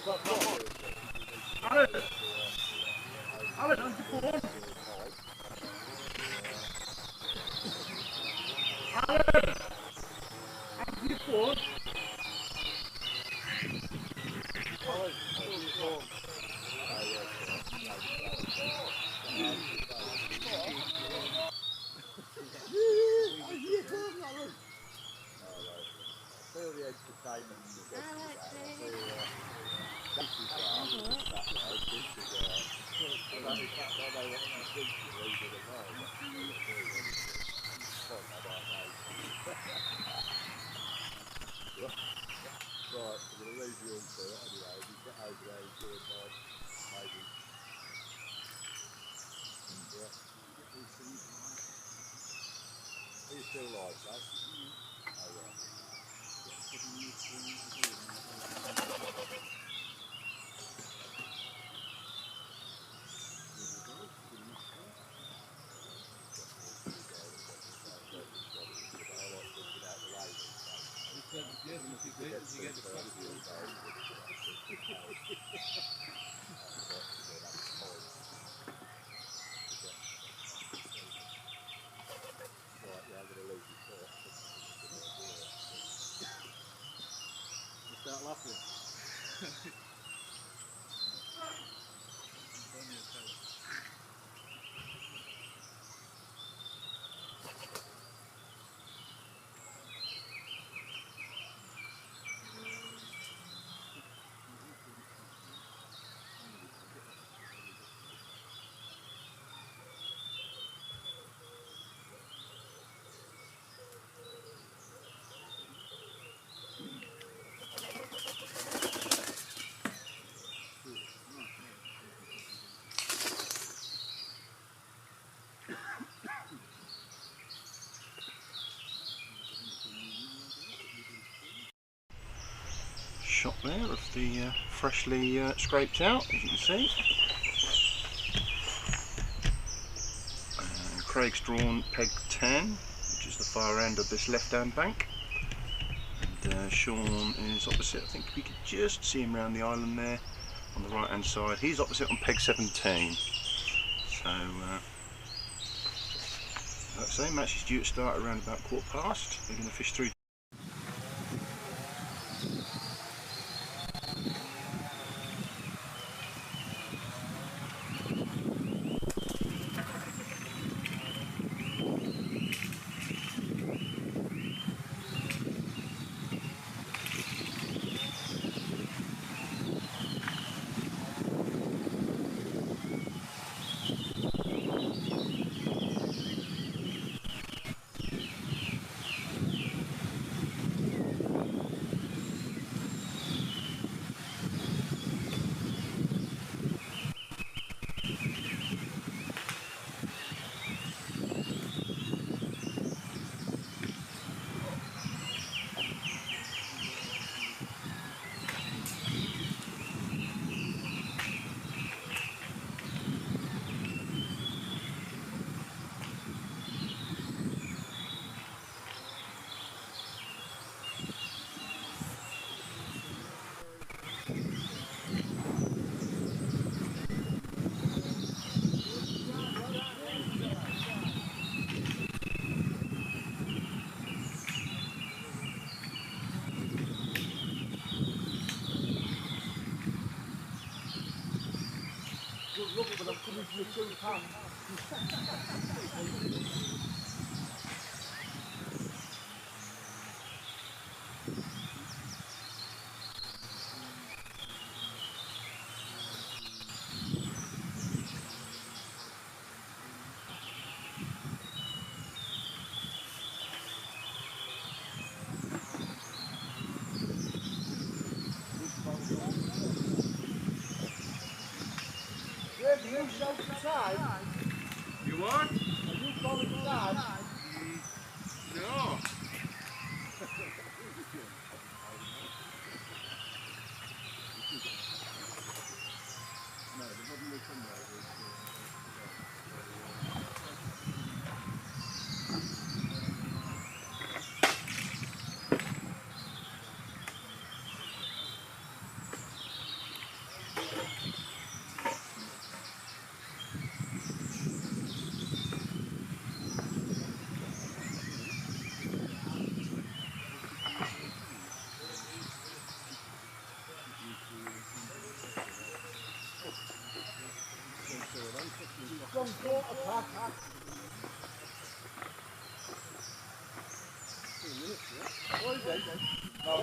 Alan! Alan, on your phone! Alan! On your phone! Start laughing. Shot there of the freshly scraped out, as you can see. Craig's drawn peg 10, which is the far end of this left hand bank, and Sean is opposite. I think we could just see him round the island there on the right hand side. He's opposite on peg 17. So like I say, match is due to start around about 1:15. They're going to fish through. You what? Are you calling Dad? No. one quarter past. What is it? No,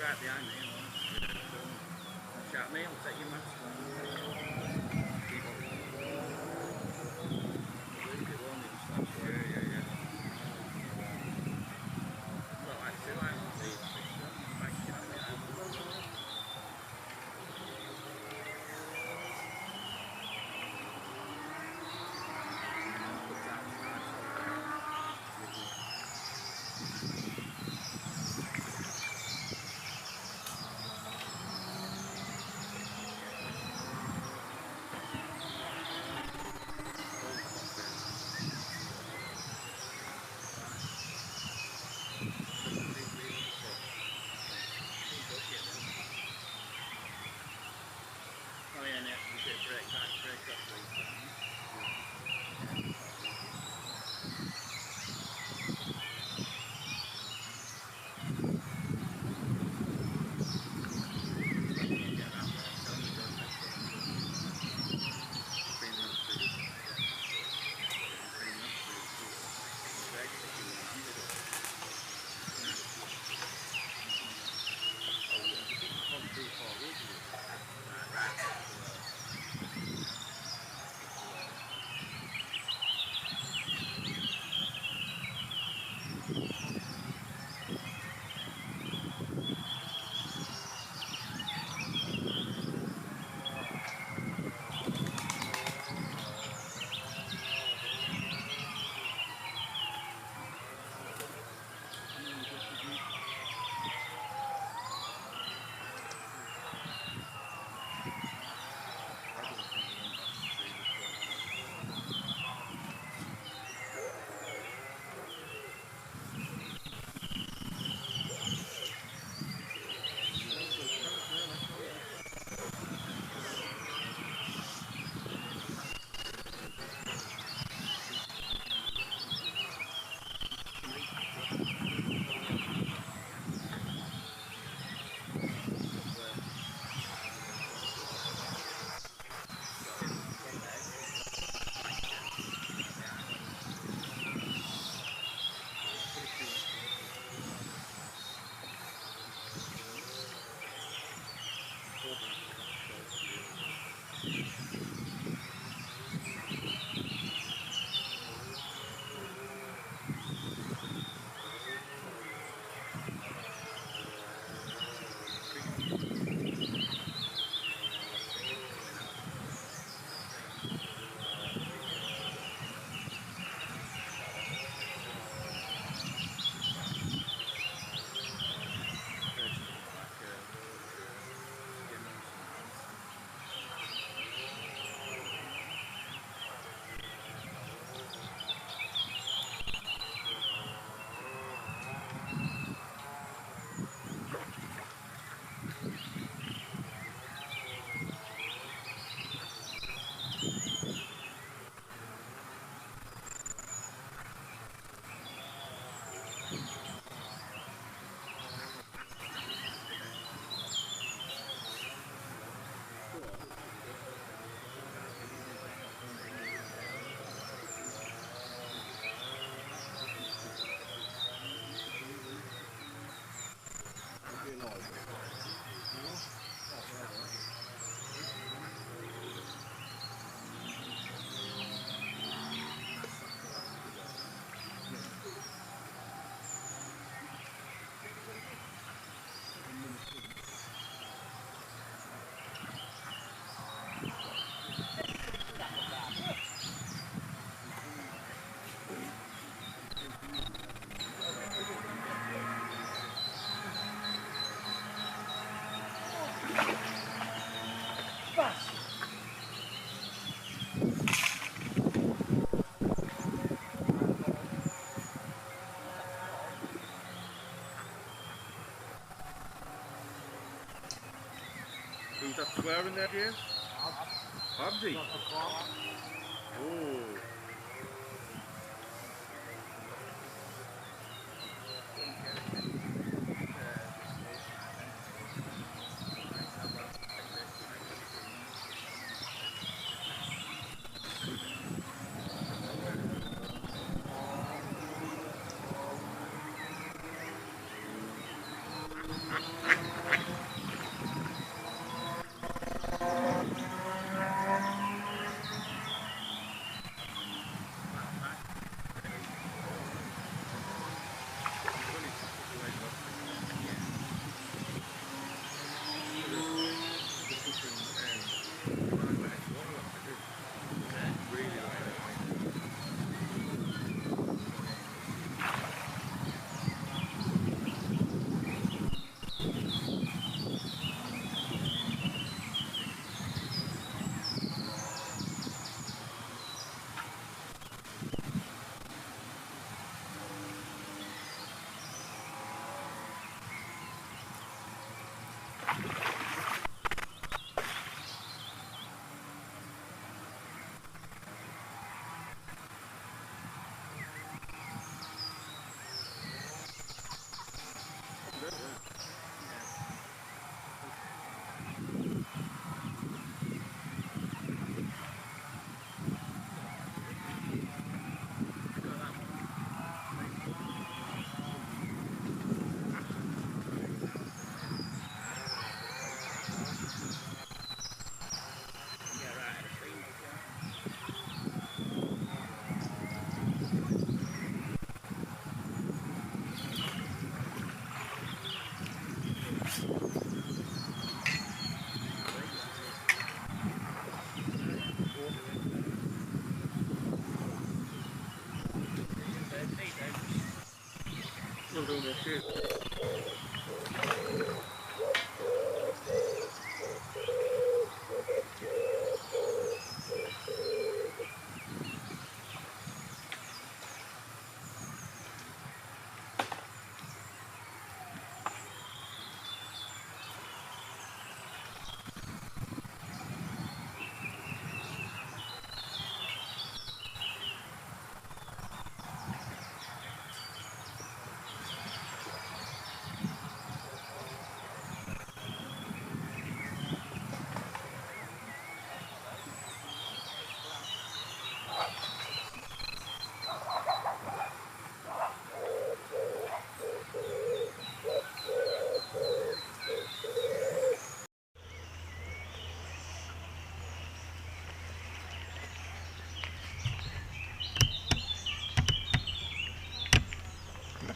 Right behind me, shout me, I'll take your mask. wearing there, Jim? Abdi. Oh. Still doing this shit.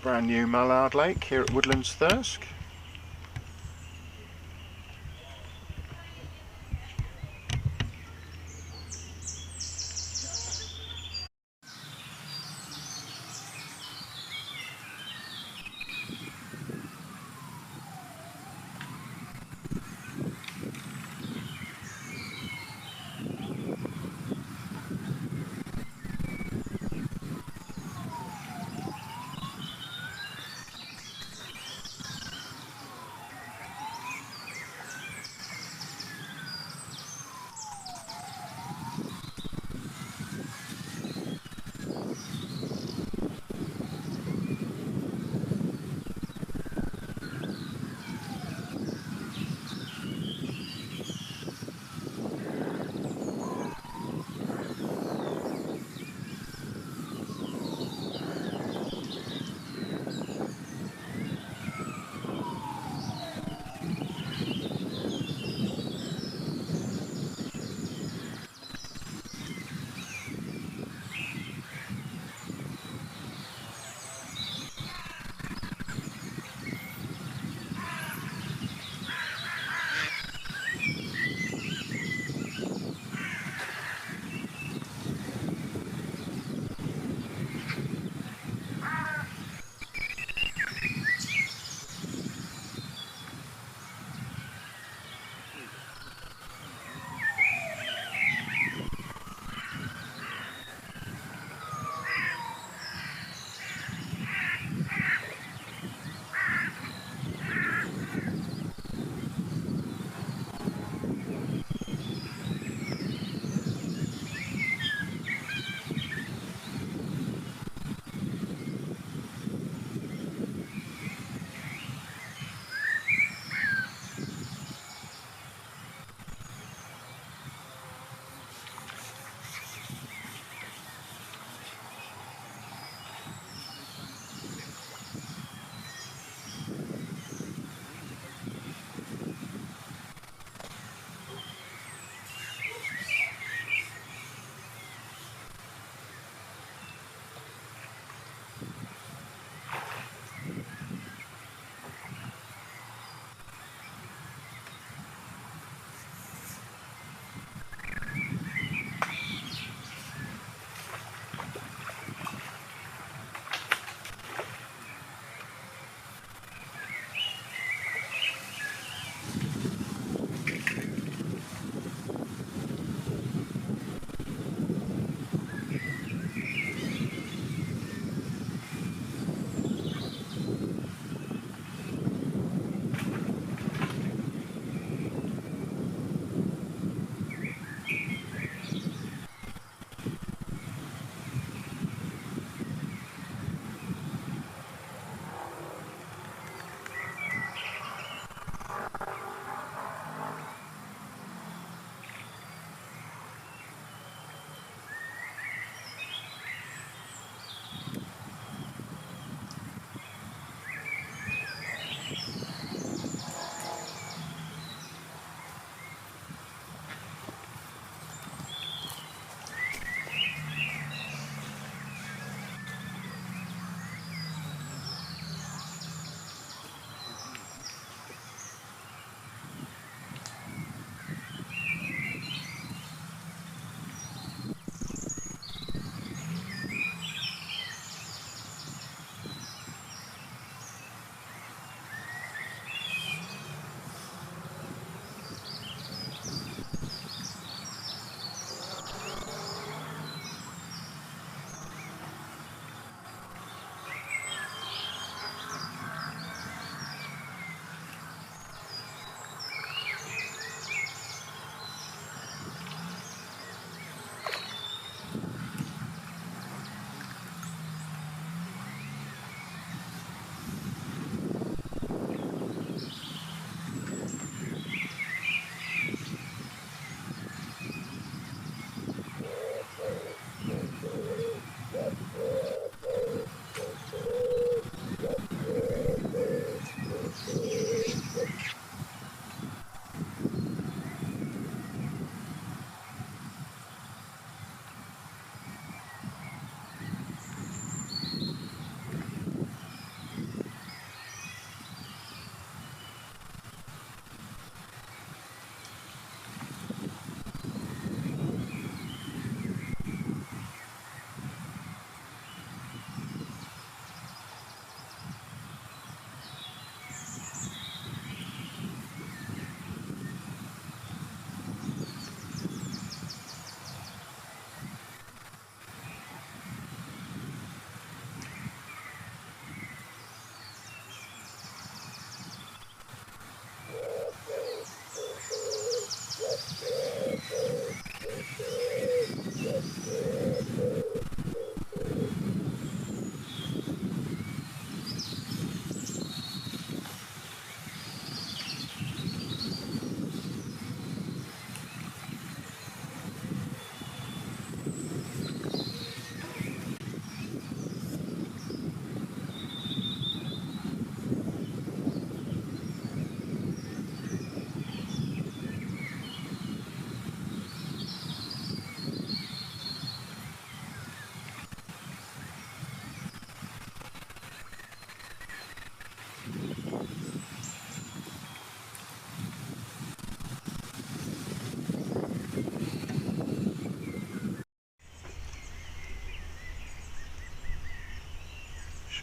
Brand new Mallard Lake here at Woodlands Thirsk.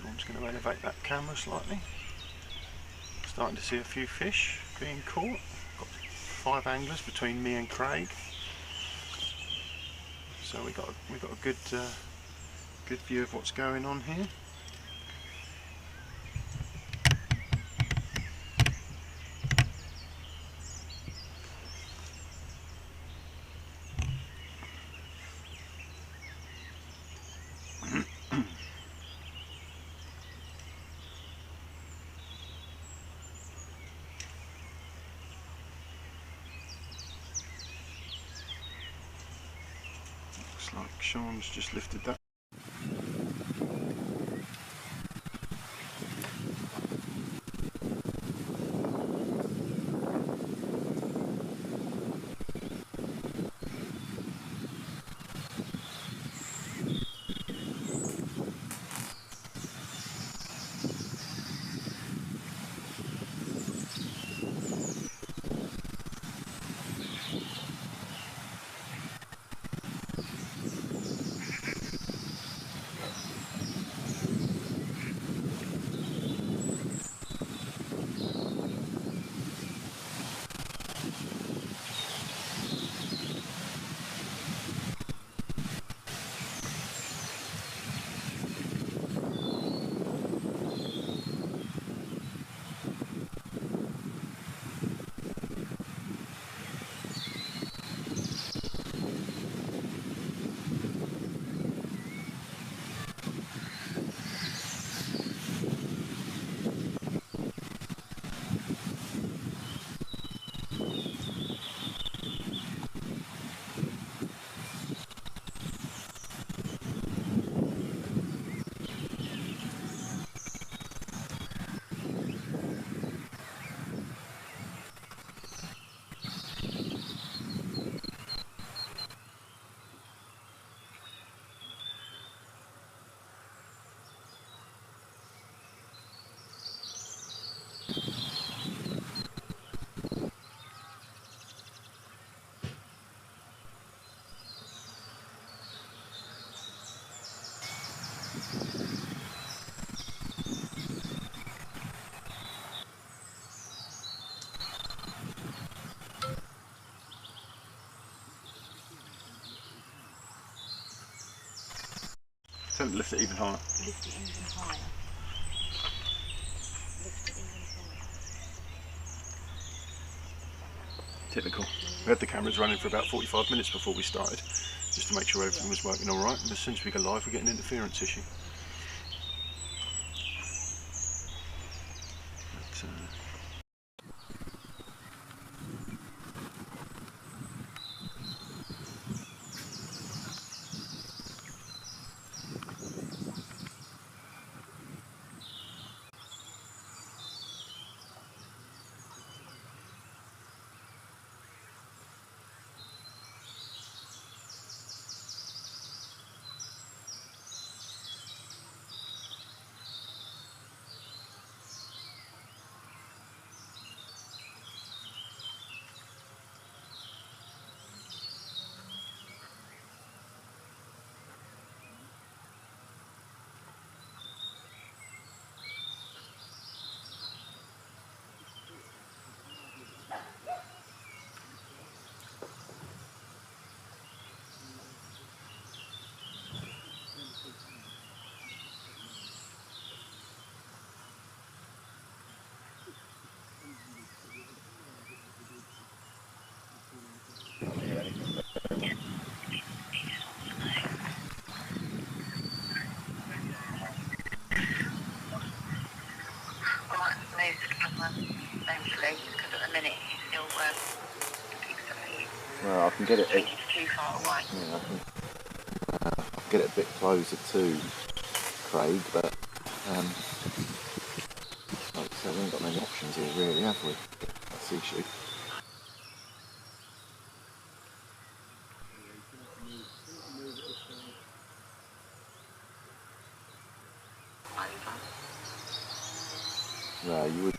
Sean's going to elevate that camera slightly. Starting to see a few fish being caught. Got 5 anglers between me and Craig. So we got a good good view of what's going on here. Looks like Sean's just lifted that. Tell him to lift it even higher. Lift it even higher. Lift it even higher. Typical. We had the cameras running for about 45 minutes before we started, just to make sure everything was working alright, and as soon as we go live we get an interference issue. But, Well, I can get it. It's too far away. Yeah, I can get it a bit closer to Craig, but like I said, we haven't got many options here, really, have we? That's the issue. No, you'd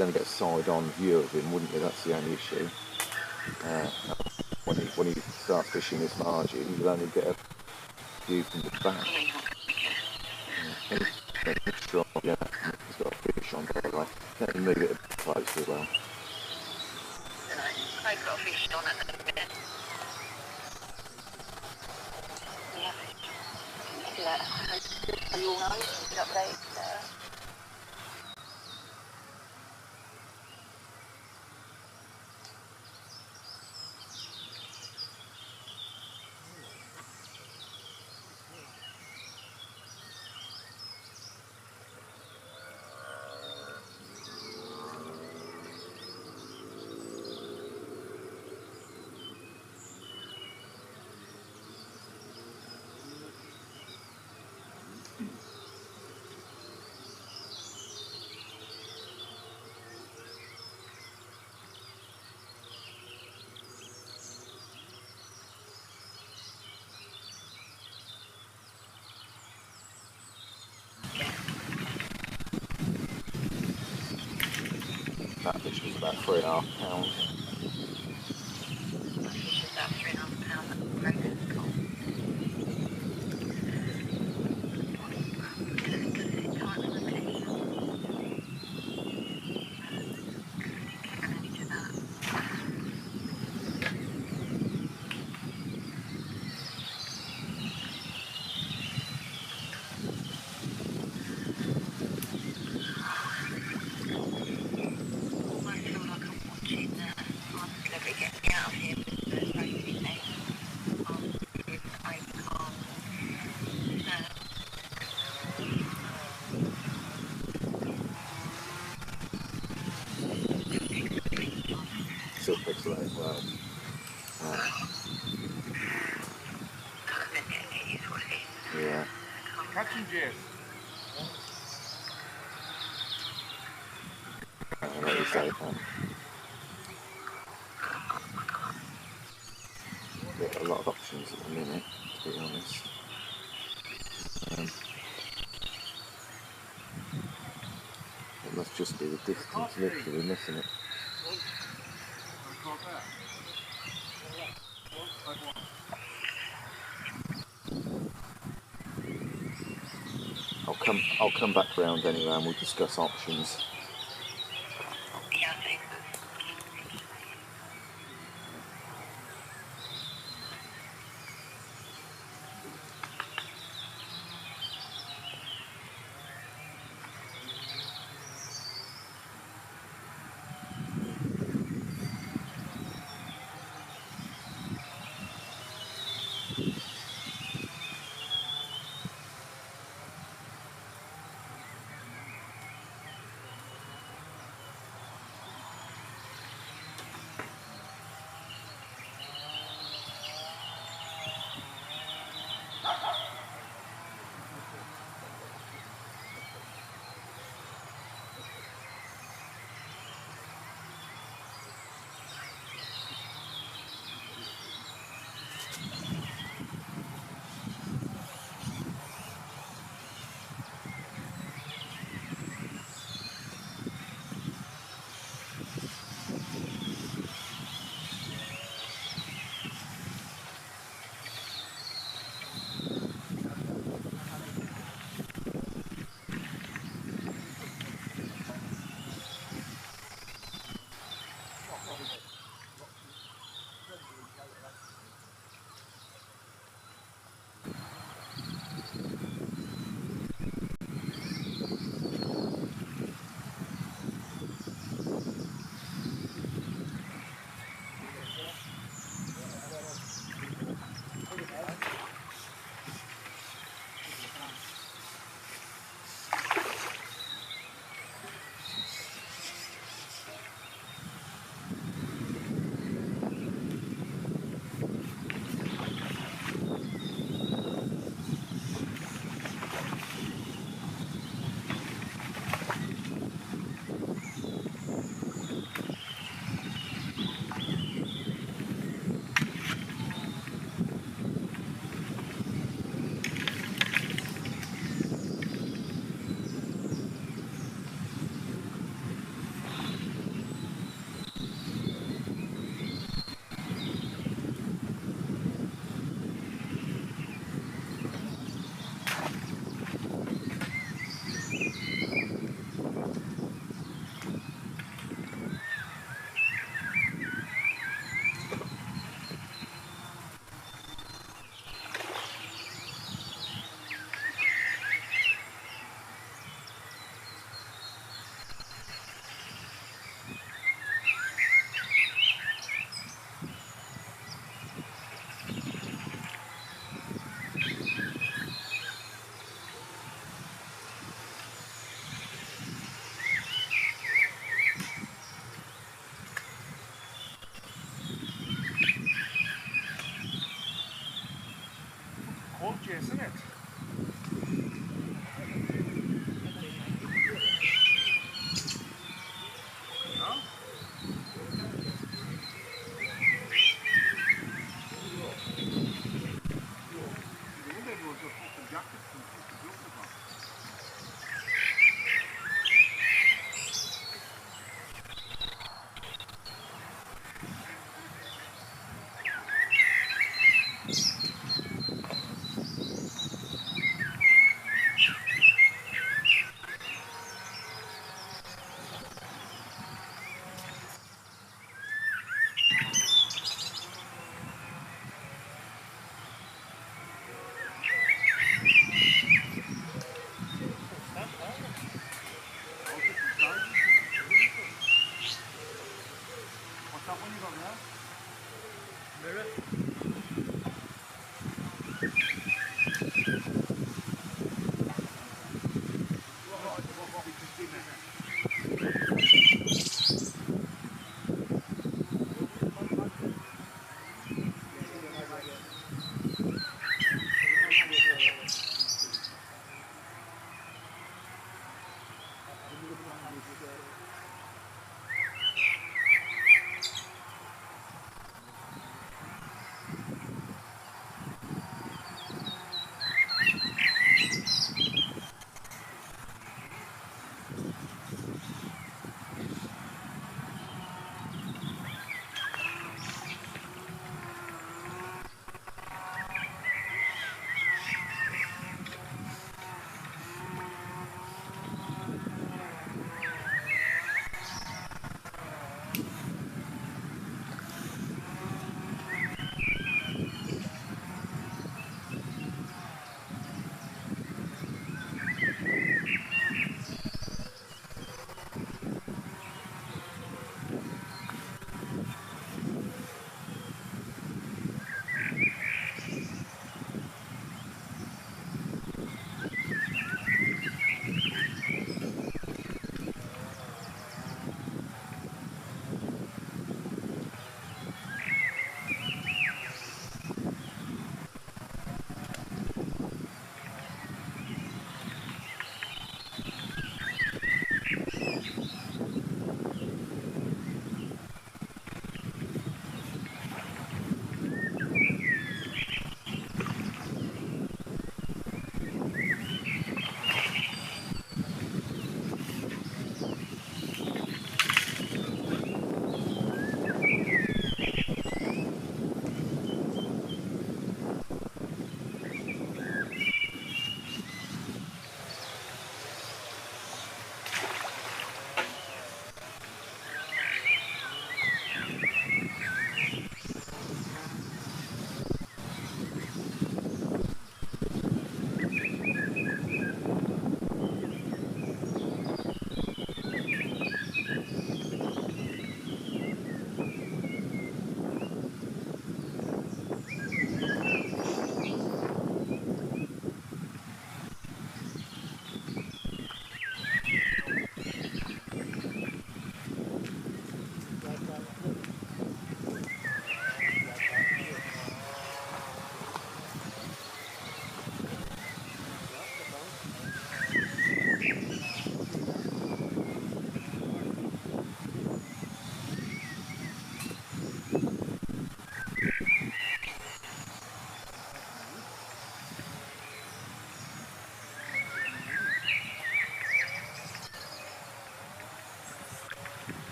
only get a side-on view of him, wouldn't you? That's the only issue. When he starts fishing this margin, you'll only get a view from the back. Yeah, you're not going to get it. Yeah. Strong, yeah. It's got a fish on, by the way. Let me move it a bit closer as well. I've got a fish on at the minute. Yeah. Yeah. You all know the update there. That fish was about 3.5 pounds. Fish is about 3.5 pounds. That's great. Cool. Still pixelated, well. Yeah. Catching Jess. Like you say, got a lot of options at the minute, to be honest. It must just be the distance, literally missing it. I'll come back round anyway and we'll discuss options. it? No? What's that one you got there? Mirror. What we just did there.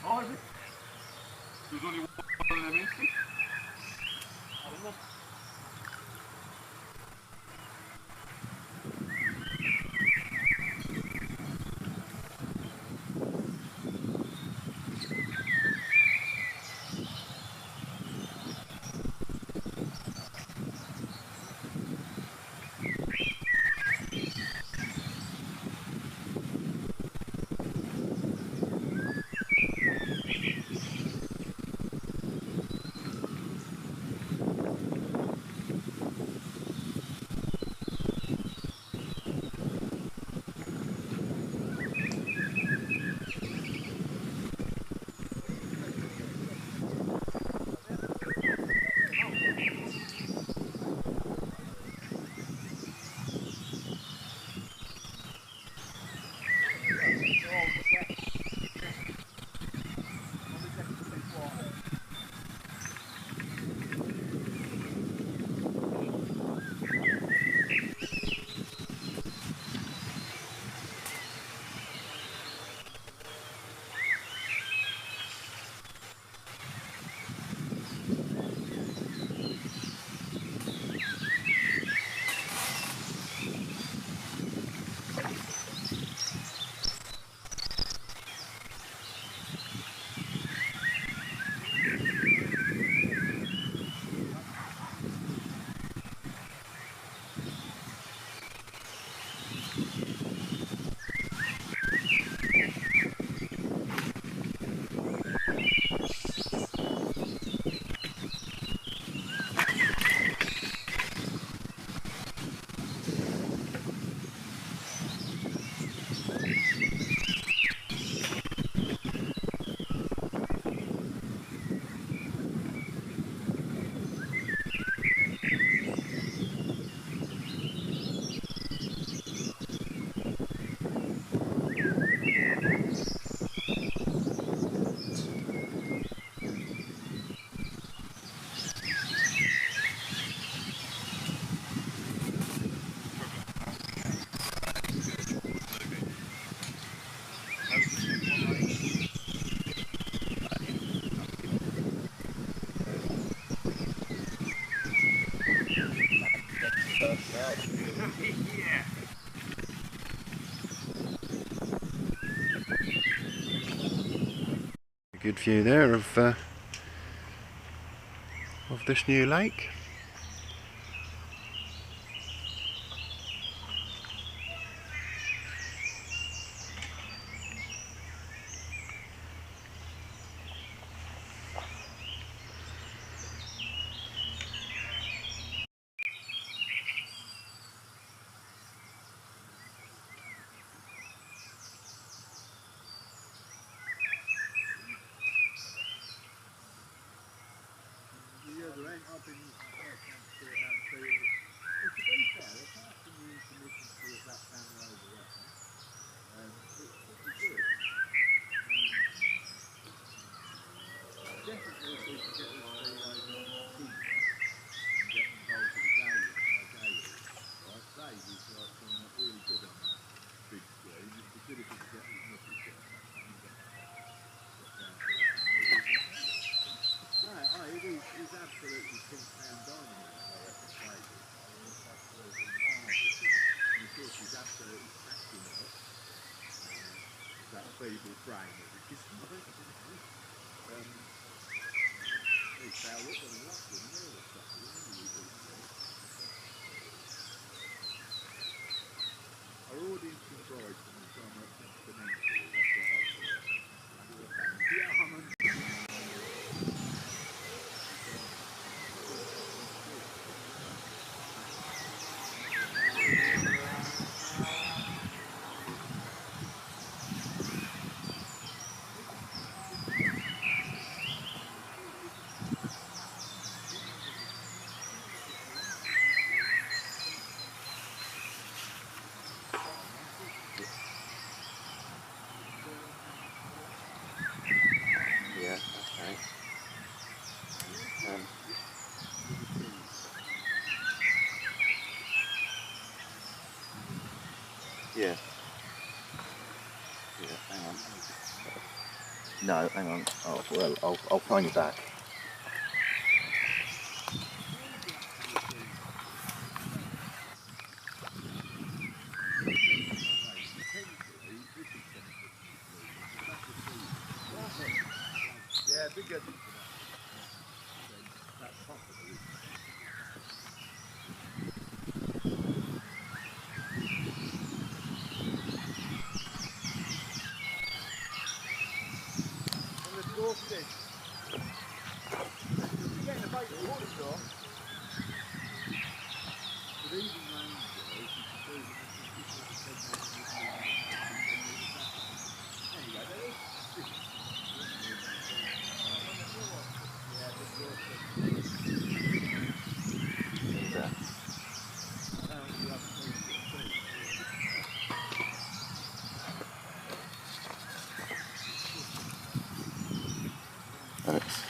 Oh, is it? There's only one of them in. I don't know. Good view there of this new lake. No, hang on. Oh, well, I'll phone you back. Yeah, bigger. On the doorstep. You're getting a bait of water, sure. Thanks.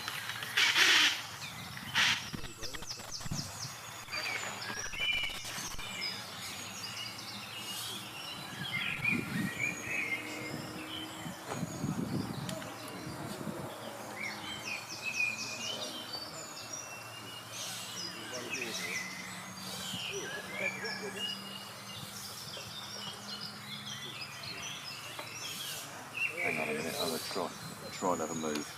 Hang on a minute, I'm going to try and have a move.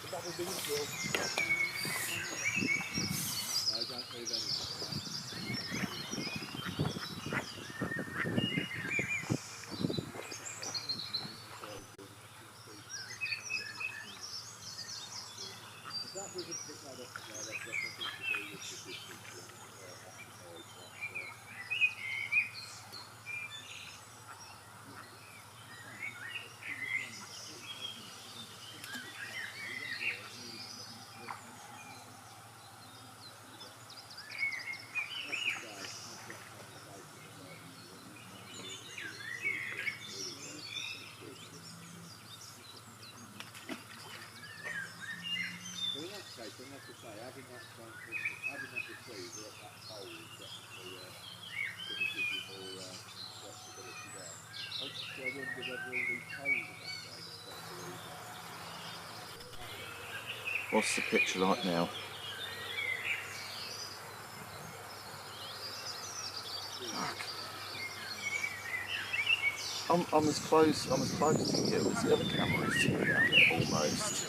What's the picture like now? I'm as close to you as the other camera is to you down there, almost.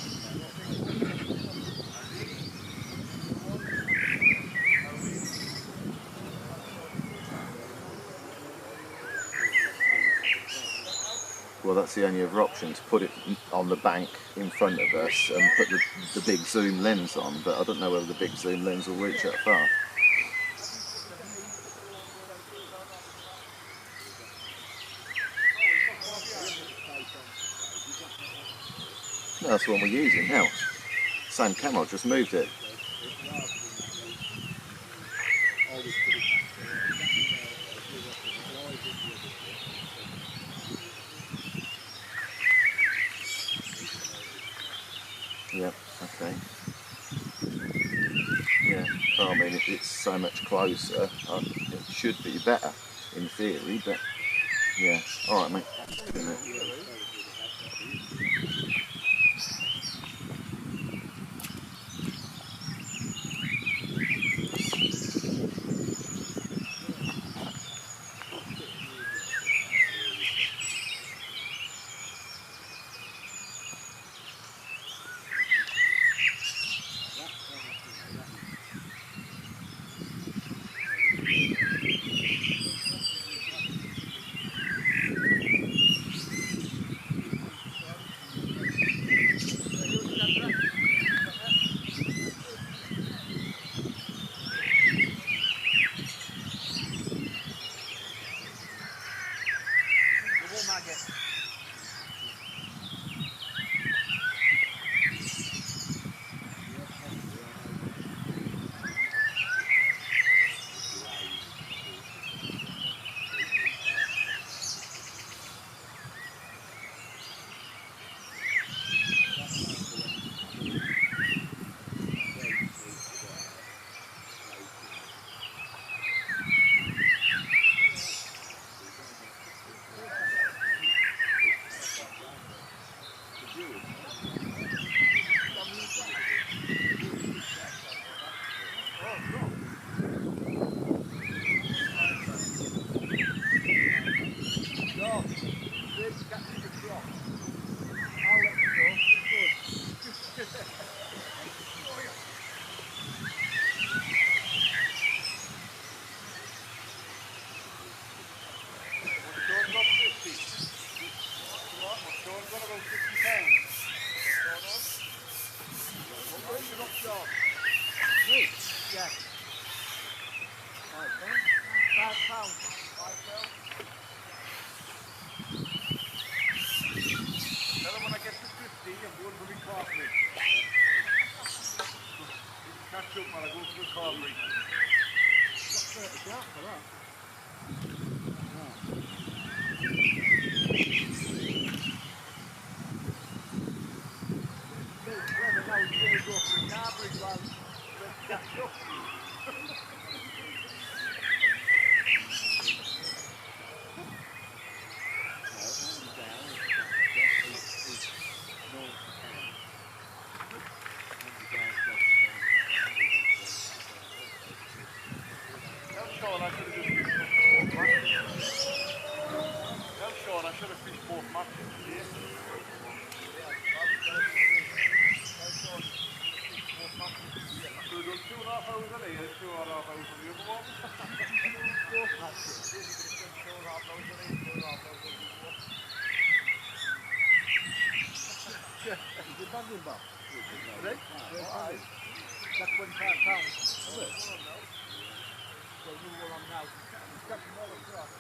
Well, that's the only other option, to put it on the bank in front of us and put the big zoom lens on, but I don't know whether the big zoom lens will reach that far. No, that's the one we're using now. Same camera, just moved it. Yep, okay. Yeah, well, I mean, it's so much closer. It should be better, in theory, but yeah. Alright, mate. Good night. Carberry. Sean, I should have just fished both matches. Tell Sean I should have fished both matches today. I could have done 2.5 hours on here, 2.5 hours on the other one. Is it banging back? Right? Right. That's £25. Is it? So you will on now. Catch them all across.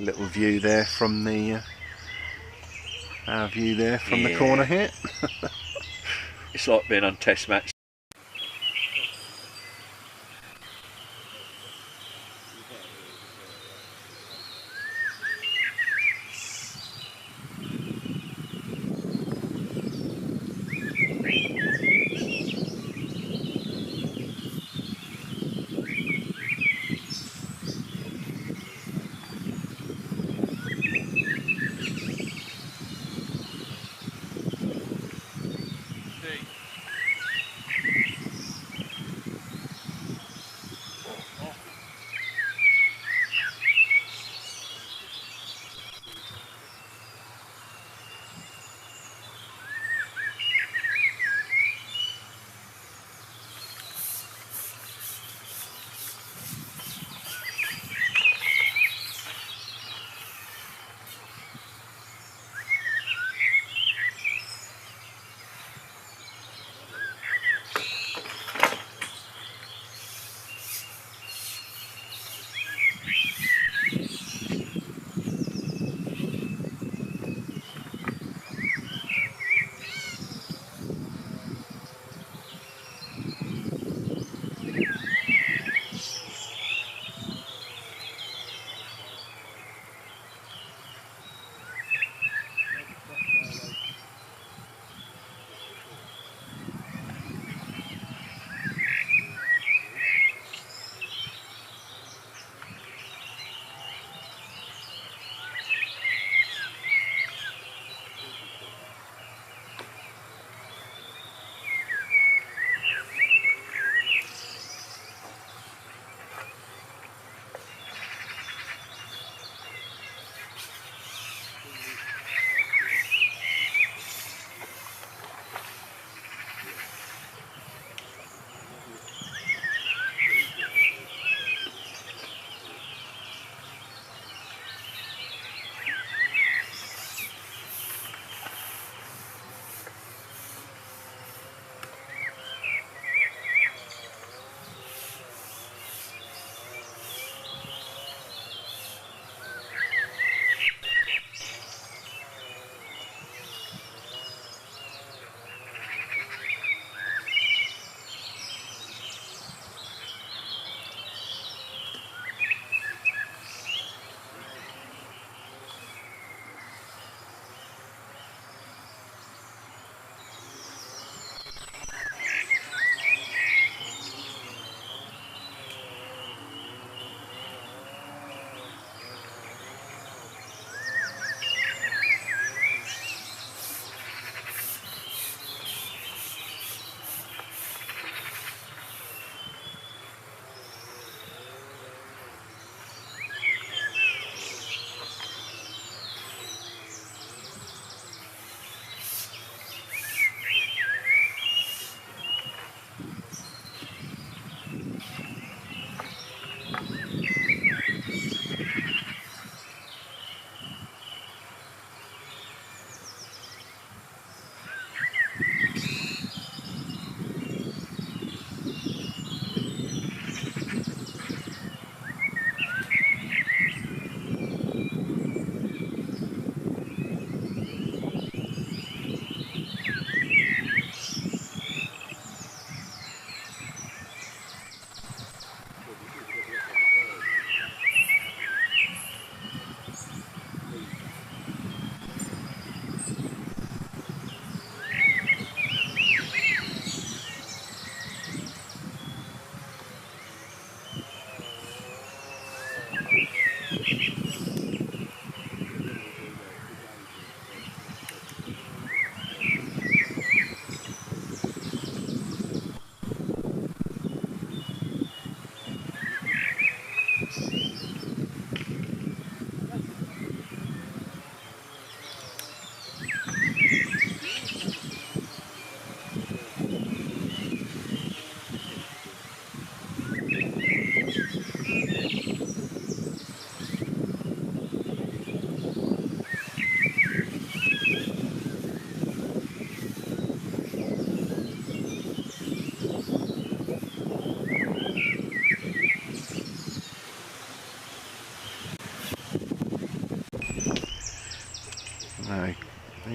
little view there from the our view there from the Yeah. corner here. It's like being on test match.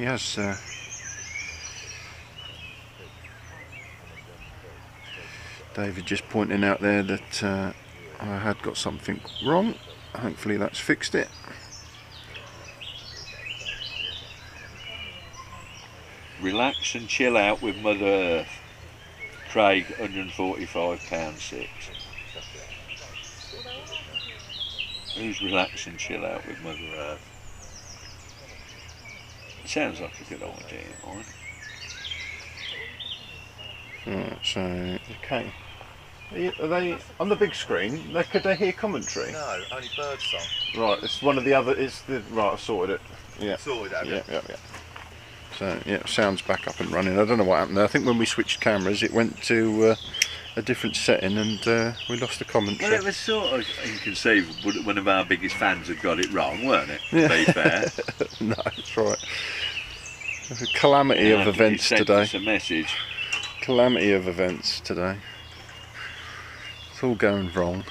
has. David just pointing out there that I had got something wrong. Hopefully that's fixed it. Relax and chill out with Mother Earth. Craig, £145.6. Who's relax and chill out with Mother Earth? It sounds like a good idea, mine. Right, so okay. Are they on the big screen? Could they hear commentary? No, only bird song. Right, it's one of the other. It's the right. I sorted it. Yeah. Sorted out. Yeah. So yeah, sound's back up and running. I don't know what happened there. I think when we switched cameras, it went to a different setting, and we lost the commentary. Well, it was sort of inconceivable that one of our biggest fans had got it wrong, weren't it? To be fair. No, that's right. There's a calamity of events today. Us a message. Calamity of events today. It's all going wrong.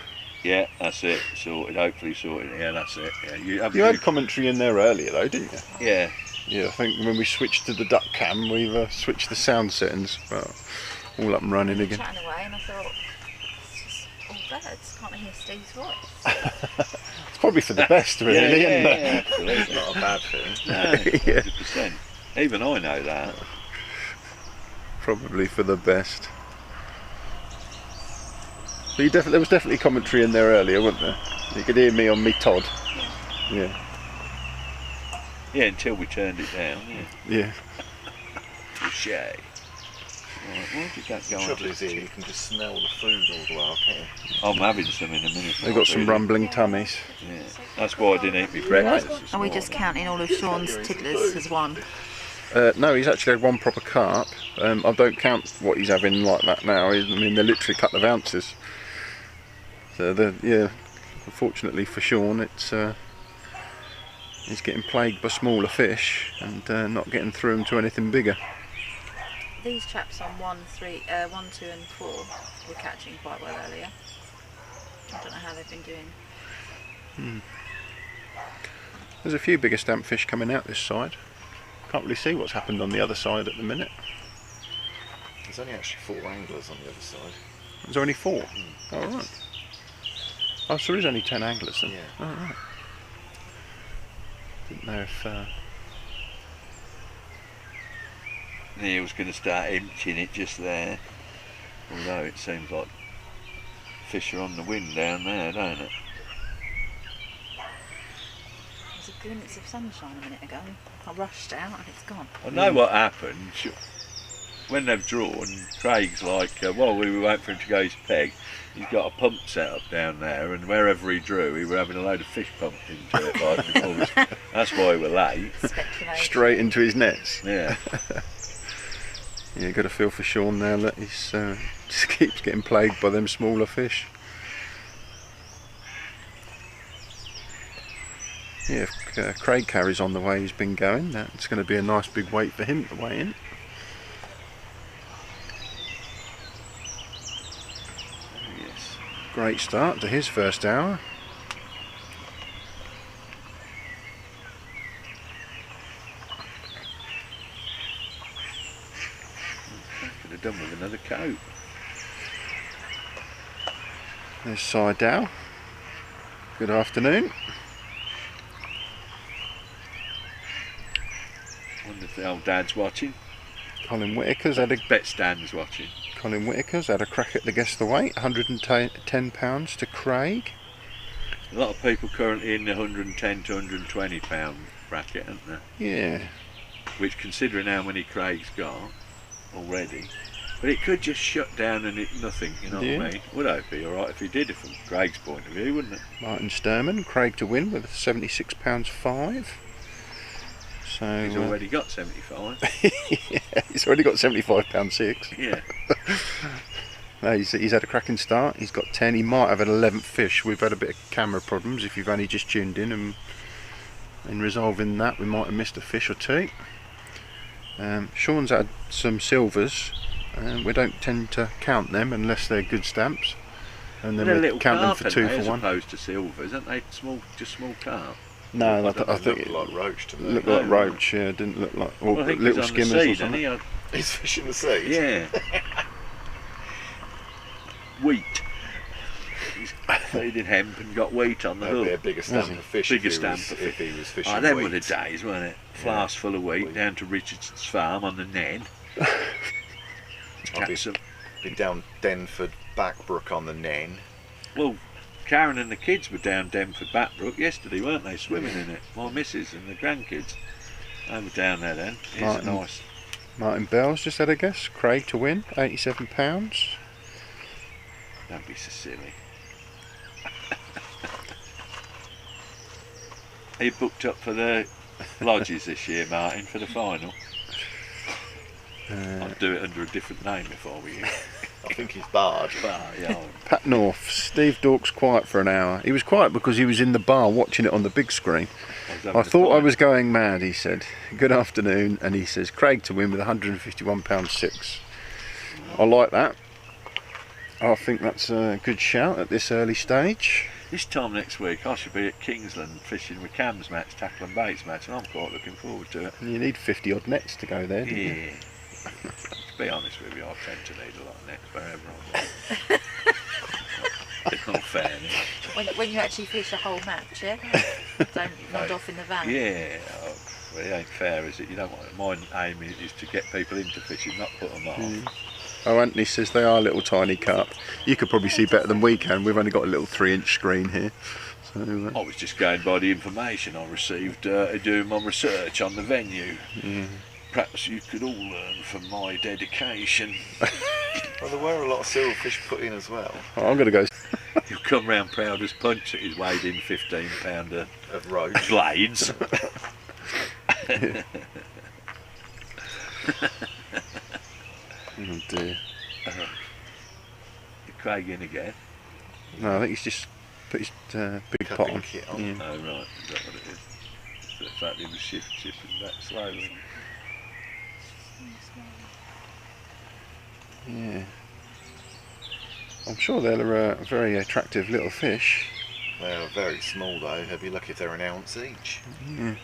Yeah, that's it. Sorted. Hopefully sorted. Yeah, that's it. Yeah, You had commentary in there earlier, though, didn't you? Yeah. Yeah, I think when we switched to the duck cam, we've switched the sound settings. Well, all up and running again. Chatting away, and I thought, it's just all birds. Can't I hear Steve's voice? It's probably for the best, really, isn't it? Yeah, absolutely. It's not a bad thing. No, 100%. Even I know that. Probably for the best. But there was definitely commentary in there earlier, wasn't there? You could hear me on me Todd. Yeah. Yeah, until we turned it down. Yeah. Touche. Right, where did that go? The trouble is here, you can just smell the food all the while, can't you? I'm having some in a minute. They've got some rumbling tummies. Yeah. That's why I didn't eat my breakfast. this Are we just morning. counting all of Sean's tiddlers as one? No, he's actually had one proper carp. I don't count what he's having like that now. I mean, they're literally a couple of ounces. So, unfortunately for Sean, he's getting plagued by smaller fish and not getting through them to anything bigger. These traps on 1, 2 and 4 were catching quite well earlier. I don't know how they've been doing. There's a few bigger stamp fish coming out this side. Can't really see what's happened on the other side at the minute. There's only actually 4 anglers on the other side. Is there only 4? Oh, right. Oh, so there is only 10 anglers then? Yeah. Oh, right. Didn't know if... Neil's going to start emptying it just there. Although it seems like fish are on the wind down there, don't it? There's a glimpse of sunshine a minute ago. I rushed out and it's gone. I know what happened. When they've drawn, Craig's like, while we were waiting for him to go his peg, he's got a pump set up down there, and wherever he drew, he were having a load of fish pumped into it. That's why we were late. Speculation. straight into his nets. Yeah. Yeah, got to feel for Sean now that he's just keeps getting plagued by them smaller fish. Yeah, if Craig carries on the way he's been going, it's going to be a nice big weight for him to weigh in. Yes. Great start to his first hour. Could have done with another coat. There's Sidal. Good afternoon. Wonder if the old dad's watching. Colin Whitaker's had a Bet Stan's watching. had a crack at the guess the weight. £110 to Craig. A lot of people currently in the 110 to 120 pound bracket, aren't there? Yeah. Which, considering how many Craig's got already, but it could just shut down and it nothing. You know what I mean? Would it be all right if he did it from Craig's point of view, wouldn't it? Martin Sturman, Craig to win with £76.5. So He's already got 75. yeah, he's already got £75.6. Yeah. No, he's had a cracking start. He's got 10. He might have an 11th fish. We've had a bit of camera problems. If you've only just tuned in, and in resolving that, we might have missed a fish or two. Sean's had some silvers. We don't tend to count them unless they're good stamps, and then They're we little count them carp, for aren't 2 they, for as 1. opposed to silvers, aren't they? Just small carp. No, I It think looked it like roach to me. looked like roach. Yeah, it didn't look like or Well, I think little he's on the skimmers or seed, something. and He's fishing the seas. yeah. Wheat. He's feeding hemp and got wheat on the That'd be a hook. bigger stamp of fish if Bigger he was, stamp of if he was fishing Oh, them wheat. were the days, weren't it? Flask full of wheat down to Richardson's farm on the Nen. I'd Catch them. be down Denford, Backbrook on the Nen. Well, Karen and the kids were down Denford Backbrook yesterday, weren't they? Swimming in it. My missus and the grandkids. They were down there then. It's Martin. nice. Martin Bell's just had a guess. Craig to win, £87. Don't be so silly. Are you booked up for the lodges this year, Martin, for the final? I'd do it under a different name if I were you. I think he's barred. But, yeah, Pat North, Steve Dork's quiet for an hour. He was quiet because he was in the bar watching it on the big screen. I thought I was going mad, he said. Good afternoon, and he says Craig to win with £151.6. I like that. I think that's a good shout at this early stage. This time next week I should be at Kingsland fishing with Cam's match, tackle and baits match, and I'm quite looking forward to it. You need 50 odd nets to go there, don't you? Yeah. To be honest with you, I tend to need a lot of nets wherever I'm in all fairness. When you actually fish a whole match, yeah? Don't nod off in the van. Yeah, well, it ain't fair, is it? You don't want it. My aim is to get people into fishing, not put them off. Oh, Anthony says they are little tiny carp. You could probably see better than we can. We've only got a little 3-inch screen here. So, I was just going by the information I received doing my research on the venue. Perhaps you could all learn from my dedication. Well, there were a lot of silverfish put in as well. I'm going to go. He'll come round proud as punch at his weighed in 15-pounder Of roach. blades. Oh dear. Craig in again. No, I think he's just put his big pot Cupping on. kit on. Yeah. Oh right, is that what it is? It's the fact he was shifting back slowly. Yeah. I'm sure they're very attractive little fish. They're very small though. They'd be lucky if they're an ounce each. Yeah.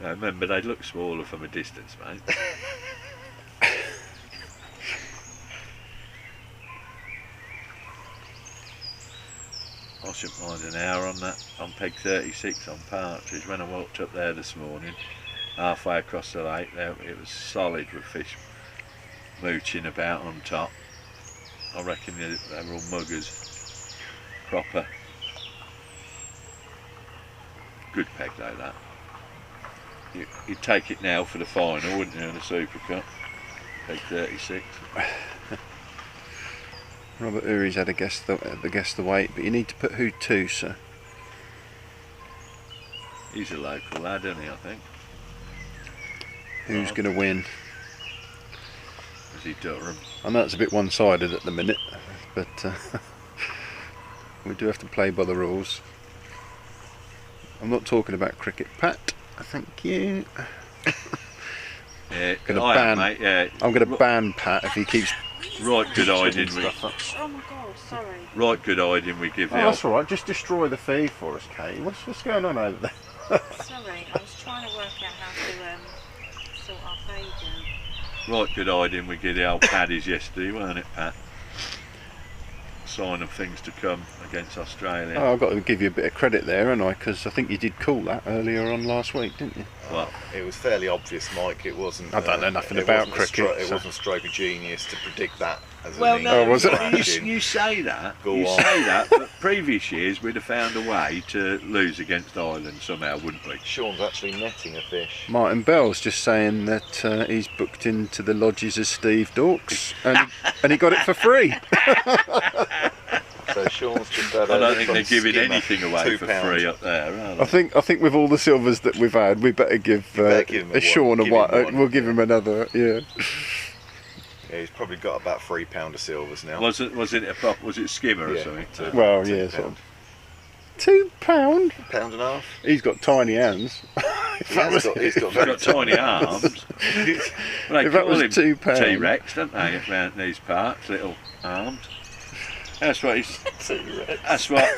I remember they look smaller from a distance, mate. I shouldn't mind an hour on that, on peg 36 on partridge. When I walked up there this morning, halfway across the lake, there it was solid with fish mooching about on top. I reckon they were all muggers, proper. Good peg though, that. You'd take it now for the final, wouldn't you, in the Super Cup? Peg 36. Robert Uri's had a guess the weight, but you need to put who to, so. He's a local lad, isn't he, I think? Who's going to win? Is he Durham? I know it's a bit one-sided at the minute, but we do have to play by the rules. I'm not talking about cricket, Pat. Thank you. Yeah, Gonna I am, ban- mate, yeah. I'm going to ban Pat if he keeps Right good hiding changing we stuff up. Oh my god, sorry. right good hiding we give Oh, you. that's all right. Just destroy the feed for us, Kate. What's going on over there? Sorry, I was trying to work out how to sort our page out. Right good hiding we give the old paddies yesterday, weren't it, Pat? Sign of things to come against Australia. Oh, I've got to give you a bit of credit there, haven't I? Because I think you did call that earlier on last week, didn't you? Well, It was fairly obvious, Mike. It wasn't. I don't know nothing it about wasn't a cricket, It so- wasn't a stroke of genius to predict that as well, an no, Oh, was it? you say that. Go you on. say that, but previous years we'd have found a way to lose against Ireland somehow, wouldn't we? Sean's actually netting a fish. Martin Bell's just saying that he's booked into the lodges as Steve Dorks, and he got it for free. So Sean's just had I a don't think little they're giving skimmer, anything away for £2. free up there, are they? I think with all the silvers that we've had, we better give, better give him a Sean a one. Give white. him one. We'll give him another. Yeah. Yeah, he's probably got about £3 of silvers now. Was it skimmer or Yeah, something? £2. Well, yeah, sort of. £2. Pound and a half. He's got tiny hands. He's got He's very got tiny arms. Well, they If that call was him £2. T-Rex, don't they, around these parts, little arms. That's what he's. T-Rex. That's what.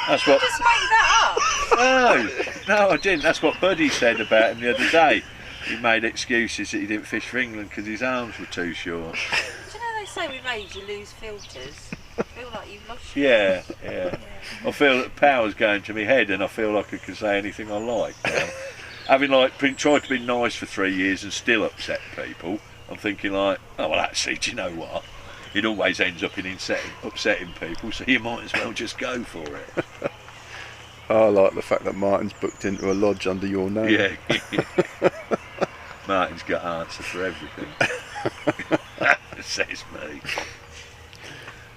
Just make that up. No, I didn't. That's what Buddy said about him the other day. He made excuses that he didn't fish for England because his arms were too short. Do you know they say with age you lose filters? I feel like you've lost your Yeah. I feel that power's going to my head, and I feel like I can say anything I like now. Having tried to be nice for 3 years and still upset people, I'm thinking like, oh well, actually, do you know what? It always ends up in upsetting people, so you might as well just go for it. I like the fact that Martin's booked into a lodge under your name. Yeah. Martin's got answers for everything. Says me.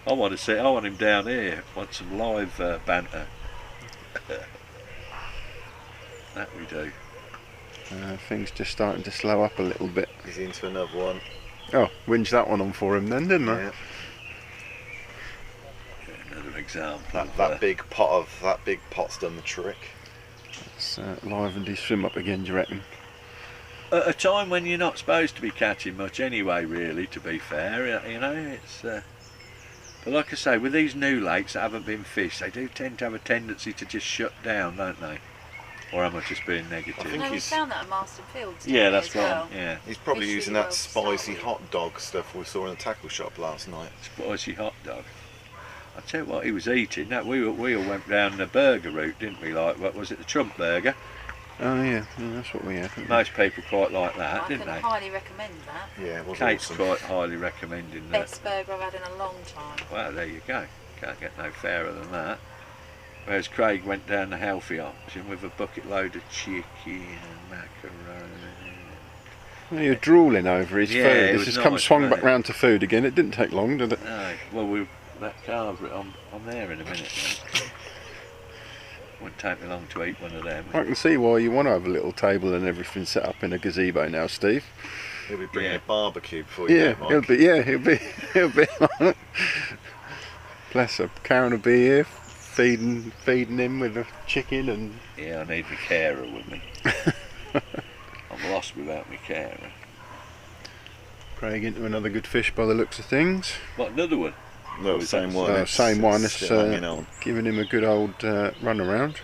I want him down here. Want some live banter. That we do. Things just starting to slow up a little bit. He's into another one. Oh, winged that one on for him then, didn't I? Yeah. Another example. That big pot's done the trick. It's livened his swim up again, do you reckon? At a time when you're not supposed to be catching much anyway, really, to be fair, you know, it's... but like I say, with these new lakes that haven't been fished, they do tend to have a tendency to just shut down, don't they? Or am I just being negative? think No, we he's- found that at Marston Fields. Yeah, didn't we, that's as right. well? Yeah, He's probably Fishy using that well spicy started. hot dog stuff we saw in the tackle shop last night. spicy hot dog. I tell you what, he was eating. That we all went down the burger route, didn't we? Like, what was it, the Trump burger? Oh yeah, that's what we had. didn't we? Most people quite like that, I didn't can they? highly recommend that. Yeah, it was Kate's awesome. quite highly recommending that. Best burger I've had in a long time. Well, there you go. Can't get no fairer than that. Whereas Craig went down the healthy option with a bucket load of chicken and macaroni. Well, you're drooling over his Yeah, it food. was This has come nice, swung wasn't back it? round to food again. It didn't take long, did it? No, well, that car's I'm there in a minute. Then. Wouldn't take me long to eat one of them. I can see why you want to have a little table and everything set up in a gazebo now, Steve. He'll be bringing Yeah. a barbecue before you Yeah, get Mike. he'll be. Bless him. Karen will be here, feeding him with a chicken and. Yeah, I need my carer with me. I'm lost without my carer. Craig into another good fish by the looks of things. What, another one? No, same one. It's- Same one. it's It's still hanging on. giving him a good old run around.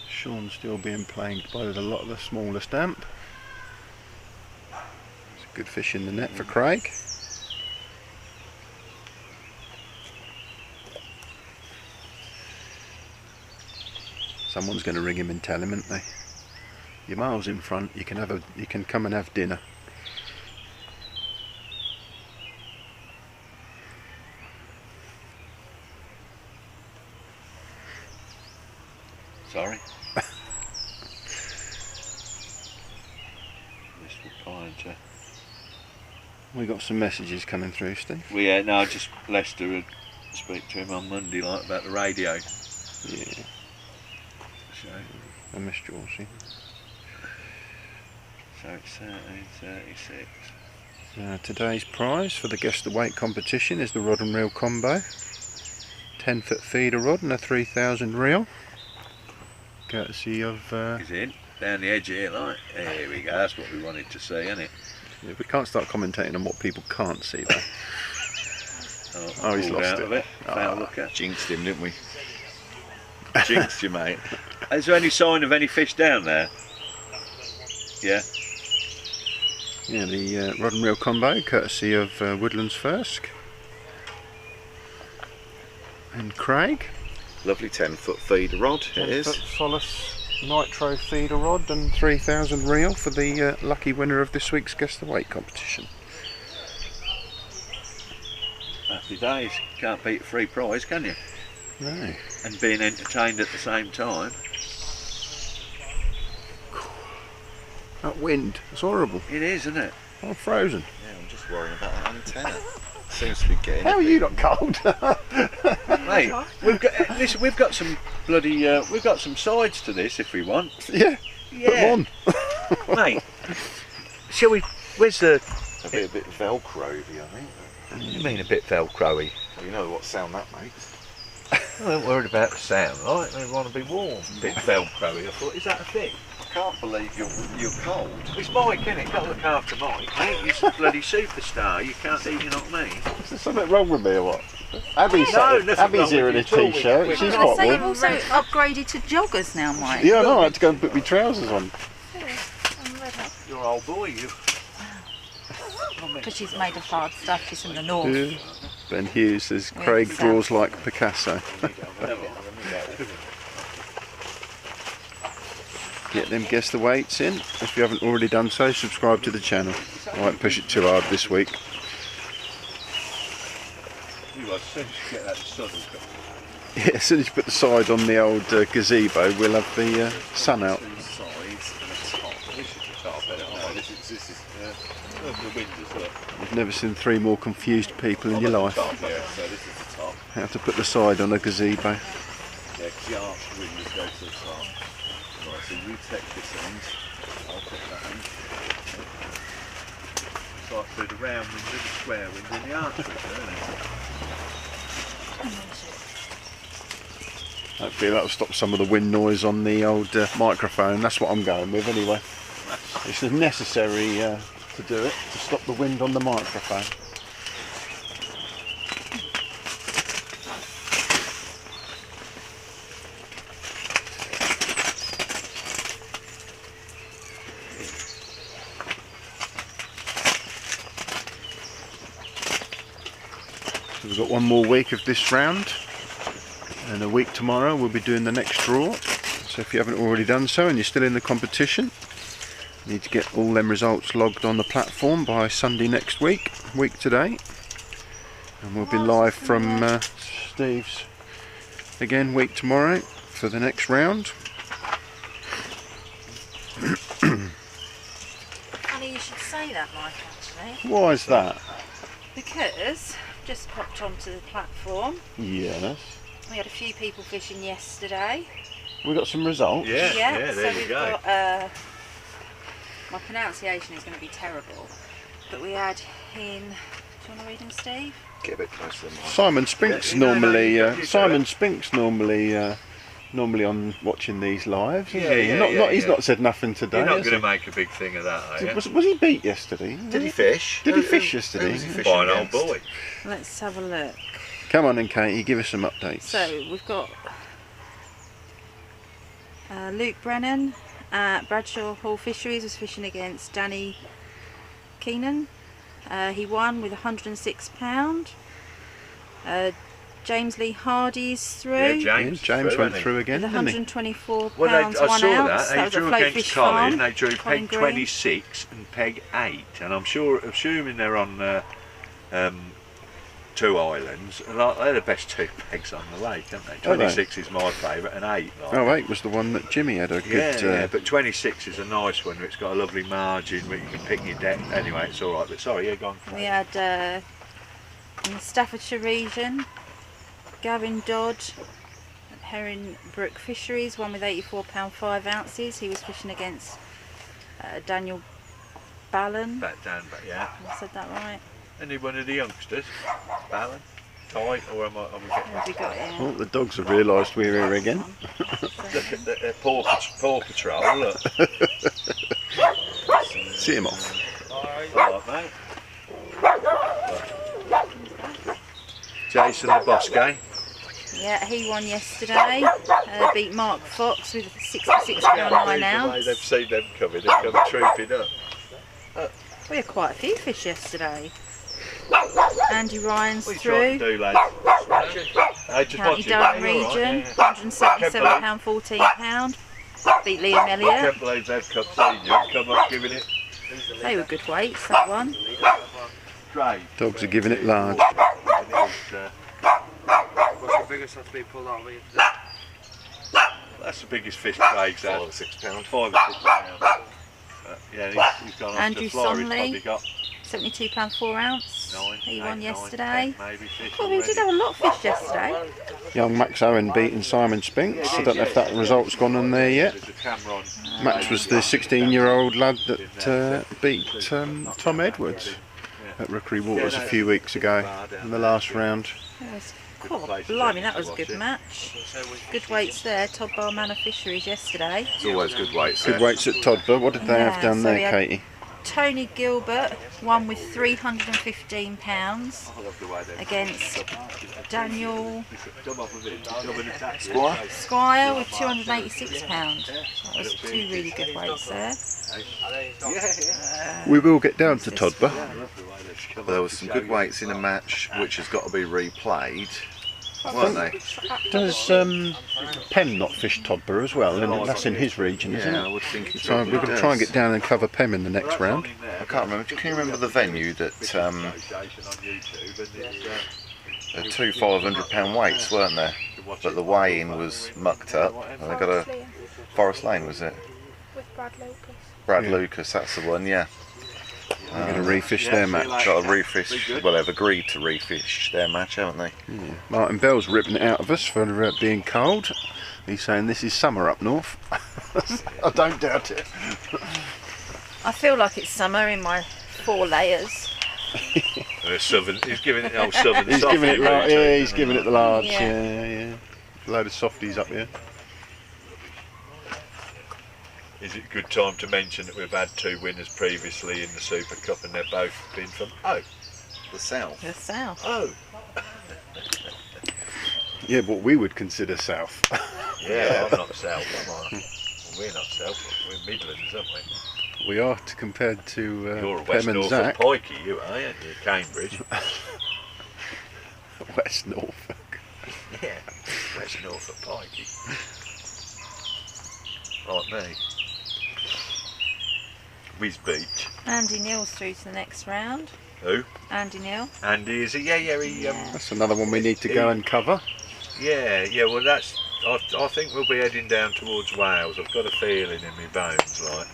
Sean's still being plagued by a lot of the smaller stamp. It's a good fish in the net for Craig. Someone's going to ring him and tell him, aren't they? You're miles in front. You can come and have dinner. Sorry. This will try to... We got some messages coming through, Steve. Well, yeah, no, just Lester would speak to him on Monday, like, about the radio. Yeah, So I missed yours. See? it's 13:36. Today's prize for the Guess the Weight competition is the rod and reel combo. 10-foot feeder rod and a 3,000 reel. Courtesy of... He's in, down the edge here, like. Here we go, that's what we wanted to see, isn't it? Yeah, we can't start commentating on what people can't see though. Oh, he's pulled lost out it. of it. Foul look at. Jinxed him, didn't we? Jinxed you, mate. Is there any sign of any fish down there? Yeah. Yeah, the rod and reel combo, courtesy of Woodlands Thirsk. And Craig. Lovely 10-foot feeder rod, it 10-foot is. Solace Nitro feeder rod and 3,000 reel for the lucky winner of this week's Guess the Weight competition. Happy days. Can't beat a free prize, can you? No. And being entertained at the same time. That wind, it's horrible. It is, isn't it? I'm frozen. Yeah, I'm just worrying about that antenna. Seems to be getting How a are bit- you not cold? Mate, listen, we've got some bloody, we've got some sides to this if we want. Yeah, Yeah. put 'em on. Mate, shall we, where's the, a bit Velcro-y, I think. what do you mean a bit Velcro-y? Well, you know what sound that makes. I ain't worried about the sound, right? They want to be warm. A bit Velcro-y. I thought, is that a thing? I can't believe you're cold. It's Mike, isn't it? Got to look after Mike, mate. He's a bloody superstar. You can't eat, you're not me. Is there something wrong with me or what? Abby's, nothing Abby's wrong here with in a you at all. t-shirt. She's I quite say you've warm. also upgraded to joggers now, Mike. Yeah, I know. I had to go and put my trousers on. You're old boy, you. Because she's made of hard stuff. She's from the north. Yeah. Ben Hughes says Yeah, Craig so- draws like Picasso. Get them guess the weights in. If you haven't already done so, subscribe to the channel. I won't push it too hard this week. You as soon as you get that sun. Yeah, as soon as you put the side on the old gazebo, we'll have the sun out. Two sides and a top. This is the top, isn't it? Oh, this is the windows, look. You've never seen three more confused people in your life. Top, yeah, so this is the top. How to put the side on a gazebo. Yeah, because the arch windows go to the top. Right, so you take this end, I'll put that end. It's like through the round window, the square window, and the arch window, isn't it? Hopefully that'll stop some of the wind noise on the old microphone. That's what I'm going with anyway. It's necessary to do it, to stop the wind on the microphone. So we've got one more week of this round, and a week tomorrow we'll be doing the next draw. So if you haven't already done so and you're still in the competition, you need to get all them results logged on the platform by Sunday next week today, and we'll be live from Steve's again week tomorrow for the next round. Funny you should say that, Mike, actually. Why is that? Because just popped onto the platform. Yes. We had a few people fishing yesterday. We got some results. Yeah, Yeah, there so you we've go. got, my pronunciation is going to be terrible, but we had in, do you want to read them, Steve? Get a bit closer than mine. Simon Spink's Yeah, no, normally you Simon Spink's normally on watching these lives. Yeah, isn't he? yeah, Not, yeah, he's yeah. not said nothing today. You're not has going to he? make a big thing of that, are you? Was he beat yesterday? Did he fish? Did he fish yesterday? Who was he fishing Fine old against? boy. Let's have a look. Come on then, Katie, give us some updates. So we've got Luke Brennan at Bradshaw Hall Fisheries was fishing against Danny Keenan. He won with £106. James Lee Hardy's through. Yeah, James through, went hasn't he? through again, With didn't he? £124, Well, I 1 saw ounce. that. That They was a drew float against fish Colin. farm. They drew Colin peg Green. 26 and peg 8, and I'm sure, assuming they're on 2 islands, and they're the best 2 pegs on the lake, aren't they? Are they? 26 is my favourite, and 8. Like. Oh, 8 was the one that Jimmy had a good. Yeah, but 26 is a nice one. It's got a lovely margin where you can pick your depth. Anyway, it's all right. But sorry, yeah, go on. We had in the Staffordshire region, Gavin Dodd at Herring Brook Fisheries, won with £84 5 ounces. He was fishing against Daniel Ballon. Back down, but yeah. I said that right. Any one of the youngsters? Ballon? Tight? Or am I What have we got here? Oh, the dogs have realised we're here again. Look at the Paw Patrol, look. See him off. All right, mate. Jason the Bosque. Yeah, he won yesterday. Beat Mark Fox with a £66 9 ounce. They've seen them coming, they've come trooping up. We had quite a few fish yesterday. Andy Ryan's What are you trying to through. do, lads? I just County watch it, Durham mate, all right, region, yeah. £177 £14. Beat Liam I Elliott. can't believe they've come seeing you and come up giving it. They were good weights, that one. Great. Dogs are giving it large. What's the biggest that's been pulled out of you today? That's the biggest fish Craig's had. 5 or 6 pounds. 5 or 6 pounds. Yeah, he's gone off Andrew to Florida. He's Sonley. probably got £72 4 ounce. 9, He 8, won 9, yesterday. 10 maybe fish Well, we did have a lot of fish yesterday. Young Max Owen beating Simon Spinks. I don't know if that result's gone on there yet. There's a camera on. Max was the 16-year-old lad that beat Tom Edwards at Rookery Waters a few weeks ago in the last round. There's Oh, blimey, that was a good match. Good weights there. Todd Bar Manor Fisheries yesterday. It's always good weights. Good weights at Todber. What did they have down so we there, had Katie? Tony Gilbert won with £315 against Daniel Squire with £286. That was 2 really good weights there. We will get down to Todber. There was some good weights in a match which has got to be replayed, weren't they? Does Pem not fish Todber as well? And that's in his region, isn't Yeah, I it? would think it So we're going to try and get down and cover Pem in the next round. I can't remember. Can you remember the venue that the 2 £500 weights, weren't there? But the weigh-in was mucked up, and they got a Forest Lane, was it? With Brad Lucas. Brad Lucas, that's the one. Yeah. We're going to refish their match. Got to refish. Well, they've agreed to refish their match, haven't they? Martin Bell's ripping it out of us for being cold. He's saying this is summer up north. I don't doubt it. I feel like it's summer in my 4 layers. He's giving it old southern He's softy giving it, routine, yeah, he's isn't giving he? it the large. Yeah. Yeah. A load of softies up here. Is it a good time to mention that we've had 2 winners previously in the Super Cup and they've both been from The South. The south. Yeah, what we would consider south. Yeah, I'm not south, am I? Well, we're not south, we're Midlands, aren't we? We are compared to You're a West Pem and Norfolk Zach. pikey, you are, aren't you? Cambridge. West Norfolk. Yeah, West Norfolk pikey. Like me. Whiz Beach. Andy Neal's through to the next round. Who? Andy Neal. Andy, is he? Yeah, he. That's another one we need to go and cover. Yeah. Well, that's. I think we'll be heading down towards Wales. I've got a feeling in my bones, like.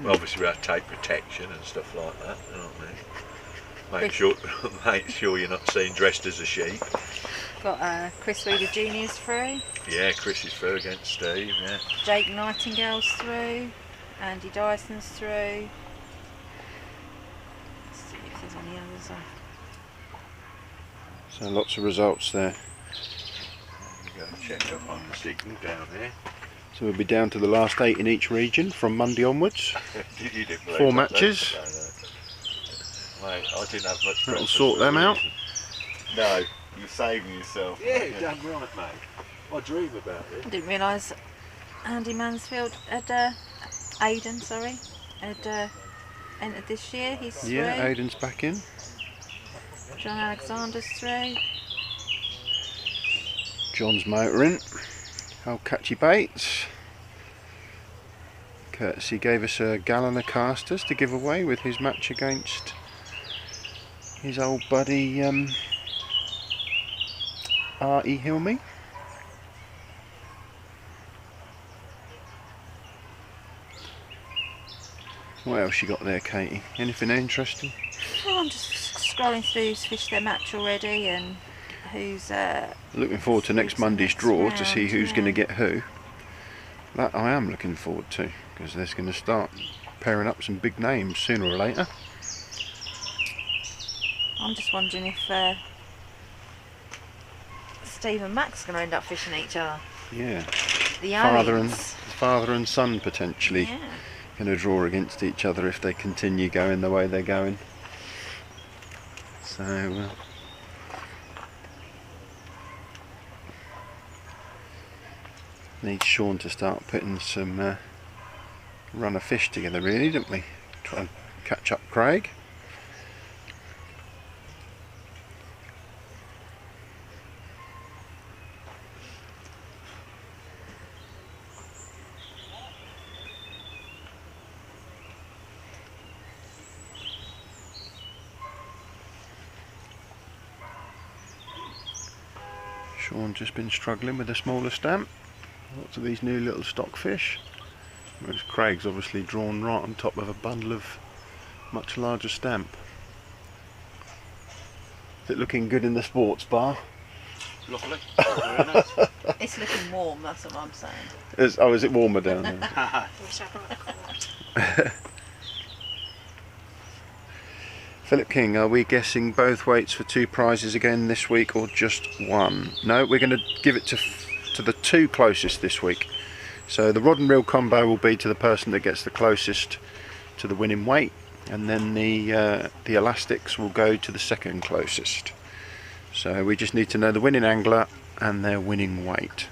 Well, obviously we have to take protection and stuff like that. You know what I mean? Make sure you're not seen dressed as a sheep. Got Chris Reader Jr.'s through. Yeah, Chris is through against Steve. Yeah. Jake Nightingale's through. Andy Dyson's through. Let's see if there's any others. So lots of results there. Go and check up on the signal down there. So we'll be down to the last 8 in each region from Monday onwards. You didn't believe 4 that, matches. Mate, I didn't have much. That'll sort them out. No, you're saving yourself. Yeah, damn right, mate. I dream about it. I didn't realise Andy Mansfield had Aidan, sorry, had entered this year. He's through. Yeah, Aidan's back in. John Alexander's through. John's motoring. Old Catchy Baits. Courtesy gave us a gallon of casters to give away with his match against his old buddy R.E. Hilmy. What else you got there, Katie? Anything interesting? Oh, I'm just scrolling through who's fished their match already and who's Looking forward to next Monday's draw to see who's going to get who. That I am looking forward to, because they're going to start pairing up some big names sooner or later. I'm just wondering if Steve and Max are going to end up fishing each other. Yeah, The father and son potentially Yeah. going to draw against each other if they continue going the way they're going. So need Sean to start putting some run of fish together, really, don't we? Try and catch up Craig. Sean's just been struggling with a smaller stamp. Lots of these new little stockfish. Whereas Craig's obviously drawn right on top of a bundle of much larger stamp. Is it looking good in the sports bar? Lovely. Very nice. It's looking warm, that's what I'm saying. Is it warmer down there? Philip King, are we guessing both weights for 2 prizes again this week or just one? No, we're going to give it to the 2 closest this week. So the rod and reel combo will be to the person that gets the closest to the winning weight, and then the elastics will go to the second closest. So we just need to know the winning angler and their winning weight.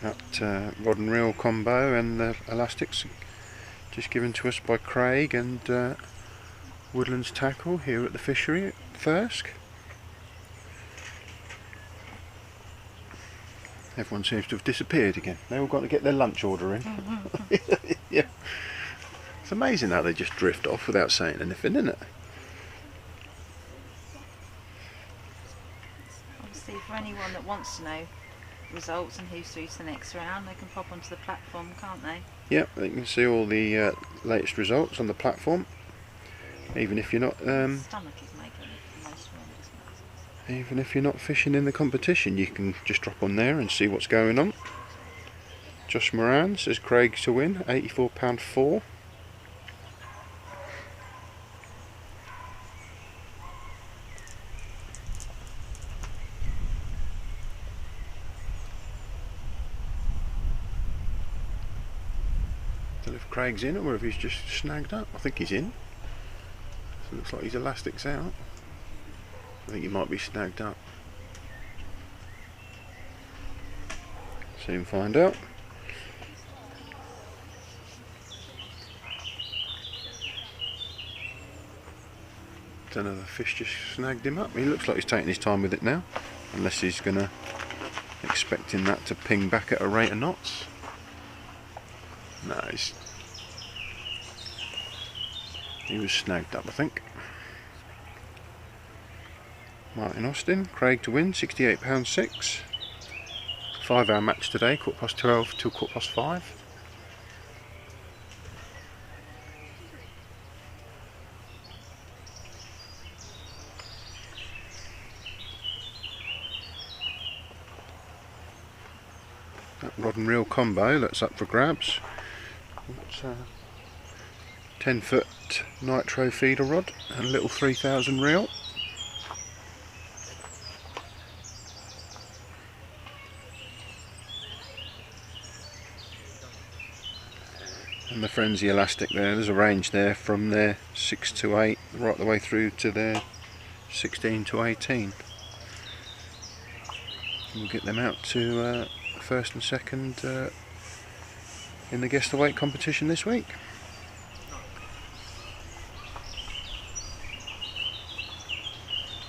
That rod and reel combo and the elastics just given to us by Craig and Woodlands Tackle here at the fishery at Thirsk. Everyone seems to have disappeared again. They all got to get their lunch order in. Yeah. It's amazing how they just drift off without saying anything, isn't it? Obviously, for anyone that wants to know results and who's through to the next round, they can pop onto the platform, can't they? Yep, they can see all the latest results on the platform. Even if you're not Stomach is making the most room, isn't it? even if you're not fishing in the competition, you can just drop on there and see what's going on. Josh Moran says Craig to win, £84.4. Don't know if Craig's in or if he's just snagged up. I think he's in. So it looks like his elastic's out. I think he might be snagged up. Soon find out. Don't know, the fish just snagged him up. He looks like he's taking his time with it now, unless he's gonna expecting that to ping back at a rate of knots. No, he was snagged up, I think. Martin Austin, Craig to win, £68.6. 5-hour match today, 12:15 till 5:15. That rod and reel combo, that's up for grabs. It's 10-foot nitro feeder rod and a little 3000 reel. And the frenzy elastic there's a range there from their 6 to 8 right the way through to their 16 to 18. We'll get them out to first and second in the guess the weight competition this week.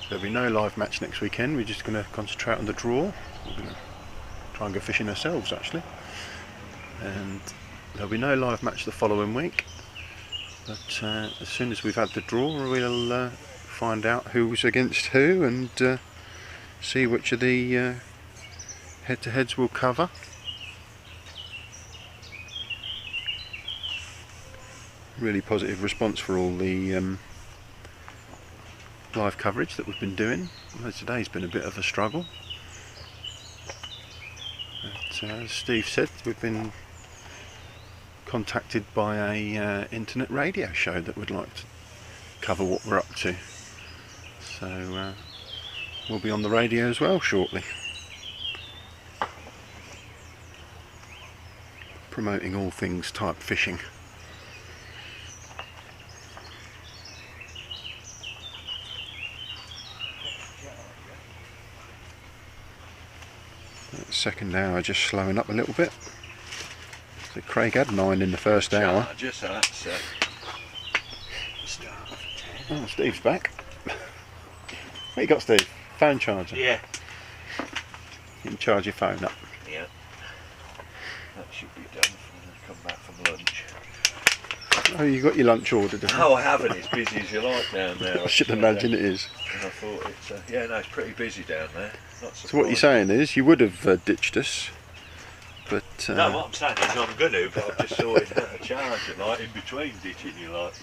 There'll be no live match next weekend. We're just going to concentrate on the draw. We're going to try and go fishing ourselves actually, and there'll be no live match the following week, but as soon as we've had the draw we'll find out who's against who and see which of the head-to-heads we'll cover. Really positive response for all the live coverage that we've been doing. Although today's been a bit of a struggle, but as Steve said, we've been contacted by a internet radio show that would like to cover what we're up to, so we'll be on the radio as well shortly, promoting all things type fishing. That second hour just slowing up a little bit. So Craig had 9 in the first hour. Just that's Oh, Steve's back. What you got, Steve? Phone charger? yeah. You can charge your phone up. Yeah. That should be done when I come back from lunch. Oh, you got your lunch ordered, haven't you? Oh, I haven't. It's busy as you like down there. I should imagine it is. And I thought it's yeah, no, it's pretty busy down there. Not So what you're saying is, you would have ditched us, but... no, what I'm saying is I'm going to, but I've just sorted out a charger, like, in between ditching you, like.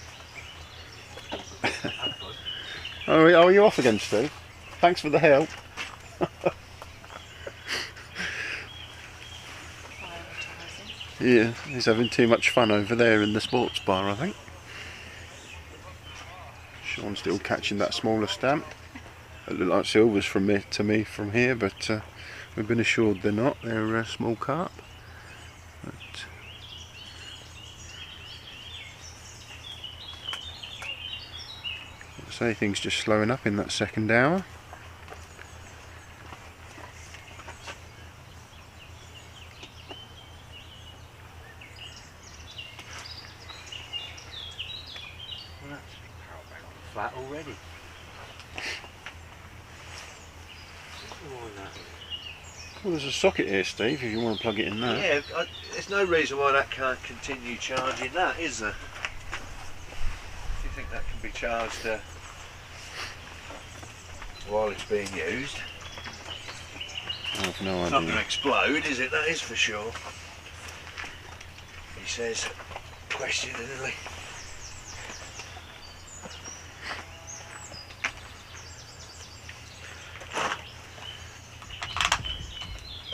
Oh, are you off again, Steve? Thanks for the help. Yeah, he's having too much fun over there in the sports bar, I think. Sean's still catching that smaller stamp. It look like silvers from me to me from here, but we've been assured they're not. They're small carp. But I'd say things just slowing up in that second hour. Flat already. Well, there's a socket here, Steve, if you want to plug it in there. Yeah, there's no reason why that can't continue charging that, is there? Do you think that can be charged while it's being used? I have no It's not idea. going to explode, is it? That is for sure. He says, questioningly.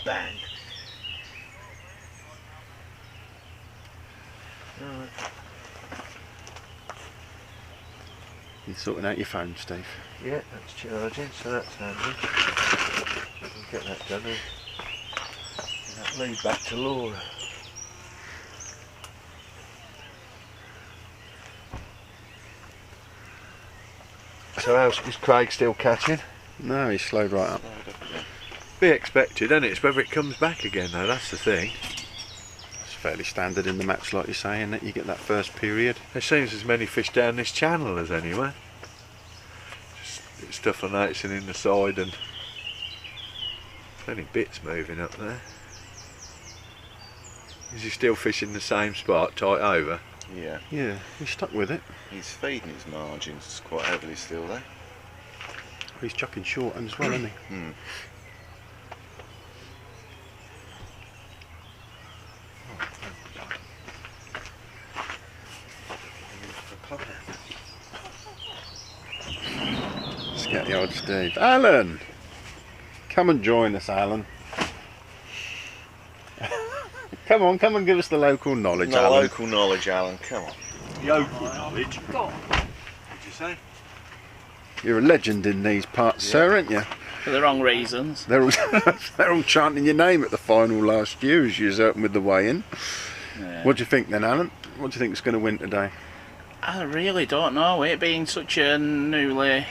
Bang. Right. You're sorting out your phone, Steve. Yeah, that's charging, so that's handy. We'll get that done and that lead back to Laura. So how's, is Craig still catching? No, he's slowed right up. Be expected, isn't it? It's whether it comes back again though, that's the thing. It's fairly standard in the match, like you're saying, that you get that first period. There seems as many fish down this channel as anywhere. Just stuff I'm noticing in the side and plenty bits moving up there. Is he still fishing the same spot, tight over? Yeah, Yeah, he's stuck with it. he's feeding his margins quite heavily still there. He's chucking short and as well, isn't he? Hmm. Let's get the old Steve. Alan! Come and join us, Alan. Come on, come and give us the local knowledge, No Alan. local knowledge, Alan, come on. Local knowledge. Go on. Did you say? You're a legend in these parts, sir, aren't you? For the wrong reasons. They're all, they're all chanting your name at the final last year as you was out with the weigh-in. Yeah. What do you think then, Alan? What do you think is going to win today? I really don't know. It being such a newly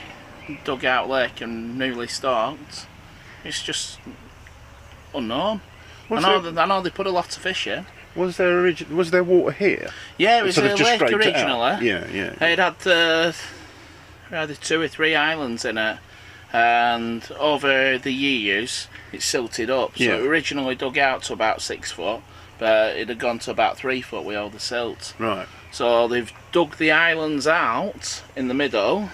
dug out lake and newly stocked, it's just unknown. I know they put a lot of fish in. Was there water here? Yeah, it was Sort a of just lake scraped it out? originally. Yeah. It had either 2 or 3 islands in it, and over the years it silted up. So Yeah. it originally dug out to about 6 foot, but it had gone to about 3 foot with all the silt. Right. So they've dug the islands out in the middle.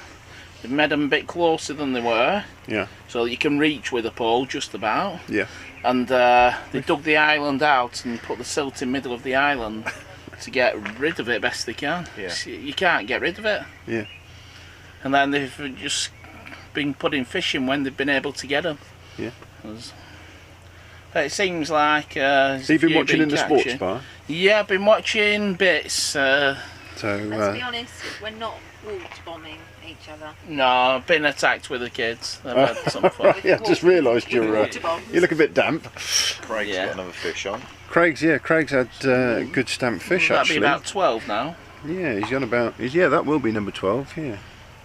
They've made them a bit closer than they were. Yeah. So that you can reach with a pole just about. Yeah. And they dug the island out and put the silt in the middle of the island to get rid of it best they can. Yeah. You can't get rid of it. Yeah. And then they've just been putting fish in when they've been able to get them. Yeah. But it seems like... So you've been watching in the sports bar? Yeah, I've been watching bits. So, Let's be honest, we're not water bombing each other. No, I've been attacked with the kids. They've had some fun. yeah, I just realised you look a bit damp. Craig's Yeah. got another fish on. Craig's had good stamped fish That'd actually. be about 12 now. Yeah, he's on about. Yeah, that will be number 12. Yeah.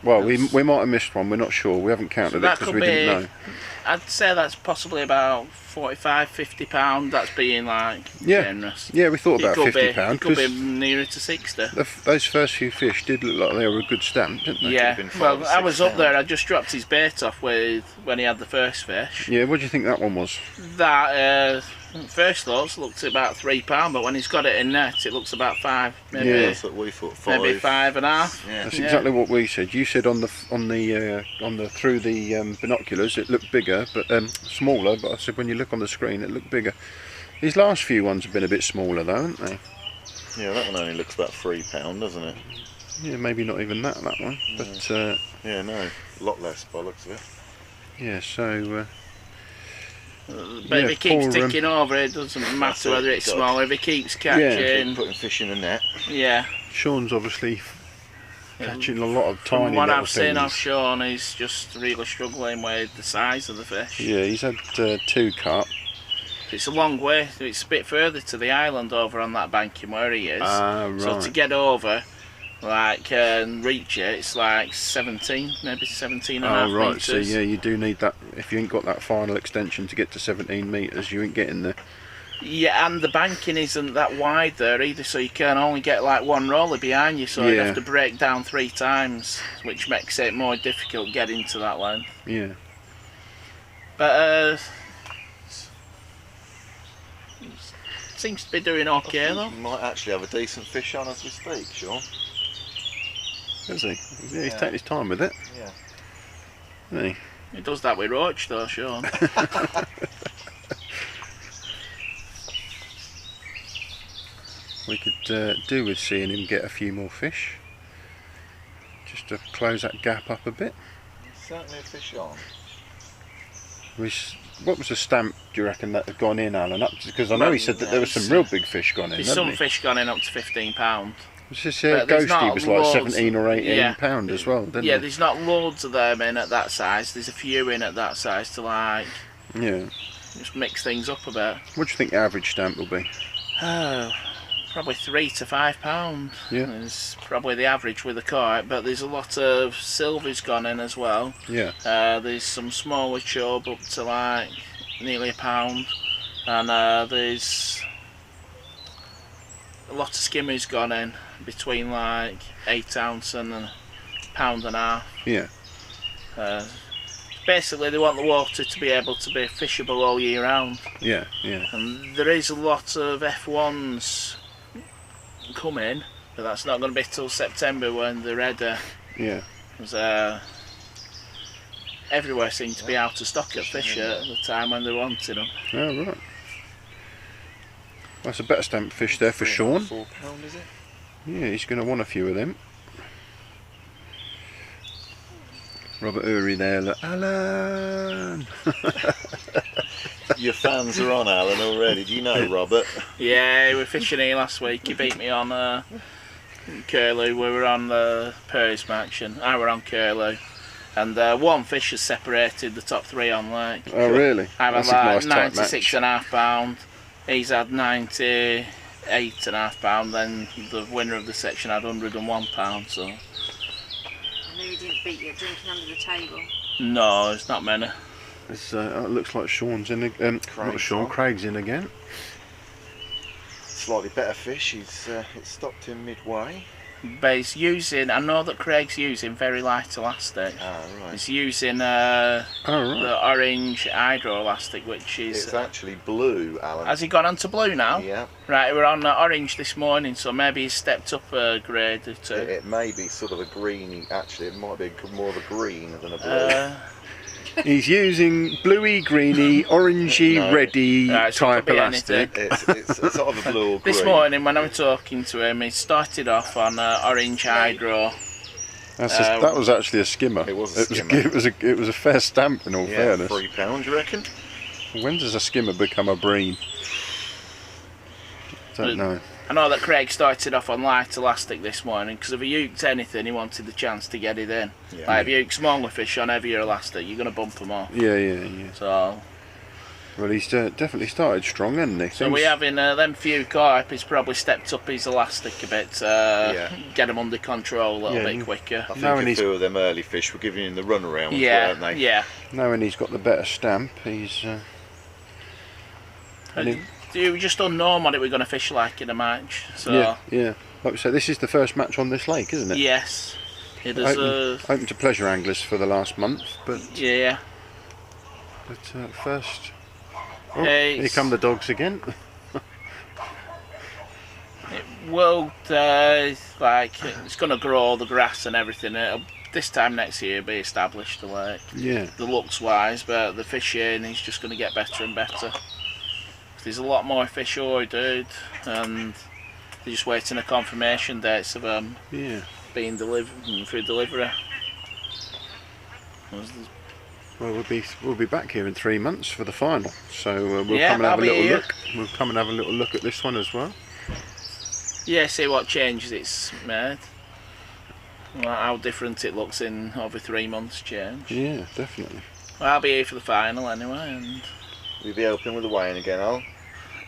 Well, we might have missed one. We're not sure. We haven't counted it that because could we didn't be- know. I'd say that's possibly about 45, 50 pound. That's being like Yeah. generous. Yeah, we thought about It could £50 be, it could be because nearer to 60. those first few fish did look like they were a good stamp, didn't they? Yeah, been 5 well, or I 6 was up pound. there. I just dropped his bait off with when he had the first fish. Yeah. What do you think that one was? That first thoughts looked about £3, but when he's got it in net, it looks about 5, maybe Yeah. That's what we thought. 5. maybe 5.5. Yeah. That's Yeah. exactly what we said. You said on the through the binoculars it looked bigger, but smaller. But I said when you look on the screen it looked bigger. These last few ones have been a bit smaller though, haven't they? Yeah, that one only looks about £3, doesn't it? Yeah, maybe not even that one. But Yeah, no, a lot less by the looks of it. Yeah, so But if he keeps poor, ticking over, it doesn't matter whether it's small. If he keeps catching, Putting fish in the net. yeah. Sean's obviously catching a lot of tiny From what little I've seen things. of Sean, he's just really struggling with the size of the fish. Yeah, he's had 2 cut. It's a long way. It's a bit further to the island over on that banking where he is. Right. So to get over, like, and reach it, it's like 17, maybe 17 and a half right. metres. So yeah, you do need that. If you ain't got that final extension to get to 17 metres, you ain't getting there. Yeah, and the banking isn't that wide there either, so you can only get like one roller behind you, so you have to break down 3 times, which makes it more difficult getting to that length. Yeah. But seems to be doing okay though. You might actually have a decent fish on as we speak, Sean. Is he? Yeah, he's taking his time with it. Yeah. Isn't he? He does that with roach though, Sean. We could do with seeing him get a few more fish, just to close that gap up a bit. Certainly a fish on. What was the stamp, do you reckon, that had gone in, Alan? Because I know he said that there was some real big fish gone in, There's hadn't some he? fish gone in up to £15. It's just, But there's Ghosty not was like loads. 17 or 18 Yeah. pound as well, didn't Yeah, he? there's not loads of them in at that size. There's a few in at that size to like Yeah. just mix things up a bit. What do you think the average stamp will be? Oh, probably £3 to £5. Yeah. Is probably the average with a carp, but there's a lot of silvers gone in as well. Yeah. There's some smaller chub up to like nearly £1, and there's a lot of skimmers gone in between like 8 ounce and £1.5. Yeah. Basically, they want the water to be able to be fishable all year round. Yeah. Yeah. And there is a lot of F1s coming, but that's not going to be till September when they're ready. Yeah. Because everywhere seems to be out of stock at fish at the time when they're wanting them. Oh, right. That's a better stamp fish there for Sean. £4, is it? Yeah, he's going to want a few of them. Robert Uri there, look. Alan! Your fans are on Alan already. Do you know Robert? Yeah, we were fishing here last week. He beat me on curlew. We were on the Perry's match and I were on curlew. And one fish has separated the top 3 on lake. Oh, really? I've had That's a like nice tight match. £96.5. He's had £98.5. Then the winner of the section had £101. So. I know you didn't beat you drinking under the table. No, it's not many. It's, it looks like Sean's in again. Not Sean, Craig's in again. Slightly better fish. He's it stopped him midway. But he's using, I know that Craig's using very light elastic. Ah, right. He's using Oh, right. the orange hydro elastic, which is... It's actually blue, Alan. Has he gone on to blue now? Yeah. Right, we're on orange this morning, so maybe he's stepped up a grade or two. It may be sort of a greeny. Actually, it might be more of a green than a blue. He's using bluey, greeny, orangey, No. reddy Right, so it type could be elastic. It's sort of a blue or green. This morning when I was talking to him, he started off on orange hydro. That was actually a skimmer. It was a skimmer. It was a fair stamp in all Yeah, fairness. £3, you reckon? When does a skimmer become a breen? Don't know. I know that Craig started off on light elastic this morning because if he uked anything, he wanted the chance to get it in. Yeah. Like if you uke smaller fish on heavier elastic, you're going to bump them off. Yeah. So Well, he's definitely started strong, hasn't he? So we having them few carp. He's probably stepped up his elastic a bit to get him under control a little bit quicker. I think a few of them early fish were giving him the runaround, weren't they? Yeah. Knowing he's got the better stamp, he's. You just unknown what it we're going to fish like in a match. So yeah. Like we said, this is the first match on this lake, isn't it? yes, it is. Open to pleasure anglers for the last month, but Yeah. But first. Oh, here come the dogs again. It will like it's going to grow the grass and everything. This time next year be established the lake. Yeah. The looks wise, but the fishing is just going to get better and better. There's a lot more fish ordered, and they're just waiting a confirmation dates of them being delivered through delivery. Well, we'll be back here in 3 months for the final, so we'll Yeah, come and have a I'll be little here. look. We'll come and have a little look at this one as well. Yeah, see what changes it's made. Well, how different it looks in over 3 months change. Yeah, definitely. Well, I'll be here for the final anyway, and We'll be helping with the weighing again, Al.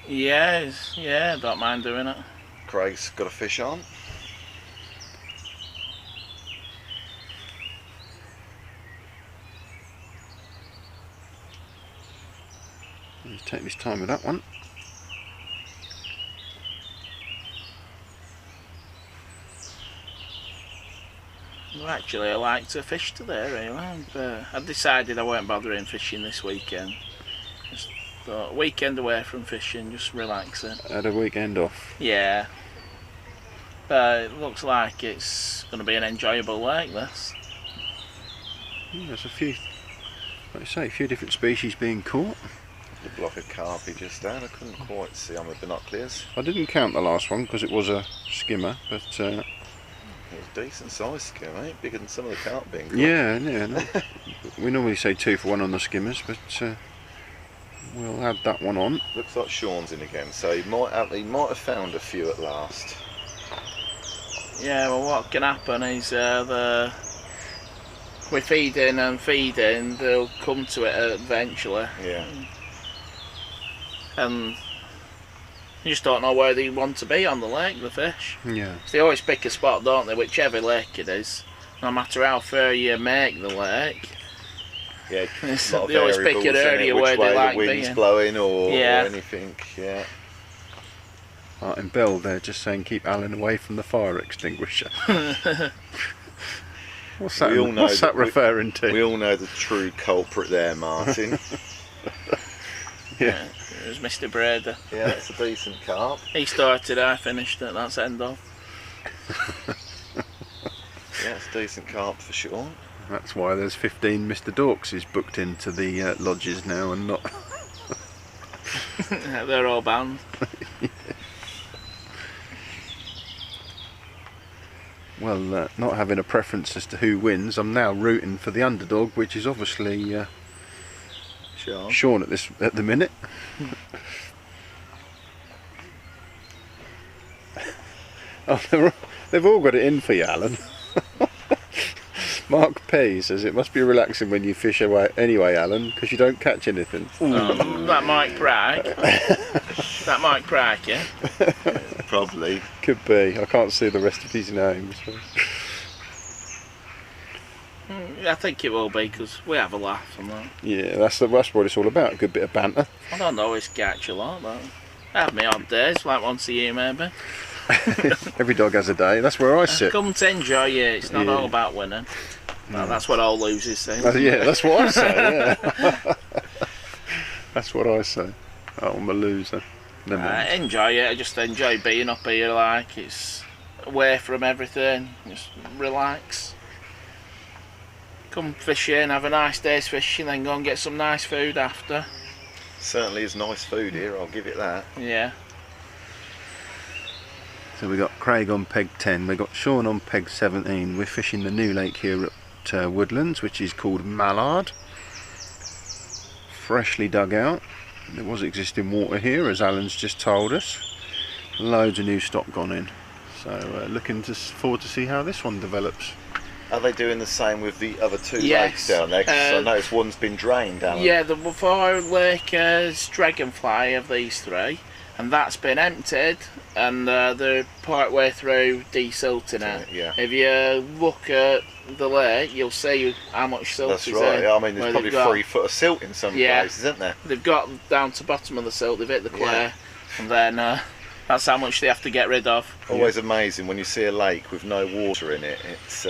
yeah, don't mind doing it. Craig's got a fish on. Let's take this time with that one. Well, actually, I like to fish today, really. But I decided I weren't bothering fishing this weekend. Just thought, weekend away from fishing, just relaxing. Had a weekend off. Yeah. But it looks like it's going to be an enjoyable lake, this. Yeah, there's a few, like you say, a few different species being caught. The block of carpy just down. I couldn't quite see on the binoculars. I didn't count the last one because it was a skimmer, but It was a decent size skim, eh? Bigger than some of the carp being caught. yeah, no. We normally say 2 for 1 on the skimmers, but we'll add that one on. Looks like Sean's in again, so he might have found a few at last. Yeah, well, what can happen is we're feeding and feeding, they'll come to it eventually. Yeah. And you just don't know where they want to be on the lake, the fish. Yeah. So they always pick a spot, don't they, whichever lake it is. No matter how far you make the lake. Yeah, It's- a lot of they always pick variables, an innit? area Which where they way like the wind's being. blowing or Yeah. anything. Yeah. Martin Bell there just saying keep Alan away from the fire extinguisher. What's that, We all know what's that that referring to? We all know the true culprit there, Martin. Yeah. It was Mr. Brady. Yeah, that's a decent carp. He started, I finished it, that's end of. Yeah, it's a decent carp for sure. That's why there's 15 Mr. Dorkses booked into the lodges now and not... They're all banned. Well, not having a preference as to who wins, I'm now rooting for the underdog, which is obviously Sure. Sean at the minute. Oh, they've all got it in for you, Alan. Mark P says it must be relaxing when you fish away anyway, Alan, because you don't catch anything. That might crack. That might crack, yeah. Probably. Could be. I can't see the rest of his name. So. I think it will be, because we have a laugh and that. Yeah, that's what it's all about. A good bit of banter. I don't always catch a lot, but I have my odd days, like once a year maybe. Every dog has a day. That's where I sit. Come to enjoy it, it's not Yeah. all about winning. No, that's what all losers say. Yeah, that's what I say. Yeah. That's what I say. Oh, I'm a loser. Never I mind. enjoy it, I just enjoy being up here, like, it's away from everything, just relax. Come fishing, have a nice day's fishing, then go and get some nice food after. Certainly is nice food here, I'll give it that. Yeah. So we got Craig on peg 10, we got Sean on peg 17. We're fishing the new lake here at Woodlands, which is called Mallard. Freshly dug out. There was existing water here, as Alan's just told us. Loads of new stock gone in. So looking forward to see how this one develops. Are they doing the same with the other two Yes, lakes down there? 'Cause I noticed one's been drained, Alan. Yeah, the four lake Dragonfly of these three, and that's been emptied, and they're part way through desilting it. Yeah. If you look at the lake, you'll see how much silt That's is right. in. I mean, where there's probably they've got- 3 foot of silt in some Yeah. places, isn't there? They've got down to bottom of the silt, they've hit the clay, Yeah. and then that's how much they have to get rid of. Always amazing when you see a lake with no water in it. It's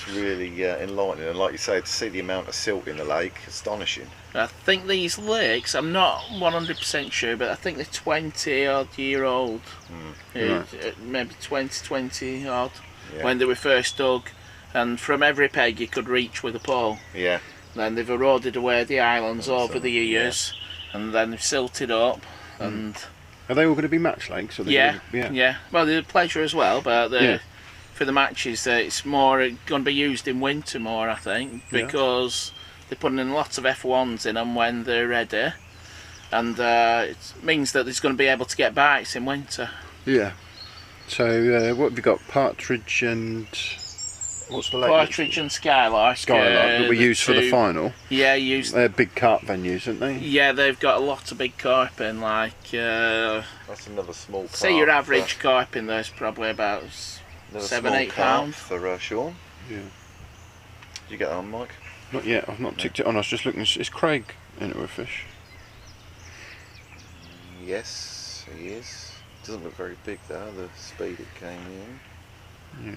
really enlightening, and like you say, to see the amount of silt in the lake, astonishing. I think these lakes, I'm not 100% sure, but I think they're 20 odd year old. Maybe 20 odd Yeah. when they were first dug, and from every peg you could reach with a pole. Yeah. Then they've eroded away the islands over the years, and then they've silted up, and Are they all going to be match lakes? Or yeah. Gonna be, Well, they're pleasure as well, but they're for the matches that it's more going to be used in winter more, I think, because they're putting in lots of F1s in them when they're ready, and it means that there's going to be able to get bites in winter. Yeah. So what have you got? Partridge and what's the latest? Partridge and Skylark. Skylark that we use for the final. Yeah, used. They're big carp venues, aren't they? Yeah, they've got a lot of big carp in. Like That's another small carp. say your average carp in there's probably about Another 7-8 pounds for Sean. Yeah. Did you get on, Mike? Not yet. I've not ticked it on. I was just looking. Is Craig into a fish? Yes, he is. Doesn't look very big though, the speed it came in.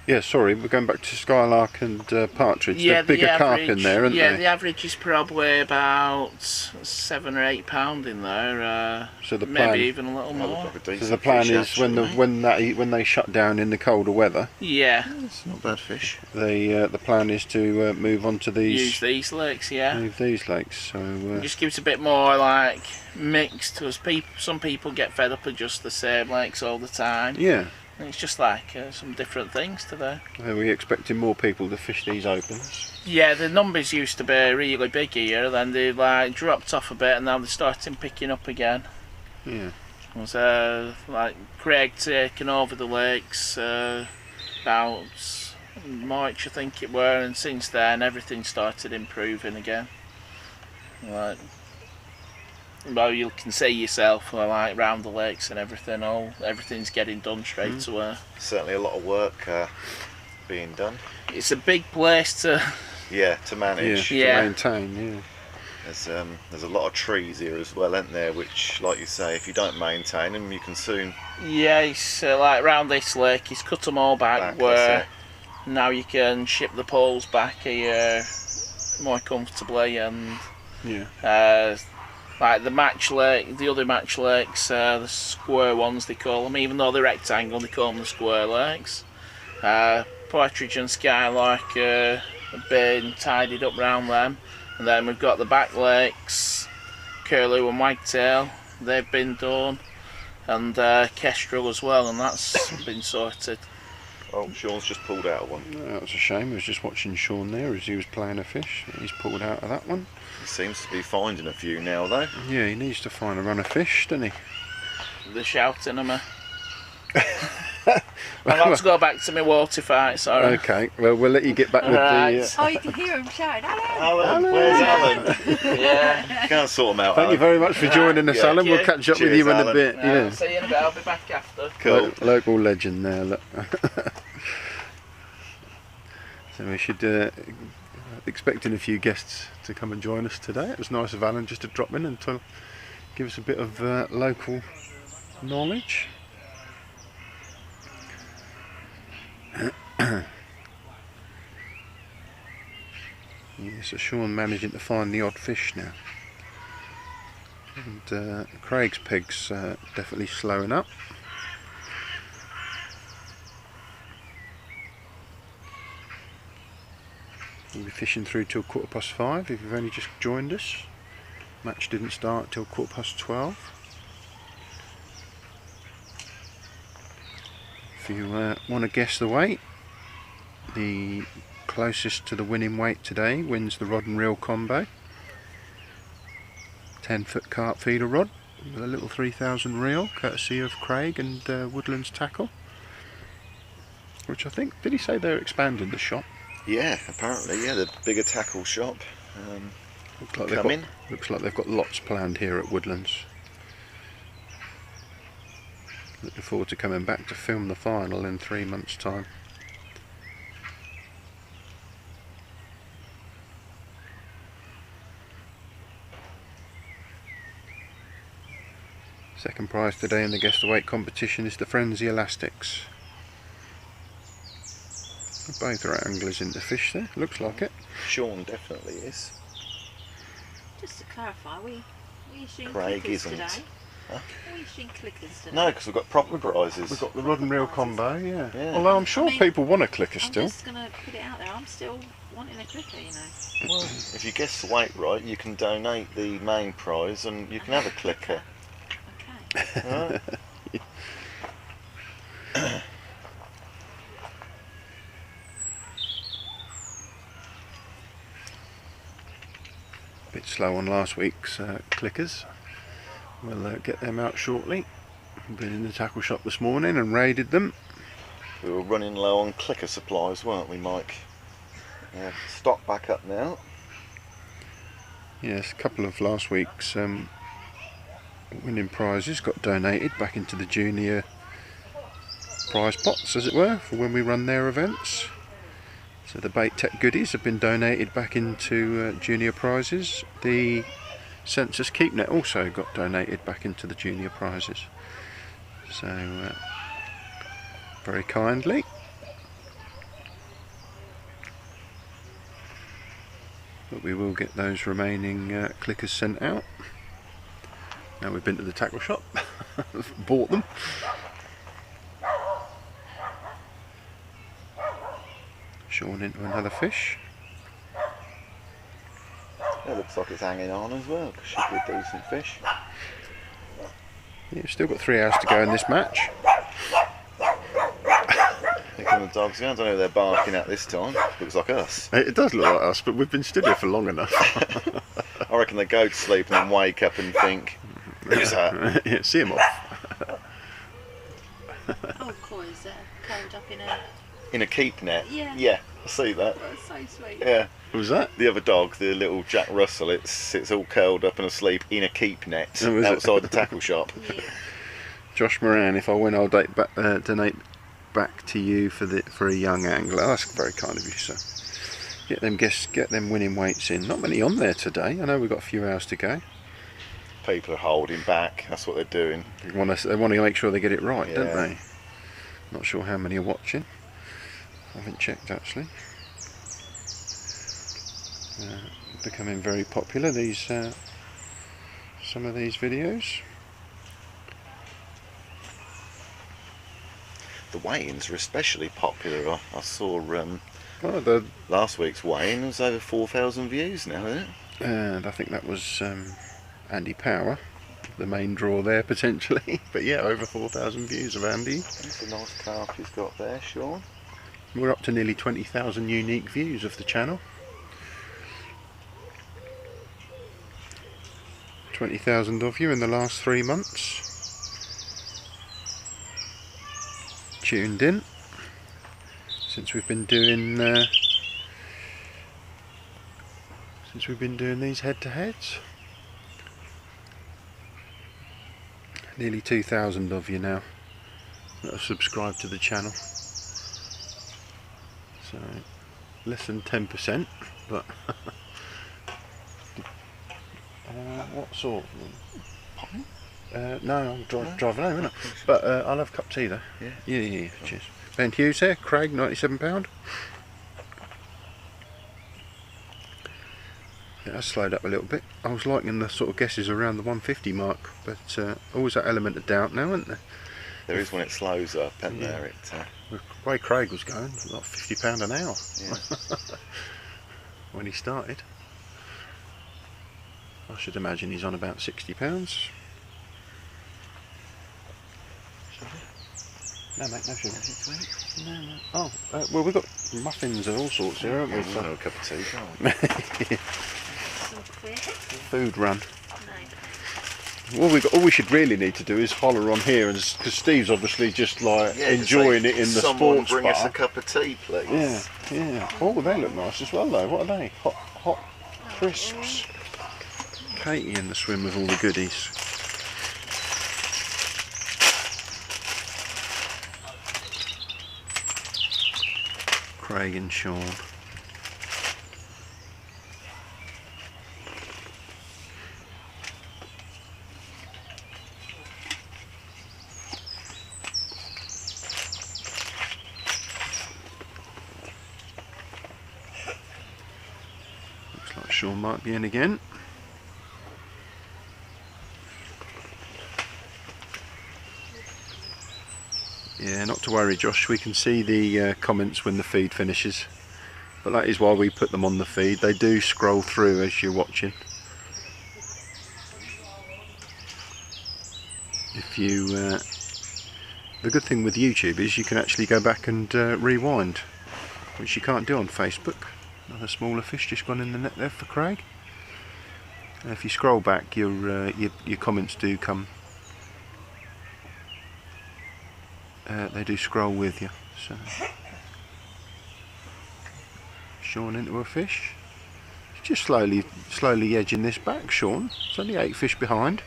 Yeah, sorry, we're going back to Skylark and Partridge. Yeah, They're bigger carp in there, aren't yeah, they? the average is probably about 7 or 8 pound in there. So the plan, maybe even a little That looked more. like a decent so the plan fish, is when they shut down in the colder weather, Yeah, It's not bad fish. the plan is to move on to use these these lakes. Yeah, move these lakes. So it just gives a bit more like mixed, because some people get fed up with just the same lakes all the time. yeah, And it's just like some different things to there. are we expecting more people to fish these opens? Yeah, the numbers used to be really big here, then they like dropped off a bit, and now they're starting picking up again. Yeah, It was like Craig taking over the lakes about March, I think it were, and since then everything started improving again. Like, well, you can see yourself like round the lakes and everything. Everything's getting done straight away. Certainly a lot of work being done. It's a big place to. Yeah, to manage. Yeah. to maintain. Yeah, There's a lot of trees here as well, aren't there? Which, like you say, if you don't maintain them, you can soon Yeah, it's like round this lake. He's cut them all back where now you can ship the poles back here more comfortably, and yeah. like the match lake, the other match lakes, the square ones they call them, even though they're rectangle, they call them the square lakes. Partridge and Skylark have been tidied up round them, and then we've got the back lakes, Curlew and Wagtail, they've been done, and Kestrel as well, and that's been sorted. Oh, Sean's just pulled out one. That was a shame. I was just watching Sean there as he was playing a fish. He's pulled out of that one. He seems to be finding a few now, though. Yeah, he needs to find a run of fish, doesn't he? They're shouting at me. I'll have to go back to my water fight, sorry. Okay, well we'll let you get back with Right. Oh, you can hear him shouting, Alan! Alan, where's Alan? Yeah. Can't sort him out. Thank you very much for joining us, Yeah. Alan. We'll catch up with Cheers, you in a Alan. bit. Yeah. See you in a bit, I'll be back after. Cool. Local legend there. Look. So we should expecting a few guests to come and join us today. It was nice of Alan just to drop in and to give us a bit of local knowledge. Yeah, so Sean managing to find the odd fish now, and Craig's peg's definitely slowing up. We'll be fishing through till 5:15 if you've only just joined us. Match didn't start till 12:15. If you want to guess the weight, the closest to the winning weight today wins the rod and reel combo. 10-foot carp feeder rod with a little 3000 reel, courtesy of Craig and Woodlands Tackle. Which I think, did he say they're expanding the shop? Yeah, apparently, yeah, the bigger tackle shop. Looks like they've got lots planned here at Woodlands. Looking forward to coming back to film the final in 3 months' time. Second prize today in the guess the weight competition is the Frenzy Elastics. Both are anglers into fish there, looks like it. Sean definitely is. Just to clarify, we shooting Craig clickers isn't. today? Huh? Are we shooting clickers today? No, because we've got proper prizes. We've got the rod and reel combo, yeah. Yeah. Although I'm sure I mean, people want a clicker I'm still. just going to put it out there, I'm still wanting a clicker, you know. Well, if you guess the weight right, you can donate the main prize and you can have a clicker. Okay. Alright? bit slow on last week's clickers. We'll get them out shortly. Been in the tackle shop this morning and raided them. We were running low on clicker supplies, weren't we, Mike? Stock back up now. Yes, a couple of last week's winning prizes got donated back into the junior prize pots, as it were, for when we run their events. So the Bait Tech goodies have been donated back into junior prizes. The Census Keep Net also got donated back into the junior prizes. So very kindly. But we will get those remaining clickers sent out. Now we've been to the tackle shop, bought them. Shorn into another fish. It looks like it's hanging on as well. Should be a decent fish. Yeah, we've still got 3 hours to go in this match. Here come the dogs again. I don't know who they're barking at this time. Looks like us. It does look like us, but we've been stood here for long enough. I reckon they go to sleep and then wake up and think, who's that? Yeah, see him off. Oh, coy's curled up in a... In a keep net? Yeah. Yeah, I see that. That's so sweet. Yeah. What was that? The other dog, the little Jack Russell, it's all curled up and asleep in a keep net Oh, is it? outside the tackle shop. Yeah. Josh Moran, if I win, I'll donate back to you for a young angler. That's very kind of you, sir. Get them winning weights in. Not many on there today. I know we've got a few hours to go. People are holding back. That's what they're doing. They want to make sure they get it right, don't Yeah. they? Not sure how many are watching. I haven't checked actually. Becoming very popular, these some of these videos. The weigh-ins are especially popular. I saw Oh, last week's weigh-in was over 4,000 views now, isn't it? and I think that was Andy Power, the main draw there potentially. But yeah, over 4,000 views of Andy. That's a nice carp he's got there, Sean. We're up to nearly 20,000 unique views of the channel. 20,000 of you in the last 3 months tuned in since we've been doing these head-to-heads. Nearly 2,000 of you now that have subscribed to the channel. So less than 10%, but what sort? No, I'm driving home, innit? But I'll have a cup of tea though. Yeah. Yeah. Cheers. Ben Hughes here, Craig, £97. Yeah, that's slowed up a little bit. I was liking the sort of guesses around the 150 mark, but always that element of doubt now, isn't there? There is when it slows up, isn't Yeah. there? The way Craig was going, like £50 an hour Yeah. when he started. I should imagine he's on about £60. No mate, no sugar. No. Oh, well we've got muffins and all sorts here, haven't we? We'll have a cup of tea, can't we? Some fish? Food run. No. All we should really need to do is holler on here, because Steve's obviously just like Yeah, enjoying say, it in the someone sports bring bar. us a cup of tea, please. Yeah. Oh, they look nice as well though. What are they? Hot crisps. Katie in the swim with all the goodies. Craig and Sean. Looks like Sean might be in again. Yeah, not to worry Josh, we can see the comments when the feed finishes, but that is why we put them on the feed. They do scroll through as you're watching. If you the good thing with YouTube is you can actually go back and rewind, which you can't do on Facebook. Another smaller fish just gone in the net there for Craig. If you scroll back, your comments do come. They do scroll with you. So, Sean into a fish. He's just slowly edging this back. Sean. It's only 8 fish behind.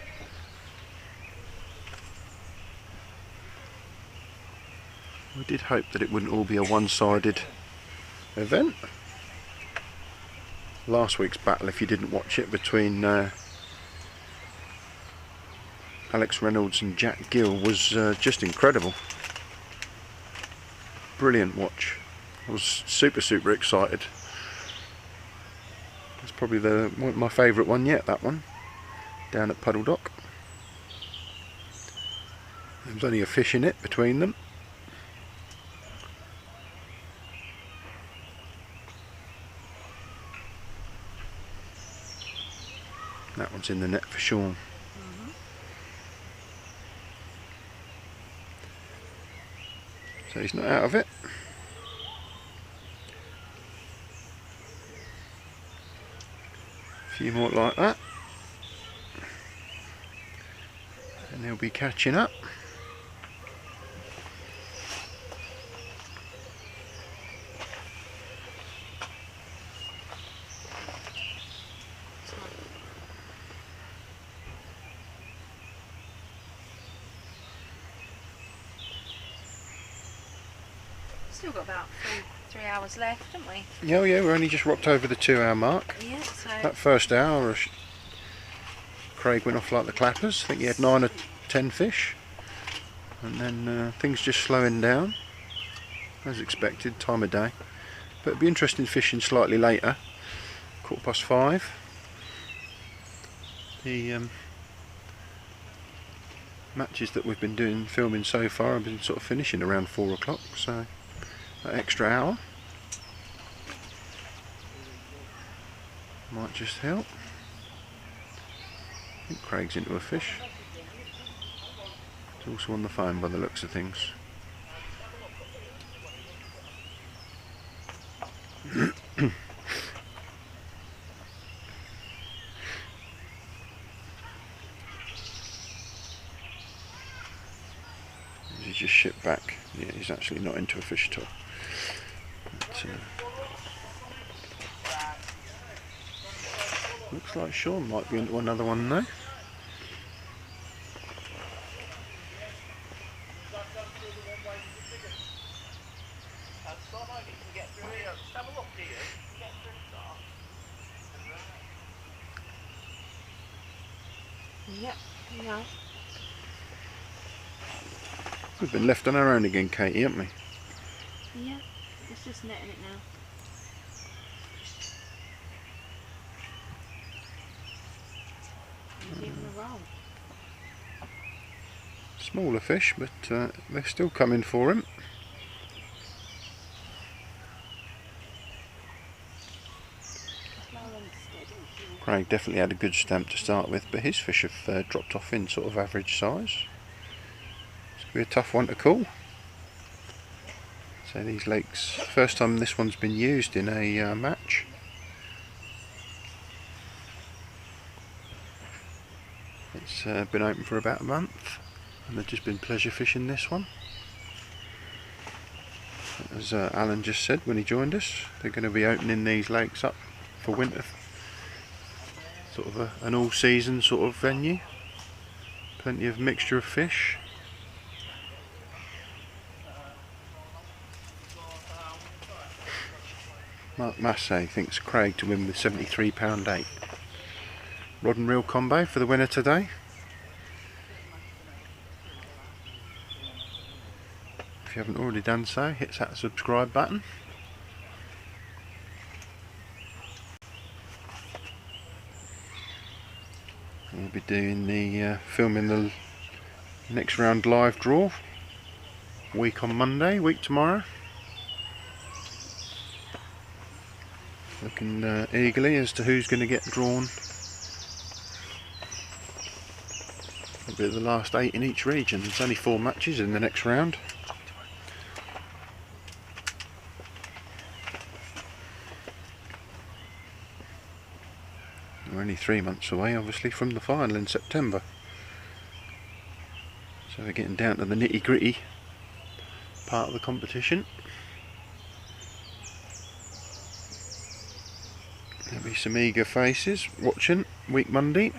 We did hope that it wouldn't all be a one-sided event. Last week's battle, if you didn't watch it, between Alex Reynolds and Jack Gill was just incredible. Brilliant watch. I was super excited. It's probably my favourite one yet, that one, down at Puddle Dock. There was only a fish in it between them. That one's in the net for Sean. So he's not out of it. A few more like that. And he'll be catching up. Still got about three hours left, haven't we? Yeah, we're only just rocked over the 2-hour mark. Yeah, so That first hour, Craig went off like the clappers. I think he had 9 or 10 fish. And then things just slowing down, as expected, time of day. But it'd be interesting fishing slightly later, 5:15. The matches that we've been filming so far have been sort of finishing around 4 o'clock, so that extra hour might just help. I think Craig's into a fish. He's also on the phone by the looks of things. He's just shipped back. Yeah, he's actually not into a fish at all. But, looks like Sean might be into another one now. yep, yeah. We've been left on our own again, Katie, haven't we? Yeah, it's just netting it now. There's even a roll. Smaller fish, but they're still coming for him. Craig definitely had a good stamp to start with, but his fish have dropped off in sort of average size. It's going to be a tough one to call. So these lakes, first time this one's been used in a match. It's been open for about a month, and they've just been pleasure fishing this one. As Alan just said when he joined us, they're going to be opening these lakes up for winter. Sort of an all-season sort of venue. Plenty of mixture of fish. Mark Massey thinks Craig to win with £73.8. Rod and reel combo for the winner today. If you haven't already done so, hit that subscribe button. We'll be doing the filming the next round live draw week on Monday, week tomorrow. Looking eagerly as to who's going to get drawn. It'll be the last 8 in each region. There's only 4 matches in the next round. We're only 3 months away, obviously, from the final in September. So we're getting down to the nitty-gritty part of the competition. There'll be some eager faces watching week Monday.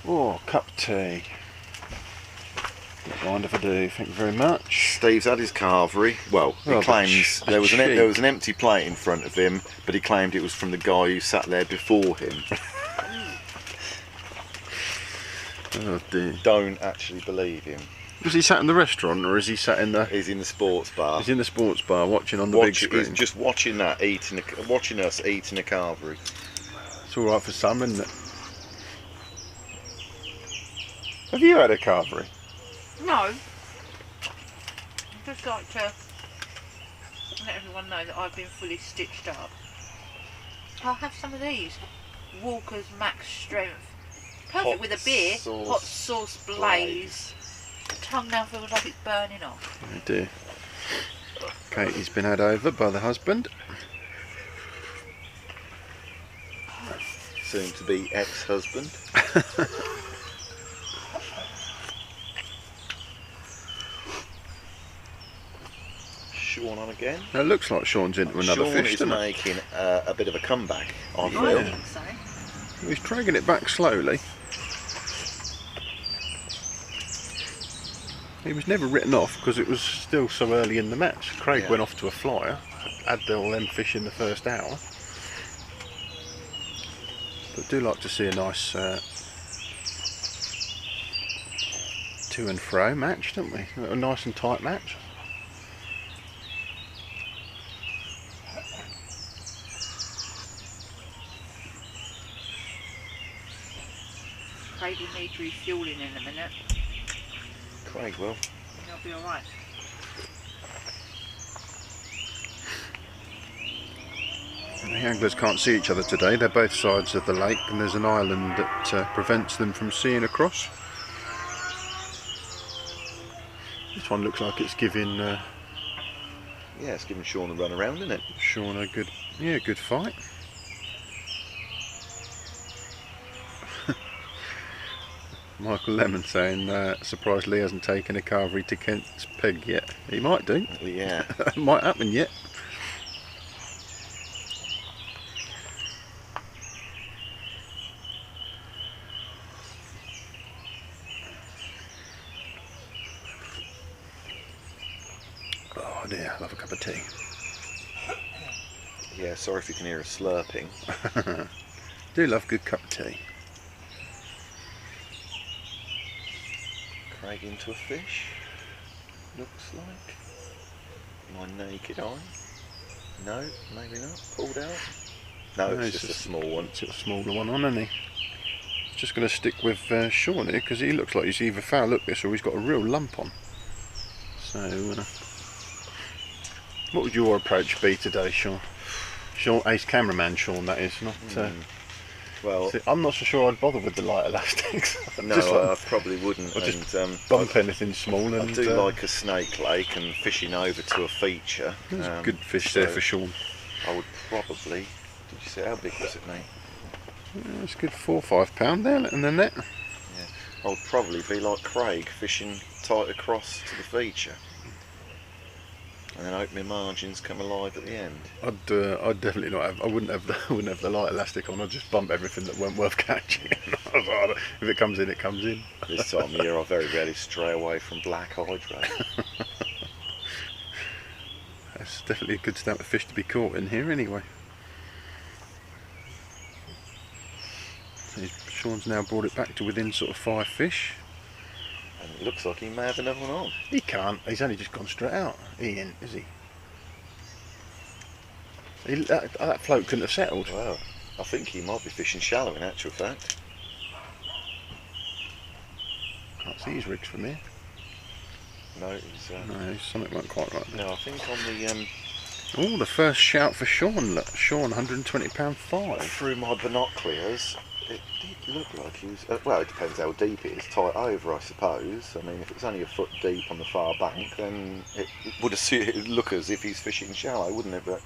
Oh, cup of tea. Don't mind if I do, thank you very much. Steve's had his carvery. Well, he claims there was an empty plate in front of him, but he claimed it was from the guy who sat there before him. Oh dear. Don't actually believe him. Was he sat in the restaurant, or is he sat in the... He's in the sports bar. He's in the sports bar watching on the big screen. He's just watching that, watching us eating a carvery. It's alright for some, isn't it? Have you had a carvery? No. I'd just like to let everyone know that I've been fully stitched up. I'll have some of these. Walker's Max Strength. Perfect with a beer. Hot sauce blaze. Tongue now feels like it's burning off. Oh dear. Katie's been had over by the husband. Soon to be ex-husband. Sean on again. It looks like Sean's into another Sean fish, is doesn't it? making a bit of a comeback, I feel. I think so. He's dragging it back slowly. He was never written off because it was still so early in the match. Craig went off to a flyer, had all them fish in the first hour. But I do like to see a nice to and fro match, don't we? A nice and tight match. Craig will need refueling in a minute. Craig will. And he'll be alright. The anglers can't see each other today. They're both sides of the lake, and there's an island that prevents them from seeing across. This one looks like it's giving Yeah, it's giving Sean a run around, isn't it? Sean a good fight. Michael Lemon saying, surprised Lee hasn't taken a carvery to Kent's peg yet. He might do. Yeah. It might happen yet. Oh dear, I love a cup of tea. Yeah, sorry if you can hear us slurping. Do love a good cup of tea. Craig into a fish, looks like. My naked eye. No, maybe not. Pulled out. No, it's just a small one. It's a smaller one on, isn't he? Just going to stick with Sean here because he looks like he's either foul look this or he's got a real lump on. So, what would your approach be today, Sean? Sean, ace cameraman Sean, that is, not. Well, See, I'm not so sure I'd bother with the light elastics. no, Just I probably wouldn't. Or just and, bump anything small. And I do like a snake lake and fishing over to a feature. There's a good fish there for Sean. I would probably. Did you say how big was it, mate? Yeah, it's a good 4 or 5 pound there in the net. Yeah, I would probably be like Craig, fishing tight across to the feature, and then hope my margins come alive at the end. I'd definitely not have. I wouldn't have the light elastic on. I'd just bump everything that weren't worth catching. If it comes in, it comes in. This time of year, I very rarely stray away from black hydro. That's definitely a good stamp of fish to be caught in here, anyway. So Sean's now brought it back to within sort of 5 fish. And it looks like he may have another one on. He can't. He's only just gone straight out. He ain't, is he? That float couldn't have settled. Well, I think he might be fishing shallow in actual fact. Can't see his rigs from here. No, he's, No, something went quite right there. no, I think on the The first shout for Sean. Look, Sean, £120.5. through my binoculars, It did look like he was. Well, it depends how deep it is. Tight over, I suppose. I mean, if it's only a foot deep on the far bank, then it would look as if he's fishing shallow, wouldn't it? But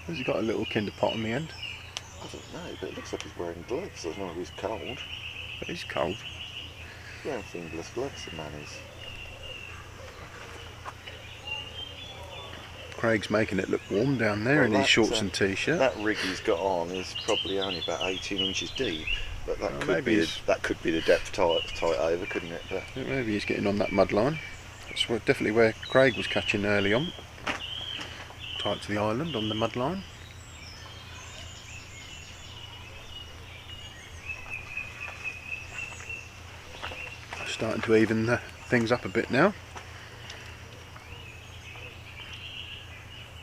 Has he got a little kinder pot on the end? I don't know. But it looks like he's wearing gloves. I don't know if he's cold. But he's cold. Yeah, fingerless gloves, the man is. Craig's making it look warm down there in his shorts and t-shirt. That rig he's got on is probably only about 18 inches deep, but that could be the depth tight over, couldn't it? But maybe he's getting on that mud line. That's definitely where Craig was catching early on. Tight to the island on the mud line. Starting to even things up a bit now.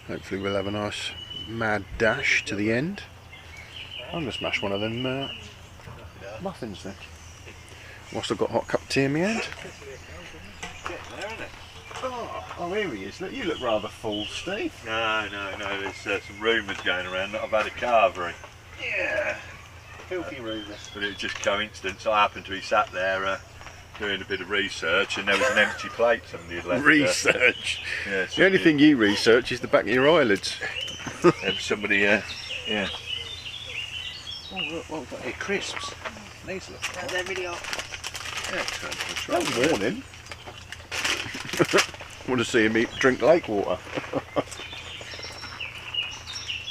Hopefully we'll have a nice mad dash to the end. I'm going to smash one of them muffins then. Whilst I've got hot cup of tea in my hand. Oh, here he is. Look, you look rather full, Steve. No, there's some rumours going around that I've had a carvery. Yeah. Filthy rumours. But it was just coincidence. I happened to be sat there doing a bit of research, and there was an empty plate somebody had left. Research? Yeah. The only thing you research is the back of your eyelids. Somebody, yeah. Oh, look what we've got here, crisps. These look No, they're really hot. excellent. Well, morning. Want to see him drink lake water.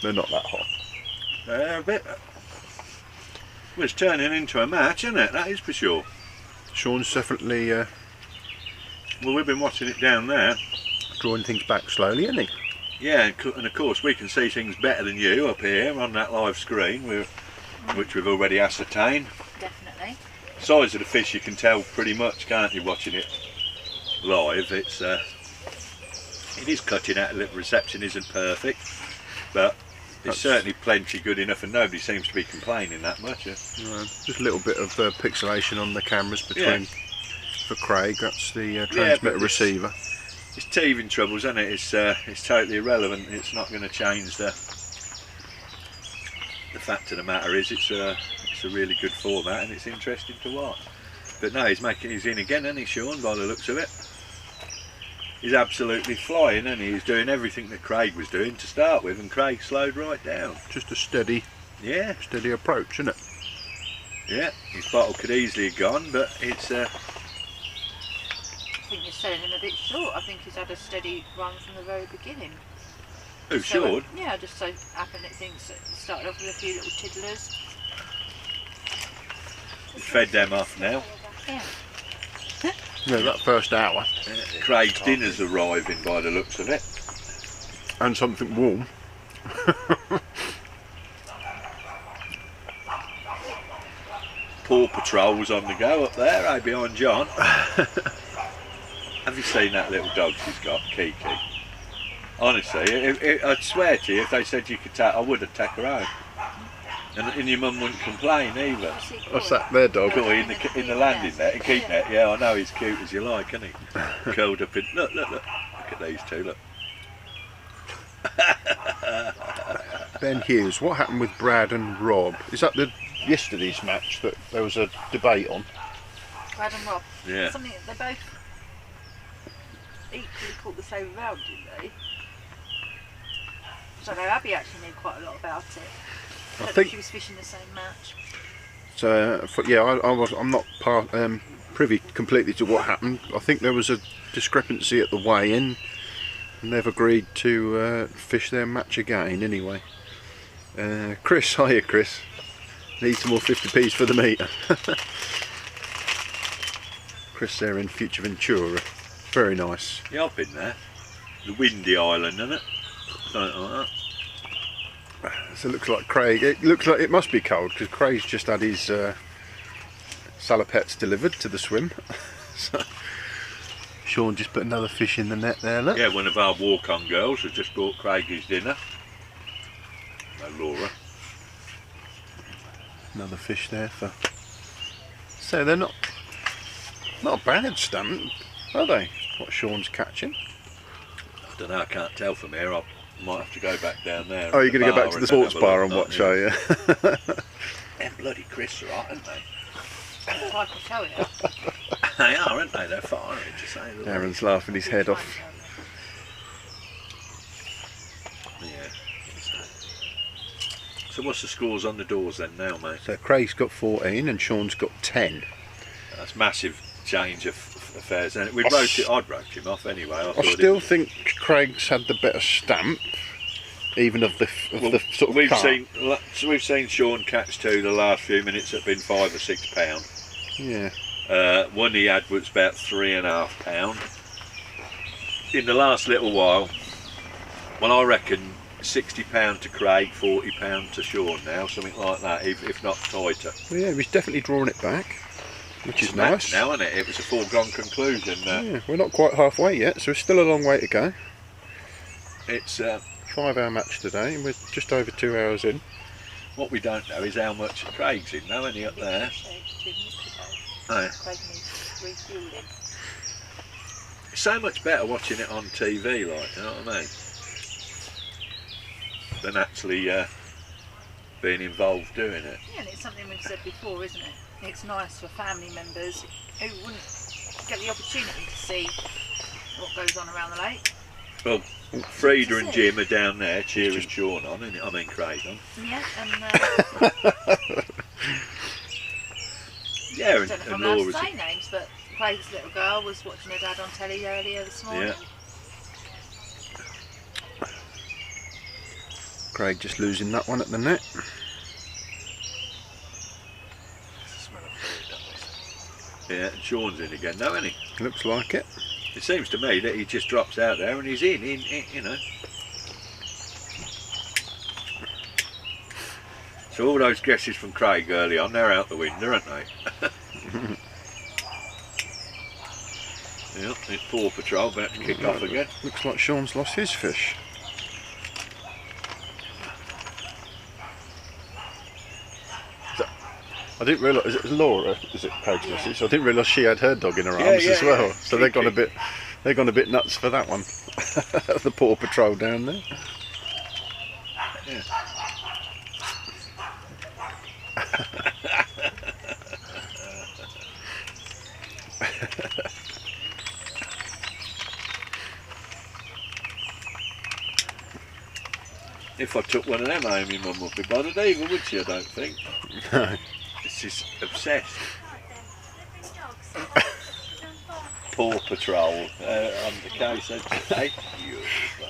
They're not that hot. A bit. Well, it's turning into a match, isn't it? That is for sure. Sean's definitely Well, we've been watching it down there. drawing things back slowly, isn't he? Yeah, and of course we can see things better than you up here on that live screen, which we've already ascertained. Definitely. Size of the fish you can tell pretty much, can't you, watching it live? It is cutting out a little. Reception isn't perfect, but it's certainly plenty good enough, and nobody seems to be complaining that much. Just a little bit of pixelation on the cameras between for Craig. That's the transmitter receiver. It's teething troubles, isn't it? It's totally irrelevant. It's not going to change the fact of the matter is it's a really good format and it's interesting to watch. But no, he's in again, isn't he, Sean, by the looks of it? He's absolutely flying, and he's doing everything that Craig was doing to start with, and Craig slowed right down. Just a steady approach, isn't it? Yeah, his bottle could easily have gone, but it's I think you're selling him a bit short. I think he's had a steady run from the very beginning. oh, Sean. Yeah, just so happened it thinks it started off with a few little tiddlers. He's fed them off now. Yeah. Yeah, that first hour. Craig's dinner's arriving by the looks of it. And something warm. Paw Patrol's on the go up there, eh, behind John. Have you seen that little dog she's got, Kiki? Honestly, I'd swear to you, if they said you could take, I would have taken her home. And your mum wouldn't complain either. What's that there, dog? Boy, in the landing net, in keep net, yeah, I know he's cute as you like, isn't he? Curled up in, look at these two, look. Ben Hughes, what happened with Brad and Rob? Is that yesterday's match that there was a debate on? Brad and Rob. Yeah. Something they both equally caught the same round, didn't they? So no, Abby actually knew quite a lot about it. I think she was fishing the same match. So I'm not privy completely to what happened. I think there was a discrepancy at the weigh-in, and they've agreed to fish their match again anyway. Chris, hiya Chris. Need some more 50p's for the meter. Chris there in Future Ventura. Very nice. Yeah, I've been there. The windy island, isn't it? Something like that. So it looks like Craig. It looks like it must be cold because Craig's just had his salopettes delivered to the swim. So Sean just put another fish in the net there. Look. Yeah, one of our walk-on girls has just brought Craig his dinner. No, Laura. Another fish there for. So they're not a bad stunt, are they? What Sean's catching. I don't know. I can't tell from here. Might have to go back down there. Oh, you're going to go back to the sports bar and watch, are you? Them bloody crisps are hot, aren't they? Type of show it. They are, aren't they? They're fiery, to say the least. Aaron's laughing his head off. Yeah. So what's the scores on the doors then now, mate? So Craig's got 14 and Sean's got 10. That's massive change of affairs. And I'd wrote him off anyway. I still think Craig's had the better stamp, even of the sort of we've car. we've seen Sean catch two the last few minutes that have been £5 or £6. Yeah. One he had was about £3.5. In the last little while, well, I reckon £60 to Craig, £40 to Sean now, something like that, if not tighter. Well, yeah, he's definitely drawing it back, which is nice. Now, isn't it? It was a foregone conclusion. Yeah, we're not quite halfway yet, so it's still a long way to go. It's 5-hour match today, and we're just over 2 hours in. what we don't know is how much Craig's in now, isn't he, up there? Oh. Craig needs refueling. It's so much better watching it on TV, like, you know what I mean? Than actually being involved doing it. Yeah, and it's something we've said before, isn't it? It's nice for family members who wouldn't get the opportunity to see what goes on around the lake. Well, Frida and Jim are down there cheering Sean on, isn't it? I mean Craig on. Yeah, and Yeah, I and don't know if I'm Laura's. allowed to say names, but Craig's little girl was watching her dad on telly earlier this morning. Yeah. Craig just losing that one at the net. Yeah, and Sean's in again now, isn't he? Looks like it. It seems to me that he just drops out there and he's in, you know. So all those guesses from Craig early on, they're out the window, aren't they? Yeah, there's Paw Patrol about to kick off again. Looks like Sean's lost his fish. I didn't realise, is it Laura, is it Craig's message? I didn't realise she had her dog in her arms as well. So they've gone a bit nuts for that one. The Paw Patrol down there. Yeah. If I took one of them home, my mum would be bothered either, would she? I don't think. No. She's obsessed. Paw Patrol on the case. Hey,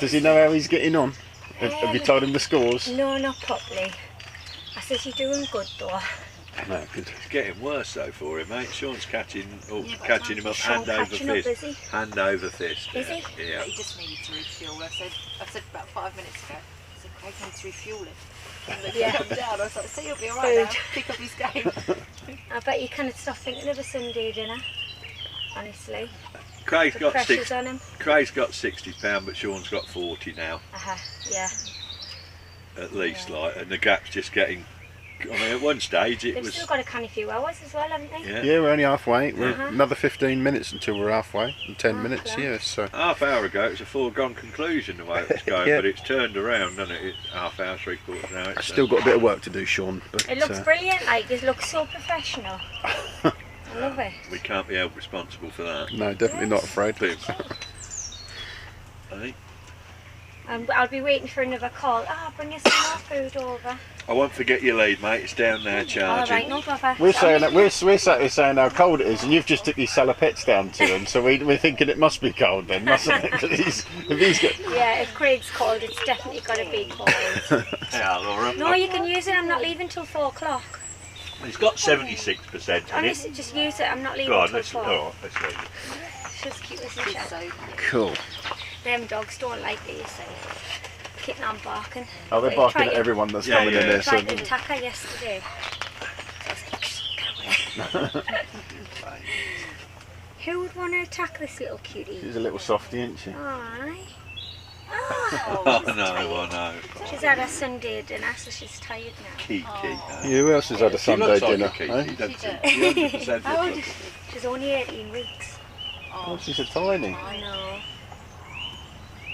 Does he know how he's getting on? Have you told him the scores? No, not properly. I said you're doing good though. No, good. It's getting worse though for him, mate. Sean's catching him up Sean hand over catching up, is fist. he? Hand over fist. Is he? Yeah. He just needed to refuel. I said about 5 minutes ago. I said Craig needs refueling. And they Yeah. come down. I was like, see, he'll be alright now. Food. Pick up his game. I bet you can't stop thinking of a Sunday dinner. Honestly. Craig's The got pressure's on him. Craig's got £60, but Sean's got 40 now, Yeah. at least. Like, and the gap's just getting. I mean, at one stage it They've was. still got a canny few hours as well, haven't they? Yeah. Yeah, we're only halfway. We're Uh-huh. another 15 minutes until we're halfway. And 10 minutes, close. yeah. So Half hour ago it was a foregone conclusion the way it was going, Yeah. but it's turned around, hasn't it? It's half hour, 3/4 now. It's still got a bit of work to do, Sean. But It looks brilliant, like it looks so professional. I love it. we can't be held responsible for that. no, definitely not afraid. Boom. Hey, I'll be waiting for another call. Bring us some more food over. I won't forget your lead, mate. It's down there charging. Alright, no bother. We're saying that we're sat here saying how cold it is, and you've just took these salopettes down to him. So we're thinking it must be cold then, mustn't it? 'Cause if he's got Yeah, if Craig's cold, it's definitely got to be cold. Yeah, Laura. No, you can use it. I'm not leaving till 4 o'clock. He's got 76% in it. Honestly, just use it. I'm not leaving Go on, till let's 4. let's leave it. It's just cute as a She's shell. so cool. Them dogs don't like these, kitten on barking. Oh, they're They barking tried at to- everyone that's Yeah, coming in yeah. there. Tried to So attack her yesterday. So I was like, "Shh, get away." Who would want to attack this little cutie? she's a little softie, isn't she? Aye. Oh, Oh, no, I know. she's had her Sunday dinner, so she's tired now. Kiki. Yeah, who else has had a She Sunday looks like dinner? a Kiki, eh? doesn't she? She 100% How old looks is she? She's only 18 weeks. Oh, she's a tiny. I know.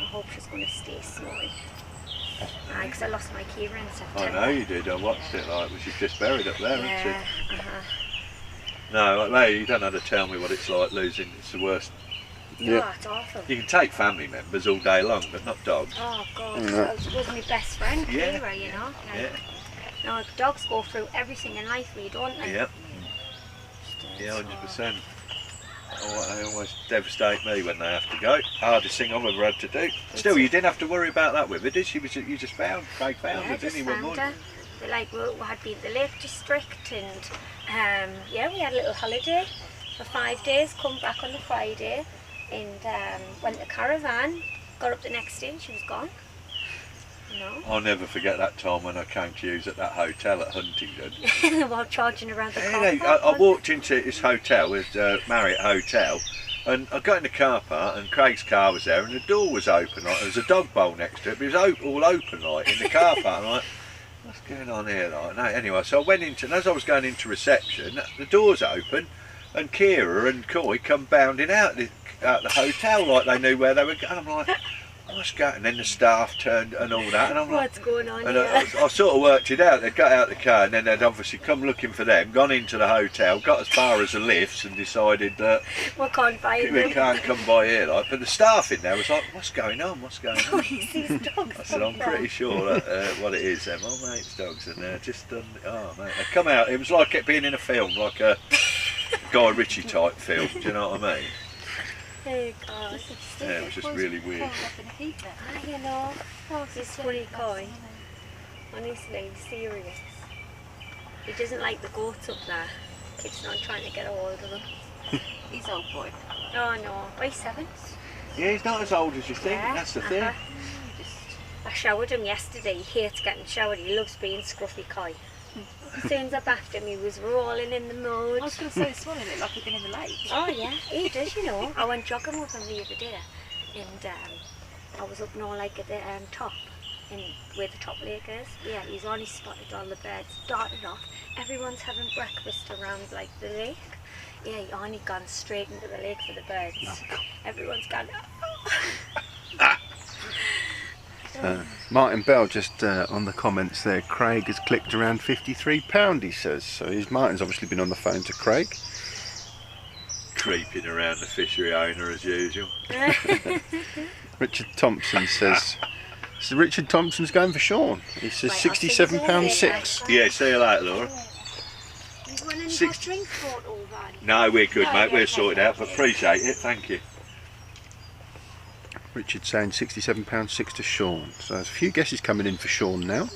I hope she's going to stay snowy. Because I lost my Kira in I September. know you did. I watched it. Like, she's just buried up there, Yeah, isn't she? No, like, mate, you don't have to tell me what it's like losing. It's the worst. Oh, it's awful. You can take family members all day long, but not dogs. Oh God, Yeah. it was my best friend, Yeah. Kira, you know. Like, Yeah. no, dogs go through everything in life, really, don't they? Yep. Yeah, 100%. They always devastate me when they have to go. Hardest thing I've ever had to do. Still, you didn't have to worry about that with her, did she? You just found, Craig found her, didn't he, one morning? But like we had been at the Lake District, and yeah, we had a little holiday for 5 days. Come back on the Friday, and went to caravan. Got up the next day, and she was gone. No. I'll never forget that time when I came to use at that hotel at Huntingdon. While charging around the car Yeah, park. I walked into this hotel, with Marriott Hotel, and I got in the car park, and Craig's car was there, and the door was open. Like, there was a dog bowl next to it, but it was all open, like, in the car park. I'm like, what's going on here? Like, no, anyway, so I went into, and as I was going into reception, the door's open, and Kira and Coy come bounding out the hotel like they knew where they were going. I'm like, what's going? And then the staff turned and all that, and I'm like, What's going on and here? I sort of worked it out. They got out the car, and then they'd obviously come looking for them, gone into the hotel, got as far as the lifts, and decided that We can't find we them. can't come by here. Like, but the staff in there was like, "What's going on? What's going on?" These dogs I said, "I'm pretty sure that, what it is. Them, oh mate's dogs, and they're just done. Oh mate, they come out. It was like it being in a film, like a Guy Ritchie type film. Do you know what I mean? Oh God. Yeah, it was just really weird. You know, this funny Coy. Honestly, serious. He doesn't like the goats up there. Kids not trying to get a hold of them. He's old boy. Oh no, by 7. Yeah, he's not as old as you think. Yeah, That's the thing. I showered him yesterday. He hates getting showered. He loves being scruffy Coy. As soon as I bathed him, he was rolling in the mud. I was going to say, swallowing it like he'd been in the lake. Oh yeah, he does, you know. I went jogging with him the other day, and I was up now like at the top, in where the top lake is. Yeah, he's only spotted all the birds, darted off. Everyone's having breakfast around like the lake. Yeah, he only gone straight into the lake for the birds. Everyone's gone. Martin Bell just on the comments there, Craig has clicked around £53, he says. So Martin's obviously been on the phone to Craig. Creeping around the fishery owner as usual. Richard Thompson says, so Richard Thompson's going for Sean. He says Right, I'll see you £67.6. Yeah, see you later, Laura. You want any more 60. drinks brought over? No, we're good, No, mate. yeah, We're okay, sorted out, but okay. appreciate it. Thank you. Richard saying £67.6 to Sean. So there's a few guesses coming in for Sean now.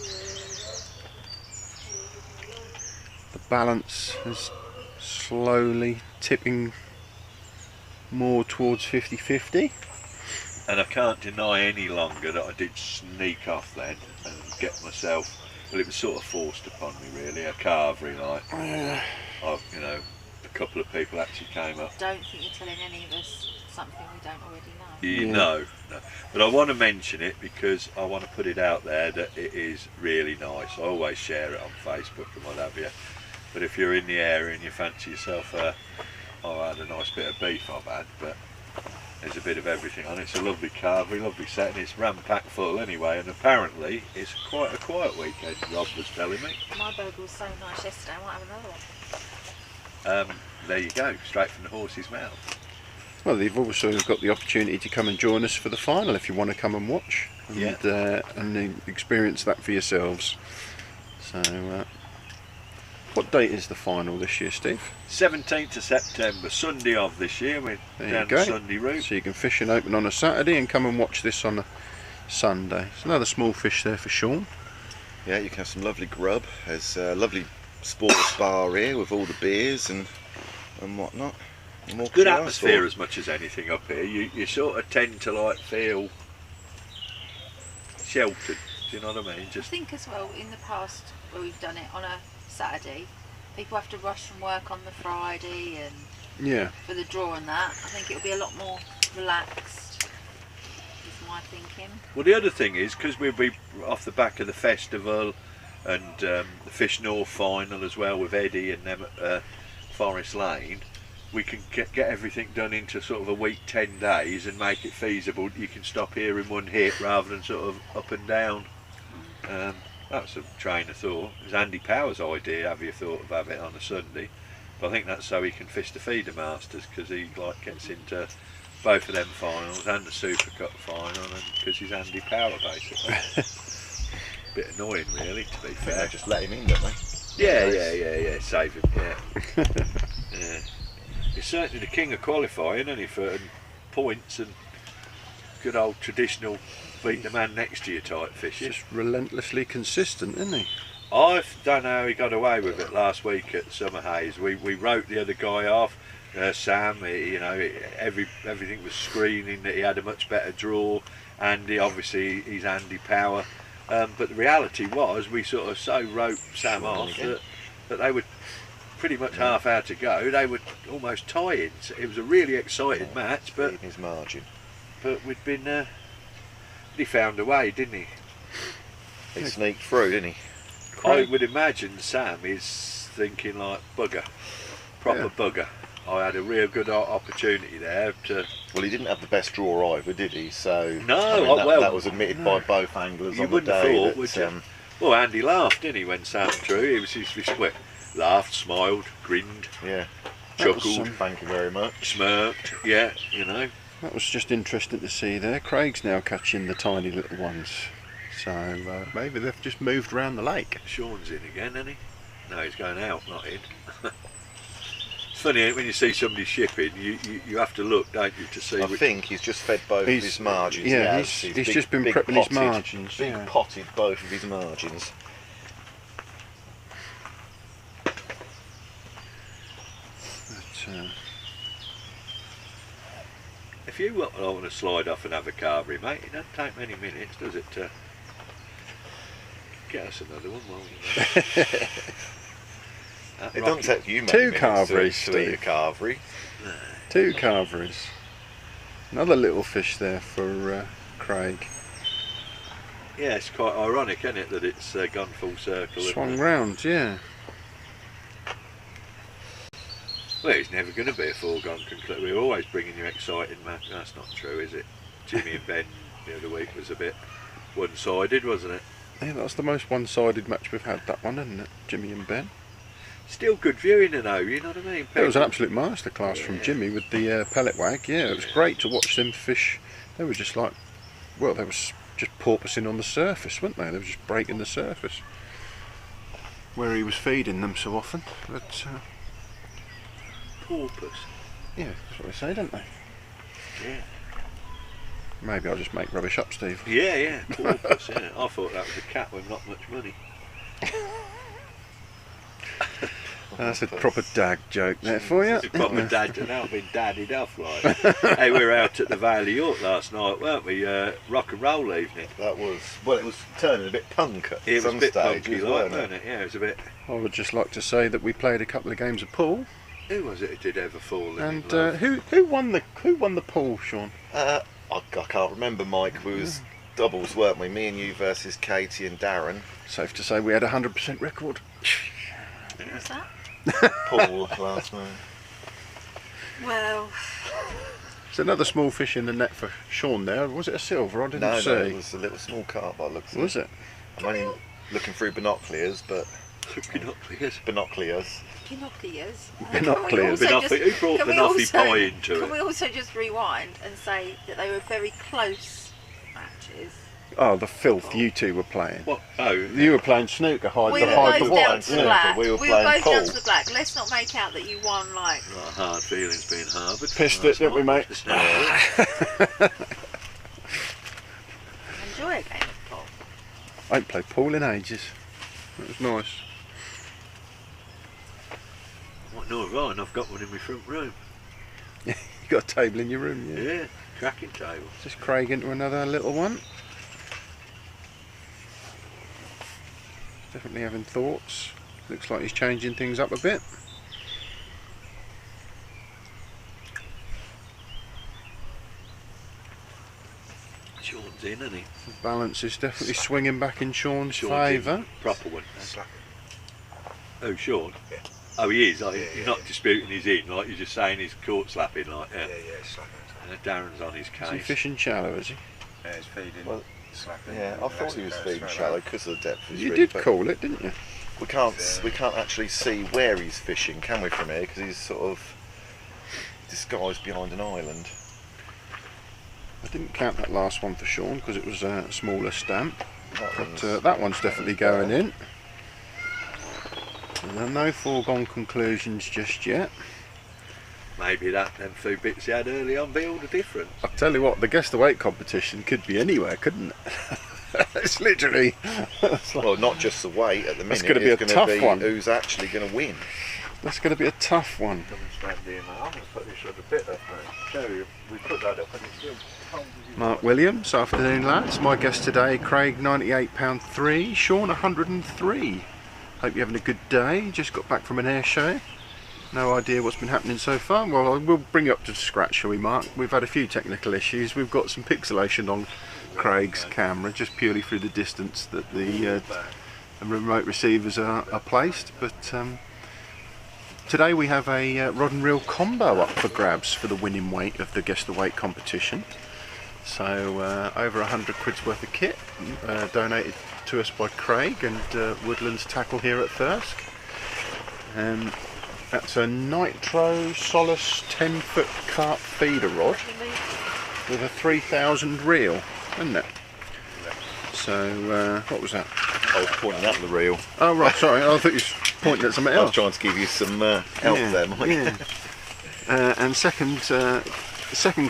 The balance is slowly tipping more towards 50-50. And I can't deny any longer that I did sneak off then and get myself, well, it was sort of forced upon me really, a carvery like. You know, a couple of people actually came up. Don't think you're telling any of us something we don't already know. You know, no. But I want to mention it because I want to put it out there that it is really nice. I always share it on Facebook and what have you. But if you're in the area and you fancy yourself, oh, I had a nice bit of beef I've had, but there's a bit of everything on it. It's a lovely carvery, lovely setting. It's ram-packed full anyway, and apparently it's quite a quiet weekend, Rob was telling me. My burger was so nice yesterday, I might have another one. There you go, straight from the horse's mouth. Well, they've also got the opportunity to come and join us for the final if you want to come and watch and experience that for yourselves. So, what date is the final this year, Steve? 17th of September, Sunday of this year. We're There down you go. the Sunday route. So you can fish and open on a Saturday and come and watch this on a Sunday. There's another small fish there for Sean. Yeah, you can have some lovely grub. There's a lovely sports bar here with all the beers and whatnot. More Good to ask atmosphere for. as much as anything up here. You sort of tend to like feel sheltered. Do you know what I mean? I Just think as well, in the past where we've done it on a Saturday, people have to rush from work on the Friday and Yeah. for the draw and that. I think it'll be a lot more relaxed, is my thinking. well, the other thing is because we'll be off the back of the festival and the Fish North final as well with Eddie and them at Forest Lane. We can get everything done into sort of a week, 10 days, and make it feasible. You can stop here in one hit rather than sort of up and down. That's a train of thought. It was Andy Power's idea, have you thought of having it on a Sunday? But I think that's so he can fish the feeder masters, because he like gets into both of them finals and the Super Cup final, and because he's Andy Power basically. Bit annoying really, to be fair. They just let him in, don't they? Yeah, save him, yeah. He's certainly the king of qualifying, isn't he, for points and good old traditional beat the man next to you type fishing. Just relentlessly consistent, isn't he? I don't know how he got away with it last week at Summer Haze. We wrote the other guy off, Sam. Everything was screening that he had a much better draw. Andy, obviously, he's Andy Power. But the reality was, we sort of so wrote Sam off that they were pretty much half hour to go. They were almost tie-ins. It was a really exciting match, but his margin. But we'd been. He found a way, didn't he? He sneaked through, didn't he? I would imagine Sam is thinking like bugger, proper bugger. I had a real good opportunity there to. Well, he didn't have the best draw either, did he? So no, that was admitted by both anglers on the day. Well, Andy laughed, didn't he, when Sam drew? He was laughed, smiled, grinned, chuckled. Thank you very much. Smirked, yeah, you know. That was just interesting to see there. Craig's now catching the tiny little ones. So maybe they've just moved around the lake. Sean's in again, isn't he? No, he's going out, not in. It's funny when you see somebody shipping, you have to look, don't you, to see. I think he's just fed both of his margins. Yeah, he's just been prepping his margins. Big potted both of his margins. But, if you want to slide off and have a carvery, mate, it doesn't take many minutes, does it, to get us another one while you're there. It doesn't take you many two minutes carveries, to eat a carvery. No. Two carveries. Another little fish there for Craig. Yeah, it's quite ironic, isn't it, that it's gone full circle. Swung round, yeah. Well, it's never going to be a foregone conclusion. We're always bringing you exciting match. That's not true, is it? Jimmy and Ben the other week was a bit one-sided, wasn't it? Yeah, that's the most one-sided match we've had, that one, isn't it? Jimmy and Ben. Still good viewing, though, you know what I mean? It was an absolute masterclass from Jimmy with the pellet wag. Yeah, it was great to watch them fish. They were just like, well, they were just porpoising on the surface, weren't they? They were just breaking the surface where he was feeding them so often. But porpoise. Yeah, that's what they say, don't they? Yeah. Maybe I'll just make rubbish up, Steve. Yeah, porpoise, yeah. I thought that was a cat with not much money. That's a proper dag joke there for you. It's a proper dad, and I've been daddied off, like. Hey, we were out at the Vale of York last night, weren't we? Rock and roll evening. That was, well, it was turning a bit punk at It was some a bit stages, punky, like, wasn't it? Yeah, it was a bit. I would just like to say that we played a couple of games of pool. Who was it who did ever fall in? And who won the pool, Sean? I can't remember, Mike. We was doubles, weren't we? Me and you versus Katie and Darren. Safe to say we had a 100% record. What's that? Pool last night. Well, There's another small fish in the net for Sean there. Was it a silver? I didn't see. No, it was a little small carp by the looks of it. Was it? I'm only looking through binoculars, but... Binoculars. Binoculars. Binoculars. Binoculars. Who brought Binoffy pie into Can it? we also just rewind and say that they were very close matches? Oh, the filth you two were playing. What? Oh, You were playing snooker, hide We the were hide the both down white. to the black. We We were were playing both down pool. to the black. Let's not make out that you won like. hard feelings being harboured. Pissed it, didn't we, mate? Enjoy a game of pool. I ain't played pool in ages. It was nice. What, no, right, I've got one in my front room. You got a table in your room, yeah? Yeah, cracking table. Just Craig into another little one. Definitely having thoughts. Looks like he's changing things up a bit. Sean's in, isn't he? The balance is definitely swinging back in Sean's Sean's favour. in, proper one. Oh, Sean? Yeah. Oh, he is. Like, he's not disputing he's in. Like, you're just saying he's caught slapping. Like, yeah, slapping. Darren's on his Is he case. fishing shallow, is he? Yeah, he's feeding. Well, slapping. Yeah, I thought he was feeding shallow because of the depth of his You rig, did but call it, didn't you? we can't actually see where he's fishing, can we, from here? Because he's sort of disguised behind an island. I didn't count that last one for Sean because it was a smaller stamp. That But that one's definitely going in. And there are no foregone conclusions just yet. Maybe them few bits he had early on be all the difference. I'll tell you what, the guess the weight competition could be anywhere, couldn't it? It's literally. Well, not just the weight at the minute. That's gonna be it's a gonna tough be one. Who's actually going to win? That's going to be a tough one. Come and stand here now. I'm going to put this other bit up now. Show you. We put that up and it's still cold as you Mark Williams, afternoon lads. My guest today, Craig, £98.3, Sean 103. Hope you're having a good day. Just got back from an air show. No idea what's been happening so far. Well, we'll bring you up to scratch, shall we, Mark? We've had a few technical issues. We've got some pixelation on Craig's camera, just purely through the distance that the remote receivers are placed. But today we have a rod and reel combo up for grabs for the winning weight of the Guess the Weight competition. So over 100 quid's worth of kit donated to us by Craig and Woodlands Tackle here at Thirsk. That's a Nitro Solace 10-foot carp feeder rod with a 3000 reel, isn't it? So what was that? I was pointing at the reel. Oh right, sorry, I thought you were pointing at something I was else. trying to give you some help there, Mike. Yeah. And second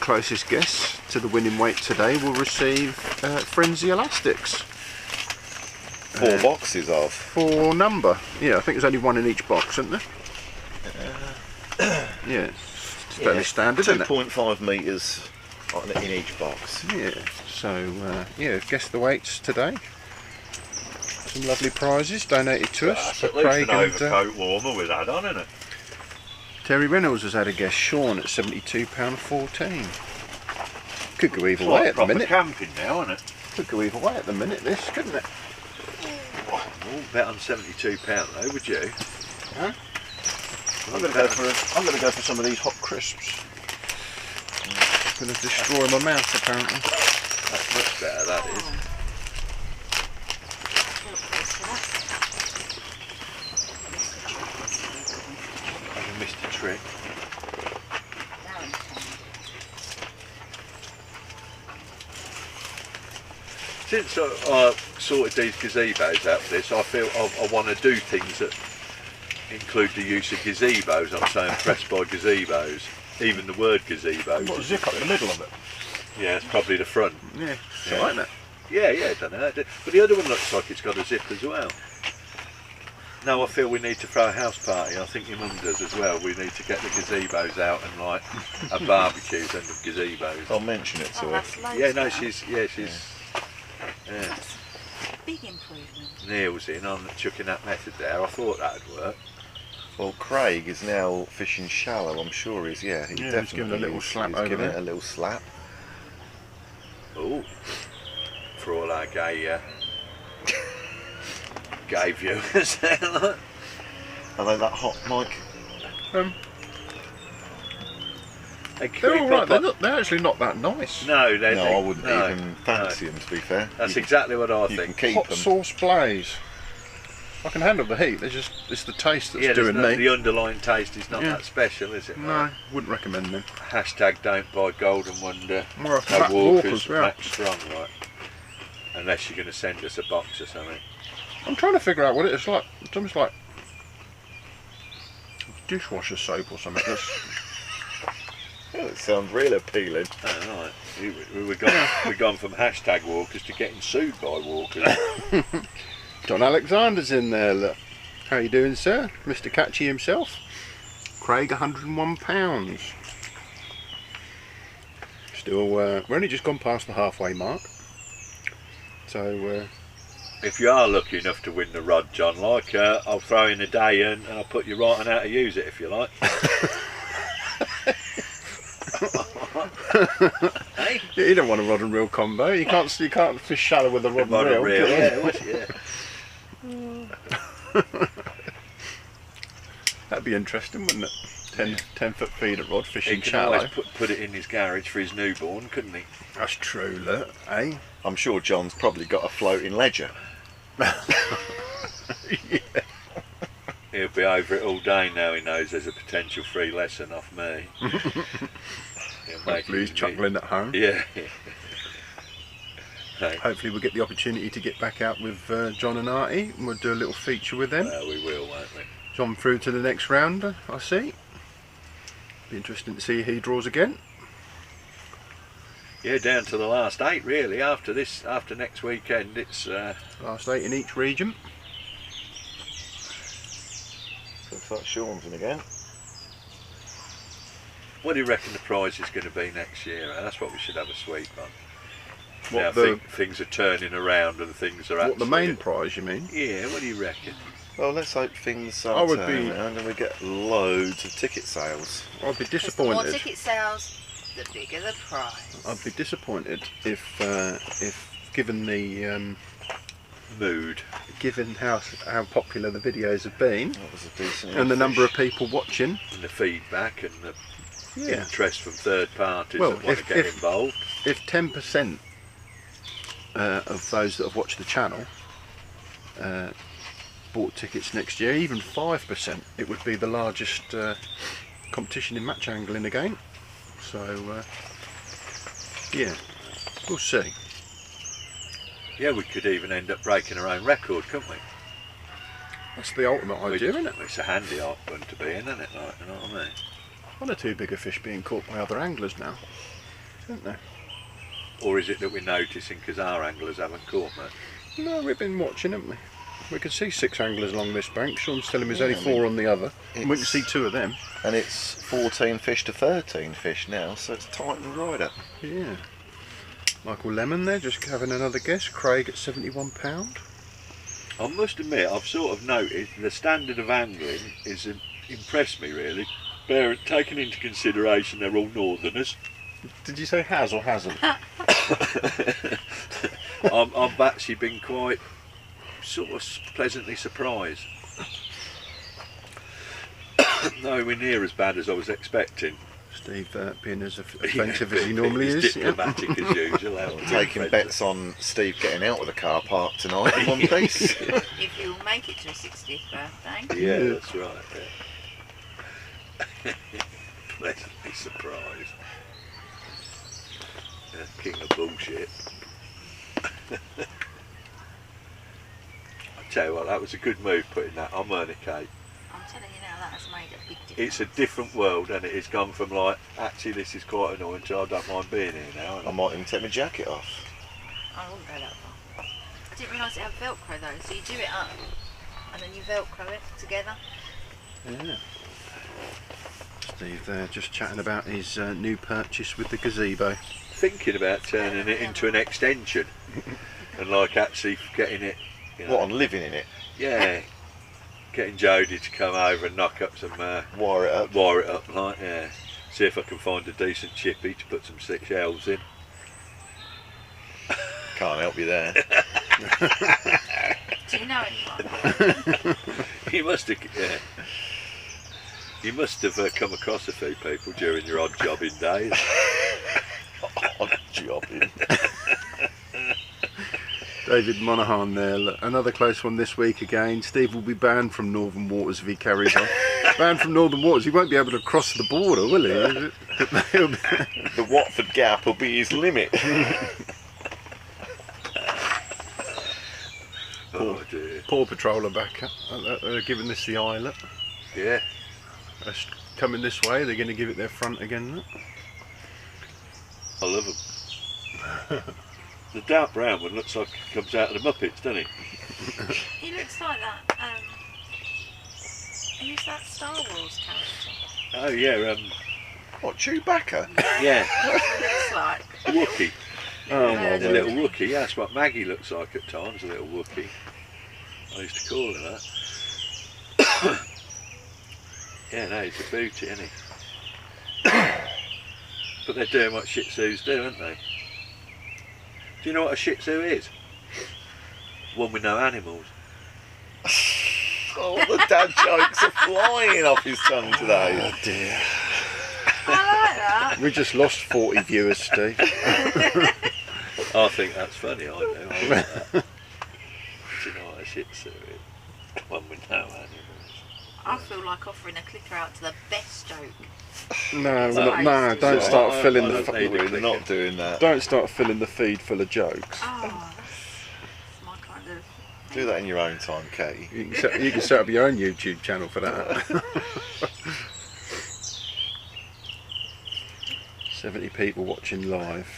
closest guess to the winning weight today will receive Frenzy Elastics. 4 boxes of. 4 number. Yeah, I think there's only one in each box, isn't there? Yeah, it's fairly standard, isn't it? 2.5 metres in each box. Yeah, so yeah, guess the weights today. Some lovely prizes donated to us. That's at least an overcoat warmer with that on, isn't it? Terry Reynolds has had a guess, Sean, at £72.14. Could go either way at the minute. Camping now, isn't it? Could go either way at the minute, this, couldn't it? Oh, bet on £72 though, would you? Huh? I'm going to go for some of these hot crisps. Going to destroy my mouth, apparently. That's much better, that is. I missed a trick. Since I sorted these gazebos out for this, I feel I want to do things that include the use of gazebos. I'm so impressed by gazebos, even the word gazebos. What, zip up in the middle of it? Yeah, it's probably the front. Yeah, it's Yeah. alright, isn't it? Yeah, I don't know. But the other one looks like it's got a zip as well. No, I feel we need to throw a house party. I think your mum does as well. We need to get the gazebos out and like a barbecues and the gazebos. I'll mention it to her. That's loads Yeah, no, better. she's. Yeah. Big improvement. Neil's in on chucking that method there. I thought that'd work. Well, Craig is now fishing shallow, I'm sure he's, Yeah, he's definitely giving a little is. slap He's over giving there. it a little slap. Oh, for all our gay viewers there, look. Are they that hot, Mike? They're alright, they're actually not that nice. No, No, I wouldn't even fancy them, to be fair. That's You exactly what I can think. keep Hot them. sauce blaze. I can handle the heat, it's the taste that's Yeah, doing me. the underlying taste is not Yeah. that special, is it? No, wouldn't recommend them. Hashtag don't buy Golden Wonder. More of No Matt Walkers, yeah. Max Strong, right? Unless you're going to send us a box or something. I'm trying to figure out what it is like. It's almost like dishwasher soap or something. Oh, it sounds real appealing. Oh, right. We've gone from hashtag walkers to getting sued by walkers. Don Alexander's in there, look. How you doing, sir? Mr. Catchy himself. Craig, £101. Still, we're only just gone past the halfway mark. So, If you are lucky enough to win the rod, John, like I'll throw in a day and I'll put you right on how to use it if you like. Hey? you don't want a rod and reel combo. You can't fish shallow with a rod and reel. Yeah. That'd be interesting, wouldn't it? 10-foot feeder rod He fishing can shallow. always put it in his garage for his newborn, couldn't he? That's true, look, eh? I'm sure John's probably got a floating ledger. He'll be over it all day now. He knows there's a potential free lesson off me. He'll make Hopefully he's it chuckling at home. Yeah. Hey, Hopefully we'll get the opportunity to get back out with John and Artie, and we'll do a little feature with them. well, we will, won't we? John through to the next round, I see. Be interesting to see who he draws again. Yeah, down to the last 8 really. After next weekend, it's Last 8 in each region. Looks like Sean's in again. what do you reckon the prize is going to be next year? That's what we should have a sweep on. What Now things are turning around and things are What, the main prize, you mean? Yeah, what do you reckon? Well, let's hope things I start would turning be- around and we get loads of ticket sales. I'd be Because the more disappointed. ticket sales, the bigger the prize. I'd be disappointed if given the Mood. given how popular the videos have been That was a decent and the fish. of people watching. And the feedback and the Yeah. interest from third parties Well, that want to get involved. If 10% of those that have watched the channel bought tickets next year, even 5%, it would be the largest competition in match angling again. So yeah, we'll see. Yeah, we could even end up breaking our own record, couldn't we? That's the ultimate idea, isn't it? It's a handy one to be in, isn't it? Like, you know what I mean? One or two bigger fish being caught by other anglers now, isn't there? Or is it that we're noticing because our anglers haven't caught much? No, we've been watching, haven't we? We can see 6 anglers along this bank. Sean's telling me there's only Yeah, I 4 mean, on the other. And we can it's- see 2 of them. And it's 14 fish to 13 fish now, so it's tightened right up. Yeah. Michael Lemon there, just having another guess. Craig at £71. I must admit, I've sort of noticed the standard of angling is impressed me really. Taking into consideration they're all northerners. Did you say has or hasn't? I've actually been quite sort of pleasantly surprised. Nowhere near as bad as I was expecting. Steve being as offensive as he normally He's is. Yeah. diplomatic as usual. Taking bets on Steve getting out of the car park tonight in one piece. If you'll make it to his 60th birthday. Yeah, that's right. Yeah. Pleasantly surprised. King of bullshit. I tell you what, that was a good move putting that on Myrna Cape. I'm telling you now, that has made a big difference. It's a different world, and it's gone from like, actually this is quite annoying to I don't mind being here now. I might even take my jacket off. I wouldn't go that far. I didn't realise it had Velcro though, so you do it up and then you Velcro it together. Yeah. Steve there just chatting about his new purchase with the gazebo. Thinking about turning it into an extension and like actually getting it, you know, What, on living in it? yeah, getting Jodie to come over and knock up some Wire it up. wire it up, like, yeah, see if I can find a decent chippy to put some 6 shelves in. Can't help you there. Do you know anyone? You must have, yeah. You must have come across a few people during your odd jobbing days. Odd jobbing. David Monaghan there, look, another close one this week again. Steve will be banned from Northern Waters if he carries on. Banned from Northern Waters, he won't be able to cross the border, will he? The Watford Gap will be his limit. Oh dear. Paw Patrol are back, giving this the eye, look. Yeah. They're coming this way, they're going to give it their front again, look. I love them. The dark brown one looks like it comes out of the Muppets, doesn't he? He looks like that. Who's that Star Wars character? Oh yeah, What, Chewbacca? yeah, Looks like. Wookie. Oh my The little Wookie, yeah, that's what Maggie looks like at times, a little Wookie. I used to call her that. Yeah, no, he's a beauty, isn't he? But they're doing what Shih Tzus do, aren't they? Do you know what a Shih Tzu is? One with no animals. Oh, the dad jokes are flying off his tongue today. Oh dear. I like that. We just lost 40 viewers, Steve. I think that's funny, I do. I like that. Do you know what, a shit suit? One with no animals. I feel like offering a clicker out to the best joke. No, don't start filling the We're not doing that. Don't start filling the feed full of jokes. Oh, that's my kind of... Do that in your own time, Katie. You can set up your own YouTube channel for that. 70 people watching live.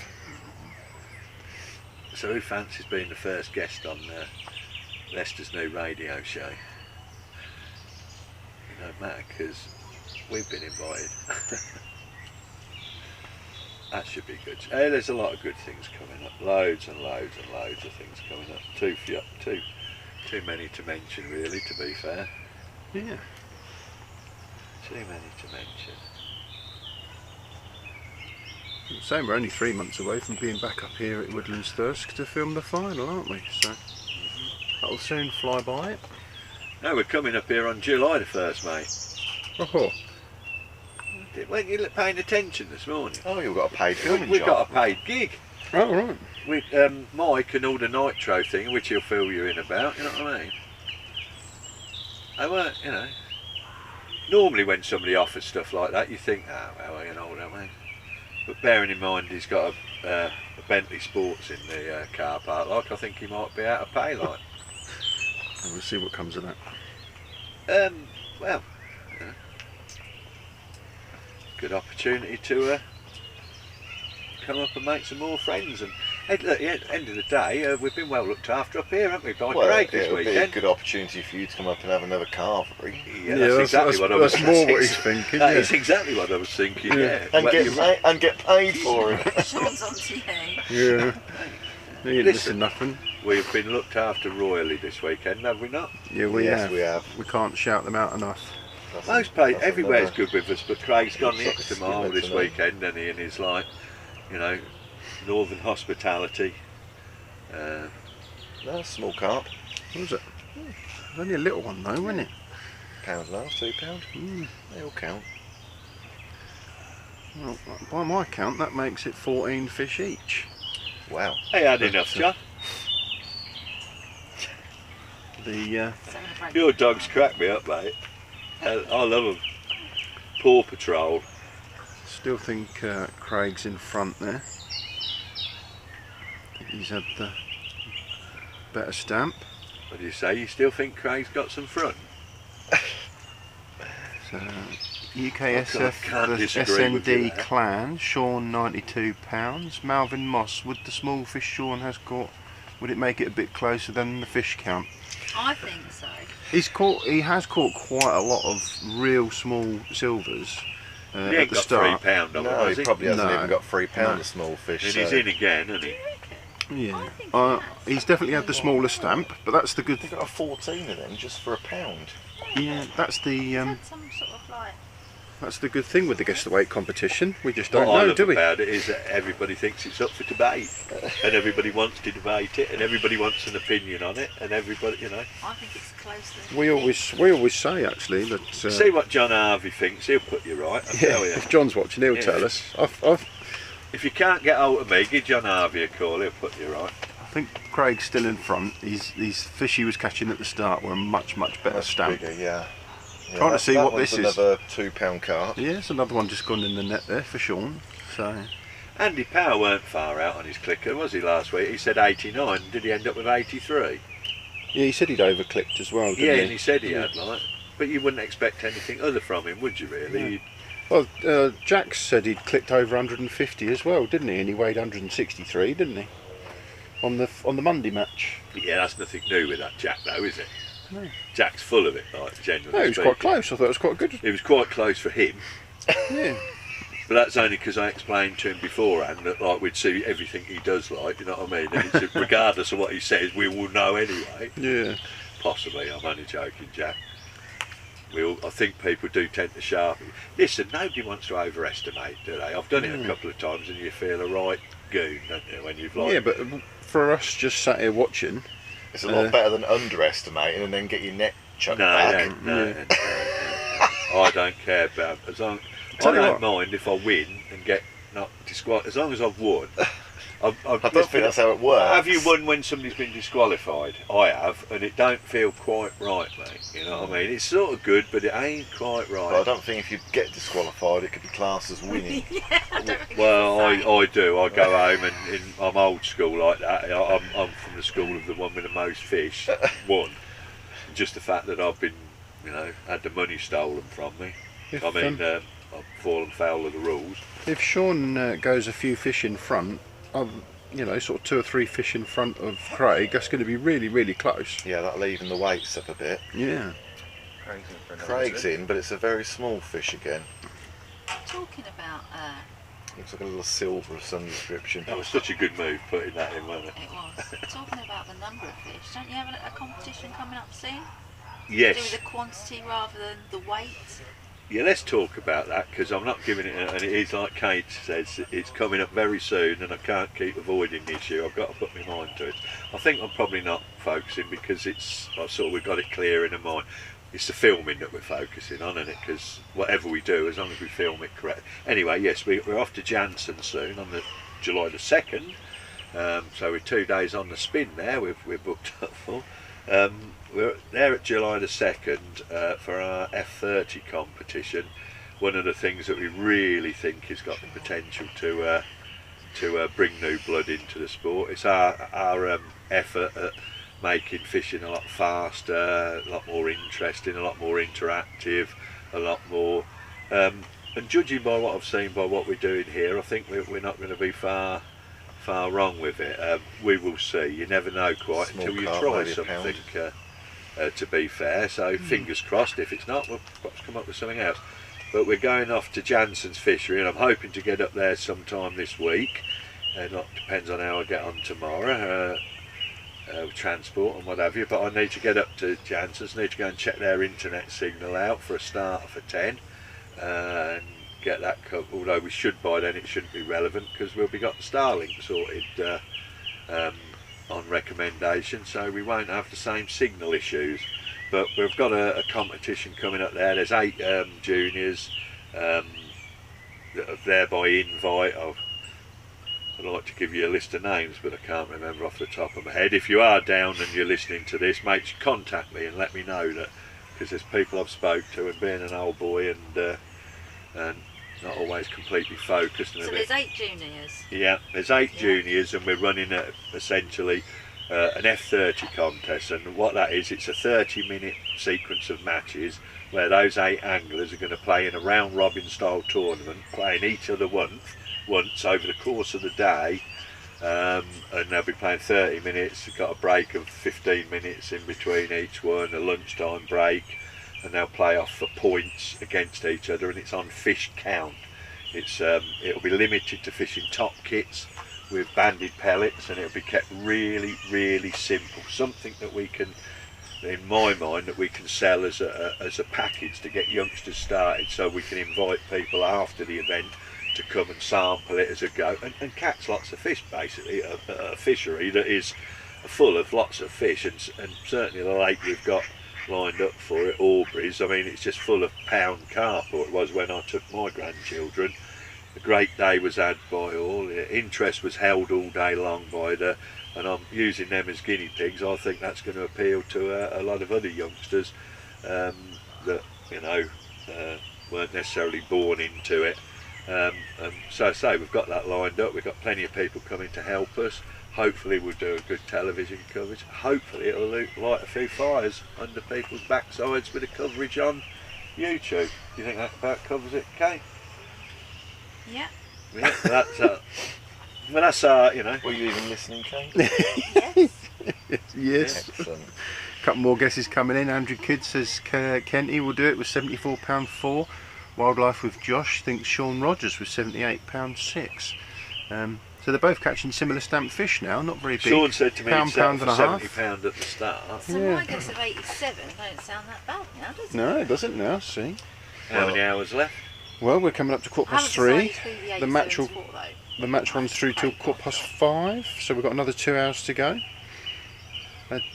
So who fancies being the first guest on Leicester's new radio show? It don't matter because we've been invited. That should be good. There's a lot of good things coming up. Loads and loads and loads of things coming up. Too many to mention, really, to be fair. Yeah. Too many to mention. Same, we're only 3 months away from being back up here at Woodlands Thirsk to film the final, aren't we? So that'll soon fly by. No, we're coming up here on July the 1st, mate. Oh. Weren't you paying attention this morning? Oh, you've got a paid filming We've job. got a paid gig. Oh, right. With Mike and all the nitro thing, which he'll fill you in about, you know what I mean? I weren't, you know. Normally when somebody offers stuff like that, you think, oh, well, you know what I mean? But bearing in mind he's got a Bentley Sports in the car park, like, I think he might be out of pay, like. We'll see what comes of that. Well, you know, good opportunity to come up and make some more friends. And hey, look, at the end of the day, we've been well looked after up here, haven't we, by Craig this it'll be a weekend? good opportunity for you to come up and have another carvery. Yeah, that's exactly what I was That's more what he's thinking. That Yeah. is exactly what I was thinking, yeah. And get paid for it. Sean's on to you. Yeah. He ain't Listen. missing nothing. We've been looked after royally this weekend, have we not? Yeah, we Yes, have. we have. We can't shout them out enough. Most places, everywhere's good with us, but Craig's gone the Looks extra like a mile skin this to me. weekend, and he, and he's like, you know, northern hospitality. No, small carp. What was it? It was only a little one though, wasn't it? £1.5, £2. They all count. Well, by my count, that makes it 14 fish each. Wow. Hey, had enough, John. The Your dogs crack me up, mate. I love them. Paw Patrol. still think Craig's in front there. I think he's had the better stamp. What do you say? You still think Craig's got some front? So, UKSF can't the disagree with you SND there. clan, Sean £92. Malvin Moss, would the small fish Sean has caught, would it make it a bit closer than the fish count? I think so. He has caught quite a lot of real small silvers He at ain't the got start. £3 on No, it, he probably hasn't No. even got £3 No. of small fish. And So. he's in again, hasn't he? Yeah, he's definitely had the smaller stamp, but that's the good. He got a 14 of them just for £1. Yeah, that's the He's had some sort of like... that's the good thing with the guess the weight competition. We just What don't I know, love do we? about it is that everybody thinks it's up for debate, and everybody wants to debate it, and everybody wants an opinion on it, and everybody, you know. I think it's closer than... We always say actually that. See what John Harvey thinks, he'll put you right, I Yeah, tell you. if John's watching, he'll Yeah. tell us. If you can't get hold of me, give John Harvey a call, he'll put you right. I think Craig's still in front. These fish he was catching at the start were a much better Much stamp. bigger, yeah. Trying to see that what one's this is. Another £2 carp. Yeah, it's another one just gone in the net there for Sean. So Andy Power weren't far out on his clicker, was he, last week? He said 89, did he end up with 83? yeah, he said he'd overclicked as well, didn't Yeah, he? and he said he had, like. But you wouldn't expect anything other from him, would you, really? Well, Jax said he'd clicked over 150 as well, didn't he? And he weighed 163, didn't he? On the Monday match. Yeah, that's nothing new with that Jack, though, is it? No. Jack's full of it, like, generally No, he was speaking. quite close. I thought it was quite good. It was quite close for him, Yeah. but that's only because I explained to him beforehand that, like, we'd see everything he does, like, you know what I mean? And it's, regardless of what he says, we will know anyway. Yeah. Possibly, I'm only joking, Jack. I think people do tend to sharpen. Listen, nobody wants to overestimate, do they? I've done it a couple of times, and you feel a right goon, don't you, when you've like. Yeah, but for us just sat here watching, It's a lot better than underestimating and then get your net chuck No, back. no. I don't care about as long. I don't mind if I win and get not disqualified as long as I've won. I don't think that's how it works. Have you won when somebody's been disqualified? I have, and it don't feel quite right, mate. You know what I mean? It's sort of good, but it ain't quite right. But I don't think if you get disqualified, it could be classed as winning. Well, I do. I go home and I'm old school like that. I'm from the school of the one with the most fish won. Just the fact that I've been, had the money stolen from me. I've fallen foul of the rules. If Sean goes a few fish in front, sort of 2 or 3 fish in front of Craig, that's going to be really, really close. Yeah, that'll even the weights up a bit. Yeah. Craig's in, but it's a very small fish again. Talking about... Looks like a little silver of some description. That was such a good move putting that in, wasn't it? It was. Talking about the number of fish, don't you have a competition coming up soon? Yes. To do with the quantity rather than the weight? Yeah, let's talk about that, because I'm not giving it, and it is like Kate says, it's coming up very soon and I can't keep avoiding the issue. I've got to put my mind to it. I think I'm probably not focusing because we've got it clear in the mind. It's the filming that we're focusing on, isn't it? Because whatever we do, as long as we film it correct. Anyway, yes, we're off to Jansen soon on the July the 2nd. So we're 2 days on the spin there, we're booked up for. We're there at July the 2nd for our F30 competition. One of the things that we really think has got the potential to bring new blood into the sport. It's our effort at making fishing a lot faster, a lot more interesting, a lot more interactive, a lot more. And judging by what I've seen, by what we're doing here, I think we're not going to be far wrong with it. We will see. You never know quite Small until you carp, try maybe something. To be fair, so fingers crossed. If it's not, we'll perhaps come up with something else. But we're going off to Jansen's fishery, and I'm hoping to get up there sometime this week. And it depends on how I get on tomorrow, with transport and what have you. But I need to get up to Jansen's. Need to go and check their internet signal out for a start for 10, and get that covered. Although we should by then, it shouldn't be relevant because we'll be got the Starlink sorted. On recommendation, so we won't have the same signal issues. But we've got a competition coming up there. There's 8 juniors that are there by invite. I'd like to give you a list of names, but I can't remember off the top of my head. If you are down and you're listening to this, mate, contact me and let me know that, because there's people I've spoke to, and being an old boy and not always completely focused. And So there's 8 juniors? Yeah, there's 8 juniors, and we're running essentially an F30 contest, and what that is, it's a 30-minute sequence of matches where those 8 anglers are going to play in a round robin style tournament, playing each other once over the course of the day, and they'll be playing 30 minutes, they've got a break of 15 minutes in between each one, a lunchtime break, and they'll play off for points against each other, and it's on fish count. It'll be limited to fishing top kits with banded pellets, and it'll be kept really, really simple. Something that we can, in my mind, that we can sell as a package to get youngsters started, so we can invite people after the event to come and sample it as a go and catch lots of fish. Basically, a fishery that is full of lots of fish, and certainly the lake we've got lined up for it, Aubrey's, I mean, it's just full of pound carp, or it was when I took my grandchildren. A great day was had by all, interest was held all day long by and I'm using them as guinea pigs. I think that's going to appeal to a lot of other youngsters that weren't necessarily born into it. So I say, we've got that lined up, we've got plenty of people coming to help us. Hopefully we'll do a good television coverage. Hopefully it'll light a few fires under people's backsides with the coverage on YouTube. Do you think that about covers it, Kate? Yeah. Yeah, that's Were you even listening, Kate? Yes. Excellent. A couple more guesses coming in. Andrew Kidd says Kenty will do it with £74.4. Wildlife with Josh thinks Sean Rodgers with £78.6. So they're both catching similar stamped fish now, not very big. Sean said to me pound for and a half. £70 at the start. So my guess of 87 don't sound that bad now, does it? No, it doesn't now, see. How many hours left? Well, we're coming up to I haven't 3:15. decided who the The match 87's will for, though. The match runs through till 5:15, so we've got another 2 hours to go.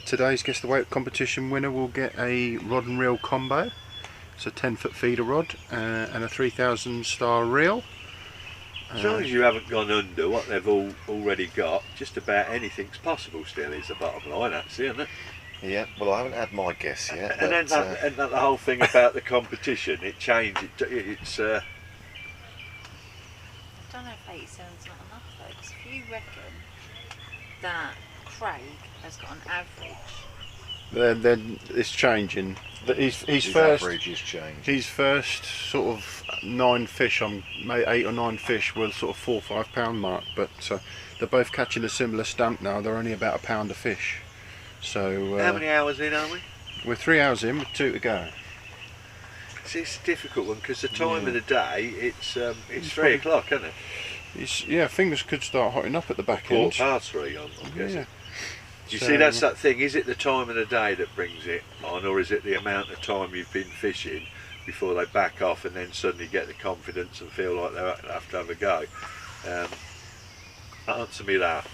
today's Guess the Weight competition winner will get a rod and reel combo. It's a 10-foot feeder rod and a 3000 star reel. As long as you haven't gone under what they've already got, just about anything's possible still is the bottom line, actually, isn't it? Yeah, well, I haven't had my guess yet. And then that the whole thing about the competition, it changed, it's... I don't know if 87's not enough though, because if you reckon that Craig has got an average, Then it's changing. His first average is changed. His first sort of 9 fish, 8 or 9 fish, were sort of 4 or 5 pound mark. But they're both catching a similar stamp now. They're only about a pound a fish. So how many hours in are we? We're 3 hours in with 2 to go. See, it's a difficult one because the time of the day, it's 3 o'clock, isn't it? Yeah, things could start hotting up at the back end. 3:15, I'm guessing. Yeah. You see, that's that thing. Is it the time of the day that brings it on, or is it the amount of time you've been fishing before they back off and then suddenly get the confidence and feel like they have to have a go? Answer me that.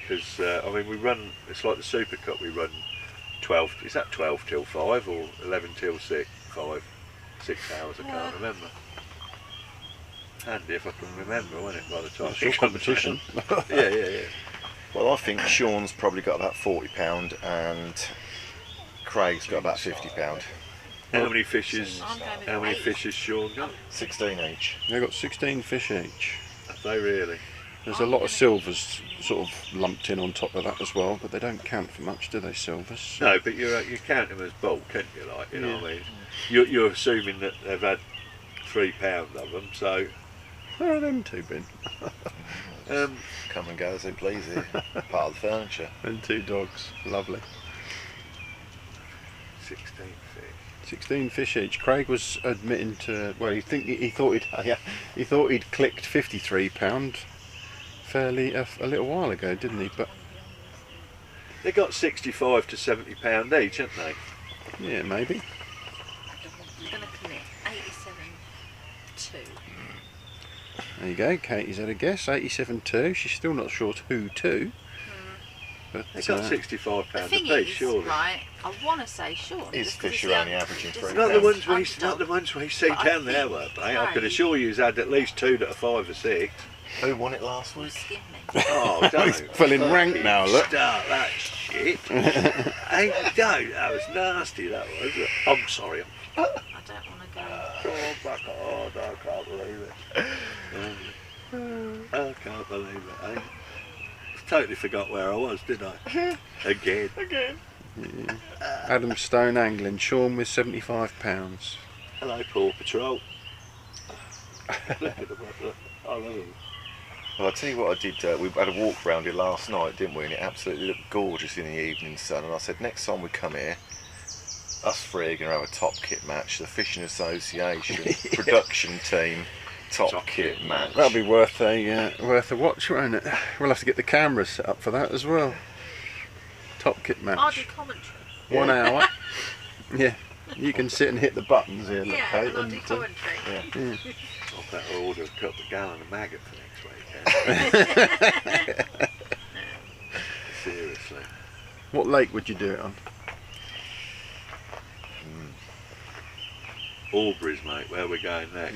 Because I mean, we run. It's like the Super Cup. We run 12. Is that 12 till 5 or 11 till 6? 6 hours. I can't remember. Handy if I can remember, won't it? By the time It's your competition. yeah. Well, I think Sean's probably got about £40 and Craig's got about £50. How many fishes? I'm going with How many 8. fishes Sean got? 16 each. They've got 16 fish each. Have they really? There's a lot of silvers sort of lumped in on top of that as well, but they don't count for much, do they, silvers? No, but you count them as bulk, can't you? Like, you know what I mean? You're assuming that they've had £3 of them, so. Where are them two been? Come and go as they please here. Part of the furniture. And 2 dogs. Lovely. 16 fish. 16 fish each. Craig was admitting to, well, he thought he'd clicked £53 fairly a little while ago, didn't he? But They got £65 to £70 each, haven't they? yeah, maybe. I'm going to commit 87.2. There you go. Katie's had a guess. 87.2. She's still not sure who to. But They got £65 The a thing piece, is, surely. right, I want to say Sean. His just 'cause fish he's are only the averaging just 3 Not the pounds. ones we see But I down there, think were they? I can Craig- assure you he's had at least 2 that are 5 or 6. Who won it last You week? skim me. Oh, don't. He's filling rank now, look. Start that shit. Hey, don't. That was nasty, that was. I'm sorry. I don't want to go. Oh, fuck. Oh, no, I can't believe it. I can't believe it, eh? I totally forgot where I was, didn't I? Again. yeah. Adam Stone angling. Sean with £75. Hello, Paw Patrol. Look at them. I love them. Well, I'll tell you what I did. We had a walk around here last night, didn't we? And it absolutely looked gorgeous in the evening sun. And I said, next time we come here, us three are going to have a top kit match. The Fishing Association production team top kit match. That'll be worth a watch, won't it? We'll have to get the cameras set up for that as well. Top kit I'll do match. commentary. 1 hour. Yeah. You can sit and hit the buttons here, look, Yeah, Kate. and I'll do And, commentary. yeah. I better order a couple of gallon of maggot for next week. Seriously. What lake would you do it on? Albury's, mate, where we're going next.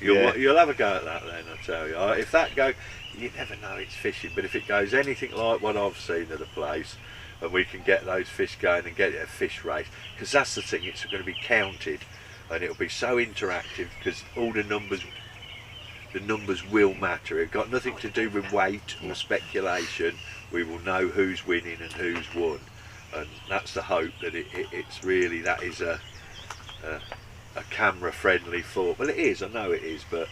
Yeah. You'll have a go at that then, I tell you. If that goes, you never know it's fishing, but if it goes anything like what I've seen at the place, and we can get those fish going and get it a fish race, because that's the thing, it's going to be counted, and it'll be so interactive, because all the numbers will matter. It's got nothing to do with weight or speculation. We will know who's winning and who's won, and that's the hope that it's really, that is a camera friendly thought. Well, it is, I know it is, but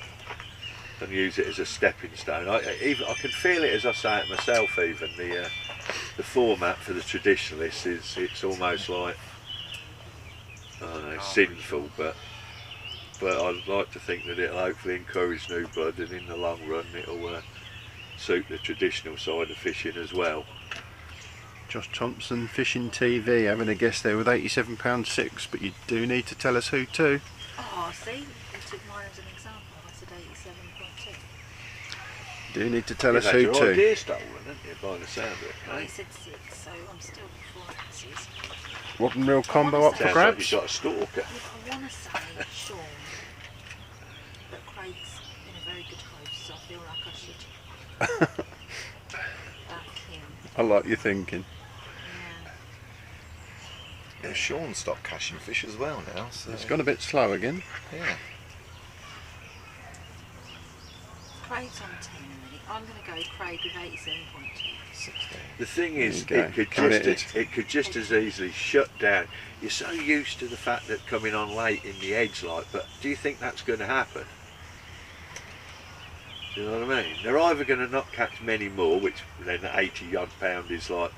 I can use it as a stepping stone. I can feel it as I say it myself. Even the format for the traditionalists it's almost like, I don't know, sinful, but I'd like to think that it'll hopefully encourage new blood, and in the long run it'll suit the traditional side of fishing as well. Josh Thompson, Fishing TV, having a guess there with £87.6, but you do need to tell us who to. Oh, see, you took mine as an example. I said 87.2. Do you need to tell You've us had who your to? idea stolen, haven't you, by the sound of it, Well, he mate? said 6, so I'm still 4 ounces. What real combo up for Sounds like grabs? you've got a stalker. Look, I want to say Sean, but Craig's been a very good host, so I feel like I should back him. I like your thinking. Yeah. Yeah, Sean stopped catching fish as well now. So It's gone a bit slow again. yeah. Craig's on 10 a minute. I'm going to go Craig with 87.2. 16. The thing is, There you go. it could just as easily shut down. You're so used to the fact that coming on late in the edge, like, but do you think that's going to happen? Do you know what I mean? They're either going to not catch many more, which then 80 odd pound is like,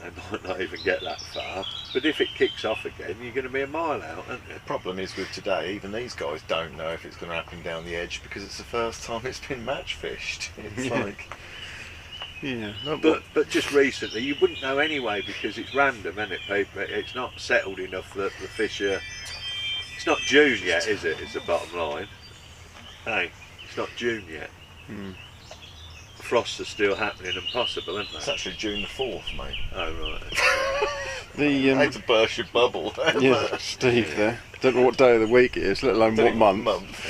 they might not even get that far. But if it kicks off again, you're going to be a mile out, aren't you? The problem is with today, even these guys don't know if it's going to happen down the edge because it's the first time it's been match fished. It's Yeah. like, Yeah. No, But just recently, you wouldn't know anyway because it's random, isn't it, people? It's not settled enough that the fish are... It's not June yet, is it? Is the bottom line. Hey, it's not June yet. Frosts are still happening and possible, aren't it's they? actually June the 4th, mate. Oh, right. the I hate to burst your bubble. yeah, Steve there. Don't know what day of the week it is, let alone what month.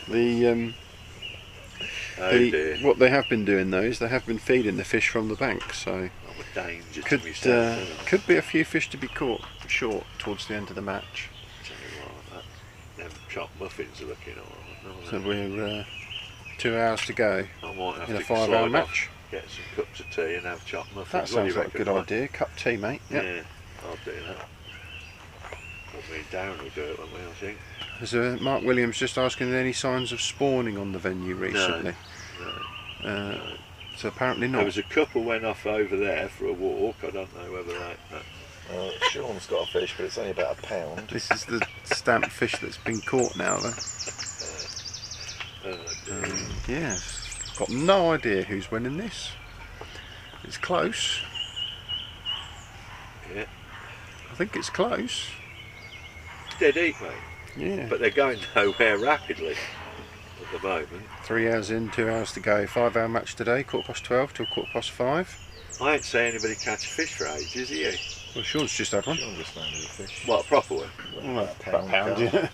The Oh dear. what they have been doing though is they have been feeding the fish from the bank, so I'm a danger could to myself. isn't could be a few fish to be caught short towards the end of the match. I? Tell you what, them chopped muffins are looking alright. So we're 2 hours to go I might have in a to 5 hour slide match. off, get some cups of tea and have chopped muffins. That What do sounds you like a good reckon, mate? idea. Cup of tea, mate. Yep. Yeah, I'll do that. Well, me and Darren will do it, won't we, I think? There's Mark Williams just asking, are there any signs of spawning on the venue recently? No. So apparently There not. was a couple went off over there for a walk. I don't know whether Sean's got a fish, but it's only about a pound. This is the stamped fish that's been caught now though. Yes, got no idea who's winning this. It's close. Yeah. I think it's close. Dead eat, mate. Yeah. But they're going nowhere rapidly at the moment. 3 hours in, 2 hours to go. 5 hour match today, 12:15 till 5:15. I ain't seen anybody catch a fish for ages, are you? Well, Sean's just had one. Sean just landed a fish. What, a proper one? Well, About a pound, yeah. Yeah.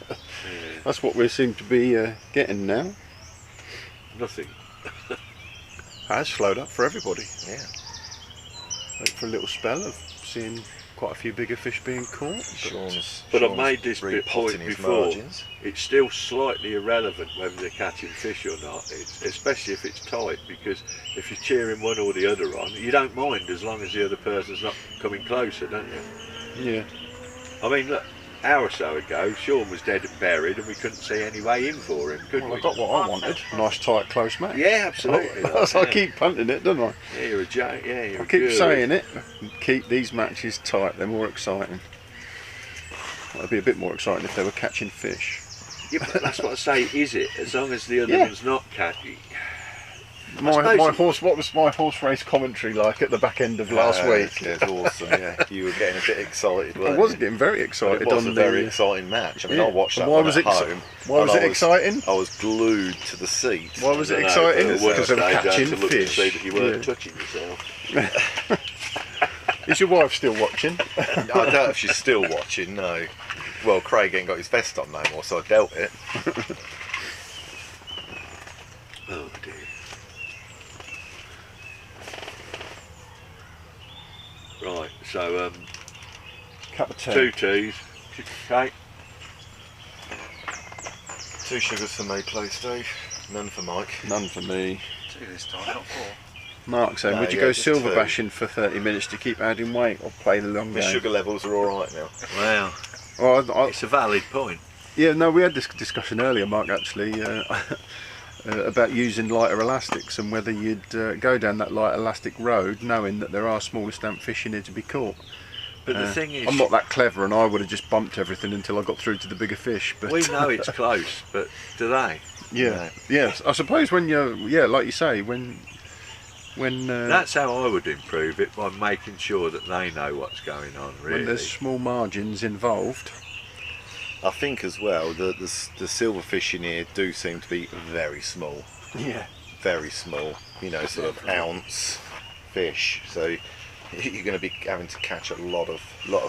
That's what we seem to be getting now. Nothing. Has slowed up for everybody. Yeah. Wait for a little spell of seeing quite a few bigger fish being caught. But I've Sean's made this repotting point his before. margins. It's still slightly irrelevant whether they're catching fish or not, especially if it's tight, because if you're cheering one or the other on, you don't mind as long as the other person's not coming closer, don't you? Yeah. I mean, look, an hour or so ago, Sean was dead and buried and we couldn't see any way in for him, could Well, we? I got what I wanted. Nice, tight, close match. Yeah, absolutely. So I keep punting it, don't I? Yeah, you're a joke. Yeah, you're I a keep guru. saying it. Keep these matches tight. They're more exciting. It'd be a bit more exciting if they were catching fish. Yeah, but that's what I say, is it? As long as the other Yeah. one's not catching. My horse. What was my horse race commentary like at the back end of last week? It was awesome, yeah. You were getting a bit excited, I weren't was you? getting very But excited it was on a very the. exciting match. I mean, Yeah. I watched that Why one was at it home. Why was and it exciting? I was glued to the seat. Why was it No, exciting? at one Because they were stage I had catching to look and fish. see that you weren't Yeah. touching yourself. Is your wife still watching? I doubt if she's still watching, no. Well, Craig ain't got his vest on no more, so I dealt it. Oh dear. Right, so Cup of tea. 2 teas, cake. 2 sugars for me, please, Dave. None for Mike. None for me. 2 this time, not 4. Mark saying, No, would you yeah, go just silver 2. bashing for 30 minutes to keep adding weight or play the long My game? sugar levels are alright now. Wow, Well, it's a valid point. yeah, no, we had this discussion earlier, Mark, actually, about using lighter elastics and whether you'd go down that light elastic road knowing that there are smaller stamp fish in here to be caught. But the thing is, I'm not that clever and I would have just bumped everything until I got through to the bigger fish. But we know it's close, but do they? yeah, yes, I suppose when you're, yeah, like you say, when That's how I would improve it, by making sure that they know what's going on, really. when there's small margins involved. I think as well, the silverfish in here do seem to be very small. Yeah. very small, you know, sort of ounce fish. So you're going to be having to catch a lot of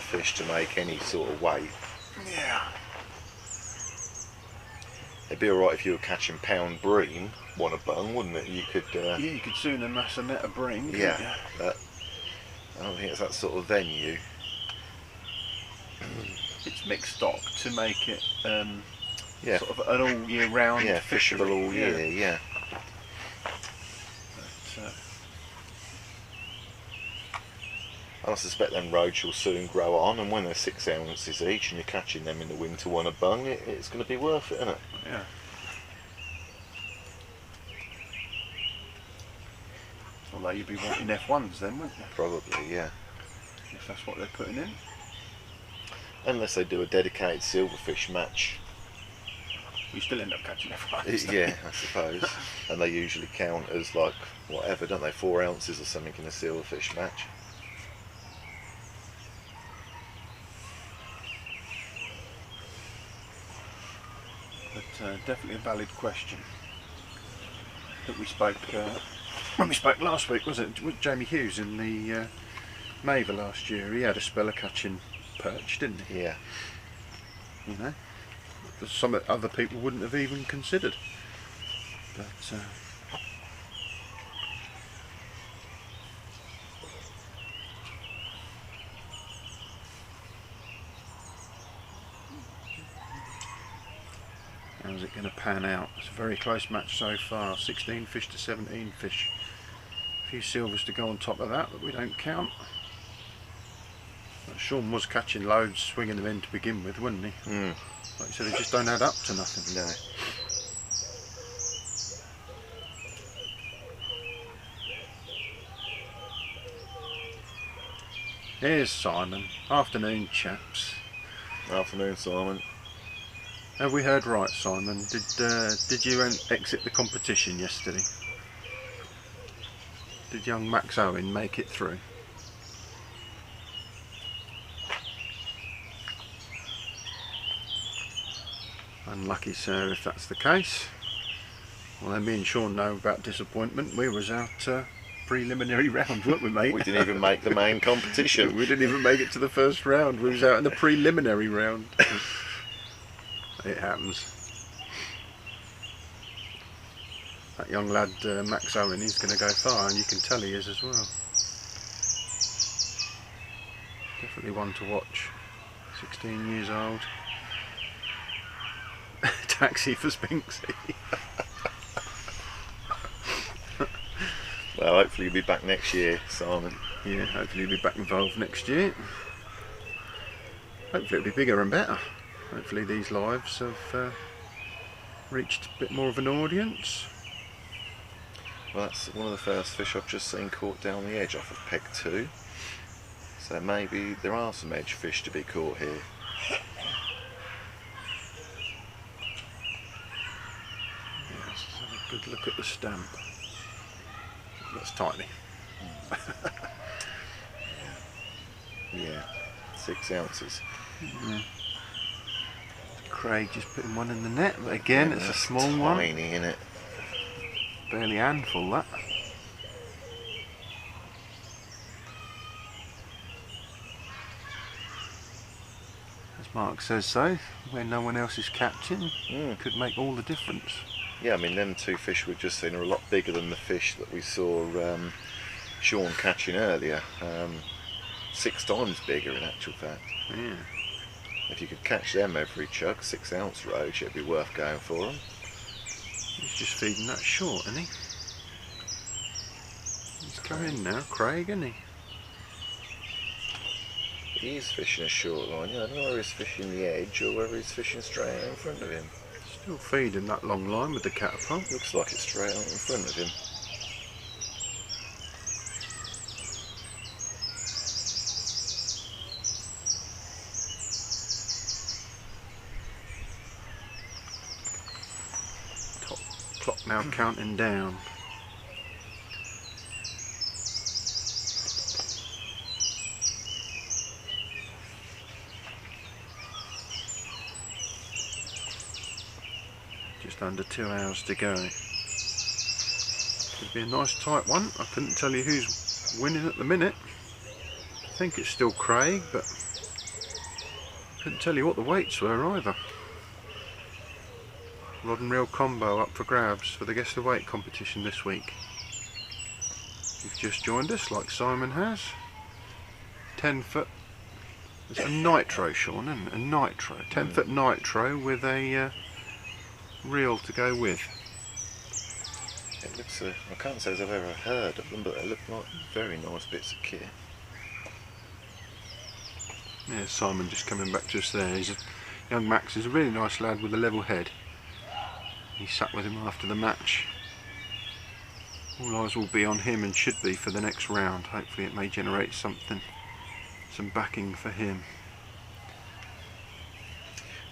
fish to make any sort of weight. Yeah. It'd be alright if you were catching pound bream one a bung, wouldn't it? You could. Yeah, you could soon amass a net of bream. Yeah, but I don't think it's that sort of venue. It's mixed stock to make it Yeah. sort of an all year round. Yeah, fishery. fishable all year. Yeah. But, And I suspect them roach will soon grow on, and when they're 6 ounces each, and you're catching them in the winter one a bung, it's going to be worth it, isn't it? yeah. Although you'd be wanting F1s then, wouldn't you? Probably, yeah. If that's what they're putting in. Unless they do a dedicated silverfish match. You still end up catching F1s. Yeah, I suppose. And they usually count as like whatever, don't they? 4 ounces or something in a silverfish match. But definitely a valid question. I think we spoke when we spoke last week, was it? With Jamie Hughes in the Maver last year. He had a spell of catching perch, didn't he? Yeah. You know, some other people wouldn't have even considered. But how's it going to pan out? It's a very close match so far. 16 fish to 17 fish. A few silvers to go on top of that we don't count. But Sean was catching loads, swinging them in to begin with, wasn't he? Mm. Like you said, they just don't add up to nothing. No. Here's Simon. Afternoon, chaps. Afternoon, Simon. Have we heard right, Simon? Did you exit the competition yesterday? Did young Max Owen make it through? Unlucky, sir, if that's the case. Well, then me and Sean know about disappointment. We was out preliminary round, weren't we, mate? We didn't even make the main competition. We didn't even make it to the first round. We was out in the preliminary round. It happens. That young lad, Max Owen, he's going to go far, and you can tell he is as well. Definitely one to watch. 16 years old. Taxi for Spinksy. Well, hopefully you'll be back next year, Simon. Yeah, hopefully you'll be back involved next year. Hopefully it'll be bigger and better. Hopefully these lives have reached a bit more of an audience. Well, that's one of the first fish I've just seen caught down the edge off of peg 2. So maybe there are some edge fish to be caught here. Yeah, let's have a good look at the stamp. That's tiny. Yeah, 6 ounces. Yeah. Craig just putting one in the net, but again it's a small one. Tiny, innit? Barely a handful, that. As Mark says so, when no one else is catching, could make all the difference. Yeah, I mean, them 2 fish we've just seen are a lot bigger than the fish that we saw Sean catching earlier. 6 times bigger in actual fact. Yeah. If you could catch them every chug, 6 ounce roach, it'd be worth going for them. He's just feeding that short, isn't he? He's come in now, Craig, isn't he? He is fishing a short line. Yeah, I don't know whether he's fishing the edge or whether he's fishing straight out in front of him. Still feeding that long line with the catapult. Looks like it's straight out in front of him. Top clock now counting down. Just under 2 hours to go. Be a nice tight one. I couldn't tell you who's winning at the minute. I think it's still Craig, but couldn't tell you what the weights were either. Rod and reel combo up for grabs for the Guess the Weight competition this week. If you've just joined us, like Simon has, 10 foot. It's a nitro, Sean, isn't it? A nitro. 10 foot nitro with a reel to go with. It looks, I can't say as I've ever heard of them, but they look like very nice bits of kit. Yeah, Simon just coming back to us there. He's a, young Max is a really nice lad with a level head. He sat with him after the match. All eyes will be on him and should be for the next round. Hopefully it may generate something, some backing for him.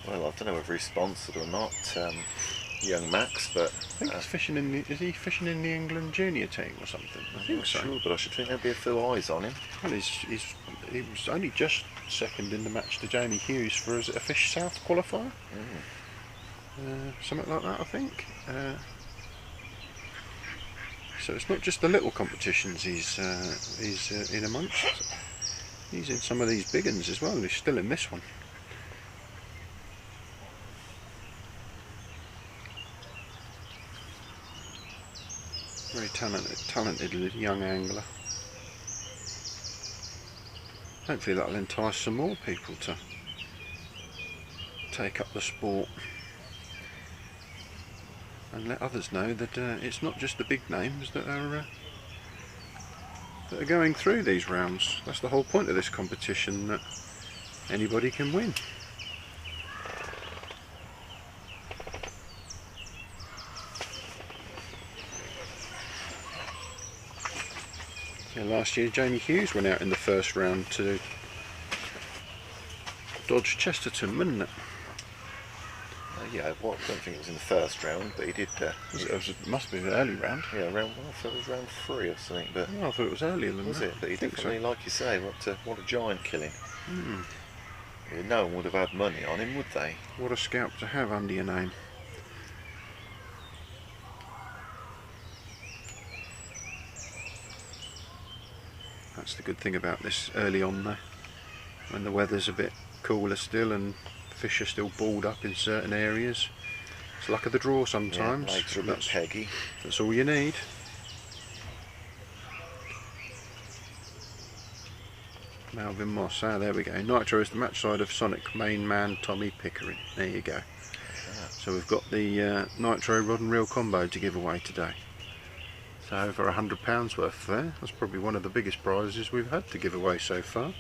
Well, I don't know whether he's sponsored or not, young Max, but I think he's fishing in the, is he fishing in the England junior team or something? I think not so. sure, but I should think there'd be a few eyes on him. Well, he was only just second in the match to Jamie Hughes for a Fish South qualifier. Something like that, I think. So it's not just the little competitions he's in amongst. He's in some of these big ones as well. He's still in this one. Very talented young angler. Hopefully that'll entice some more people to take up the sport and let others know that it's not just the big names that are going through these rounds. That's the whole point of this competition, that anybody can win. Yeah, last year Jamie Hughes went out in the first round to dodge Chesterton, wasn't it? Yeah, well, I don't think it was in the first round, but he did. It must be the early round. Yeah, round. Well, I thought it was round 3 or something. But I thought it was earlier than was that. it? But he think definitely, so. like you say, what a giant killing. Yeah, no one would have had money on him, would they? What a scalp to have under your name. That's the good thing about this early on though, when the weather's a bit cooler still and fish are still balled up in certain areas. It's luck of the draw sometimes. Yeah, legs are a bit peggy. That's all you need. Melvin Moss, there we go. Nitro is the match side of Sonic main man Tommy Pickering. There you go. So we've got the Nitro rod and reel combo to give away today. So over £100 worth there. That's probably one of the biggest prizes we've had to give away so far.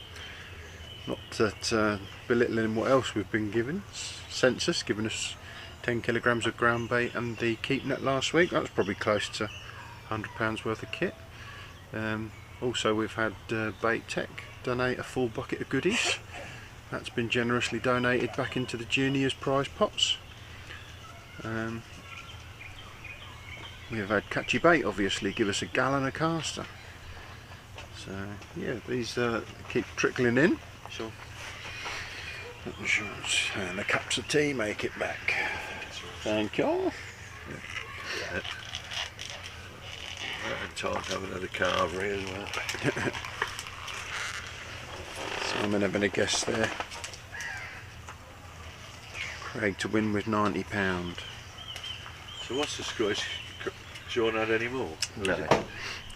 Not that belittling what else we've been given. Census giving us 10 kilograms of ground bait and the keep net last week. That was probably close to £100 worth of kit. Also we've had Bait Tech donate a full bucket of goodies. That's been generously donated back into the juniors prize pots. We've had Catchy Bait obviously give us a gallon a caster. So yeah, these keep trickling in. Sure. And the cups of tea make it back. Thank you. Yeah. Time to have another carvery as well. Simon having a guess there. Craig to win with £90. So what's the score? Has Sean had any more? No.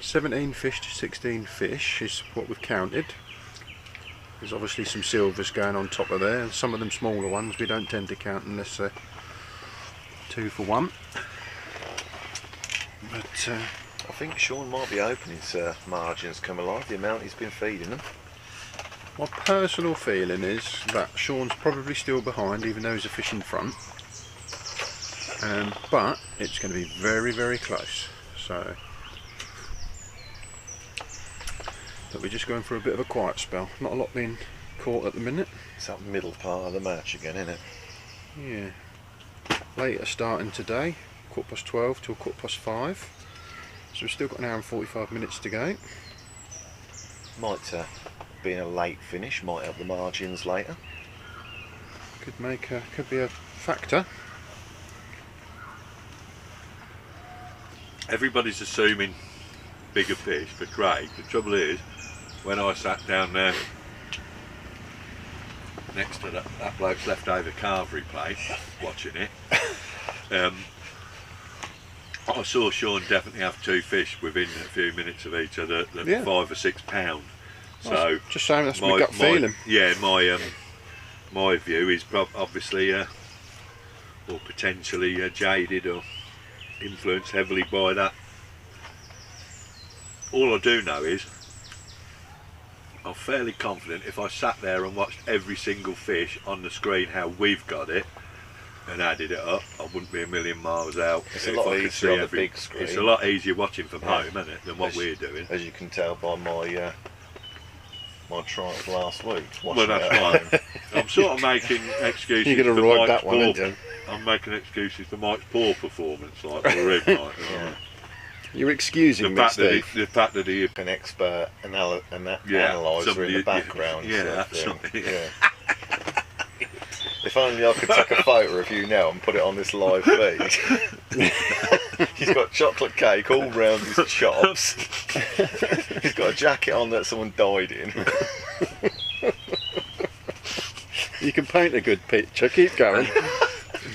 17 fish to 16 fish is what we've counted. There's obviously some silvers going on top of there, and some of them smaller ones we don't tend to count unless they're 2 for 1. But I think Sean might be hoping his margins come alive, the amount he's been feeding them. my personal feeling is that Sean's probably still behind, even though he's a fish in front. But it's going to be very, very close. So, but we're just going for a bit of a quiet spell. Not a lot being caught at the minute. It's that middle part of the match again, isn't it? Yeah. Later starting today, 12:15 till 5:15. So we've still got an hour and 45 minutes to go. Might being a late finish might help the margins later. Could be a factor. everybody's assuming bigger fish for Craig. The trouble is, when I sat down there next to that bloke's leftover carvery plate, watching it, I saw Sean definitely have 2 fish within a few minutes of each other that Yeah. 5 or 6 pound. So just saying, that's my gut feeling. Yeah, my view is obviously or potentially jaded or influenced heavily by that. All I do know is I'm fairly confident if I sat there and watched every single fish on the screen how we've got it and added it up, I wouldn't be a million miles out. It's a lot easier on the big screen. It's a lot easier watching from home, isn't it, than what we're doing. As you can tell by my my triumph last week. Well, that's right. I'm sort of making excuses. You're going to for ride Mike's that one, aren't poor, you? I'm making excuses for Mike's poor performance, like the rib night. Yeah. You're excusing me, Steve. The fact that he An expert analyzer somebody- in the background. yeah, sort of that's thing. something. Yeah. If only I could take a photo of you now and put it on this live feed. He's got chocolate cake all round his chops. He's got a jacket on that someone died in. You can paint a good picture. Keep going.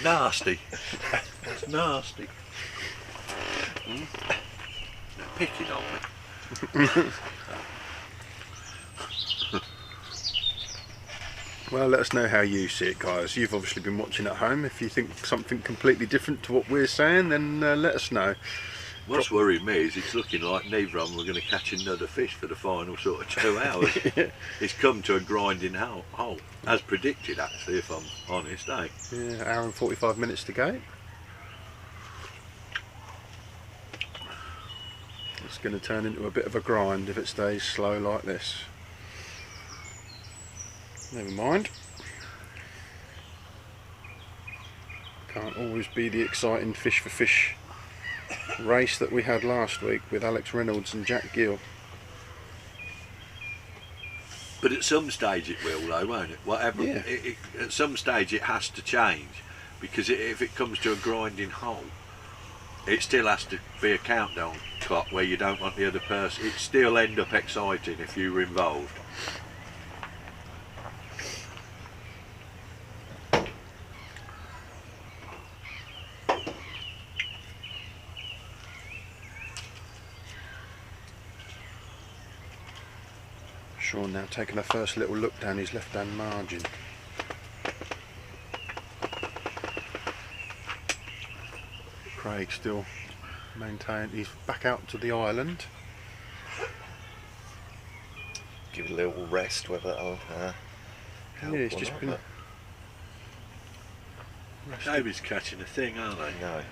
Nasty. It's nasty. They're picking on me. Well, let us know how you see it, guys. You've obviously been watching at home. If you think something completely different to what we're saying, then let us know. What's worrying me is it's looking like neither of them are going to catch another fish for the final sort of 2 hours. Yeah. It's come to a grinding halt, as predicted actually, if I'm honest, eh? Yeah, hour and 45 minutes to go. It's going to turn into a bit of a grind if it stays slow like this. Never mind. Can't always be the exciting fish for fish race that we had last week with Alex Reynolds and Jack Gill. But at some stage it will though, won't it? Whatever. Yeah. At some stage it has to change, because if it comes to a grinding halt, it still has to be a countdown clock where you don't want the other person. It still end up exciting if you were involved. Sean now taking a first little look down his left hand margin. Craig still maintained, he's back out to the island. Give it a little rest, whether it'll help Yeah, he's or just not, been but Nobody's catching a thing, are they? no.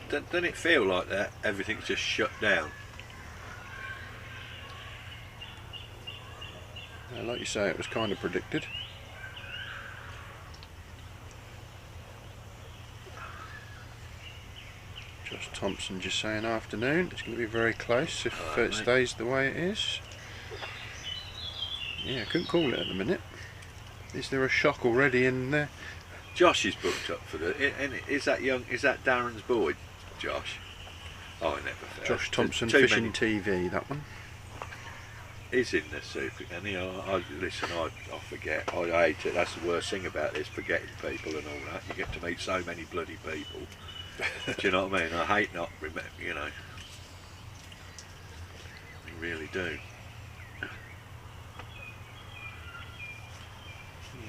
Doesn't it feel like that? Everything's just shut down. Like you say, it was kind of predicted. Josh Thompson just saying afternoon. It's going to be very close if it stays the way it is. Yeah, I couldn't call it at the minute. Is there a shock already in there? Josh is booked up for is that Darren's boy, Josh? Oh, I never felt. Josh Thompson Too Fishing many- TV, that one. He's in the super, and listen, I forget. I hate it. That's the worst thing about this, forgetting people and all that. You get to meet so many bloody people. Do you know what I mean? I hate not remember. You know, I really do.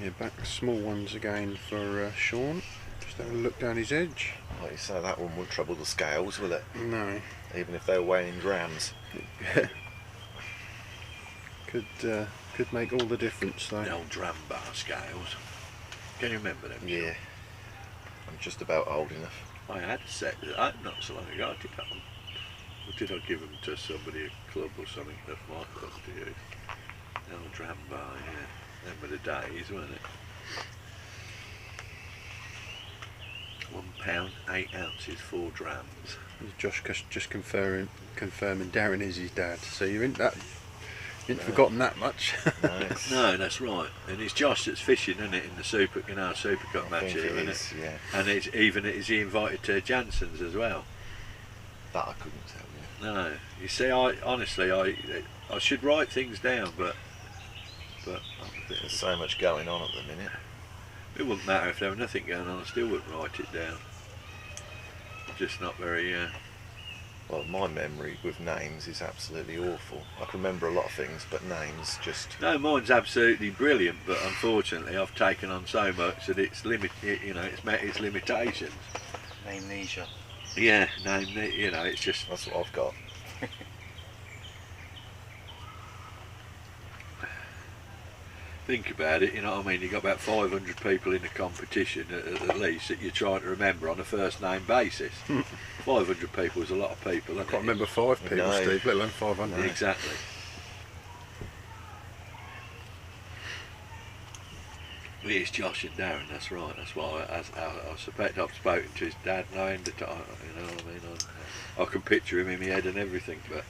Yeah, back small ones again for Sean. Just have a look down his edge. Like you say, that one won't trouble the scales, will it? No. Even if they're weighing grams. Could make all the difference though. The old drum bar scales. Can you remember them? Yeah. I'm just about old enough. I had a set not so long ago. I did that one. Or did I give them to somebody, a club or something? That's my club to use. The old drum bar, yeah. Them were the days, weren't it? £1, 8 ounces, 4 drams. Josh just confirming Darren is his dad. So you ain't forgotten that much. Nice. No, that's right. And it's Josh that's fishing, isn't it, in the Super Cup I match think here, it isn't is, it? yeah. And is he invited to Jansen's as well? That I couldn't tell you. No, you see, I honestly, I should write things down, but I'm a bit There's so much going on at the minute. It wouldn't matter if there was nothing going on. I still wouldn't write it down. I'm just not very. Well, my memory with names is absolutely awful. I can remember a lot of things, but names just... No, mine's absolutely brilliant, but unfortunately I've taken on so much that it's it's met its limitations. Amnesia. Yeah, it's just... That's what I've got. Think about it, you know what I mean? You've got about 500 people in the competition at least that you're trying to remember on a first name basis. 500 people is a lot of people. I can't remember 5 people, No. Steve, let alone 500. Exactly. It's Josh and Darren, that's right. That's why I suspect I've spoken to his dad no end of time. You know what I mean? I can picture him in my head and everything. But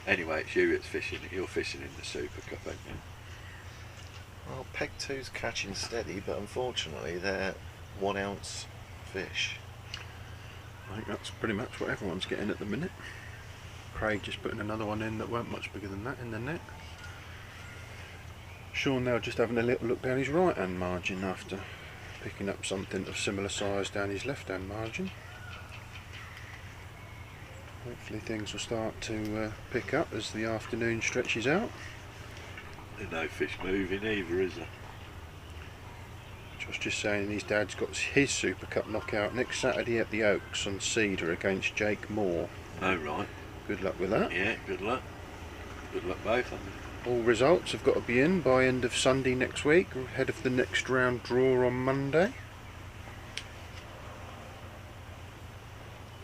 anyway, it's you that's fishing. You're fishing in the Super Cup, ain't you? Well, Peg 2's catching steady, but unfortunately they're 1 ounce fish. I think that's pretty much what everyone's getting at the minute. Craig just putting another one in that weren't much bigger than that in the net. Sean now just having a little look down his right hand margin after picking up something of similar size down his left hand margin. Hopefully things will start to pick up as the afternoon stretches out. There's no fish moving either, is there? Josh just saying his dad's got his Super Cup knockout next Saturday at the Oaks on Cedar against Jake Moore. Oh, right. Good luck with that. Yeah, good luck. Good luck both of them. All results have got to be in by end of Sunday next week, ahead of the next round draw on Monday.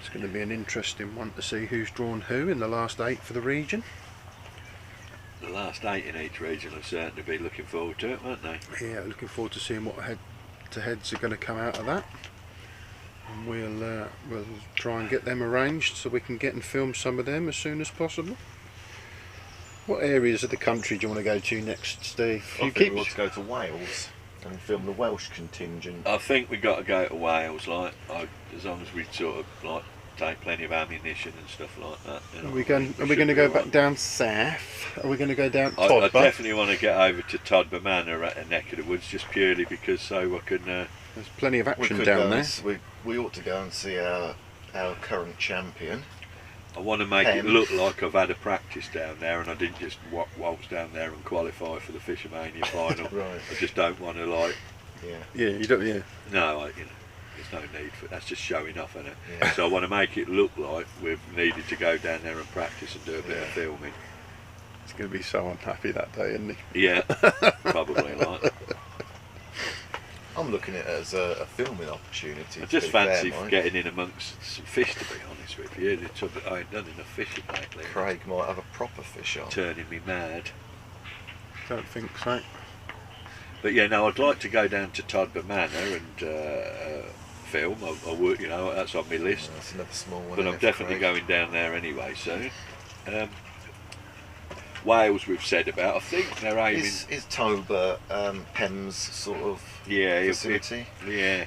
It's going to be an interesting one to see who's drawn who in the last 8 for the region. The last 8 in each region will certainly be looking forward to it, won't they? Yeah, looking forward to seeing what head-to-heads are going to come out of that. And we'll try and get them arranged so we can get and film some of them as soon as possible. What areas of the country do you want to go to next, Steve? I think we want to go to Wales and film the Welsh contingent. I think we've got to go to Wales, as long as we sort of take plenty of ammunition and stuff like that. You know, Are we going to go back down south? Are we going to go down I Todber? definitely want to get over to Todber Manor at a neck of the woods, just purely because so I can... There's plenty of action could down go there. and we ought to go and see our current champion. I want to make it look like I've had a practice down there and I didn't just waltz down there and qualify for the Fishermania final. Right. I just don't want to Yeah, you don't. Yeah. No, there's no need for it. That's just showing off, isn't it? Yeah. So I want to make it look like we've needed to go down there and practice and do a bit of filming. He's going to be so unhappy that day, isn't he? Yeah, probably like. I'm looking at it as a filming opportunity. I just to be fair, fancy Mike. getting in amongst some fish, to be honest with you. I ain't done enough fishing lately. Craig might have a proper fish on. Turning me mad. Don't think so. But yeah, no, I'd like to go down to Todber Manor and film. I would, that's on my list. That's another small one. But I'm definitely going down there anyway soon. Wales we've said about. I think they're aiming. Is Tober Pem's sort of facility? Yeah.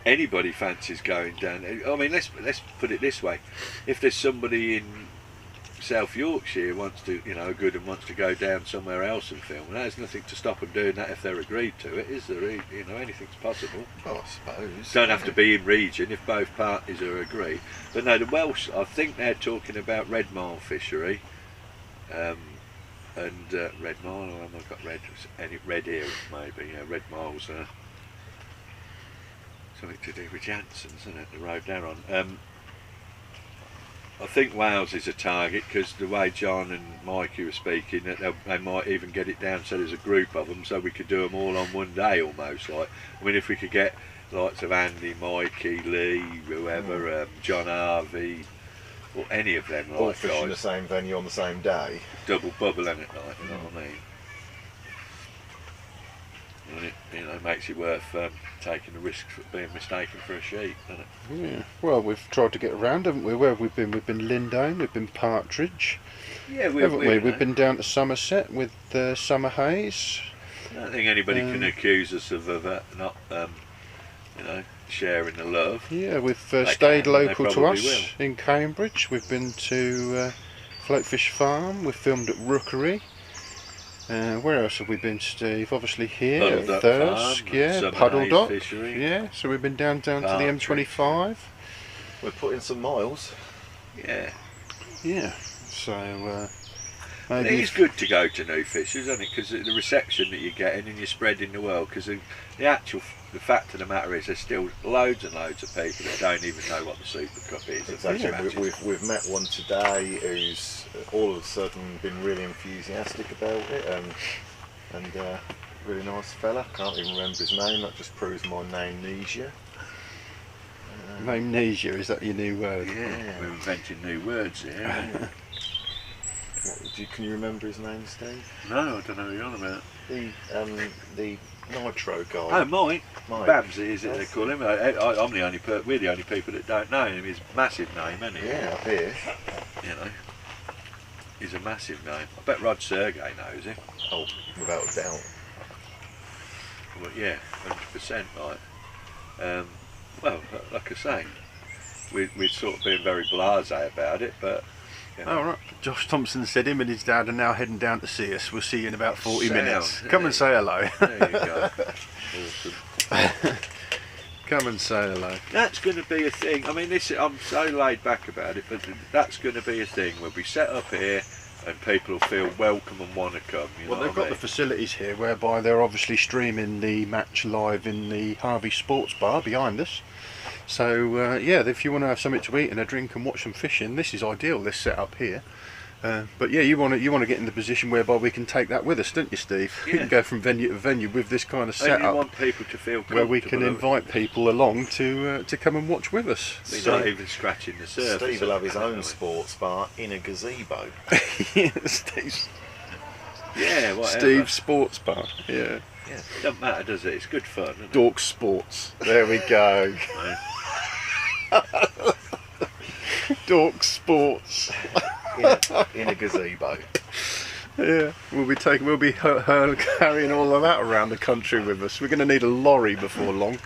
Anybody fancies going down? I mean, let's put it this way: if there's somebody in South Yorkshire wants to, good and wants to go down somewhere else and film, there's nothing to stop them doing that if they're agreed to it, is there? Anything's possible. Oh, I suppose. Don't have to be in region if both parties are agreed. But no, the Welsh, I think they're talking about red marl fishery. And red marl, or have I got red eel maybe? Yeah, red marl's something to do with Jansen's, isn't it? The road they're on. I think Wales is a target because the way John and Mikey were speaking, that they might even get it down so there's a group of them, so we could do them all on one day almost. If we could get lots of Andy, Mikey, Lee, whoever, John Harvey. Or any of them, all fishing the same venue on the same day. Double bubble, isn't it? You know what I mean? And it makes it worth taking the risk of being mistaken for a sheep, doesn't it? Yeah. Well, we've tried to get around, haven't we? Where have we been? We've been Lindome, we've been Partridge. Yeah, haven't we? We've been down to Somerset with Summer Haze. I don't think anybody can accuse us of not, sharing the love. Yeah, we've They stayed can, and they local to probably us in Cambridge. We've been to Floatfish Farm. We've filmed at Rookery. Where else have we been, Steve? Obviously here Puddle at Duck Thirsk, Farm, yeah, Summer Puddle Days Duck, Fishery. yeah. So we've been down to the Partridge. M25. We're putting some miles. Yeah. Yeah. So It maybe is good to go to new fishers, isn't it? Because the reception that you're getting and you're spreading the world. Because the fact of the matter is, there's still loads and loads of people that don't even know what the Super Cup is. Exactly. We've met one today who's all of a sudden been really enthusiastic about it, and really nice fella. Can't even remember his name. That just proves my amnesia. amnesia, is that your new word? Yeah, we're inventing new words here. Can you remember his name, Steve? No, I don't know who you're on about. The Nitro guy. Oh, Mike. Mike. Babs, is it they call him? I'm the only we're the only people that don't know him. He's a massive name, isn't he? Yeah, up here. You know, he's a massive name. I bet Rod Sergey knows him. Oh, without a doubt. But yeah, 100%. Like, well, like I say, we're sort of being very blasé about it, but. You know. Oh, right. Josh Thompson said him and his dad are now heading down to see us. We'll see you in about 40 Sound, minutes. yeah. Come and say hello. There you go. Awesome. Come and say hello. That's going to be a thing. I mean, I'm so laid back about it, but that's going to be a thing where we set up here and people will feel welcome and want to come. You Well, know they've what I got the mean? facilities here whereby they're obviously streaming the match live in the Harvey Sports Bar behind us. So yeah, if you want to have something to eat and a drink and watch some fishing, this is ideal. This setup here. But yeah, you want to get in the position whereby we can take that with us, don't you, Steve? Yeah. We can go from venue to venue with this kind of And you setup, want people to feel where we can comfortable. invite people along to come and watch with us. We're not even scratching the surface. Steve will have his of it, own are we? sports bar in a gazebo. Yeah, Steve's Yeah, whatever. Steve's Sports Bar. Yeah. Yeah, it doesn't matter, does it? It's good fun, isn't it? Dork Sports. There we go. Dork Sports. In a gazebo. Yeah, we'll be carrying all of that around the country with us. We're going to need a lorry before long.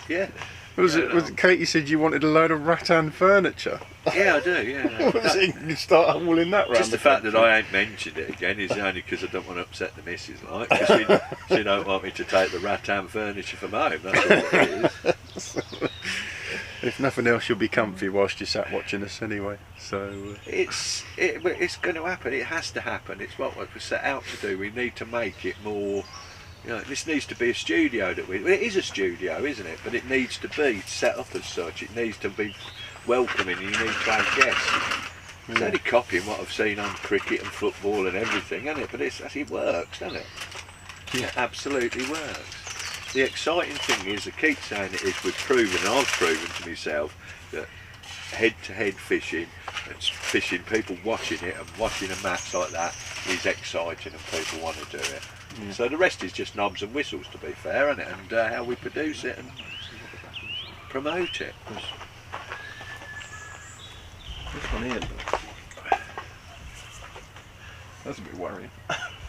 Yeah. Was it Katie said you wanted a load of rattan furniture? Yeah, I do, yeah. So you can start hauling that around Just the fact that I ain't mentioned it again is only because I don't want to upset the missus, like, because she don't want me to take the rattan furniture from home, that's all it is. If nothing else, you'll be comfy whilst you're sat watching us anyway. So It's going to happen, it has to happen, it's what we're set out to do. We need to make it more, you know, this needs to be a studio well, it is a studio, isn't it? But it needs to be set up as such, it needs to be welcoming, you need to have guests. It's only copying what I've seen on cricket and football and everything, isn't it? But it works, doesn't it? Yeah. It absolutely works. The exciting thing is, I keep saying it is, we've proven, and I've proven to myself, that head-to-head fishing, and fishing, people watching it and watching a match like that is exciting and people want to do it. Yeah. So the rest is just knobs and whistles, to be fair, isn't it? And how we produce it and promote it. this one here, that's a bit worrying.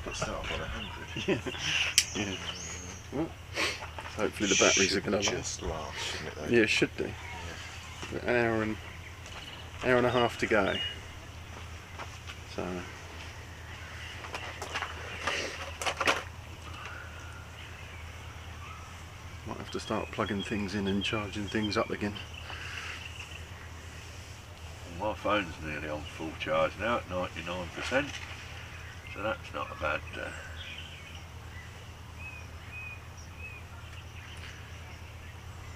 Let's start off on 100. Yeah. Well, hopefully the batteries are going to just last, shouldn't it? Though? Yeah, it should do. An hour and a half to go. So might have to start plugging things in and charging things up again. My phone's nearly on full charge now at 99%, so that's not a bad.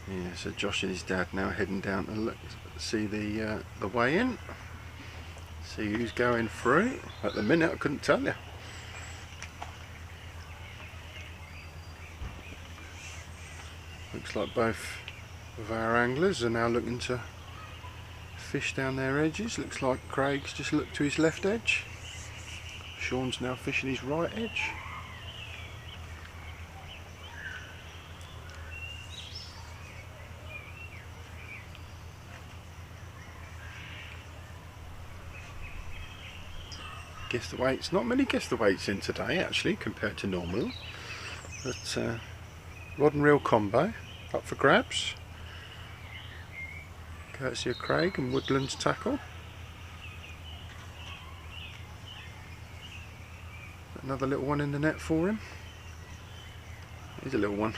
Yeah, so Josh and his dad now heading down to see the weigh in. See who's going through. At the minute, I couldn't tell you. Looks like both of our anglers are now looking to fish down their edges. Looks like Craig's just looked to his left edge. Sean's now fishing his right edge. Guess the weights, not many guess the weights in today actually compared to normal. But rod and reel combo up for grabs. courtesy of Craig and Woodlands Tackle. Another little one in the net for him. Here's a little one.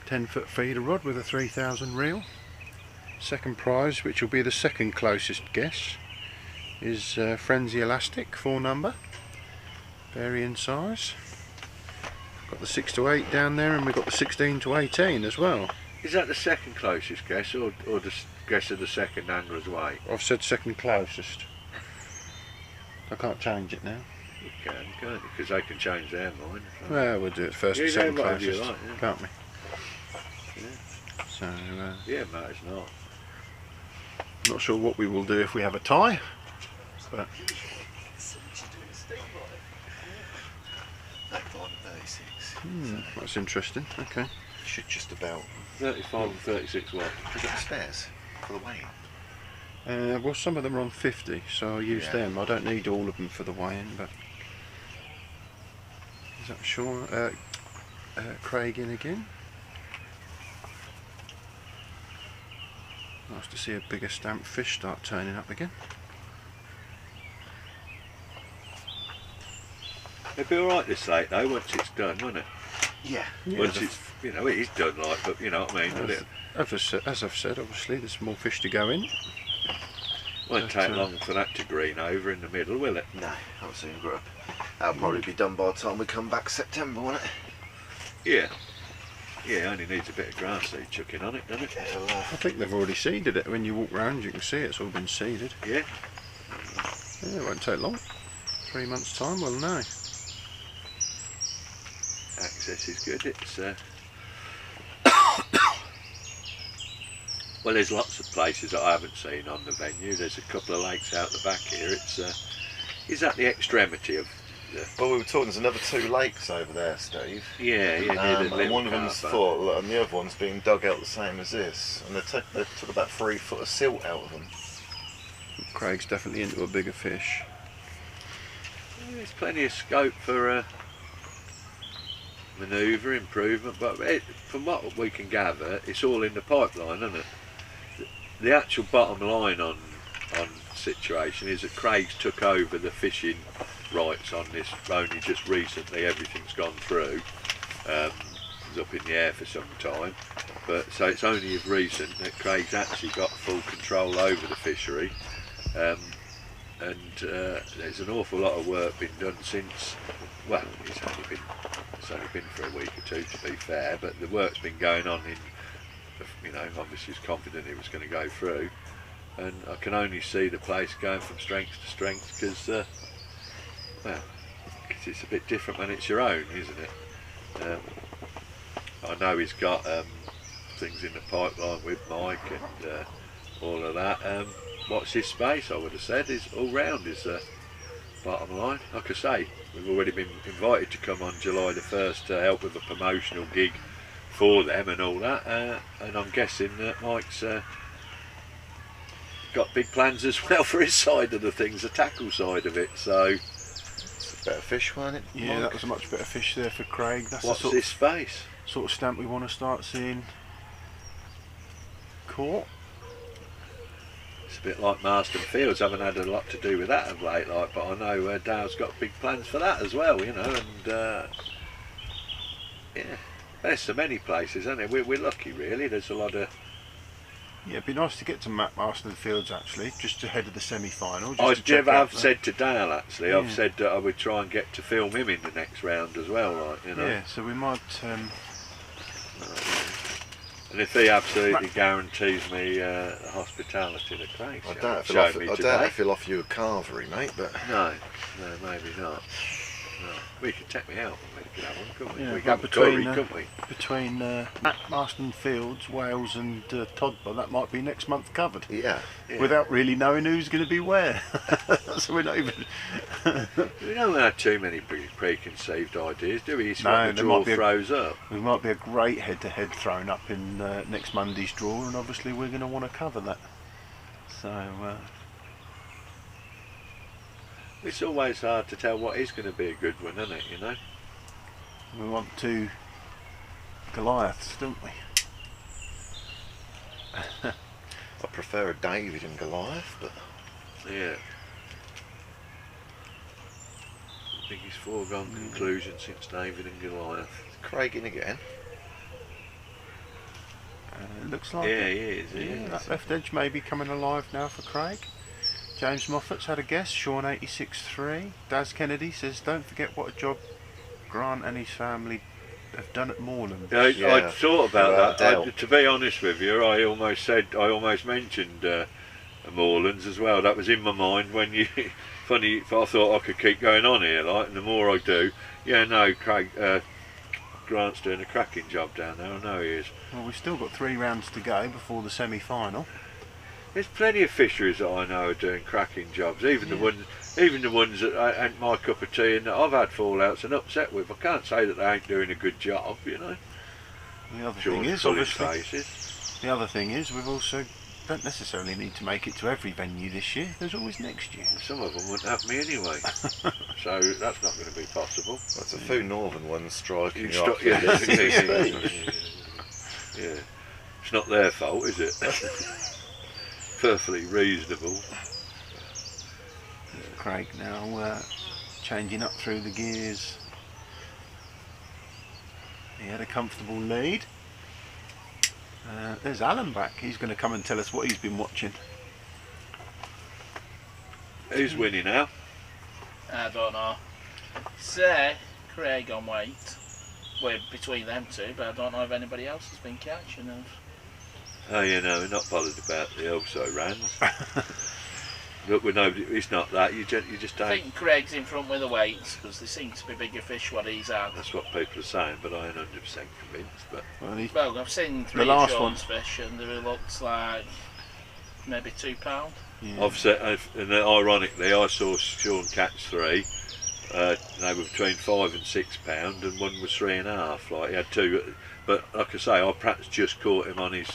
"10-foot feeder rod with a 3000 reel. Second prize, which will be the second closest guess, is Frenzy Elastic, 4 number, varying size. Got the 6 to 8 down there, and we've got the 16 to 18 as well. Is that the second closest guess, or the guess of the second angler's weight? I've said second closest. I can't change it now. You can, can't you? Because they can change their mind. Well, we'll do it first Yeah, and second yeah, whatever you closest, like, yeah. can't we? Yeah. So, Yeah, mate, it's not. not sure what we will do if we have a tie, but that's interesting. Okay. Should just about. 35 and 36 what? Have you got the spares for the weigh-in? Well, some of them are on 50, so I'll use them. I don't need all of them for the weigh-in, but is that sure? Craig in again. Nice to see a bigger stamp fish start turning up again. It'll be alright this lake though, once it's done, won't it? Yeah. Once it's, you know, it is done like, but you know what I mean? As I've said, obviously there's more fish to go in. Won't take long for that to green over in the middle, will it? No, I'll soon grow up. That'll probably be done by the time we come back September, won't it? Yeah. Yeah, only needs a bit of grass seed chucking on it, doesn't it? I think they've already seeded it. When you walk round you can see it's all been seeded. Yeah. Yeah, it won't take long. 3 months time, we'll know. Access is good, it's well, there's lots of places that I haven't seen on the venue. There's a couple of lakes out the back here. It's is at the extremity of the... Well, we were talking, there's another 2 lakes over there, Steve. Yeah, near the And little one of them's car full, and the other one's being dug out the same as this. And they took about 3 foot of silt out of them. Craig's definitely into a bigger fish. There's plenty of scope for manoeuvre, improvement, but from what we can gather, it's all in the pipeline, isn't it? The actual bottom line on situation is that Craig's took over the fishing rights on this only just recently. Everything's gone through. It was up in the air for some time, but so it's only of recent that Craig's actually got full control over the fishery. And there's an awful lot of work been done since, well, it's only been for a week or 2 to be fair, but the work's been going on in, you know, obviously he's confident it was going to go through, and I can only see the place going from strength to strength because, well, it's a bit different when it's your own, isn't it? I know he's got things in the pipeline with Mike and all of that. Watch this space, I would have said, is all round is the bottom line. Like I say, we've already been invited to come on July the 1st to help with a promotional gig for them and all that, and I'm guessing that Mike's got big plans as well for his side of the things, the tackle side of it, so... It's a better fish, wasn't it? Yeah, Mike? that was a much better fish there for Craig. That's What's the this space? sort of stamp we want to start seeing caught. It's a bit like Marston Fields. I haven't had a lot to do with that of late, like, but I know Dale's got big plans for that as well, you know, and yeah, there's so many places, isn't there? We're lucky, really. There's a lot of... Yeah, it'd be nice to get to Marston Fields actually, just ahead of the semi-final. I've said to Dale actually, Yeah. I've said that I would try and get to film him in the next round as well, like, you know. Yeah, so we might. And if he absolutely guarantees me hospitality to Craig, I doubt if he'll offer you a carvery, mate, but... No, maybe not. No. We could take me out and we could have one, couldn't we? Yeah, We could but have a curry, couldn't we? between Marston Fields, Wales and Todborough, that might be next month covered. Yeah. Without really knowing who's going to be where. So we're not even... We don't have too many preconceived ideas, do we? It's No, what the there draw might be throws up. There might be a great head-to-head thrown up in next Monday's draw, and obviously we're going to want to cover that. So... It's always hard to tell what is going to be a good one, isn't it? You know. We want 2 Goliaths, don't we? I prefer a David and Goliath, but Yeah. I think it's foregone conclusion since David and Goliath. Craig in again. It looks like Yeah, it. he is. He is. That left edge may be coming alive now for Craig. James Moffat's had a guess, Sean 86.3. Daz Kennedy says, don't forget what a job Grant and his family have done at Moorland. Yeah, I thought about Without that. To be honest with you, I almost mentioned Moorlands as well. That was in my mind when you. Funny, if I thought I could keep going on here, like, and the more I do, yeah, no, Craig, Grant's doing a cracking job down there. I know he is. Well, we've still got 3 rounds to go before the semi-final. There's plenty of fisheries that I know are doing cracking jobs. Even the ones that ain't my cup of tea and that I've had fallouts and upset with. I can't say that they ain't doing a good job, you know. The other Sure, thing is, pulling obviously, faces. the other thing is, we've also don't necessarily need to make it to every venue this year. There's always next year. Some of them wouldn't have me anyway, so that's not going to be possible. That's a few northern ones striking you Stri- off. yeah, with the yeah. TCB. Yeah, it's not their fault, is it? Perfectly reasonable. Craig now changing up through the gears. He had a comfortable lead. There's Alan back. He's going to come and tell us what he's been watching. Who's winning now? I don't know. Say Craig on weight. We're between them 2, but I don't know if anybody else has been catching them. Oh, you know, we're not bothered about the also rans. But we know it's not that. You just I don't. think Craig's in front with the weights because they seem to be bigger fish what he's had. That's what people are saying, but I ain't 100% convinced. But Well, Well, I've seen 3 last Sean's fish and they looked like maybe £2. yeah. I've said, and ironically, I saw Sean catch 3. They were between £5 and £6, and one was 3.5. Like he had 2, but like I say, I perhaps just caught him on his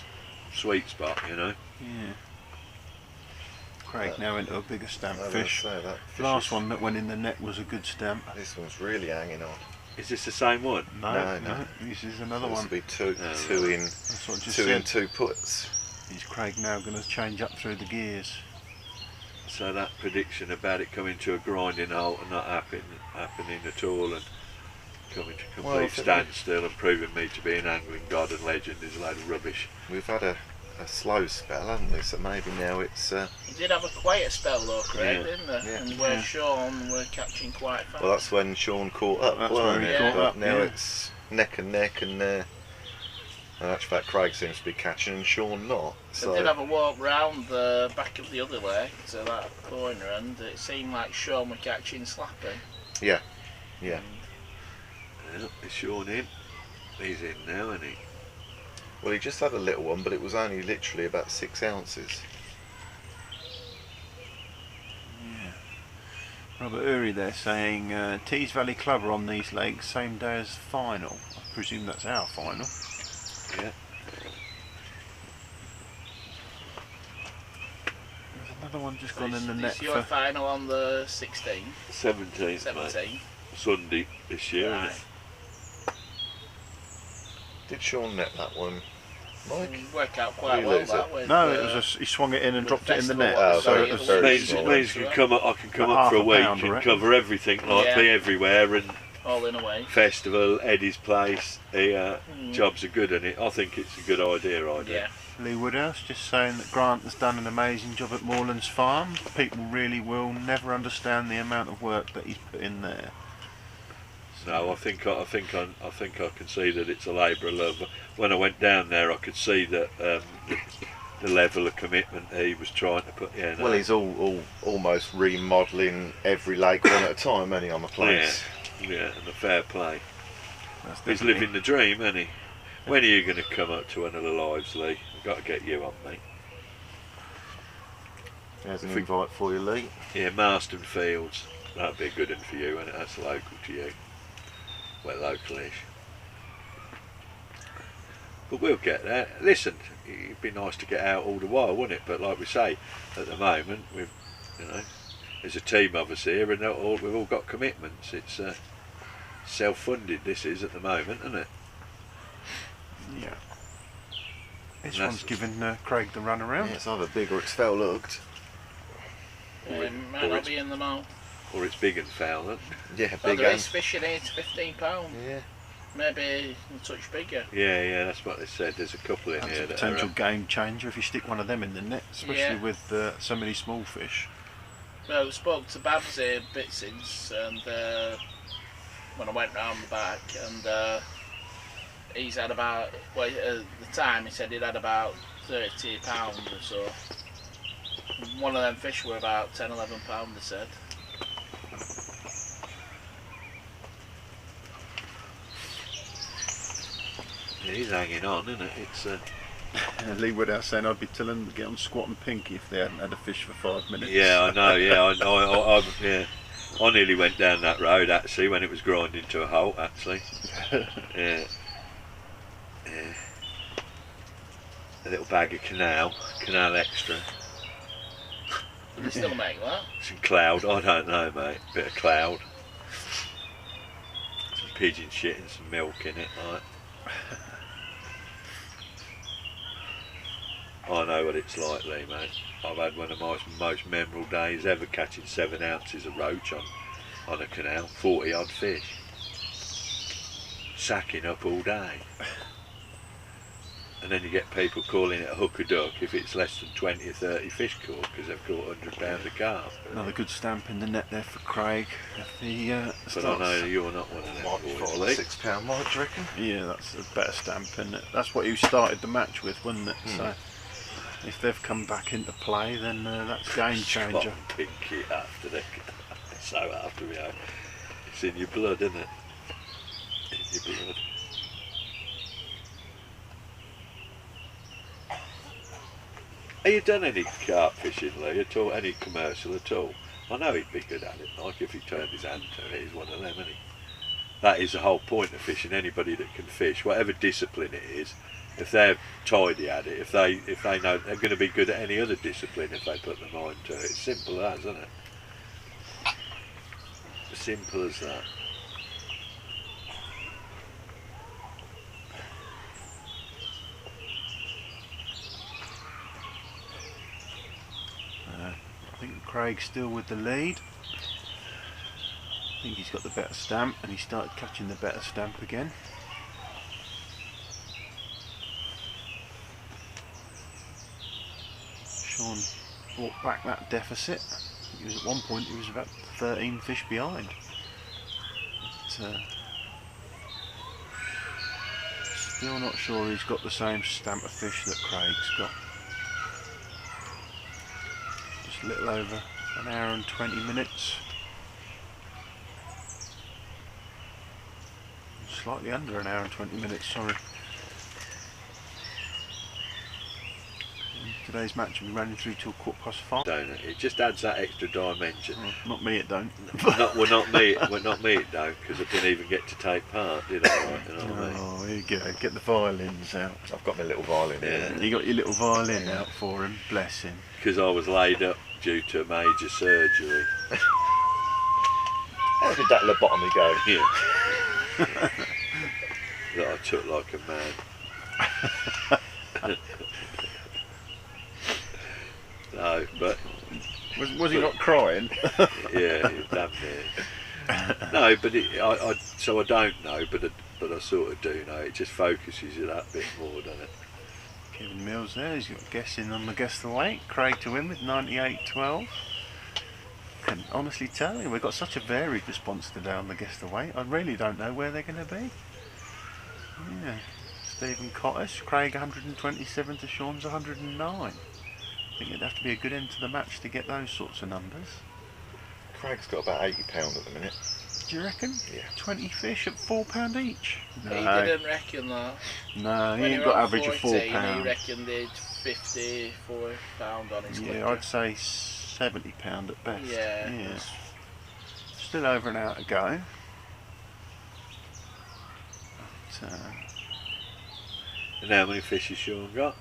sweet spot, you know. Yeah. Craig now into a bigger stamp I was fish. gonna say, that fish Last is- one that went in the net was a good stamp. This one's really hanging on. Is this the same one? No, No. this is another This one. will be two Oh, in That's what I just two in said. 2 puts. Is Craig now going to change up through the gears? So that prediction about it coming to a grinding halt and not happening at all, and coming to complete Well, I think standstill and proving me to be an angling god and legend is a load of rubbish. We've had a slow spell, haven't we? So maybe now it's. He did have a quiet spell though, Craig, Yeah. didn't they? Yeah. And where Yeah. Sean were catching quite fast. Well, that's when Sean caught up. That's wasn't where he it? caught But up, now yeah. it's neck and neck, and in actual fact, Craig seems to be catching and Sean not. They did have a walk round the back of the other lake to that corner, and it seemed like Sean were catching slapping. Yeah. Yeah. Yeah, is Sean in? He's in now, isn't he? Well, he just had a little one, but it was only literally about 6 ounces. Robert Uri there saying Tees Valley Club are on these lakes same day as final. I presume that's our final. Yeah. There's another one just So gone in the net it's your for. final on the 16th, 17th, mate. 17th. Sunday this year, Right. isn't Did Sean net that one, Mike? Work out quite Did he well lose that it? with, No, it was he swung it in and with dropped it in the festival net. at the Oh, So start it of was the very week. Means, small. means you can come up, I can come About up for a half a week pound, I and reckon. cover everything, like Yeah. be everywhere, and all in a way. festival, Eddie's place, jobs are good, and I think it's a good idea. Yeah. Lee Woodhouse just saying that Grant has done an amazing job at Moorlands Farm. People really will never understand the amount of work that he's put in there. No, I think I can see that it's a labour of love. When I went down there, I could see that the level of commitment he was trying to put. Yeah, no. Well, he's all almost remodelling every lake one at a time, ain't he, on the place? Yeah, and the fair play. That's He's definitely- living the dream, isn't he? When are you going to come up to one of the lives, Lee? I've got to get you on, mate. There's an If we- invite for you, Lee. Yeah, Marston Fields. That'd be a good one for you, and that's local to you. Well, localish. But we'll get there. Listen, it'd be nice to get out all the while, wouldn't it? But like we say, at the moment, we've, there's a team of us here, and we've all got commitments. It's self-funded. This is at the moment, isn't it? Yeah. This one's giving Craig the run around. Yeah, it's either big or it's foul looked. It might not be in the mouth. Or it's big and foul, isn't it? Yeah, Well, big there and... is fish in here to £15. Yeah. Maybe a touch bigger. Yeah, that's what they said. There's a couple in That's here a that potential game changer if you stick one of them in the net, especially Yeah. with so many small fish. Well, we spoke to Babs here a bit since, and when I went round the back, and he's had about, well, at the time he said he'd had about £30 or so. One of them fish were about £10–11, they said. Yeah, he's hanging on, isn't it? It's Lee Woodhouse saying I'd be telling them to get on squat and pinky if they hadn't had a fish for 5 minutes. yeah, I know. Yeah, I know. Yeah, I nearly went down that road actually when it was grinding to a halt. Actually, yeah. A little bag of canal extra. They still make that. Some cloud. I don't know, mate. Bit of cloud. Some pigeon shit and some milk in it, like. I know what it's like, Lee, mate. I've had one of my most memorable days ever catching 7 ounces of roach on a canal, 40 odd fish. Sacking up all day. And then you get people calling it a hook or duck if it's less than 20 or 30 fish caught because they've caught £100 a carp. Another good stamp in the net there for Craig. If he But I know you're not one of them. Might be boys, for Lee. the £6 mark, do you reckon? Yeah, that's a better stamp, isn't it? That's what you started the match with, wasn't it? So if they've come back into play, then that's game changer. Pinky after the so after we have. It's in your blood, isn't it? In your blood. Have you done any carp fishing, Lee, at all? Any commercial at all? I know he'd be good at it, like if he turned his hand to it, he's one of them, isn't he? That is the whole point of fishing. Anybody that can fish, whatever discipline it is, if they're tidy at it, if they know they're going to be good at any other discipline if they put their mind to it. It's simple as, isn't it? As simple as that. I think Craig's still with the lead. I think he's got the better stamp, and he started catching the better stamp again. Sean brought back that deficit. He was at one point he was about 13 fish behind. But, still not sure he's got the same stamp of fish that Craig's got. Just a little over an hour and 20 minutes. Slightly under an hour and 20 minutes, sorry. Today's match will be running through till 5:15. Don't it? It just adds that extra dimension. Oh, not me, it don't. Not me. It don't, because I didn't even get to take part, did I? Right, you know what I mean? Oh, here you go. Get the violins out. I've got my little violin here. Yeah. You got your little violin out for him. Bless him. Because I was laid up due to a major surgery. How did that lobotomy go? Yeah. That I took like a man. No, but Was he not crying? yeah, damn near. No, but so I don't know, but I sort of do know. It just focuses you that bit more, doesn't it? Kevin Mills there. He's got guessing on the guess of the weight. Craig to win with 98.12. Can honestly tell you, we've got such a varied response today on the guess the weight. I really don't know where they're going to be. Yeah, Stephen Cottish, Craig 127 to Sean's 109. I think it'd have to be a good end to the match to get those sorts of numbers. Craig's got about £80 at the minute. Do you reckon? Yeah. 20 fish at £4 each? He didn't reckon that. No, he When ain't were got on average of 14, £4. He reckoned they'd £54 on his Yeah, clicker. I'd say £70 at best. Yeah. Yeah. Still over an hour to go. But, And how many fish has Sean got?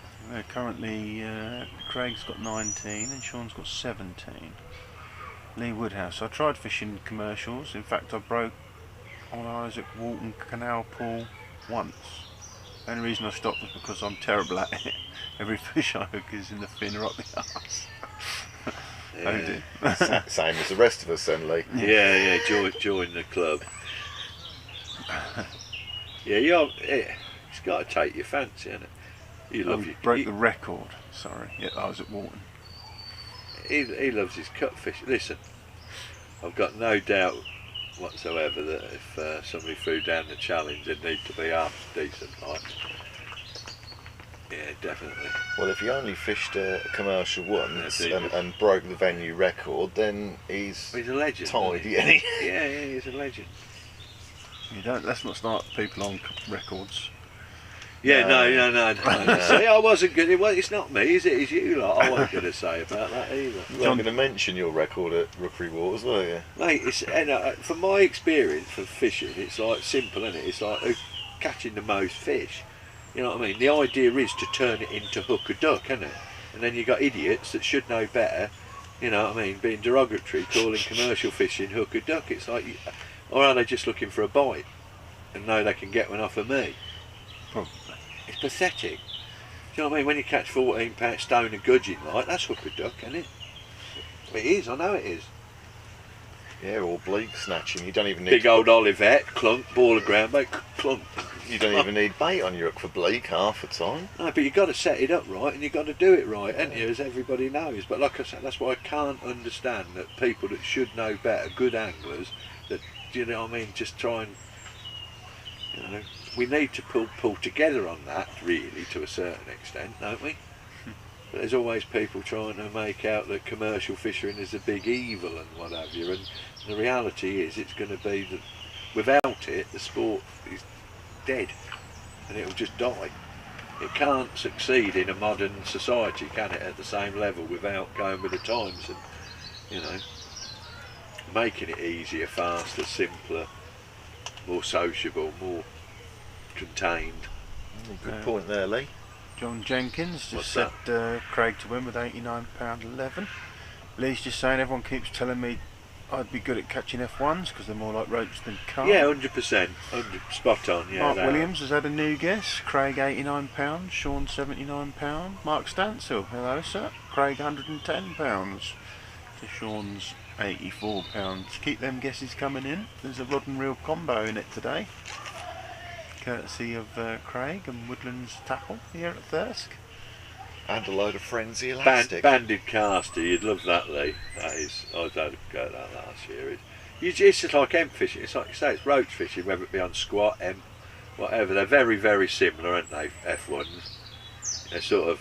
currently, Craig's got 19 and Sean's got 17. Lee Woodhouse. I tried fishing commercials. In fact, I broke on Isaac Walton Canal Pool once. The only reason I stopped was because I'm terrible at it. Every fish I hook is in the fin or up the arse. Oh dear. Same as the rest of us then, Lee. Yeah, join the club. It's got to take your fancy, hasn't it? You love broke the record. Sorry, yeah, I was at Walton. He loves his cut fish. Listen, I've got no doubt whatsoever that if somebody threw down the challenge, they'd need to be half decent, like. Yeah, definitely. Well, if he only fished a commercial once and broke the venue record, then he's a legend. Tidy, isn't he? Yeah, he's a legend. Let's not start people on records. Yeah, no. See, I wasn't good. It's not me, is it? It's you lot. I wasn't going to say about that either. You weren't going to mention your record at Rookery Waters, were you? Mate, from my experience for fishing, it's like simple, isn't it? It's like catching the most fish. You know what I mean? The idea is to turn it into hook or duck, isn't it? And then you got idiots that should know better, you know what I mean, being derogatory, calling commercial fishing hook or duck. It's like, or are they just looking for a bite and know they can get one off of me? Probably. It's pathetic. Do you know what I mean? When you catch 14-pound stone and gudgeon, like, that's hook or duck, isn't it? It is, I know it is. Yeah, or bleak snatching. You don't even need big old Olivet, clunk, ball of ground bait, clunk. You don't even need bait on your hook for bleak half the time. No, but you've got to set it up right and you've got to do it right, haven't you, as everybody knows. But like I said, that's why I can't understand that people that should know better, good anglers, that, you know what I mean, just try and, you know, we need to pull together on that, really, to a certain extent, don't we? But there's always people trying to make out that commercial fishing is a big evil and what have you, and the reality is it's going to be that without it, the sport is dead and it'll just die. It can't succeed in a modern society, can it, at the same level without going with the times and, you know, making it easier, faster, simpler, more sociable, more contained. Good point there, Lee. John Jenkins just said Craig to win with £89.11. Lee's just saying everyone keeps telling me I'd be good at catching F1s because they're more like roach than carp. Yeah, 100%, spot on. Yeah. Mark Williams has had a new guess. Craig £89, Sean £79, Mark Stansel, hello sir. Craig £110 to Sean's £84. Keep them guesses coming in. There's a rod and reel combo in it today, courtesy of Craig and Woodlands Tackle here at Thirsk. And a load of Frenzy Elastic. Banded caster, you'd love that, Lee. That is, I was able to go at that last year. It's just like emp fishing. It's like you say, it's roach fishing, whether it be on squat, emp, whatever. They're very, very similar, aren't they, F1s? They're sort of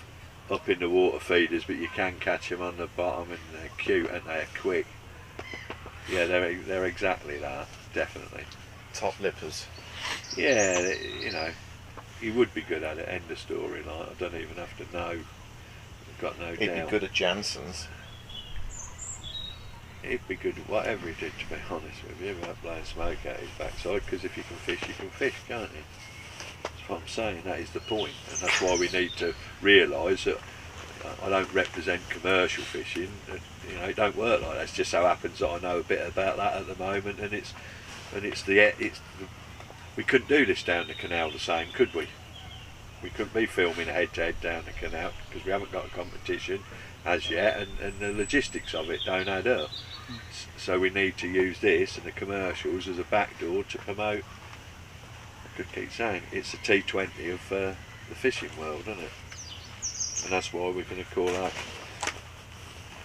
up in the water feeders, but you can catch them on the bottom, and they're cute and they're quick. Yeah, they're exactly that, definitely. Top lippers. Yeah, you know, you would be good at it, end of story. Like, I don't even have to know. I've got no doubt. He'd be good at Jansen's. He'd be good at whatever he did, to be honest with you, without blowing smoke out his backside, because if you can fish, can't you? That's what I'm saying, that is the point, and that's why we need to realise that I don't represent commercial fishing, and, you know, it don't work like that. It just so happens that I know a bit about that at the moment, and we couldn't do this down the canal the same, could we? We couldn't be filming head-to-head down the canal because we haven't got a competition as yet, and the logistics of it don't add up. So we need to use this and the commercials as a backdoor to promote. I could keep saying it's the T20 of the fishing world, isn't it? And that's why we're going to call our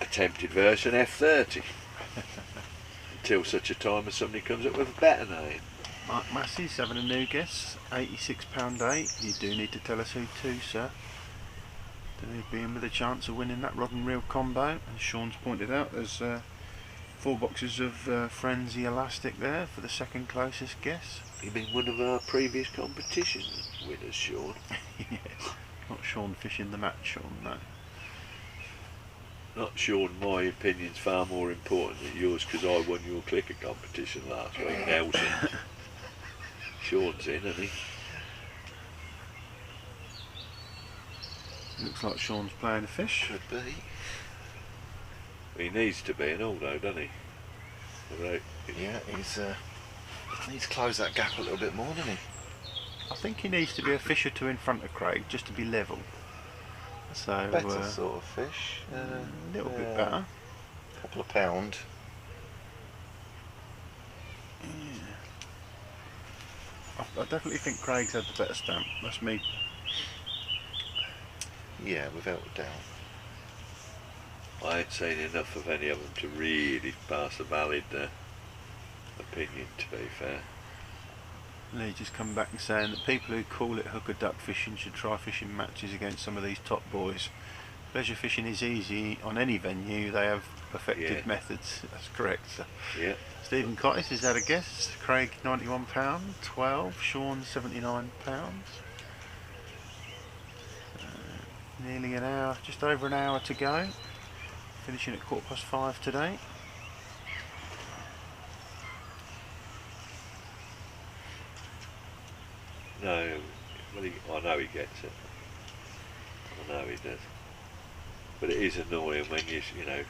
attempted version F30 until such a time as somebody comes up with a better name. Mark Massey's having a new guess, £86.8. You do need to tell us who to, sir. To be in with a chance of winning that rod and reel combo. As Sean's pointed out, there's 4 boxes of Frenzy Elastic there for the second closest guess. You mean one of our previous competition winners, Sean? Yes, not Sean fishing the match, Sean, no. Not Sean, my opinion's far more important than yours because I won your clicker competition last week, Nelson. Sean's in, isn't he? Looks like Sean's playing a fish. Could be. He needs to be and all though, doesn't he? Although, Yeah, he's needs to close that gap a little bit more, doesn't he? I think he needs to be a fish or two in front of Craig just to be level. So Better sort of fish. a little bit better. Couple of pound. I definitely think Craig's had the better stamp. That's me. Yeah, without a doubt. I ain't seen enough of any of them to really pass a valid opinion, to be fair. Lee just come back and saying that people who call it hooker duck fishing should try fishing matches against some of these top boys. Pleasure fishing is easy on any venue. They have perfected methods. That's correct. So. Yeah. Stephen Cottis has had a guess. Craig £91, 12. Sean £79. Nearly an hour, just over an hour to go. Finishing at 5:15 today. No, well, I know he gets it. I know he does. But it is annoying when you know,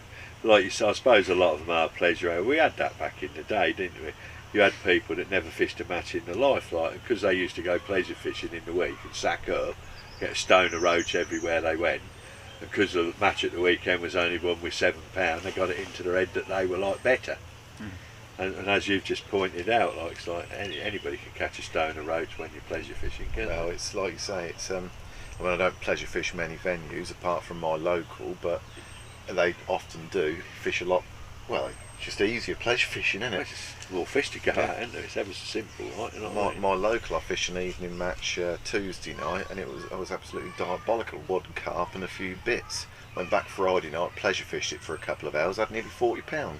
like you say, I suppose a lot of them are pleasure. We had that back in the day, didn't we? You had people that never fished a match in their life, like, because they used to go pleasure fishing in the week and sack up, get a stone of roach everywhere they went. And because the match at the weekend was only won with £7, they got it into their head that they were like better. And as you've just pointed out, like it's like anybody can catch a stone of roach when you're pleasure fishing, can't Well, they? it's like you say, it's I mean, I don't pleasure fish many venues apart from my local, but they often do fish a lot. Well, it's just easier pleasure fishing, isn't Well, it? it's just more fish to go out, isn't there? It's ever so simple, right? You know what I mean? My local, I fished an evening match Tuesday night, and I was absolutely diabolical. One carp and a few bits. Went back Friday night, pleasure fished it for a couple of hours. Had nearly £40.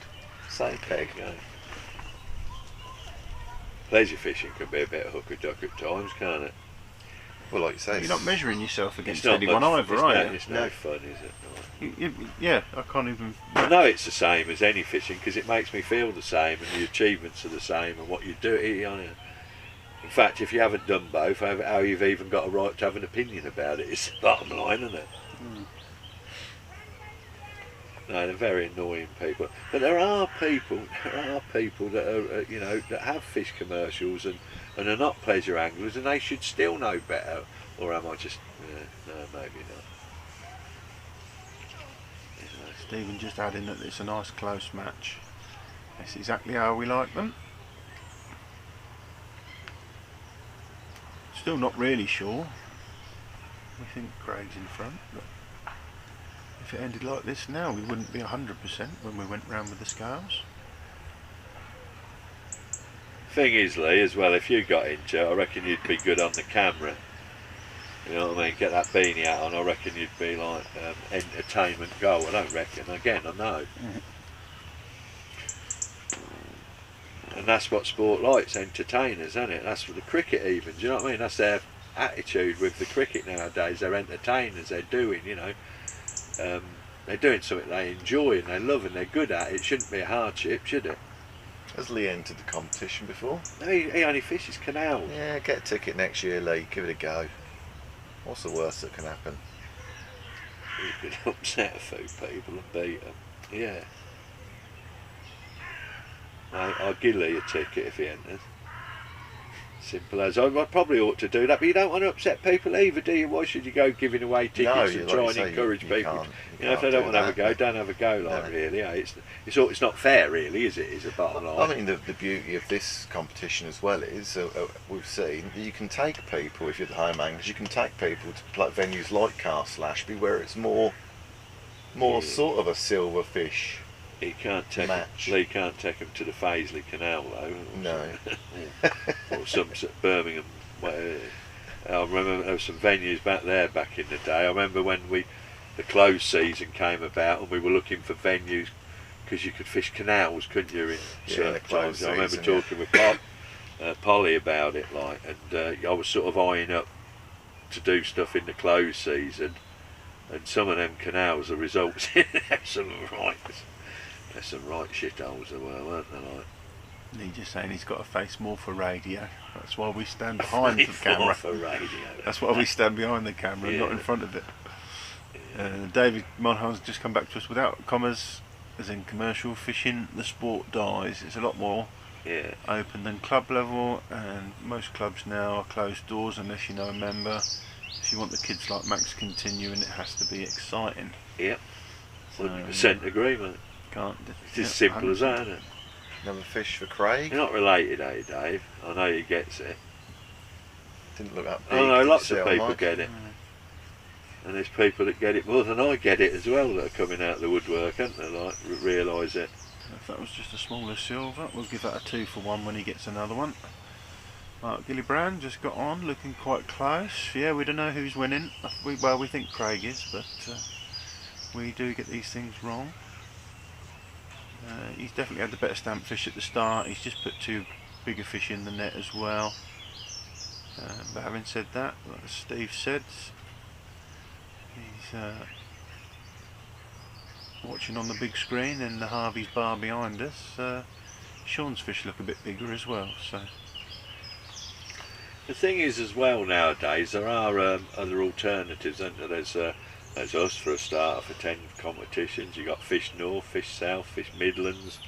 Same peg. Yeah. Pleasure fishing can be a bit hooker duck at times, can't it? Well, like you say, You're not measuring yourself against It's not anyone much- either, it's are no, you? It's no fun, is it? No. Yeah, I can't even. I know it's the same as any fishing because it makes me feel the same and the achievements are the same and what you do. In fact, if you haven't done both, how you've even got a right to have an opinion about it is the bottom line, isn't it? No, they're very annoying people. But there are people that are, you know, that have fish commercials and are not pleasure anglers, and they should still know better. Or am I just? No, maybe not. Stephen just adding that it's a nice close match. That's exactly how we like them. Still not really sure. We think Craig's in front, but if it ended like this now, we wouldn't be 100% when we went round with the scales. Thing is, Lee, as well, if you got injured, I reckon you'd be good on the camera. You know what I mean? Get that beanie hat on, I reckon you'd be like entertainment gold. I don't reckon. Again, I know. And that's what sport likes, entertainers, isn't it? That's for the cricket even, do you know what I mean? That's their attitude with the cricket nowadays. They're entertainers, they're doing, you know, they're doing something they enjoy and they love and they're good at. It shouldn't be a hardship, should it? Has Lee entered the competition before? No, he only fishes canals. Yeah, get a ticket next year, Lee. Give it a go. What's the worst that can happen? You could upset a few people and beat them. Yeah. I'll give Lee a ticket if he enters. Simple as. I probably ought to do that, but you don't want to upset people either, do you? Why should you go giving away tickets and try and encourage people? You know, if they don't want to have a go, don't have a go, like, really. Yeah, it's not fair, really, is it? Is a bottom line. I mean, the beauty of this competition as well is we've seen that you can take people, if you're the home anglers, you can take people to venues like Castle Ashby where it's more sort of a silver fish. He can't take match. Lee can't take him to the Paisley Canal though. No. Or some Birmingham. I remember there were some venues back there back in the day. I remember when the closed season came about and we were looking for venues because you could fish canals, couldn't you? In certain places. I remember talking with Polly about it, like, and I was sort of eyeing up to do stuff in the closed season, and some of them canals, the results there's some right shitholes as well, weren't there? Like. He's just saying he's got a face more for radio. That's why we stand behind the camera. For radio. That's why we stand behind the camera, not in front of it. David Monham's just come back to us without commas. as in commercial fishing, the sport dies. It's a lot more Yeah. open than club level, and most clubs now are closed doors unless you know a member. If you want the kids like Max continuing, it has to be exciting. Yep. So, 100% agreement. Can't. It's as simple as that, isn't it? Another fish for Craig. You're not related, are you, Dave? I know he gets it. Didn't look that big. I know did you lots see of on people Mike? get it. And there's people that get it more than I get it as well, that are coming out of the woodwork, aren't they? Like, realise it. If that was just a smaller silver, we'll give that a 2 for 1 when he gets another one. Mark Gillibrand just got on, looking quite close. Yeah, we don't know who's winning. Well, we think Craig is, but we do get these things wrong. He's definitely had the better stamp fish at the start. He's just put 2 bigger fish in the net as well. But having said that, like Steve said, he's watching on the big screen in the Harvey's bar behind us. Sean's fish look a bit bigger as well. So The thing is, as well, nowadays, there are other alternatives, aren't there? There's us for a start for 10 competitions. You got Fish North, Fish South, Fish Midlands.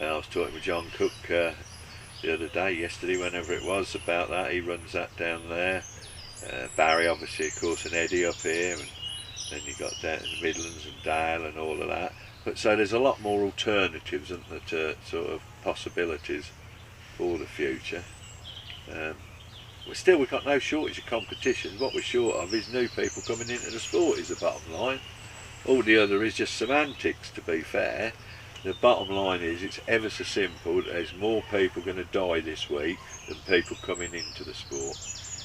I was talking with John Cook the other day, yesterday, whenever it was, about that. He runs that down there. Barry, obviously, of course, and Eddie up here, and then you got down in the Midlands and Dale and all of that. But so there's a lot more alternatives, isn't there, to sort of possibilities for the future. We've got no shortage of competitions. What we're short of is new people coming into the sport, is the bottom line. All the other is just semantics, to be fair. The bottom line is, it's ever so simple. There's more people going to die this week than people coming into the sport.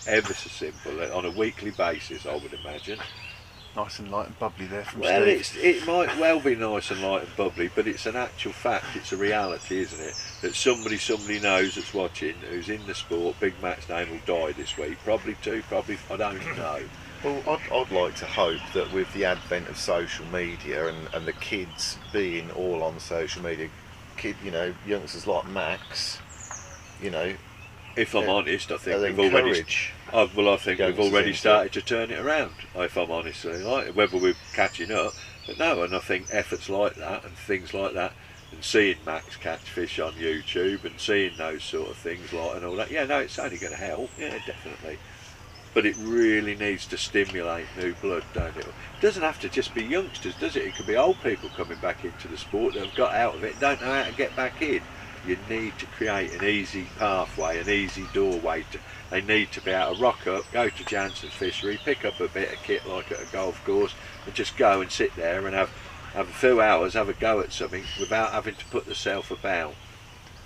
Ever so simple, on a weekly basis, I would imagine. nice and light and bubbly there from Well, Steve. it might well be nice and light and bubbly, but it's an actual fact, it's a reality, isn't it? That somebody knows that's watching, who's in the sport, Big Mac's name will die this week. Probably 2, probably, I don't know. Well, I'd like to hope that with the advent of social media and the kids being all on social media, youngsters like Max, If I'm honest, I think they'll we've already. encourage I think we've already into started to turn it around. If I'm honest, like whether we're catching up, but no. And I think efforts like that and things like that, and seeing Max catch fish on YouTube and seeing those sort of things like and all that. Yeah, no, it's only going to help. Yeah, definitely. But it really needs to stimulate new blood, don't it? It doesn't have to just be youngsters, does it? It could be old people coming back into the sport that have got out of it, don't know how to get back in. You need to create an easy pathway, an easy doorway. They need to be able to rock up, go to Jansen's Fishery, pick up a bit of kit like at a golf course, and just go and sit there and have a few hours, have a go at something without having to put themselves about.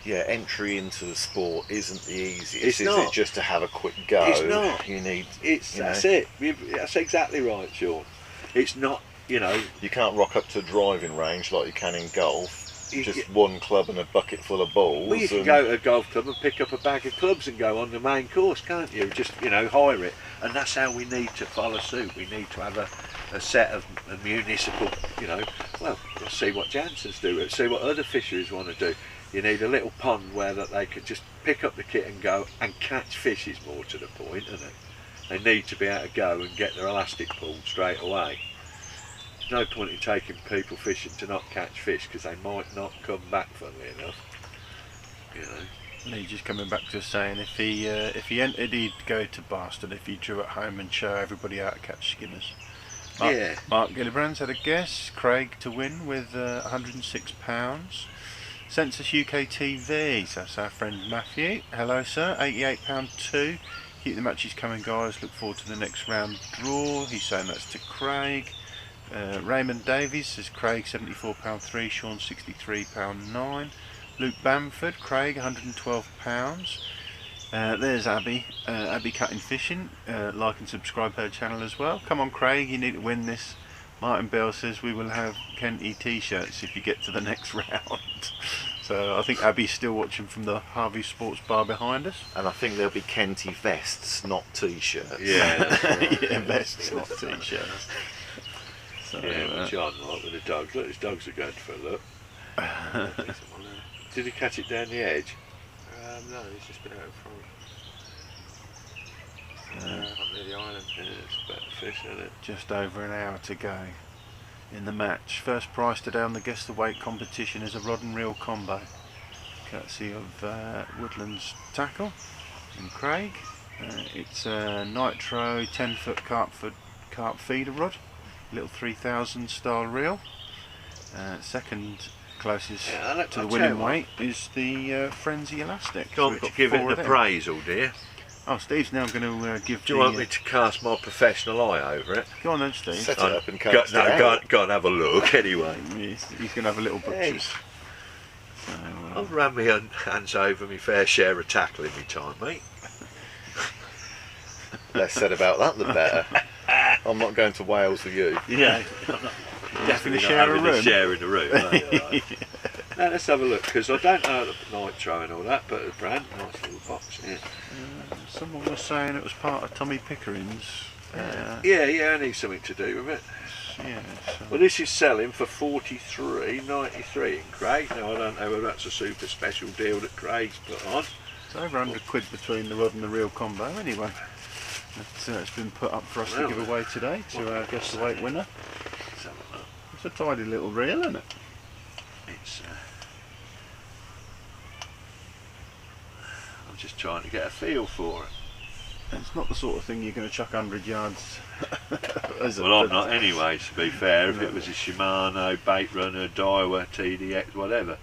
Yeah, entry into the sport isn't the easiest. It's is not. it just to have a quick go? It's not. You need. That's it. That's exactly right, Sean. It's not. You can't rock up to a driving range like you can in golf. Just one club and a bucket full of balls. Well, you can go to a golf club and pick up a bag of clubs and go on the main course, can't you? Just, hire it. And that's how we need to follow suit. We need to have a set of municipal, well, let's see what Jansen's do. Let's see what other fisheries want to do. You need a little pond where that they could just pick up the kit and go and catch fish is more to the point, isn't it? They need to be able to go and get their elastic pulled straight away. No point in taking people fishing to not catch fish because they might not come back, funnily enough. Lee just coming back to us saying if he entered, he'd go to Boston if he drew at home and show everybody how to catch skimmers. Mark Gillibrand's had a guess. Craig to win with £106. Census UK TV, so that's our friend Matthew. Hello sir, £88.2. Keep the matches coming guys, look forward to the next round draw. He's saying that's to Craig. Raymond Davies says Craig £74.3, Sean £63.9. Luke Bamford, Craig £112. There's Abby, Abby Cutting Fishing. Like and subscribe her channel as well. Come on Craig, you need to win this. Martin Bell says we will have Kenty t-shirts if you get to the next round. So I think Abby's still watching from the Harvey Sports Bar behind us. And I think there'll be Kenty vests, not t-shirts. Yeah, that's right. Yeah, vests, not t-shirts. So, yeah, John, like with the dogs. Look, his dogs are going for a look. Did he catch it down the edge? No, he's just been out in front. Up near the island. Yeah, it's a better fish, isn't it? just over an hour to go. in the match. First prize today on the guess the weight competition is a rod and reel combo, courtesy of Woodlands Tackle in Craig. It's a nitro 10-foot carp feeder rod, little 3000 style reel. Second closest to the winning weight is the Frenzy Elastic. Do you want me to give it an appraisal, dear? Oh, Steve's now going to give. Do you want me to cast my professional eye over it? Go on then, Steve. Set it up and Go and have a look anyway. He's going to have a little butchers. So, I've run my hands over my fair share of tackle in my time, mate. Less said about that, the better. I'm not going to Wales with you. Yeah. Definitely not having a share in the room. Now let's have a look, because I don't know the nitro and all that, but the brand, nice little box here. Someone was saying it was part of Tommy Pickering's. Yeah, I need something to do with it. Yeah. So. Well, this is selling for $43.93 in Craig. Now I don't know whether that's a super special deal that Craig's put on. It's over £100 between the rod and the reel combo anyway. It's been put up for us to give away today to our guess the weight winner. Let's have a look. It's a tidy little reel, isn't it? It's I'm just trying to get a feel for it. It's not the sort of thing you're going to chuck 100 yards. Well, I'm not anyway, to be fair. If it was a Shimano, Bait Runner, Daiwa, TDX, whatever,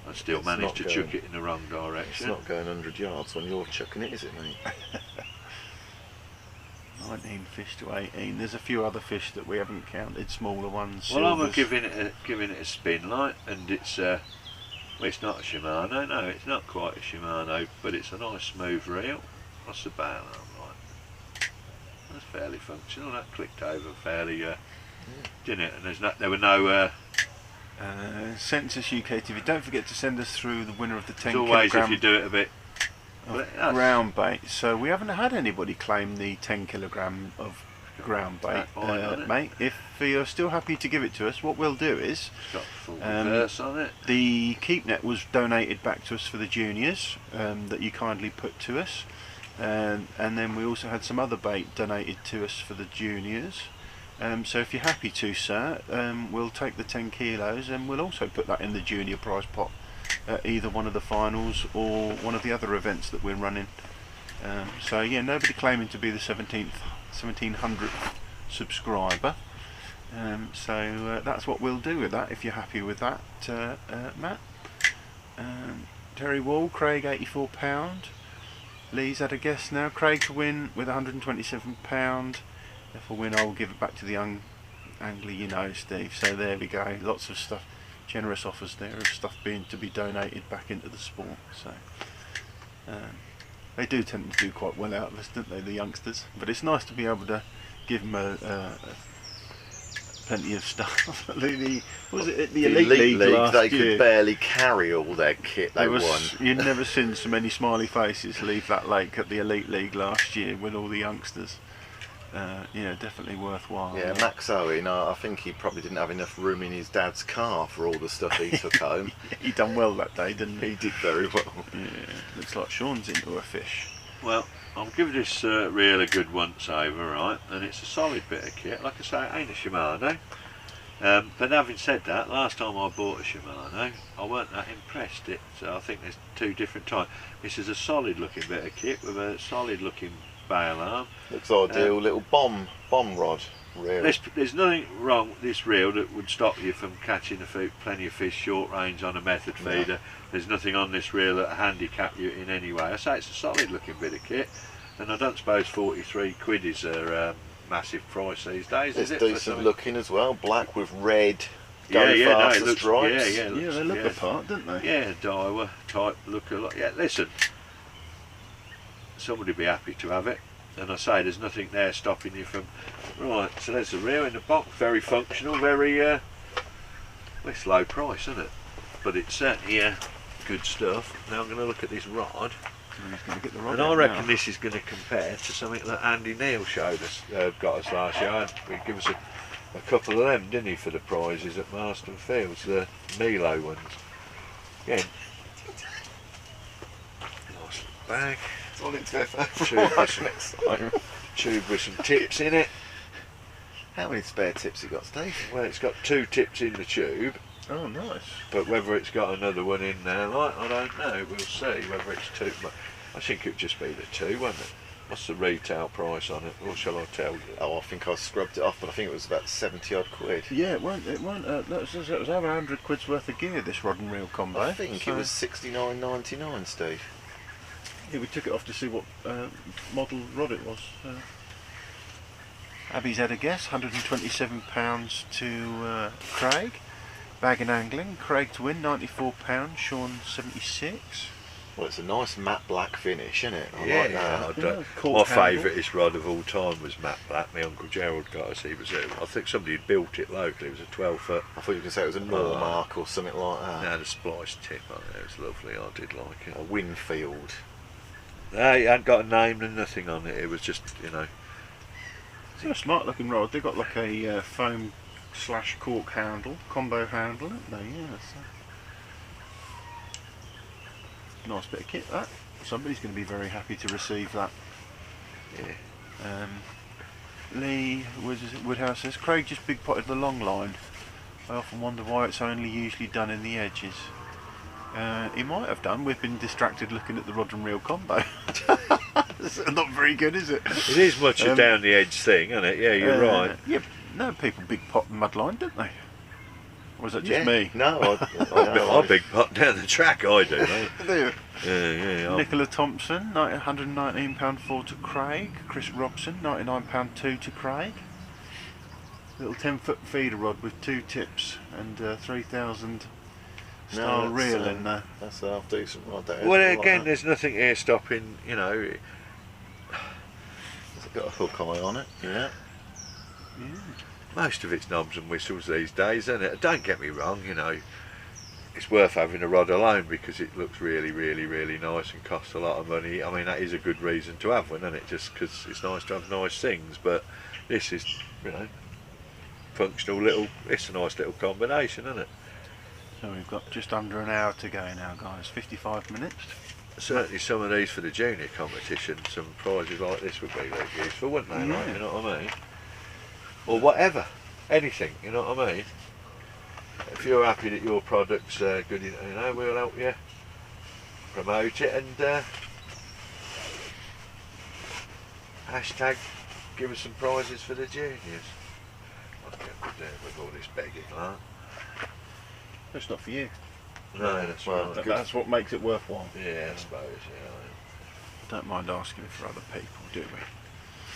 I'd still manage to chuck it in the wrong direction. It's not going 100 yards when you're chucking it, is it, mate? 19 fish to 18. There's a few other fish that we haven't counted, smaller ones. Well, I'm silvers. giving it a spin, like, and it's well, it's not a Shimano. No, it's not quite a Shimano, but it's a nice smooth reel. What's the bail arm like? That's fairly functional. That clicked over fairly, didn't it? And there were no. Census UK TV. Don't forget to send us through the winner of the 10 As always, kilogram if you do it a bit. ground bait. So we haven't had anybody claim the 10 kilogram of ground bait, mate. If you're still happy to give it to us, what we'll do is It's got full reverse on it. the keep net was donated back to us for the juniors that you kindly put to us, and then we also had some other bait donated to us for the juniors. So if you're happy to, sir, we'll take the 10 kilos and we'll also put that in the junior prize pot at either one of the finals or one of the other events that we're running. So yeah, nobody claiming to be the 1700th subscriber. So that's what we'll do with that, if you're happy with that, Matt. Terry Wall, Craig £84. Lee's had a guess now. Craig to win with £127. If I win, I'll give it back to the young angler, you know, Steve. So there we go. Lots of stuff, generous offers there of stuff being to be donated back into the sport. So they do tend to do quite well out of us, don't they, the youngsters? But it's nice to be able to give them plenty of stuff. Was it at the Elite League last they year? could barely carry all their kit they won. You'd never seen so many smiley faces leave that lake at the Elite League last year with all the youngsters. Yeah, definitely worthwhile. Yeah, Max Owen, I think he probably didn't have enough room in his dad's car for all the stuff he took home. He done well that day, didn't he? He did very well. Yeah, looks like Sean's into a fish. Well, I'll give this reel a good once over, right? And it's a solid bit of kit. Like I say, it ain't a Shimano. But having said that, last time I bought a Shimano, I weren't that impressed. So I think there's two different types. This is a solid looking bit of kit with a solid looking bail arm. Looks ideal, little bomb rod reel. There's nothing wrong with this reel that would stop you from catching plenty of fish short range on a method feeder. No. There's nothing on this reel that handicap you in any way. I say it's a solid looking bit of kit, and I don't suppose 43 quid is a massive price these days, is it? It's decent looking as well, black with red faster stripes. Yeah, they look the part, don't they? Yeah, Daiwa type look a lot. Yeah, listen, somebody would be happy to have it, and I say there's nothing there stopping you from. Right, so there's the reel in the box, very functional, very well, it's low price, isn't it? But it's certainly good stuff. Now I'm going to look at this rod, and I reckon this is going to compare to something that Andy Neal showed us, got us last year. He gave us a couple of them, didn't he, for the prizes at Marston Fields, the Milo ones. Again, nice bag. Tube with some tips in it. How many spare tips you got, Steve? Well, it's got 2 tips in the tube, Oh, nice. but whether it's got another one in there, like, I don't know. We'll see whether it's 2. I think it would just be the 2, won't it? What's the retail price on it, or shall I tell you? Oh, I think I scrubbed it off, but I think it was about 70 odd quid. Yeah, it won't. That was over 100 quid's worth of gear, this rod and reel combo. I think it was 69.99, Steve. Yeah, we took it off to see what model rod it was. Abby's had a guess, £127 to Craig. Bag and Angling, Craig to win, £94, Sean 76. Well, it's a nice matte black finish, isn't it? I Yeah, like that. Yeah, my cork handle. favouriteest rod of all time was matte black. My Uncle Gerald got us. He was I think somebody had built it locally. It was a 12-foot. I thought you were going to say it was a Normark or something like that. It had a splice tip on it. It was lovely. I did like it. A Winfield. No, it hadn't got a name and nothing on it. It was just, you know. It's a smart looking rod. They've got like a foam / cork handle, combo handle, haven't they? Yeah. Nice bit of kit that. Somebody's going to be very happy to receive that. Yeah. Lee Woodhouse says, Craig just big potted the long line. I often wonder why it's only usually done in the edges. He might have done. We've been distracted looking at the rod and reel combo. It's not very good, is it? It is much a down the edge thing, isn't it? Yeah, you're right. Yeah, no, people big pot mudline, don't they? Or was that just Yeah. me? No, I big pot down the track, I do, mate. Do you? Yeah. Nicola Thompson, £119.4 to Craig. Chris Robson, £99.2 to Craig. Little 10-foot feeder rod with 2 tips and 3,000 style reel in there. That's a half decent rod. That is. Well, I like again, that. there's nothing here stopping, you know. It's got a hook eye on it. Yeah. Most of it's knobs and whistles these days, isn't it? Don't get me wrong, you know, it's worth having a rod alone because it looks really, really, really nice and costs a lot of money. I mean, that is a good reason to have one, isn't it? Just because it's nice to have nice things, but this is, you know, functional little, it's a nice little combination, isn't it? So we've got just under an hour to go now, guys. 55 minutes. Certainly some of these for the junior competition, some prizes like this would be really useful, wouldn't they? Like, you know what I mean? Or whatever, anything, you know what I mean? If you're happy that your product's good, you know, we'll help you promote it and hashtag give us some prizes for the juniors. What can we do with all this begging, like? That's not for you. No, that's well, right. That's what makes it worthwhile. Yeah, I suppose, yeah. Don't mind asking for other people, do we?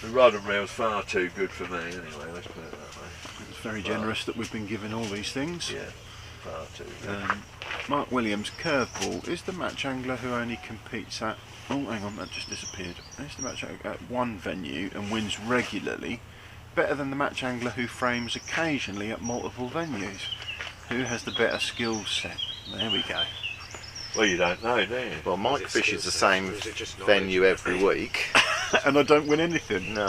The rod and reel's far too good for me anyway, let's put it that way. It's very generous that we've been given all these things. Yeah, far too good. Mark Williams, curveball, is the match angler who only competes at, oh hang on, that just disappeared. Is the match angler at one venue and wins regularly better than the match angler who frames occasionally at multiple venues? Who has the better skill set? There we go. Well, you don't know, do you? Well, Mike fishes the same venue every week. And I don't win anything. No.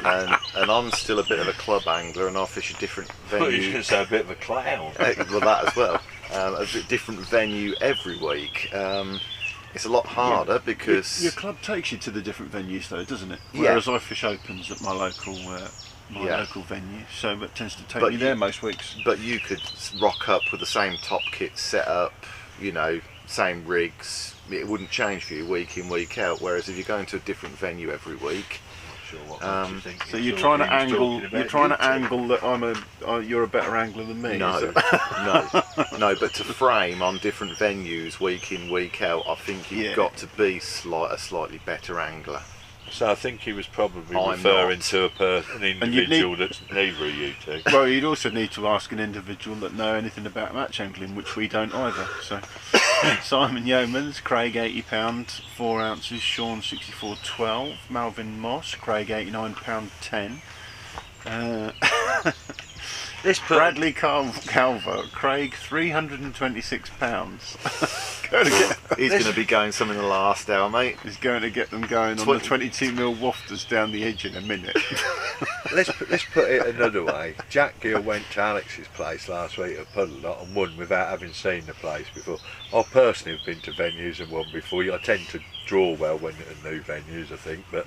and I'm still a bit of a club angler, and I fish a different Well, you venue. should say a bit of a clown. Well, that as well. A bit different venue every week. It's a lot harder because Your club takes you to the different venues though, doesn't it? Yeah. Whereas I fish opens at my local local venue, so it tends to take me there most weeks. But you could rock up with the same top kit set up, you know, same rigs. It wouldn't change for you week in, week out. Whereas if you're going to a different venue every week, Sure, what makes you think So it's you're all trying to he was angle. talking You're about trying you to two. angle that you're a better angler than me. no, is it? no. But to frame on different venues week in, week out, I think you've Yeah. got to be a slightly better angler. So I think he was probably I'm referring not. to an And you'd individual that's neither of you two. Well, you'd also need to ask an individual that know anything about match angling, which we don't either. So, Simon Yeomans, Craig £80, 4 ounces, Sean 64.12, Malvin Moss, Craig £89.10. Bradley Calvo, Craig £326. Going to get, He's going to be going some in the last hour, mate. he's going to get them going on the 22mm wafters down the edge in a minute. Let's put it another way. Jack Gill went to Alex's place last week at Puddle and won without having seen the place before. I personally have been to venues and won before. I tend to draw well when at new venues, I think, but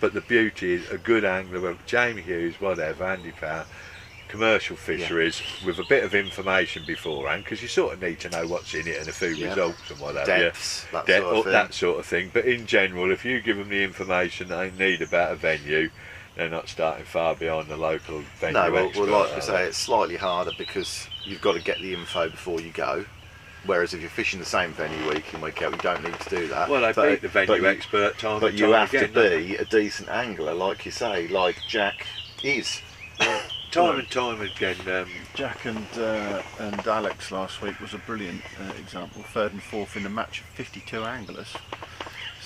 But the beauty is a good angler, whether Jamie Hughes, whatever, Andy Power, commercial fisheries with a bit of information beforehand, because you sort of need to know what's in it and a few results and whatever. Depths, that sort of thing. But in general, if you give them the information they need about a venue, they're not starting far behind the local venue. No, well, expert, like I say, it's slightly harder because you've got to get the info before you go. Whereas if you're fishing the same venue week in, week out, you don't need to do that. Well, they beat the venue expert time but and you time have again, to be a decent angler, like you say, like Jack is. time and time again. Jack and Alex last week was a brilliant example. 3rd and 4th in a match of 52 anglers.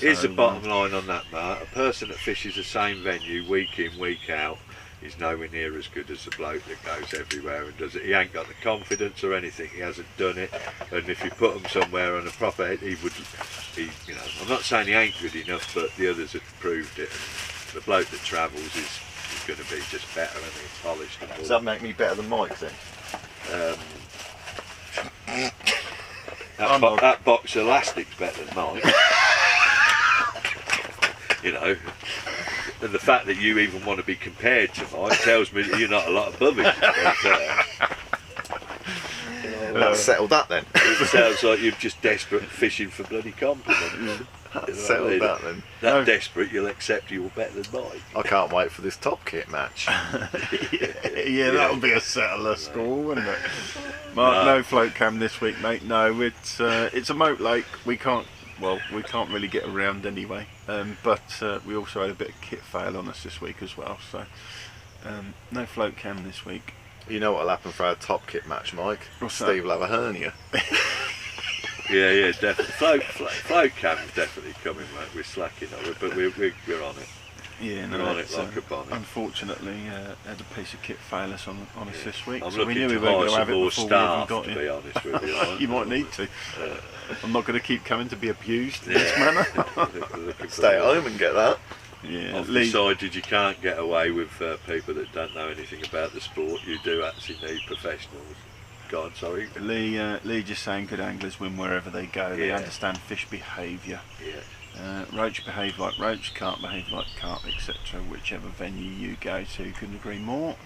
Here's So, the bottom line on that, Mark. A person that fishes the same venue week in, week out is nowhere near as good as the bloke that goes everywhere and does it. He ain't got the confidence or anything. He hasn't done it. And if you put him somewhere on a proper, he would. You know, I'm not saying he ain't good enough, but the others have proved it. And the bloke that travels is going to be just better and he's polished. And Does that make me better than Mike then? That box of elastic's better than mine. You know, and the fact that you even want to be compared to mine tells me that you're not a lot above it. Let's settle that then. It sounds like you're just desperate fishing for bloody compliments. Settle that then. That desperate, you'll accept you're better than mine. I can't wait for this top kit match. yeah, that'll be a settler score, wouldn't it? Mark, no float cam this week, mate. No, it's a moat lake. We can't really get around anyway. But we also had a bit of kit fail on us this week as well. So no float cam this week. You know what'll happen for our top kit match, Mike? What's that? Steve will have a hernia. Yeah, definitely. Float cam's definitely coming, mate. We're slacking on it, but we're on it. Yeah, We're no, on it like a bonnet. Unfortunately, had a piece of kit fail us on us this week. I'm So we looking knew we to weren't hire going to some have it more before we even got staff, to here. be honest with you. You might need to. I'm not going to keep coming to be abused in this manner. Stay at home and get that. Yeah, I've Lee, decided you can't get away with people that don't know anything about the sport. You do actually need professionals. God, sorry. Lee just saying good anglers win wherever they go. They Yeah. understand fish behaviour. Yeah. Roach behave like roach, carp behave like carp, etc. Whichever venue you go to, couldn't agree more.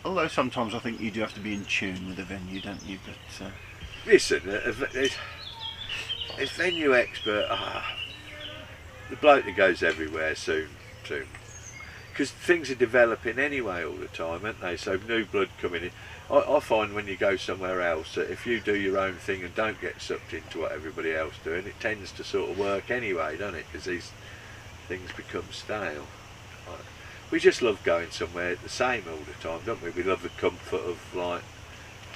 Although sometimes I think you do have to be in tune with the venue, don't you? But Listen, as venue expert, the bloke that goes everywhere soon. Because things are developing anyway all the time, aren't they? So new blood coming in. I find when you go somewhere else that if you do your own thing and don't get sucked into what everybody else is doing, it tends to sort of work anyway, doesn't it? Because these things become stale. We just love going somewhere the same all the time, don't we? We love the comfort of like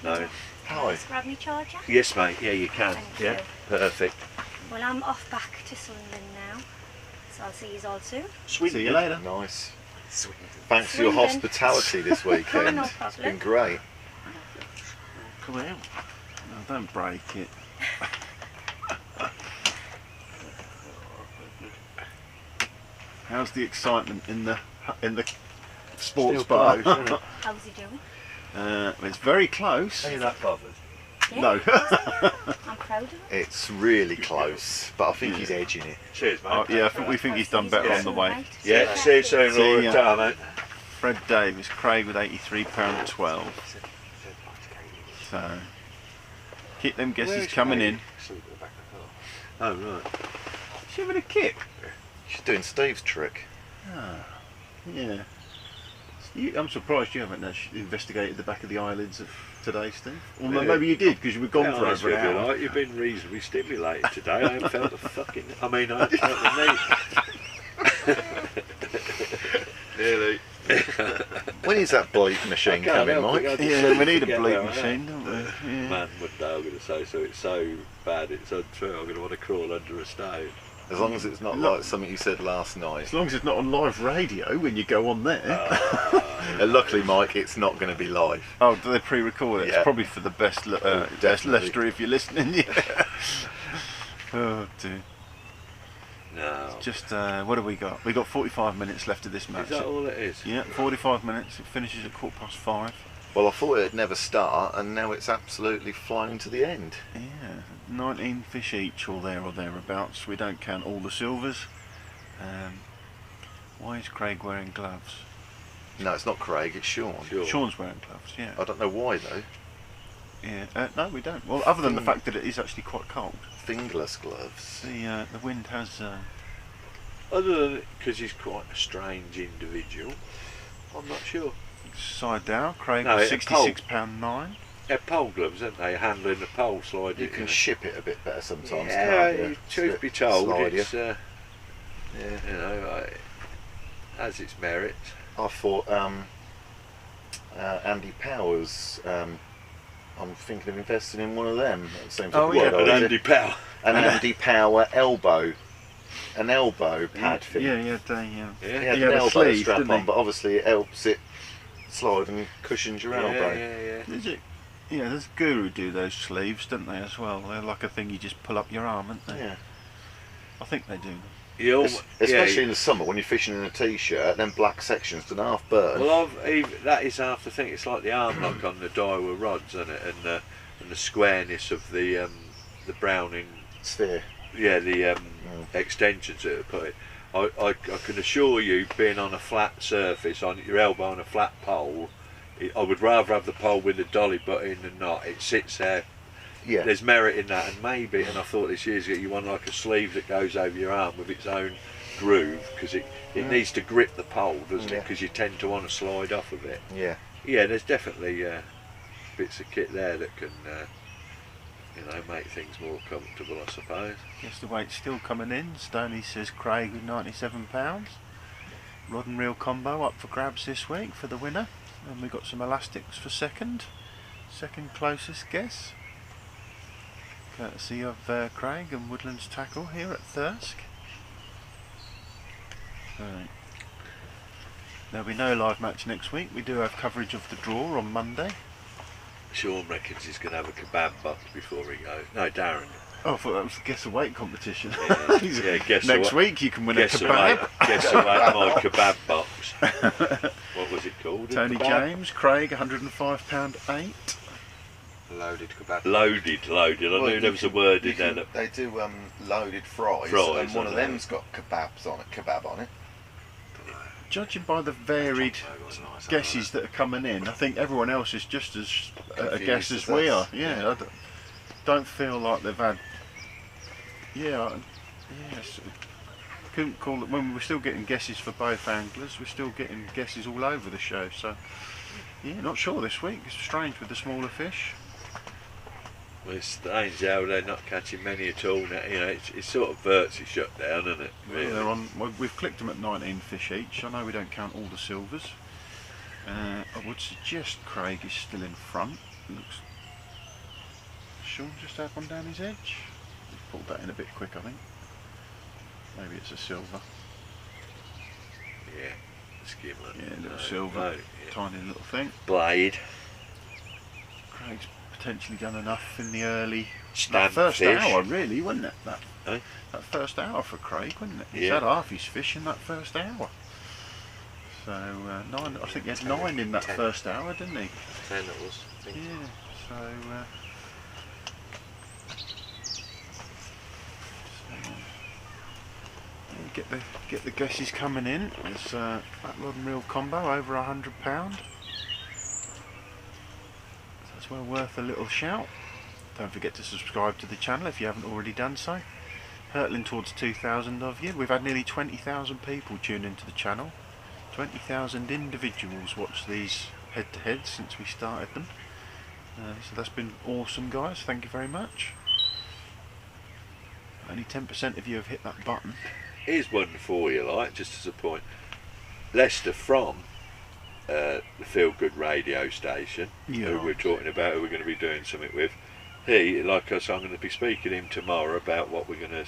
knowing. Hi. Just grab me charger. Yes, mate. Yeah, you can. Thank Yeah, you. perfect. Well, I'm off back to Sunderland now, so I'll see you all soon. see you later. Nice. Thanks for your Swindon. hospitality this weekend. No It's problem. been great. Come out. No, don't break it. How's the excitement in the sports Still bar? close, isn't it? How's he doing? It's very close. Are you that bothered? Yeah, No. I'm proud of him. It's really close, but I think he's edging it. Cheers, mate. Oh, yeah, we think he's done better on the way. Right. Yeah, see you soon, See Laura. ya. Ta, mate. Fred Davis, Craig with £83.12. So keep them guesses coming in. Oh, right. She's having a kip. She's doing Steve's trick. Yeah. I'm surprised you haven't investigated the back of the eyelids of today, Steve. Or Yeah. maybe you did because you were gone Yeah, for honest over an with you, hour. like, you've been reasonably stimulated today. I haven't felt the fucking. I mean, I haven't felt the need. Really? When is that bleep machine I can't coming, help it, Mike? I just Yeah, we need a forget bleep where I am. machine, don't we? Yeah. Man, one day I'm going to say so. It's so bad, it's untrue. I'm going to want to crawl under a stone. As long as it's not Look. like something you said last night. As long as it's not on live radio when you go on there. And luckily, Mike, it's not going to be live. Oh, do they pre-record it? Yeah. It's probably for the best Definitely. Leicester if you're listening. Yeah. Oh dear. No. Just what have we got? We got 45 minutes left of this Is match. that all it is? Yeah, 45 minutes. It finishes at 5:15. Well, I thought it'd never start, and now it's absolutely flying to the end. Yeah, 19 fish each, or thereabouts. We don't count all the silvers. Why is Craig wearing gloves? No, it's not Craig, it's Sean. Sean's wearing gloves, yeah. I don't know why though. Yeah, no, we don't. Well, other than the fact that it is actually quite cold. Fingerless gloves. The wind has. Other than because he's quite a strange individual, I'm not sure. Side down. Craig No, was it's cold. £66.9. They're pole gloves, aren't they? Handling the pole slide. You can ship it a bit better sometimes, Yeah, can't you? truth be told, Slide, it's yeah. you know, has its merits. I thought Andy Powers. I'm thinking of investing in one of them. It seems Oh, like yeah, quite But old. Andy Powell. An Andy Power elbow, an elbow pad thing. Yeah, He Yeah, had He an had a elbow sleeve, strap didn't on, he? but obviously it helps it slide and cushions your elbow. yeah. Is it? Yeah, there's Guru do those sleeves, don't they, as well? They're like a thing you just pull up your arm, aren't they? Yeah. I think they do. Especially in the summer when you're fishing in a t-shirt, then black sections can half burn. Well, that is half the thing. It's like the arm lock on the Daiwa rods, isn't it? And the squareness of the Browning. Sphere. Yeah, the extensions that are put in. I can assure you, being on a flat surface, on your elbow on a flat pole, I would rather have the pole with the dolly butt in than not. It sits there. Yeah. There's merit in that, and maybe, and I thought this year's ago, you want like a sleeve that goes over your arm with its own groove, because it needs to grip the pole, doesn't it? Because you tend to want to slide off of it. Yeah. Yeah, there's definitely bits of kit there that can, make things more comfortable, I suppose. Guess the weight's still coming in. Stoney says Craig with £97. Rod and reel combo up for grabs this week for the winner. And we got some elastics for second closest guess. Courtesy of Craig and Woodlands Tackle here at Thirsk. Right. There'll be no live match next week. We do have coverage of the draw on Monday. Sean reckons he's going to have a kebab box before he goes. No, Darren. Oh, I thought that was the guess the weight competition. Yeah, guess next the week you can win a guess kebab. Guess away my kebab box. What was it called? Tony Kebab? James, Craig, £105.8. Loaded kebab. Loaded. I knew there was a word in there that. They do loaded fries, Fries, and one of aren't they? them's got kebab on it. Judging by the varied guesses that are coming in, I think everyone else is just as a guess as we are. Yeah, I don't feel like they've had. Yes. Couldn't call it when we're still getting guesses for both anglers. We're still getting guesses all over the show. So, yeah, not sure this week. It's strange with the smaller fish. Well, it's strange how they're not catching many at all now. It's sort of virtually shut down, isn't it? Really? They're on. Well, we've clicked them at 19 fish each. I know we don't count all the silvers. I would suggest Craig is still in front. Looks. Sean just had one down his edge. He's pulled that in a bit quick, I think. Maybe it's a silver. Yeah, skimmer. Yeah, little silver, tiny little thing. Blade. Craig's potentially done enough in the early. Stand That first fish. hour, really, wasn't it? Eh? That first hour for Craig, wasn't it? He's Yeah. had half his fish in that first hour. So 9. I think he had 9 in that first hour, didn't he? 10 it was. I think. Yeah. So. Get the guesses coming in. It's that rod and reel combo over £100. That's well worth a little shout. Don't forget to subscribe to the channel if you haven't already done so. Hurtling towards 2,000 of you. We've had nearly 20,000 people tune into the channel. 20,000 individuals watch these head-to-heads since we started them. So that's been awesome, guys. Thank you very much. Only 10% of you have hit that button. Here's one for you, just as a point. Lester from the Feel Good radio station, who we're talking about, who we're going to be doing something with. He, like us, I'm going to be speaking to him tomorrow about how we're going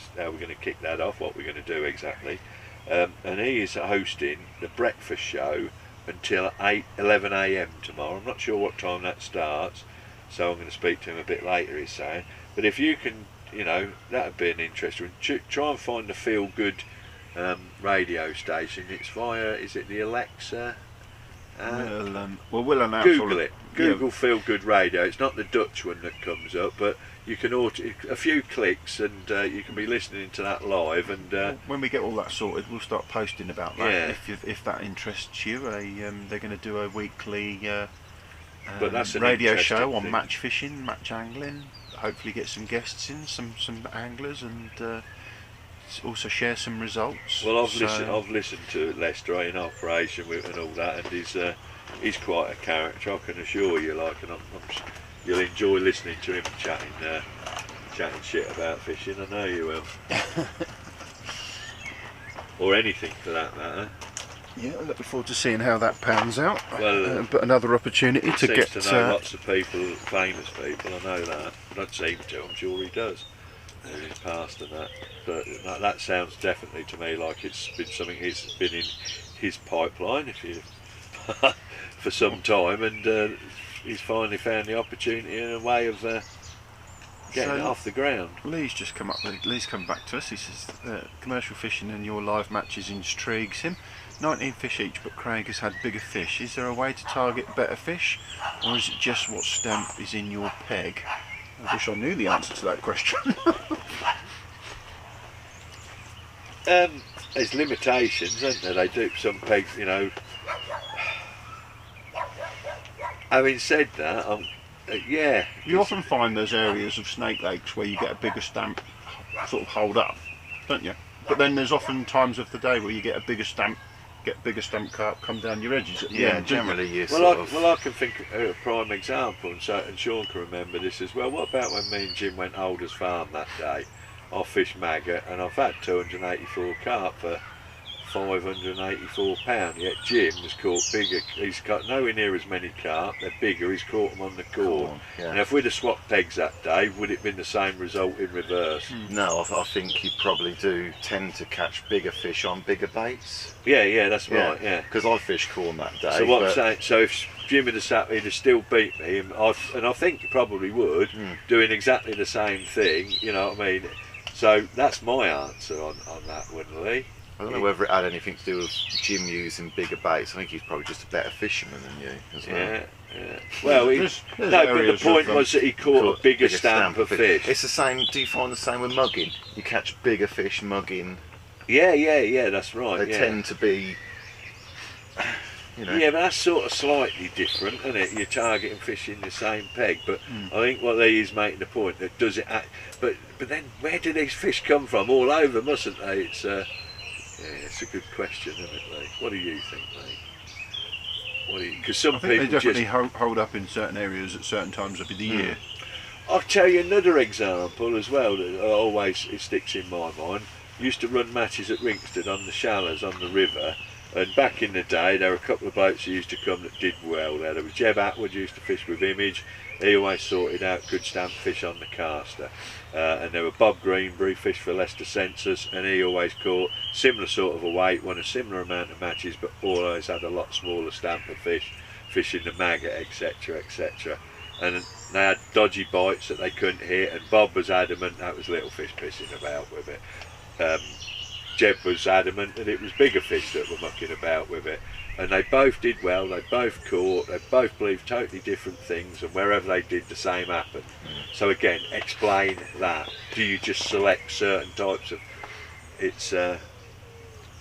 to kick that off, what we're going to do exactly. And he is hosting the breakfast show until 11 AM tomorrow. I'm not sure what time that starts, so I'm going to speak to him a bit later, he's saying. But if you can, that would be an interesting. Try and find the Feel Good radio station. It's via, is it the Alexa We'll announce Google it. Google Feel Good Radio. It's not the Dutch one that comes up, but you can a few clicks and you can be listening to that live. And when we get all that sorted, we'll start posting about that. Yeah. If that interests you, they're going to do a weekly but that's an radio interesting show on thing. match fishing, match angling. Hopefully, get some guests in, some anglers, and also share some results. Well, I've listened to Lester in operation with and all that, and he's quite a character, I can assure you. Like, and you'll enjoy listening to him chatting shit about fishing. I know you will, or anything for that matter. Yeah, I'm looking forward to seeing how that pans out. Well, but another opportunity to get to know lots of people, famous people. I know that. Not seem to. I'm sure he does. In his past and that, but that sounds definitely to me like it's been something he's been in his pipeline for some time, and he's finally found the opportunity and a way of getting it off the ground. Lee's just come back to us. He says commercial fishing and your live matches intrigues him. 19 fish each, but Craig has had bigger fish. Is there a way to target better fish, or is it just what stamp is in your peg? I wish I knew the answer to that question. There's limitations, aren't there? They do some pegs, you know. Having said that, yeah. You often find there's areas of snake lakes where you get a bigger stamp sort of hold up, don't you? But then there's often times of the day where you get a bigger stamp carp come down your edges at the end. Generally yes. Well, I can think of a prime example, and Sean can remember this as well. What about when me and Jim went Alders Farm that day? I fished maggot, and I've had 284 carp for £584. Yet Jim has caught bigger. He's got nowhere near as many carp. They're bigger. He's caught them on the cord. Yeah. Now, if we'd have swapped pegs that day, would it have been the same result in reverse? No, I think you probably do tend to catch bigger fish on bigger baits. Yeah, that's right. Yeah. Because I fished corn that day. So what I'm saying, so if Jim had sat, he'd have still beat me, and I think he probably would, doing exactly the same thing. You know what I mean? So that's my answer on that one, Lee. I don't know whether it had anything to do with Jim using bigger baits. I think he's probably just a better fisherman than you as well. Yeah. Well, but the point was that he caught a bigger stamp of fish. It's the same. Do you find the same with mugging? You catch bigger fish mugging. Yeah, that's right. They tend to be, you know. Yeah, but that's sort of slightly different, isn't it? You're targeting fish in the same peg, but I think what Lee is making the point that does it. But then where do these fish come from? All over, mustn't they? It's it's a good question, isn't it, Lee? What do you think, Lee? Because some people they definitely hold up in certain areas at certain times of the year. I'll tell you another example as well that it sticks in my mind. Used to run matches at Ringstead on the shallows on the river, and back in the day there were a couple of boats that used to come that did well there. There was Jeb Atwood used to fish with Image. He always sorted out good stamp fish on the caster. And there were Bob Greenbury, fished for Leicester Census, and he always caught similar sort of a weight, won a similar amount of matches, but always had a lot smaller stamp of fish, fishing the maggot, etc. And they had dodgy bites that they couldn't hit, and Bob was adamant that was little fish pissing about with it. Jeb was adamant that it was bigger fish that were mucking about with it. And they both did well, they both caught, they both believed totally different things, and wherever they did, the same happened. So again, explain that. Do you just select certain types of...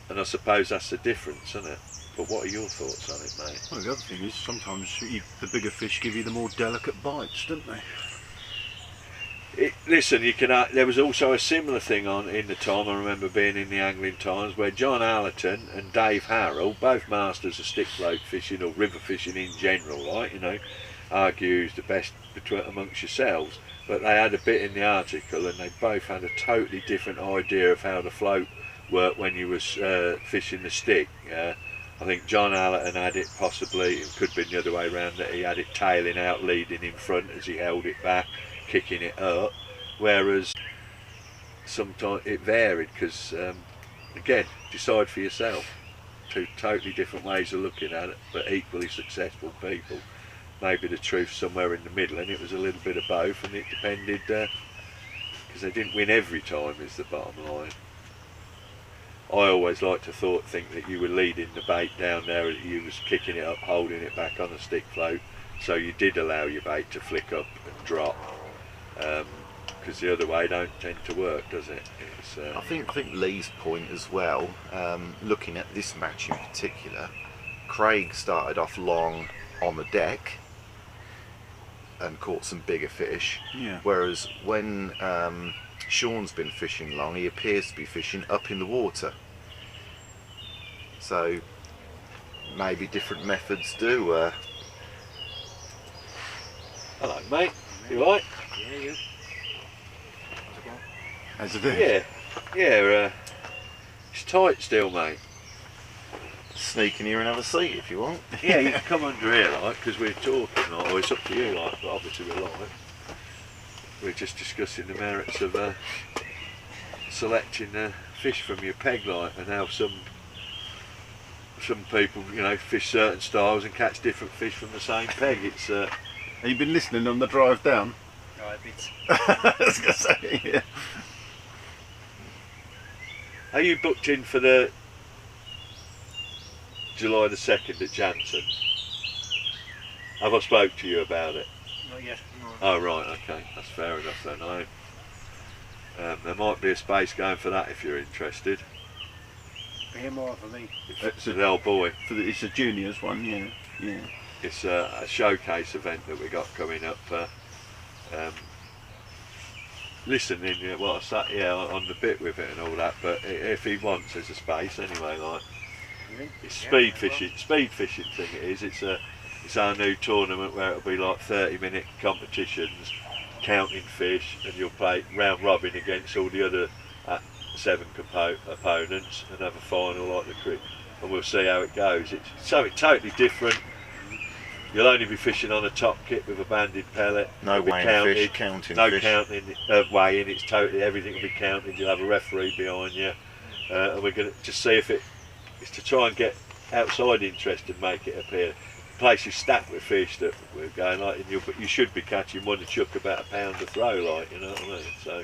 and I suppose that's the difference, isn't it? But what are your thoughts on it, mate? Well, the other thing is sometimes the bigger fish give you the more delicate bites, don't they? Listen, there was also a similar thing on in the time. I remember being in the Angling Times where John Allerton and Dave Harrell, both masters of stick float fishing or river fishing in general, like, you know, argue who's the best amongst yourselves. But they had a bit in the article, and they both had a totally different idea of how the float worked when you was fishing the stick. I think John Allerton had it possibly, it could have been the other way around, that he had it tailing out, leading in front as he held it back, kicking it up, whereas sometimes it varied because again, decide for yourself. Two totally different ways of looking at it, but equally successful people. Maybe the truth somewhere in the middle, and it was a little bit of both, and it depended because they didn't win every time is the bottom line. I always like to think that you were leading the bait down there, that you was kicking it up, holding it back on a stick float, so you did allow your bait to flick up and drop, because the other way don't tend to work, does it? It's, I think Lee's point as well, looking at this match in particular, Craig started off long on the deck and caught some bigger fish, whereas when Sean's been fishing long, he appears to be fishing up in the water. So maybe different methods do. Hello, mate. You alright? Yeah, you. How's it doing? Yeah. It's tight still, mate. Sneak in here and have a seat if you want. Yeah, you can come under here, like, because we're talking, like, or it's up to you, like, but obviously we're live. We're just discussing the merits of selecting fish from your peg, like, and how some people, you know, fish certain styles and catch different fish from the same peg. It's. Have you been listening on the drive down? No, a bit. I was going to say, yeah. Are you booked in for the July the 2nd at Jansen? Have I spoke to you about it? Not yet. No. Oh right, okay, that's fair enough then. There might be a space going for that if you're interested. Pay more for me. It's an old boy. It's a juniors one, yeah. It's a showcase event that we got coming up. Listening, well, I sat on the bit with it and all that. But if he wants, there's a space anyway. Like it's speed fishing thing. It is. It's our new tournament where it'll be like 30-minute competitions, counting fish, and you'll play round robin against all the other 7 opponents and have a final like the cricket. And we'll see how it goes. It's something totally different. You'll only be fishing on a top kit with a banded pellet. No weighing fish, counting fish. No counting, weighing. It's totally, everything will be counted. You'll have a referee behind you, and we're going to just see if it's to try and get outside interest and make it appear. The place is stacked with fish that we're going like, and you should be catching one to chuck about £1 a throw, like, you know what I mean? So.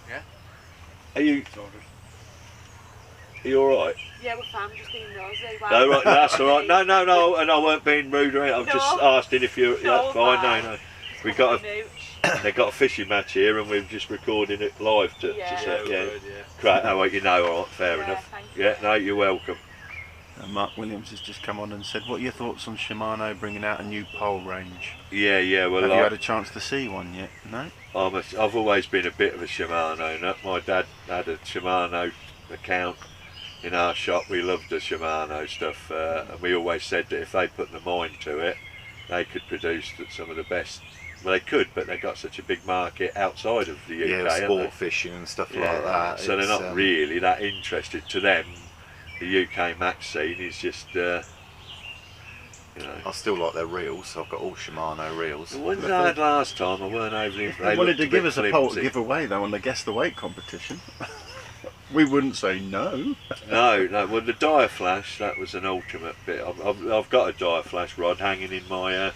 Yeah. Are you all right? Yeah, we're fine, just being nosy. No, right, that's all right. No, and I weren't being rude or anything. I'm just asking if you're. That's fine. No. We got they got a fishing match here, and we're just recording it live to say, Great. Oh, well, you know, all right, fair enough. Yeah, no, you're welcome. Mark Williams has just come on and said, what are your thoughts on Shimano bringing out a new pole range? Yeah. Well, have you had a chance to see one yet? No? I've always been a bit of a Shimano nut. My dad had a Shimano account in our shop. We loved the Shimano stuff, and we always said that if they put the mind to it, they could produce some of the best. Well, they could, but they got such a big market outside of the UK. Yeah, sport fishing and stuff like that. So they're not really that interested. To them, the UK match scene is just, you know. I still like their reels. So I've got all Shimano reels. The ones I had last time, I weren't overly. They wanted to give us a pole to give away though on the Guess the Weight competition. We wouldn't say no. No. Well, the Dire Flash, that was an ultimate bit. I've got a Dire Flash rod hanging in my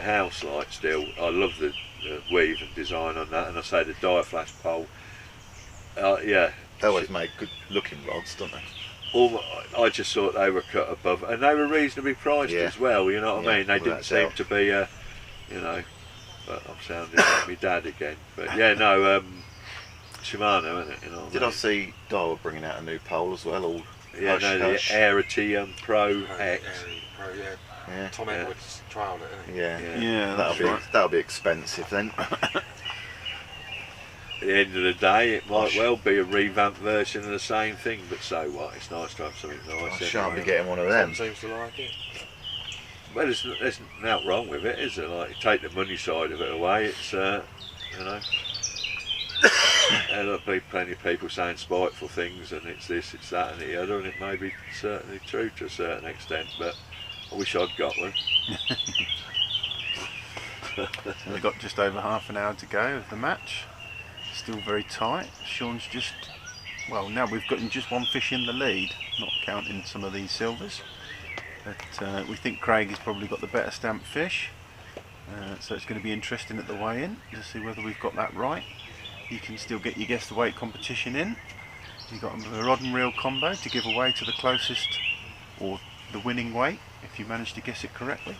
house, like, still. I love the weave and design on that, and I say the Dire Flash pole. Yeah. They always make good looking rods, don't they? I just thought they were cut above, and they were reasonably priced as well. You know what I mean? They didn't seem to be, you know. But I'm sounding like my dad again. But yeah, no. Shimano, isn't it? You know. Did I see Daiwa bringing out a new pole as well? All the Arity Pro X. Pro, yeah. Tom Edwards trialled it, isn't he? Yeah. That'll be expensive then. At the end of the day, it might well be a revamped version of the same thing, but so what? It's nice to have something nice. I shan't be getting one of them. Seems to like it. Well, there's nothing wrong with it, is there? Like, you take the money side of it away, it's, you know. There'll be plenty of people saying spiteful things, and it's this, it's that, and the other, and it may be certainly true to a certain extent, but I wish I'd got one. We've got just over half an hour to go of the match. Still very tight. Sean's just, well, now we've got just one fish in the lead, not counting some of these silvers. But we think Craig has probably got the better stamped fish. So it's going to be interesting at the weigh-in to see whether we've got that right. you can still get your guess the weight competition in. You've got a rod and reel combo to give away to the closest or the winning weight if you manage to guess it correctly.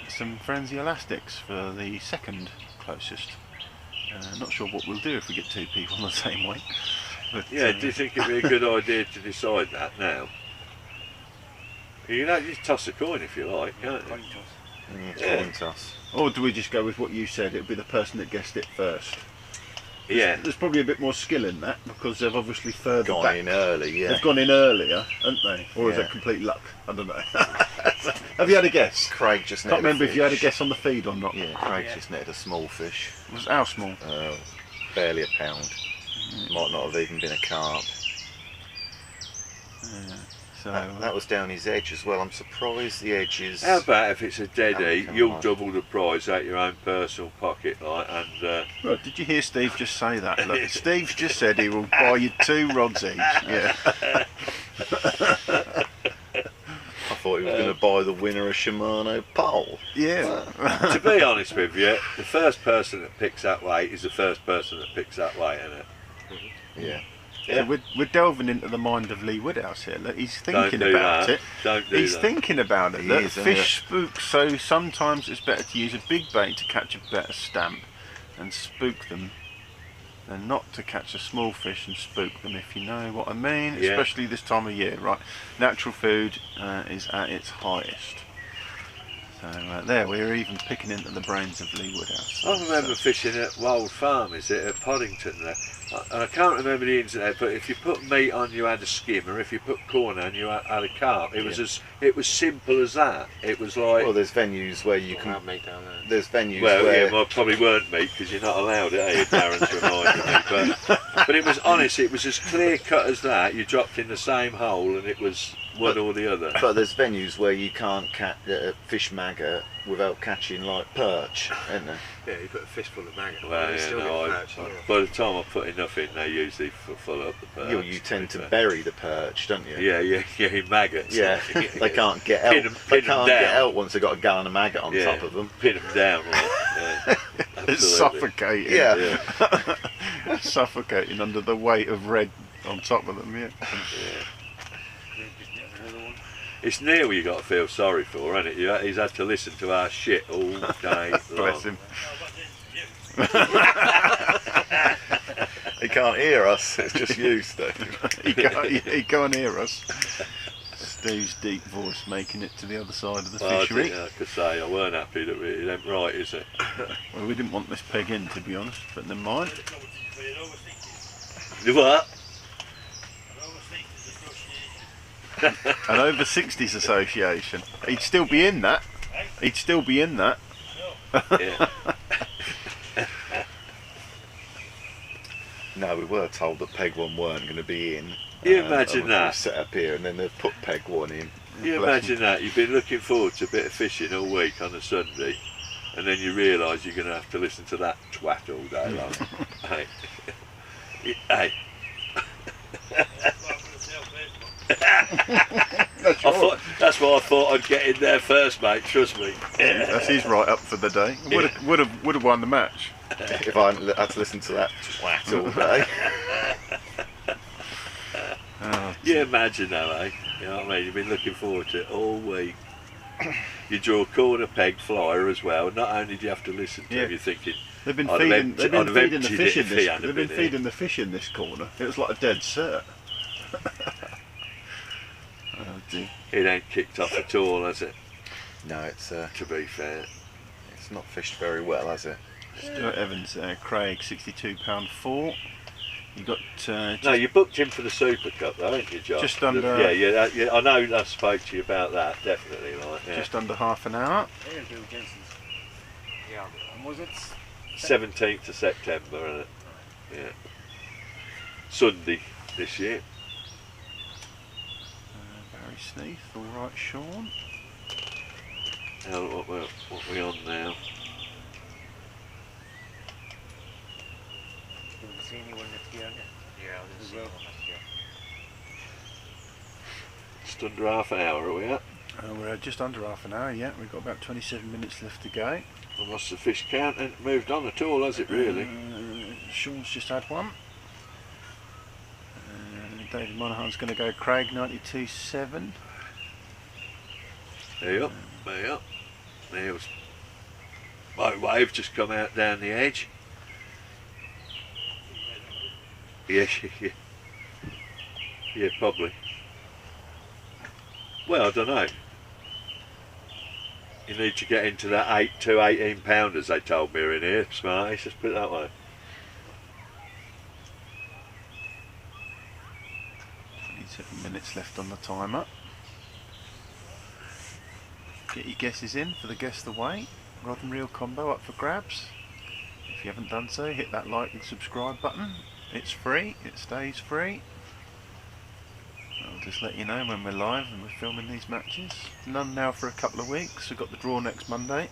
Some frenzy elastics for the second closest. Not sure what we'll do if we get two people on the same weight. But, Yeah, do you think it'd be a good idea to decide that now? You know, just toss a coin if you like, can't you? Coin toss. or do we just go with what you said? It'll be the person that guessed it first. Yeah. There's probably a bit more skill in that because they've obviously further Gone back. in early, yeah. They've gone in earlier, haven't they? Or is Yeah. that complete luck? I don't know. Have you had a guess? Craig just Can't netted remember a if you had a fish. guess on the feed or not. Yeah, Craig just netted a small fish. Was how small? Barely a pound. Might not have even been a carp. Yeah. So That was down his edge as well. I'm surprised the edge is... How about if it's a deadie, Come you'll on. double the prize out your own personal pocket, like, and well, did you hear Steve just say that? Look, Steve's just said he will buy you 2 rods each. Yeah. I thought he was going to buy the winner a Shimano pole. Yeah. to be honest with you, the first person that picks that weight is the first person that picks that weight, isn't it? Yeah. Yeah, we're delving into the mind of Lee Woodhouse here. Look, he's Don't thinking do about that. it. Don't do He's that. thinking about it. He Look, is, fish spook, so sometimes it's better to use a big bait to catch a better stamp and spook them than not to catch a small fish and spook them, if you know what I mean. Yeah. Especially this time of year, right? Natural food is at its highest. So there, we're even picking into the brains of Lee Woodhouse. I remember fishing at Wild Farm, is it, at Poddington there. I can't remember the ins and outs, but if you put meat on, you had a skimmer. If you put corn on, you had a carp. It was it was simple as that. It was like. Well, there's venues where you can... Meat down there. There's venues Well, where... yeah, well, probably weren't meat because you're not allowed it, are you? Darren's reminded me. But it was honest, it was as clear cut as that. You dropped in the same hole and it was one or the other. But there's venues where you can't fish maggot without catching like perch, isn't there? Yeah, you put a fistful of maggot. Well, you yeah, still no, get perch. by the time I put enough in, they usually full up the perch. You tend to be fair. bury the perch, don't you? Yeah, in maggots. Yeah, they can't get out. Pin 'em They can't get down. out once they've got a gallon of maggot on Yeah, top of them. Pin them down. Like, yeah, It's absolutely. suffocating. Yeah. Suffocating under the weight of red on top of them, yeah. It's Neil you got to feel sorry for, isn't it? He's had to listen to our shit all day long. Bless him. He can't hear us. It's just you, Steve. He can't hear us. Steve's deep voice making it to the other side of the Well, fishery. I could say I weren't happy that it ain't right, is it? Well, we didn't want this peg in, to be honest, but never mind. What? An over 60s association. He'd still be in that. He'd still be in that. Yeah. No, we were told that Peg 1 weren't going to be in. You imagine and we that? set up here, and then they've put Peg 1 in. You Bless imagine that? You've been looking forward to a bit of fishing all week on a Sunday, and then you realise you're going to have to listen to that twat all day long. Hey. Hey. That's why I thought I'd get in there first, mate. Trust me. That's his right up for the day. Would have won the match. If I had to listen to that twat all day. Oh, You imagine that, eh? You know what I mean? You've been looking forward to it all week. You draw a corner peg flyer as well. Not only do you have to listen to Yeah. it, you're thinking, they've been I'd have feeding. They've been I'd have feeding the emptied fish it in if he this. hadn't They've been been here. feeding the fish in this corner. It was like a dead cert. Oh dear. it ain't kicked off at all, has it? No, it's To be fair. not fished very well, has it? Stuart Evans, Craig, £62.4. You got No, you booked him for the Super Cup, though, ain't you, Josh? Just under- Yeah. I know. I spoke to you about that, definitely. Like, yeah. just under half an hour. Yeah. And was it? 17th of September, isn't it? Yeah. Sunday this year. Barry Sneath, all right, Sean. Now, what we on now? Didn't see anyone next year, yeah, I didn't see anyone next year. Just under half an hour, are we at? We're just under half an hour, yeah. We've got about 27 minutes left to go. And what's the fish count? Ain't moved on at all, has it really? Sean's just had one. David Monaghan's going to go Craig 92.7. Yep, yep. There was my wave just come out down the edge. Yeah, yeah, probably. Well, I don't know. You need to get into that 8 to 18 pounders they told me are in here, Smarties, let's put it that way. 27 minutes left on the timer. Get your guesses in for the Guess the Weight rod and reel combo up for grabs. If you haven't done so, hit that like and subscribe button. It's free, it stays free. I'll just let you know when we're live and we're filming these matches. None now for a couple of weeks. We've got the draw next Monday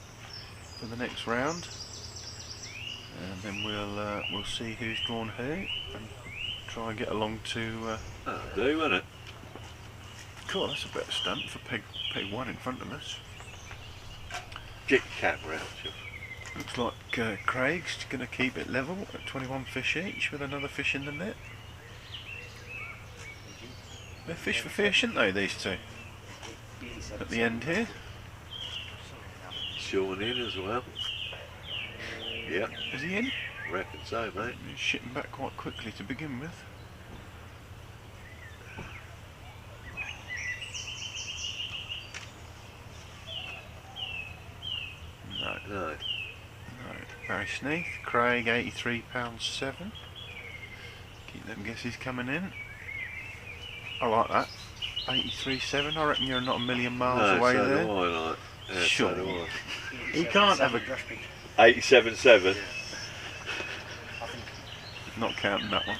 for the next round, and then we'll see who's drawn who and try and get along to. That'll do, won't it? Cool, that's a better stunt for peg 1 in front of us. Get your camera out, Jeff. Looks like Craig's going to keep it level at 21 fish each with another fish in the net. They're fish for fish, aren't they, these two? At the end here. Sean in as well. Yeah. Is he in? Reckon so, mate. He's shitting back quite quickly to begin with. No. No. Barry Sneath, Craig £83.7. Keep them guesses coming in. I like that. 83.7. I reckon you're not a million miles away so there. Do I, like. Yeah, sure. So do I. He can't have a 87.7. Not counting that one.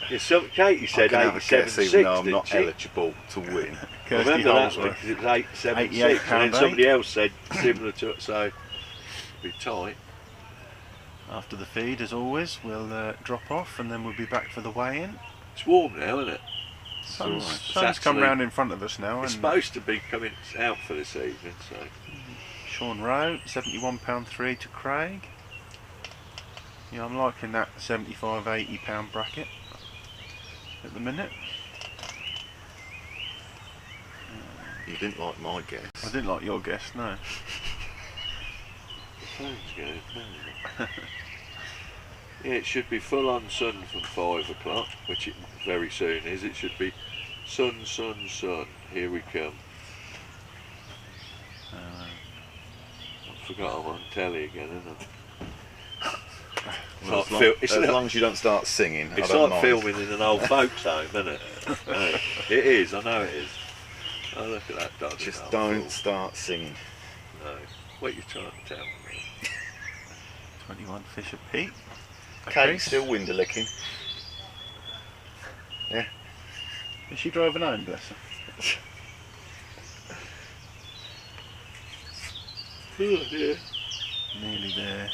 Yeah, so Katie said 87.6. Even though I'm didn't not she? eligible to win. I remember that one because it was 8.76, and then somebody else said similar to it, so it'd be tight. After the feed, as always, we'll drop off and then we'll be back for the weigh-in. It's warm now, isn't it? Sun's come round in front of us now. It's and supposed to be coming out for this evening, so. Sean Rowe, £71.3 to Craig. Yeah, I'm liking that £75-80 bracket at the minute. You didn't like my guess. I didn't like your guess, no. Sounds good. Yeah, it should be full on sun from 5 o'clock, which it very soon is. It should be sun, sun, sun. Here we come. I forgot I'm on telly again, isn't I? Well, as long as you don't start singing, it's I don't like mind. filming in an old folks home, isn't it? Hey, it is, I know it is. Oh, look at that dog. Just don't start singing. No. What are you trying to tell me? 21 fish a peak. Kate's still window licking. Yeah. Is she driving home, bless her? Oh dear. Nearly there.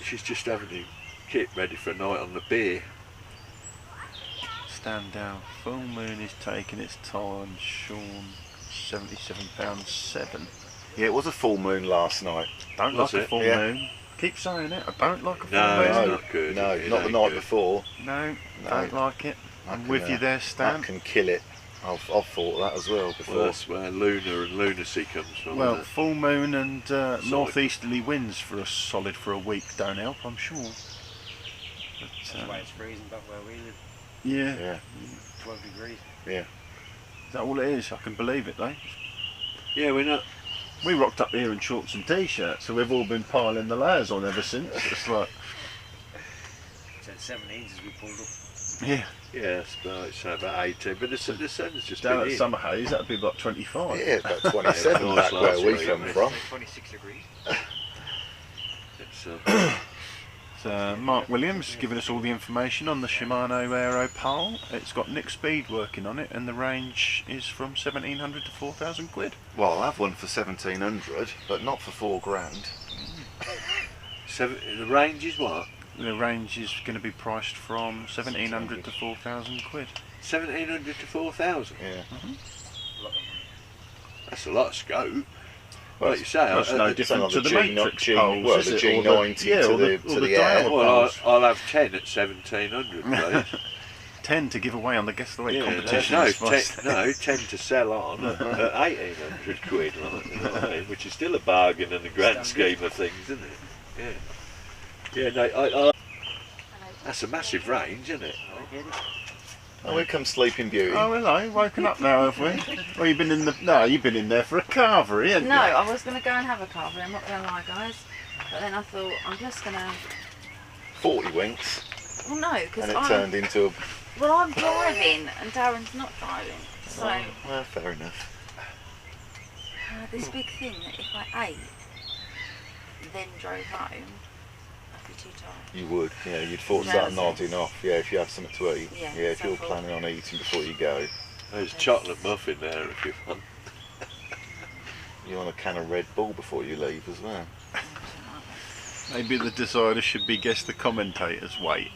She's just having the kit ready for a night on the beer. Stand down. Full moon is taking its time. Sean, £77.7. Yeah, it was a full moon last night. Don't Was like a it? full Yeah. moon. Keep saying it. I don't like a full No, moon. it's not good. No, It not the ain't night good. before. No, No. don't like it. I I'm can, with you there, Stan. That can kill it. I've thought that as well before. Well, that's where lunar and lunacy comes from. Well, isn't it? full moon and northeasterly winds for us solid for a week don't help, I'm sure. But, That's why it's freezing back where we live. yeah. Yeah, 12 degrees. yeah. Is that all it is? I can believe it though. Yeah, we're not. We rocked up here in shorts and t-shirts, so we've all been piling the layers on ever since. It's like, It's at 17s as we pulled up. yeah, Yeah, it's about 18, but the sun's just down been at in. Summer Haze, that'd be about 25. Yeah, about 27 Yeah, back nice where last we week, come isn't it? from. 26 degrees. It's, So Mark Williams giving us all the information on the Shimano Aero Pole. It's got Nick Speed working on it, and the range is from 1,700 to 4,000 quid. Well, I'll have one for 1,700, but not for £4,000. the range is what? The range is going to be priced from 1,700 to 4,000 quid. 1,700 to 4,000. Yeah. That's a lot of scope. Well, like you say, That's no different like to the the Matrix G, poles, well, is the it? G90 Or the- yeah, to or the- the, or to the the air. dial. well, I'll have 10 at 1700, please. 10 to give away on the Guess the Weight Yeah, competition. no, I suppose. 10 to sell on at 1800 quid, like, you know what I mean? Which is still a bargain in the grand scheme of things, isn't it? Yeah. Yeah, no, that's a massive range, isn't it? Oh, here comes Sleeping Beauty. Oh, hello, woken up now, have we? Well, you've been in the... No, you've been in there for a carvery, haven't No, you? I was going to go and have a carvery, I'm not going to lie, guys. But then I thought, I'm just going to... 40 winks, Well, no, because and it turned into a... Well, I'm driving and Darren's not driving. So, Well, fair enough. this big thing that if I ate, then drove home, I'd be too tired. You would, yeah, you'd force No, that that's nodding off, yeah, if you have something to eat. Yeah, if so you're full. planning on eating before you go. There's a chocolate muffin there if you want. You want a can of Red Bull before you leave as well. Maybe the decider should be Guess the Commentator's weight.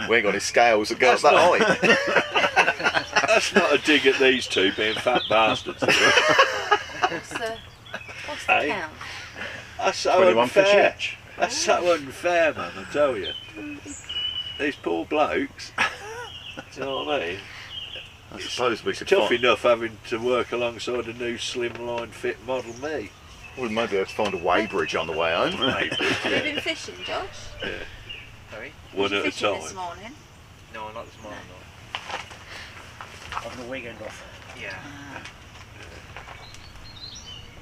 We ain't got any scales that go up That's that height. That's not a dig at these two being fat bastards. Is it? What's the Hey? count? That's so 21 fish unfair. each. That's so unfair, man, I tell you. These poor blokes. Do you know what I mean? I suppose we could Tough find, enough having to work alongside a new slimline fit model me. we might be able to find a weighbridge on the way home. Maybe, Have you yeah. been fishing, Josh? Sorry? One at a Fishing this time. morning? No, not this morning, no. Having the weekend off. Yeah.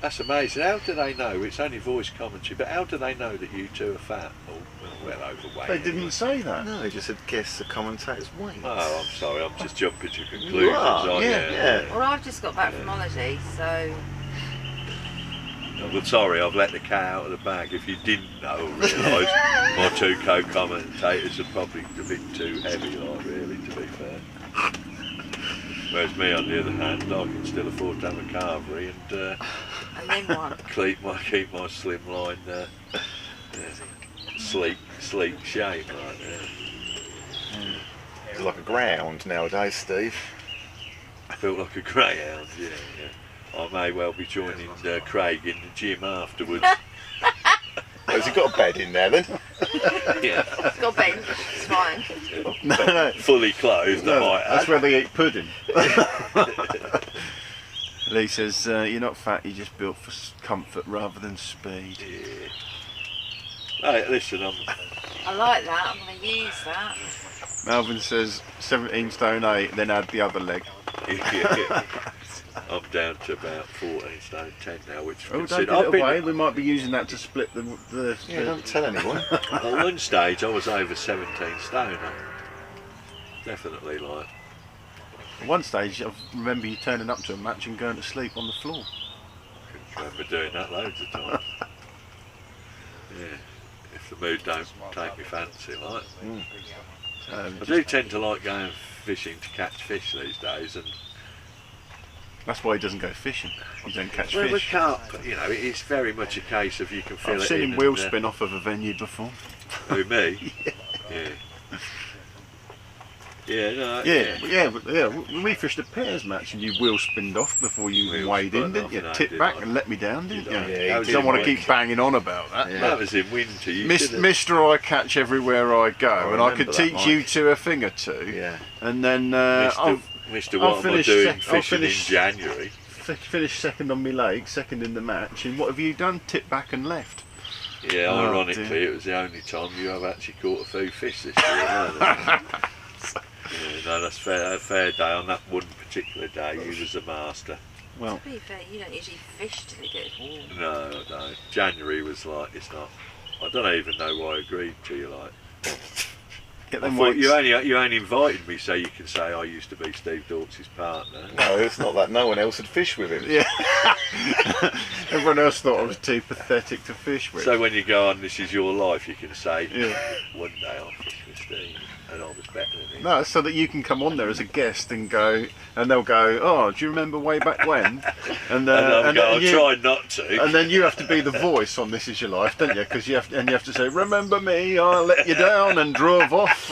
That's amazing. How do they know? It's only voice commentary, but how do they know that you two are fat or well overweight? They didn't say that. No, he just said Guess the Commentator's weight. Oh, I'm sorry. I'm just jumping to conclusions. You are, aren't yeah, you? yeah. Well, I've just got back from holiday, so... Well, sorry, I've let the cat out of the bag. If you didn't know or realise, my two co-commentators are probably a bit too heavy, like, really, to be fair. Whereas me, on the other hand, I can still afford to have a carvery And then what? keep my slimline sleek shape, like that. It's like a greyhound nowadays, Steve. Built like a greyhound, yeah. I may well be joining Craig in the gym afterwards. Oh, has he got a bed in there then? Yeah, It's got a bench, it's fine. No, fully clothed, I no, might that's add. where they eat pudding. Lee says, you're not fat, you're just built for comfort rather than speed. Yeah. Hey, listen, I like that, I'm going to use that. Melvin says 17 stone 8, then add the other leg. I'm down to about 14 stone 10 now, which Oh, don't consider- give it away, we might be using that to split the Yeah, don't tell anyone. At one stage I was over 17 stone. Definitely, like. At one stage, I remember you turning up to a match and going to sleep on the floor. I remember doing that loads of times. Yeah, if the mood don't take me fancy, like. I do tend to like going fishing to catch fish these days, and That's why he doesn't go fishing. You don't catch well, with fish. carp, you know, it's very much a case of you can fill I've it seen in. him wheel and, spin off of a venue before. Who, me? Yeah. Yeah, no, Yeah. When we fished a pairs match and you wheel spinned off before you Wheel weighed in, spun didn't off, you? no, Tipped did back I? and let me down, didn't you? Did I? Yeah, That he was did Don't want to work. keep banging on about that. Yeah. That was in winter. You should've- Mr. I catch everywhere I go, and I could remember that, teach you Mike. two a thing or two. Yeah. And then Mr. What am I finished doing I'll fishing in finish- January? finished second on my leg, second in the match, and what have you done? Tipped back and left. Yeah, Oh, ironically, dear. it was the only time you have actually caught a few fish this year. Wasn't it? Yeah, no, that's fair. A fair day on that one particular day. You was a master. Well, To be fair, you don't usually fish till it gets warm. No, I don't. January was like, it's not. I don't even know why I agreed to you. Like, get I them thought weights. you only invited me so you can say I used to be Steve Dawkes' partner. No, it's not that no one else had fished with him. Yeah. Everyone else thought I was too pathetic to fish with. So when you go on, this is your life, you can say, Yeah. one day I'll fish with Steve, and I was better than him. No, so that you can come on there as a guest and go, and they'll go, oh, do you remember way back when? And I'll you- try not to. And then you have to be the voice on This Is Your Life, don't you? Because you have to say, remember me, I let you down and drove off.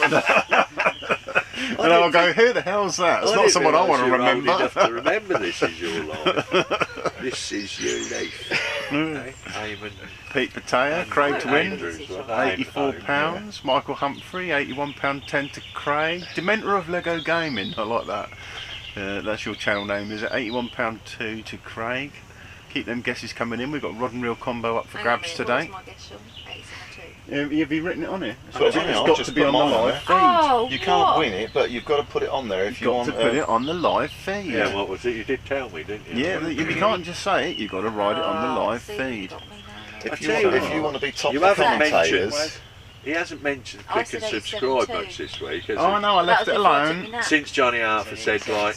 And I'll go, who the hell's that? It's not someone I want to remember. You're old enough to remember this is your life. This is your life. Eamon. Pete Patea, Craig to win. Andrews, well, £84. Michael Humphrey, £81.10 to Craig. Dementor of Lego Gaming, I like that. That's your channel name, is it? £81.2 to Craig. Keep them guesses coming in. We've got Rod and Reel combo up for grabs today. What was my guess, Sean? 87.2. Have you written it on here? It's got to be on the live feed. Oh, You can't win it, but you've got to put it on there if you want to put it on the live feed. Yeah, what was it? You did tell me, didn't you? Yeah, you can't just say it. You've got to write it on the live see, feed. you got me there. If you want to be top You of haven't commentators. mentioned. He hasn't mentioned I click and said subscribe 87.2. much this week, has Oh he? no, I left it That was before I took alone. my nap. Since Johnny Arthur said like,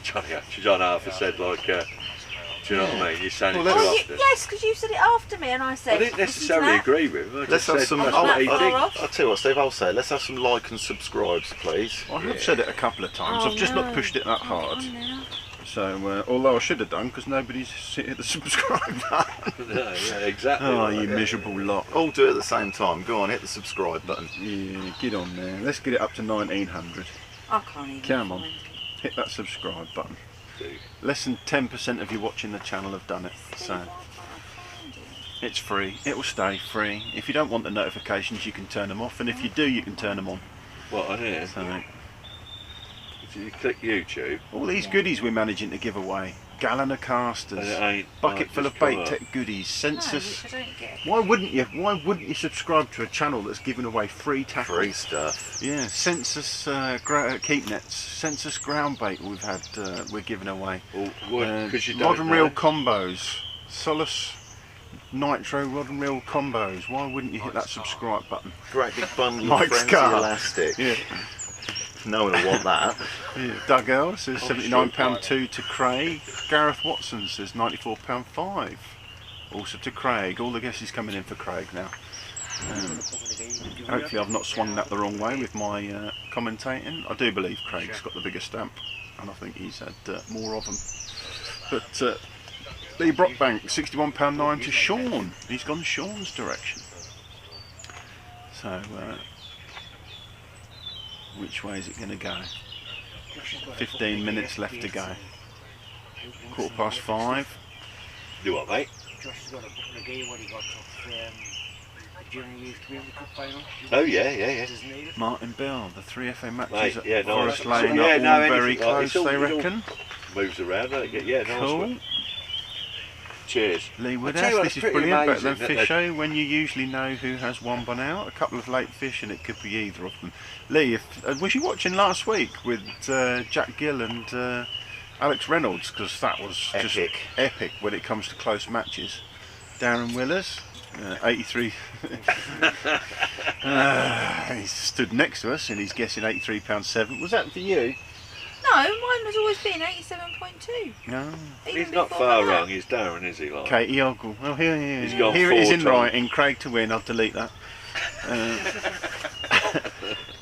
John Arthur said like, do you know what I mean? You're saying it too Well, often. Yes, because you said it after me, and I said. I didn't necessarily agree with him. I Let's just have said some. that's I'll what he Far thinks. off. tell you what, Steve. I'll say. Let's have some like and subscribes, please. I have said it a couple of times. Oh, I've just not no. pushed it that hard. Oh, no. So, although I should have done, because nobody's hit the subscribe button. No, yeah, exactly. Oh, right, you yeah. miserable lot. All do it at the same time. Go on, hit the subscribe button. Yeah, get on there. Let's get it up to 1900. I can't even. Come on. find Hit that subscribe button. Do. Less than 10% of you watching the channel have done it. it. So, Why can't I find it? it's free. It will stay free. If you don't want the notifications, you can turn them off. And if you do, you can turn them on. What on here? So, Did you click YouTube? all these goodies we're managing to give away. Gallon of And casters. it ain't. Bucket like, full of just come bait up. tech goodies. No, Census. which I don't get. Why wouldn't you? Why wouldn't you subscribe to a channel that's giving away free tackle? Free stuff. Yeah, census keep nets, census ground bait we've had. We're giving away. Well, because you don't Rod and know. reel combos, Solus Nitro rod and reel combos. Why wouldn't you hit that subscribe button? Great big bundle of Mike's frenzy car. elastic. Yeah. No one will want that. Yeah. Doug Earl says Oh, £79.2 to Craig. Gareth Watson says £94.5. Also to Craig. All the guesses coming in for Craig now. Hopefully I've not swung that the wrong way with my commentating. I do believe Craig's got the bigger stamp, and I think he's had more of them. But Lee Brockbank, £61.9 to Sean. He's gone Sean's direction. So, which way is it going to go? 15 minutes left to go. 5:15. Do what, mate? Josh has got a couple of gear what he got off during the Youth Community Cup final. Oh yeah, yeah, yeah. Doesn't need it. Martin Bell, the 3FA matches Mate, at yeah, no, Forest it's- Lane yeah, are no, all anything very like- close, it's all- they it all reckon. Moves around, don't it? Yeah, nice Cool. one. Cheers. Lee I tell Woodhouse, you what, this it's is pretty brilliant. Better than amazing that Fisho, when you usually know who has one by now. A couple of late fish, and it could be either of them. Lee, was you watching last week with Jack Gill and Alex Reynolds? Because that was just Epic. epic when it comes to close matches. Darren Willers, 83. He stood next to us and he's guessing £83.7. Was that for you? No, mine has always been 87.2. No. Even He's not before far that. wrong, he's Darren, is he? Like? Katie Ogle. Oh, here He's gone it is 4 in times. writing. Craig to win. I'll delete that.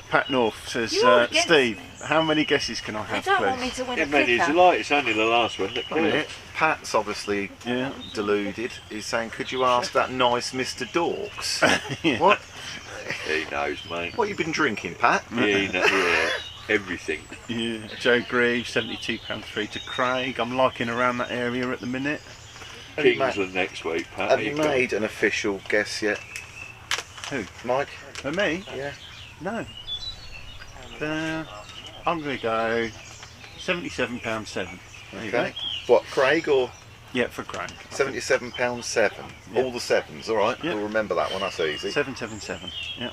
Pat North says, You are against Steve, me. how many guesses can I They have, don't want me please? to win Yeah, a many as clicker. you like, it's only the last one that Wait a minute. counts. Pat's obviously Yeah. deluded. He's saying, could you ask that nice Mr. Dorks? Yeah. What? He knows, mate. What you been drinking, Pat? Yeah, everything. Yeah. Joe Greaves, £72.3 to Craig. I'm liking around that area at the minute. Have you ma- Kingsland next week, Pat. Have there you go. made an official guess yet? Who? Mike? For me? Yeah. No. I'm going to go £77.7. There you Okay. go. What, Craig or Yeah, for Craig. £77.7? Yeah. All the sevens, alright? Yeah. We'll remember that one, that's easy. 777. Yeah.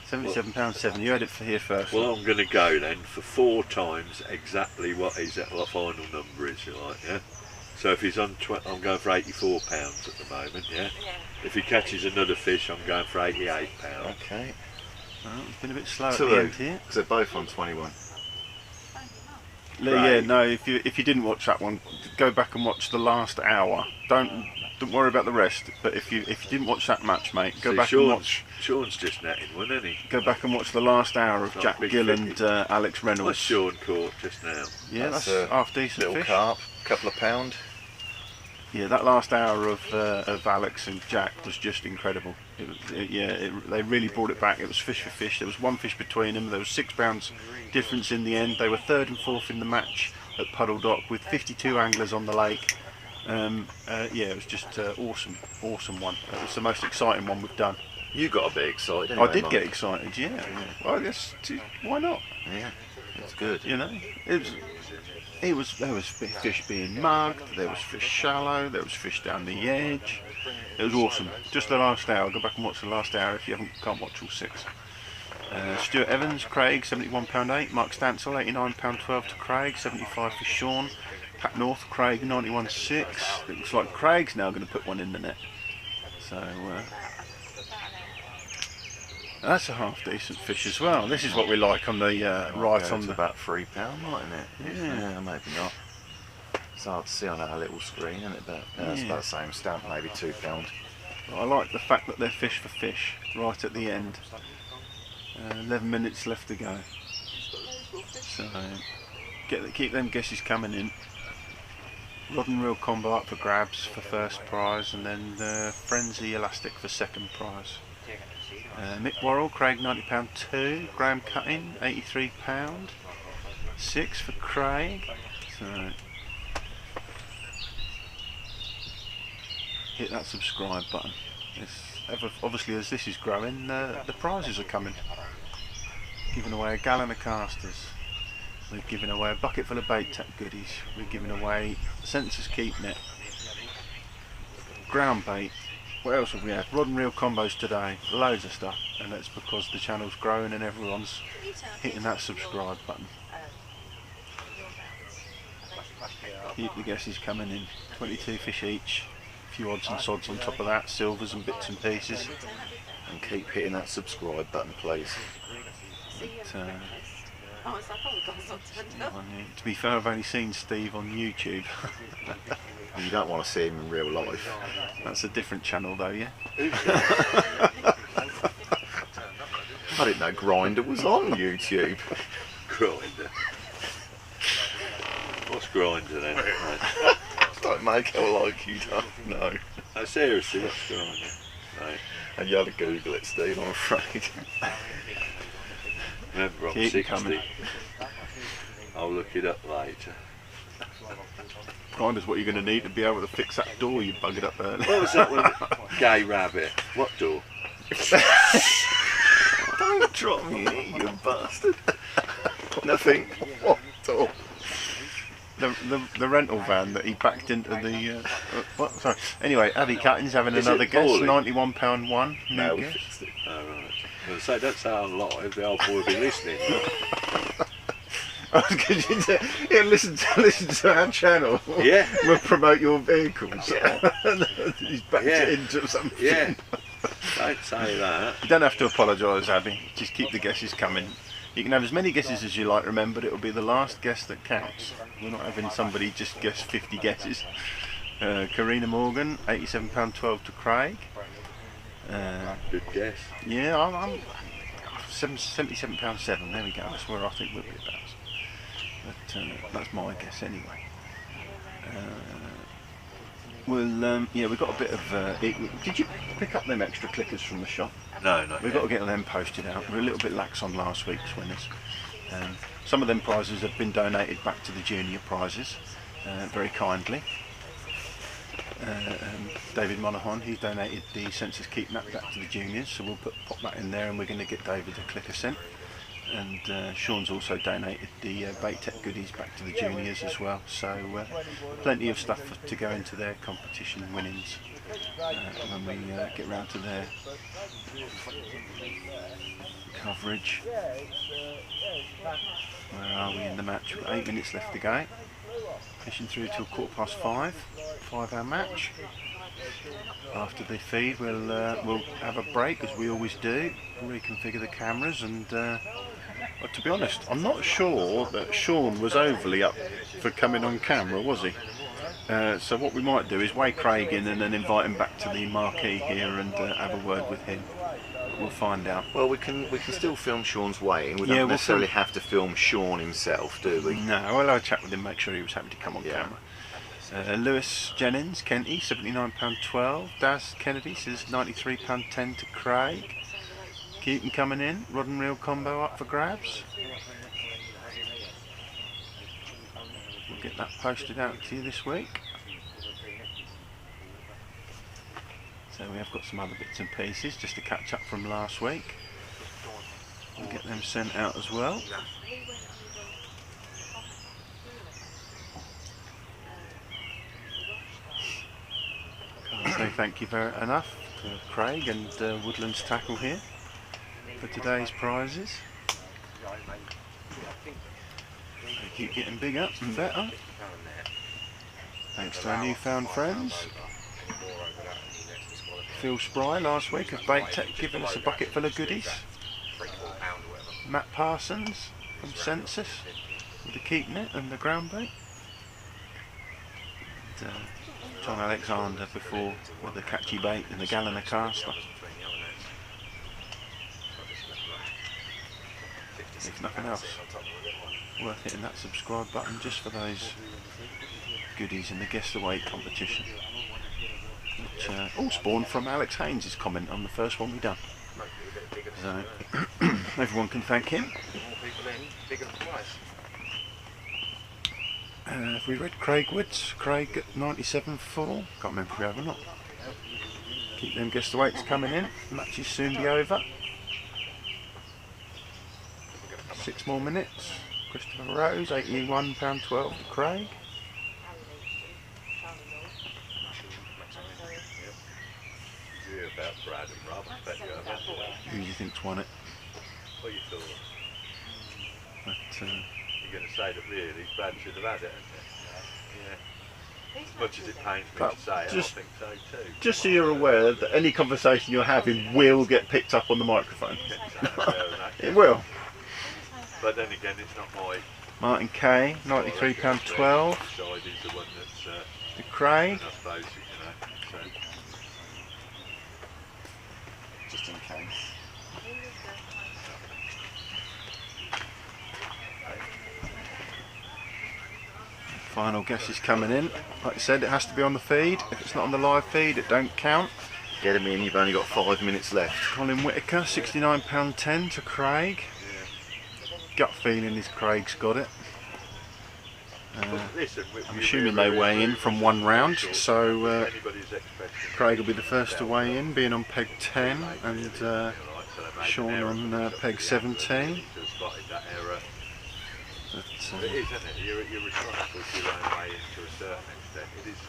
£77.7. You heard it here first. Well, I'm going to go then for 4 times exactly what his final number is, you like, yeah? So if he's on, I'm going for £84 at the moment, yeah? Yeah. If he catches another fish, I'm going for £88. Okay. Well, it's been a bit slow at Two the end here. because they're both on 21. Lee, yeah, no. If you didn't watch that one, go back and watch the last hour. Don't worry about the rest. But if you didn't watch that match, mate, go back and watch. Sean's just netting one, isn't he? Go back and watch the last hour of Not Jack big Gill fish. and Alex What's Reynolds. Sean caught just now? Yeah, That's that's a half decent Little fish. carp, couple of pound. Yeah, that last hour of Alex and Jack was just incredible. They really brought it back. It was fish for fish. There was one fish between them. There was £6 difference in the end. They were 3rd and 4th in the match at Puddle Dock with 52 anglers on the lake. It was just awesome one. It was the most exciting one we've done. You got a bit excited anyway, I did Mike. get excited, yeah. Well, why not? Yeah, it's good. You know, there was fish being mugged, there was fish shallow, there was fish down the edge. It was awesome. Just the last hour. Go back and watch the last hour if you can't watch all 6. Stuart Evans, Craig, £71.8. Mark Stansel, £89.12 to Craig, 75 for Sean. Pat North, Craig, 91.6. It looks like Craig's now going to put one in the net. So that's a half decent fish as well. This is what we like on the right on the about £3, mightn't it? Yeah, maybe not. It's hard to see on our little screen, isn't it? But it's about the same stamp, maybe £2. I like the fact that they're fish for fish right at the end. 11 minutes left to go. So keep them guesses coming in. Rod and reel combo up for grabs for first prize, and then the Frenzy Elastic for second prize. Mick Worrell, Craig, £90 2. Graham Cutting, £83. 6 for Craig. So hit that subscribe button. Obviously, as this is growing, the prizes are coming. Giving away a gallon of casters. We're giving away a bucket full of bait tech goodies. We're giving away Sensors Keep Net, ground bait. What else have we had? Rod and reel combos today. Loads of stuff, and that's because the channel's growing and everyone's hitting that subscribe button. Keep the guesses coming in. 22 fish each. A few odds and sods on top of that. Silvers and bits and pieces. And keep hitting that subscribe button, please. But, to be fair, I've only seen Steve on YouTube. You don't want to see him in real life. That's a different channel though, yeah? I didn't know Grinder was on YouTube. Grinder. What's Grinder then? Don't make it like you don't know. No, seriously, what's Grinder? Right. And you had to Google it, Steve, I'm afraid. Remember, I'm Keep 60. coming. I'll look it up later. Grinder's what you're going to need to be able to fix that door you buggered up earlier. What was that one? Gay rabbit. What door? Don't drop me in here, you bastard. Nothing. What door? The rental van that he backed into the... what? Sorry. Anyway, Abby Cutting's having Is another it guess. poorly? £91 1. No, New we guess. fixed it. Oh, right. Well, so don't sound live, the old boy will be listening. I was going to say, yeah, listen to our channel. Yeah. We'll promote your vehicles. Yeah. He's backed it into something. Yeah. Don't say that. You don't have to apologise, Abby. Just keep the guesses coming. You can have as many guesses as you like. Remember, it'll be the last guess that counts. We're not having somebody just guess 50 guesses. Karina Morgan, £87.12 to Craig. Good guess. Yeah, I'm £77.7. There we go. That's where I think we'll be about. But that's my guess anyway. We've got a bit of... did you pick up them extra clickers from the shop? No, not We've got to get them posted out. We're a little bit lax on last week's winners. Some of them prizes have been donated back to the junior prizes, very kindly. David Monaghan, he donated the Census Keep Nap back to the juniors, so we'll pop that in there and we're going to get David a clicker sent. And Sean's also donated the bait tech goodies back to the juniors as well, so plenty of stuff to go into their competition winnings when we get round to their coverage. Where are we in the match? We've got 8 minutes left to go. Fishing through till 5:15, 5-hour match. After the feed, we'll have a break, as we always do, reconfigure the cameras, and to be honest, I'm not sure that Sean was overly up for coming on camera, was he? So what we might do is weigh Craig in and then invite him back to the marquee here and have a word with him. We'll find out. Well, we can still film Sean's weighing. We don't necessarily have to film Sean himself, do we? No, we'll have a chat with him, make sure he was happy to come on camera. Lewis Jennings, Kenty, £79.12. Daz Kennedy says £93.10 to Craig. Keaton coming in, rod and reel combo up for grabs. We'll get that posted out to you this week. So we have got some other bits and pieces just to catch up from last week. We'll get them sent out as well. Can't say thank you very enough to Craig and Woodlands Tackle here for today's prizes. They keep getting bigger and better. Thanks to our newfound friends. Phil Spry last week of Bait Tech giving us a bucket full of goodies. Matt Parsons from Census with the keep net and the ground bait. And, John Alexander before with the catchy bait and the Gallina caster. There's nothing else worth hitting that subscribe button just for those goodies in the guess the weight competition, which all spawned from Alex Haynes' comment on the first one we done. So everyone can thank him. If we read Craig Woods, Craig at 97.4, can't remember if we have or not. Keep them guess the weights coming in, matches soon be over. 6 more minutes. Christopher Rose, £81.12 to Craig. Who do you think's won it? What you thought? But, you're going to say that really Brad should have had it, yeah. As much as it pains me to say it, I think so too. Just so you're aware that any conversation you're having will get picked up on the microphone. It will. But then again, it's not my... Martin Kay, £93.12. Side is the one that's... to Craig. I suppose, you know, so. Just in case. Final guess is coming in. Like I said, it has to be on the feed. If it's not on the live feed, it don't count. Get them in, you've only got 5 minutes left. Colin Whitaker, £69.10 to Craig. Gut feeling is Craig's got it. I'm assuming they weigh in from one round, so Craig will be the first to weigh in, being on peg 10, and Sean on peg 17. But, it is, isn't it? You're responsible for your own way to a certain extent. It is.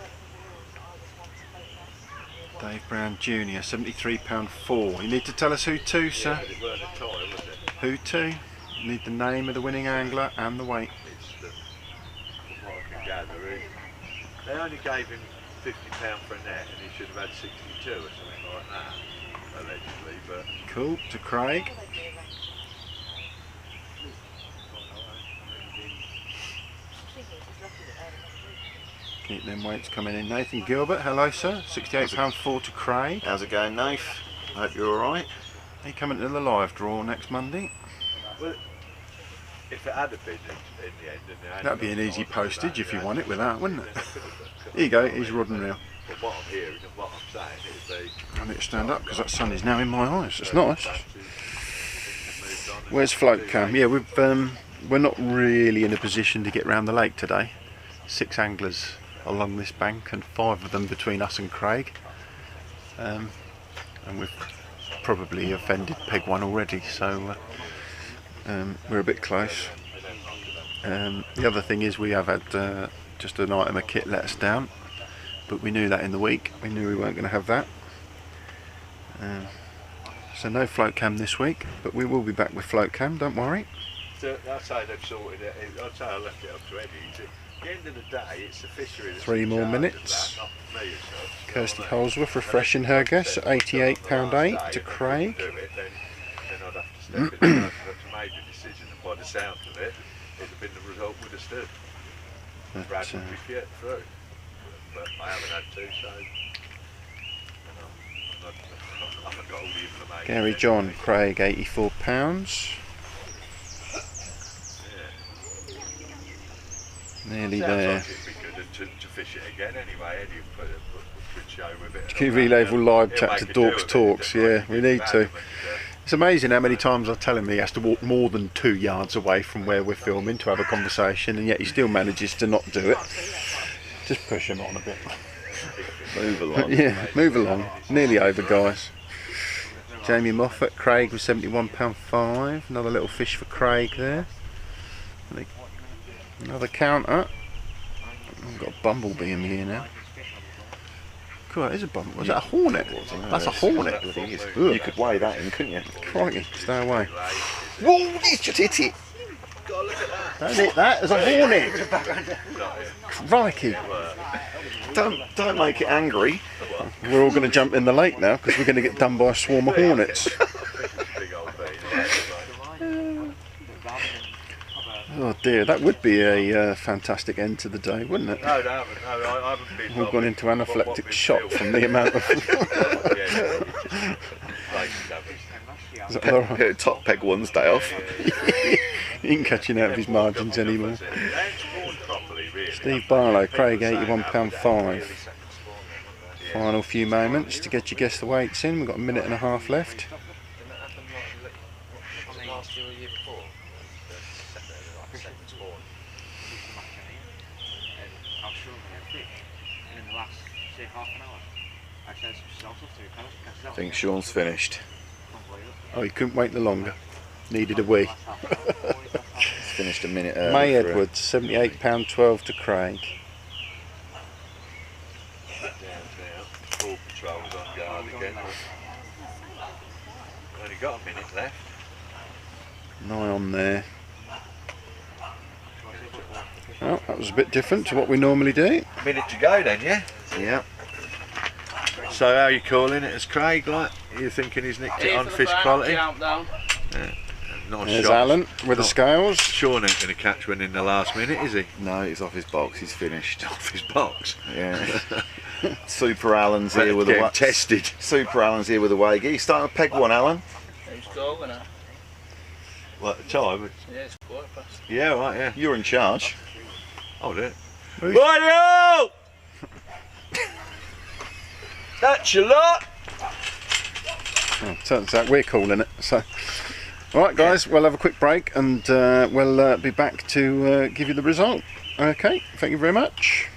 Dave Brown Jr., £73.4. You need to tell us who to, sir. It weren't a tie, was it? Who to? You need the name of the winning angler and the weight. From what I can gather, they only gave him £50 for a net, and he should have had 62 or something like that, allegedly. But cool, to Craig. Keep them weights coming in. Nathan Gilbert, hello sir, £68.4 to Craig. How's it going, Nath? I hope you're alright. Are you coming to the live draw next Monday? well, if it had been in the end, that'd be an easy postage if you want it with that, wouldn't it? Here you go, here's rod and reel. But what I'm hearing and what I'm saying is I need to stand up because that sun is now in my eyes. It's nice. Where's float cam? Yeah, we're not really in a position to get round the lake today. 6 anglers along this bank and 5 of them between us and Craig. And we've probably offended peg 1 already, so we're a bit close. The other thing is we have had just an item of kit let us down, but we knew that in the week. We knew we weren't going to have that. So no float cam this week, but we will be back with float cam, don't worry. I'd say they've sorted it. I'd say I left it up to Eddie. At the end of the day, it's the fishery that's 3 more minutes. Kirsty Holsworth refreshing her guess at £88.8 to Craig. Then I'd have to step in and have to make a decision, and by the sound of it, it'd have been the result would have stood. Brad would be fit through. But I haven't had to, so I haven't got all the information. Gary John, Craig, £84. Nearly there. Sounds like it'd be good, and to fish it again anyway. Eddie could show him a bit. QV level live He'll chat make to a do Dorks of it, Talks. won't he? Yeah, we need to. And, It's amazing how many times I tell him he has to walk more than 2 yards away from where we're filming to have a conversation, and yet he still manages to not do it. Just push him on a bit. Move along. Yeah, move along. Nearly over, guys. Jamie Moffat, Craig with £71.5. Another little fish for Craig there. Another counter. I've got a bumblebee in here now. Cool, that is a bumblebee. Was that a hornet? That's a hornet. You could weigh that in, couldn't you? Crikey, stay away. Whoa, he's just hit it. Don't hit that, there's a hornet. Crikey. Don't make it angry. We're all going to jump in the lake now because we're going to get done by a swarm of hornets. Oh dear, that would be a fantastic end to the day, wouldn't it? No, I haven't been. We've gone into anaphylactic shock from the amount of... Is that all right? Top peg one's day off. He ain't catching out of his margins anymore. Steve Barlow, Craig, £81.5. Final few moments to get your guess the weights in. We've got a minute and a half left. I think Sean's finished. Oh, he couldn't wait no longer. Needed a wee. He's finished a minute early. May for Edwards, £78.12 to Craig. Paw Patrol's on guard again. Only got a minute left. 9 on there. Well, that was a bit different to what we normally do. Minute to go then, yeah? Yeah. So how are you calling it as Craig? Like, are you thinking he's nicked it on fish quality? Countdown. Yeah. Nice There's shot. Alan with the scales. Sean ain't going to catch one in the last minute, is he? No, he's off his box. He's finished. Off his box. Yeah. Super Alan's here with Getting a tested. Super Alan's here with a waggy. He's starting to peg one, Alan. Who's going now? What, the time? Yeah, it's quarter past. Yeah, right, yeah. You're in charge. Hold it. Right, that's your lot. Oh, turns out we're calling it. So, alright guys, we'll have a quick break and we'll be back to give you the result. Okay, thank you very much.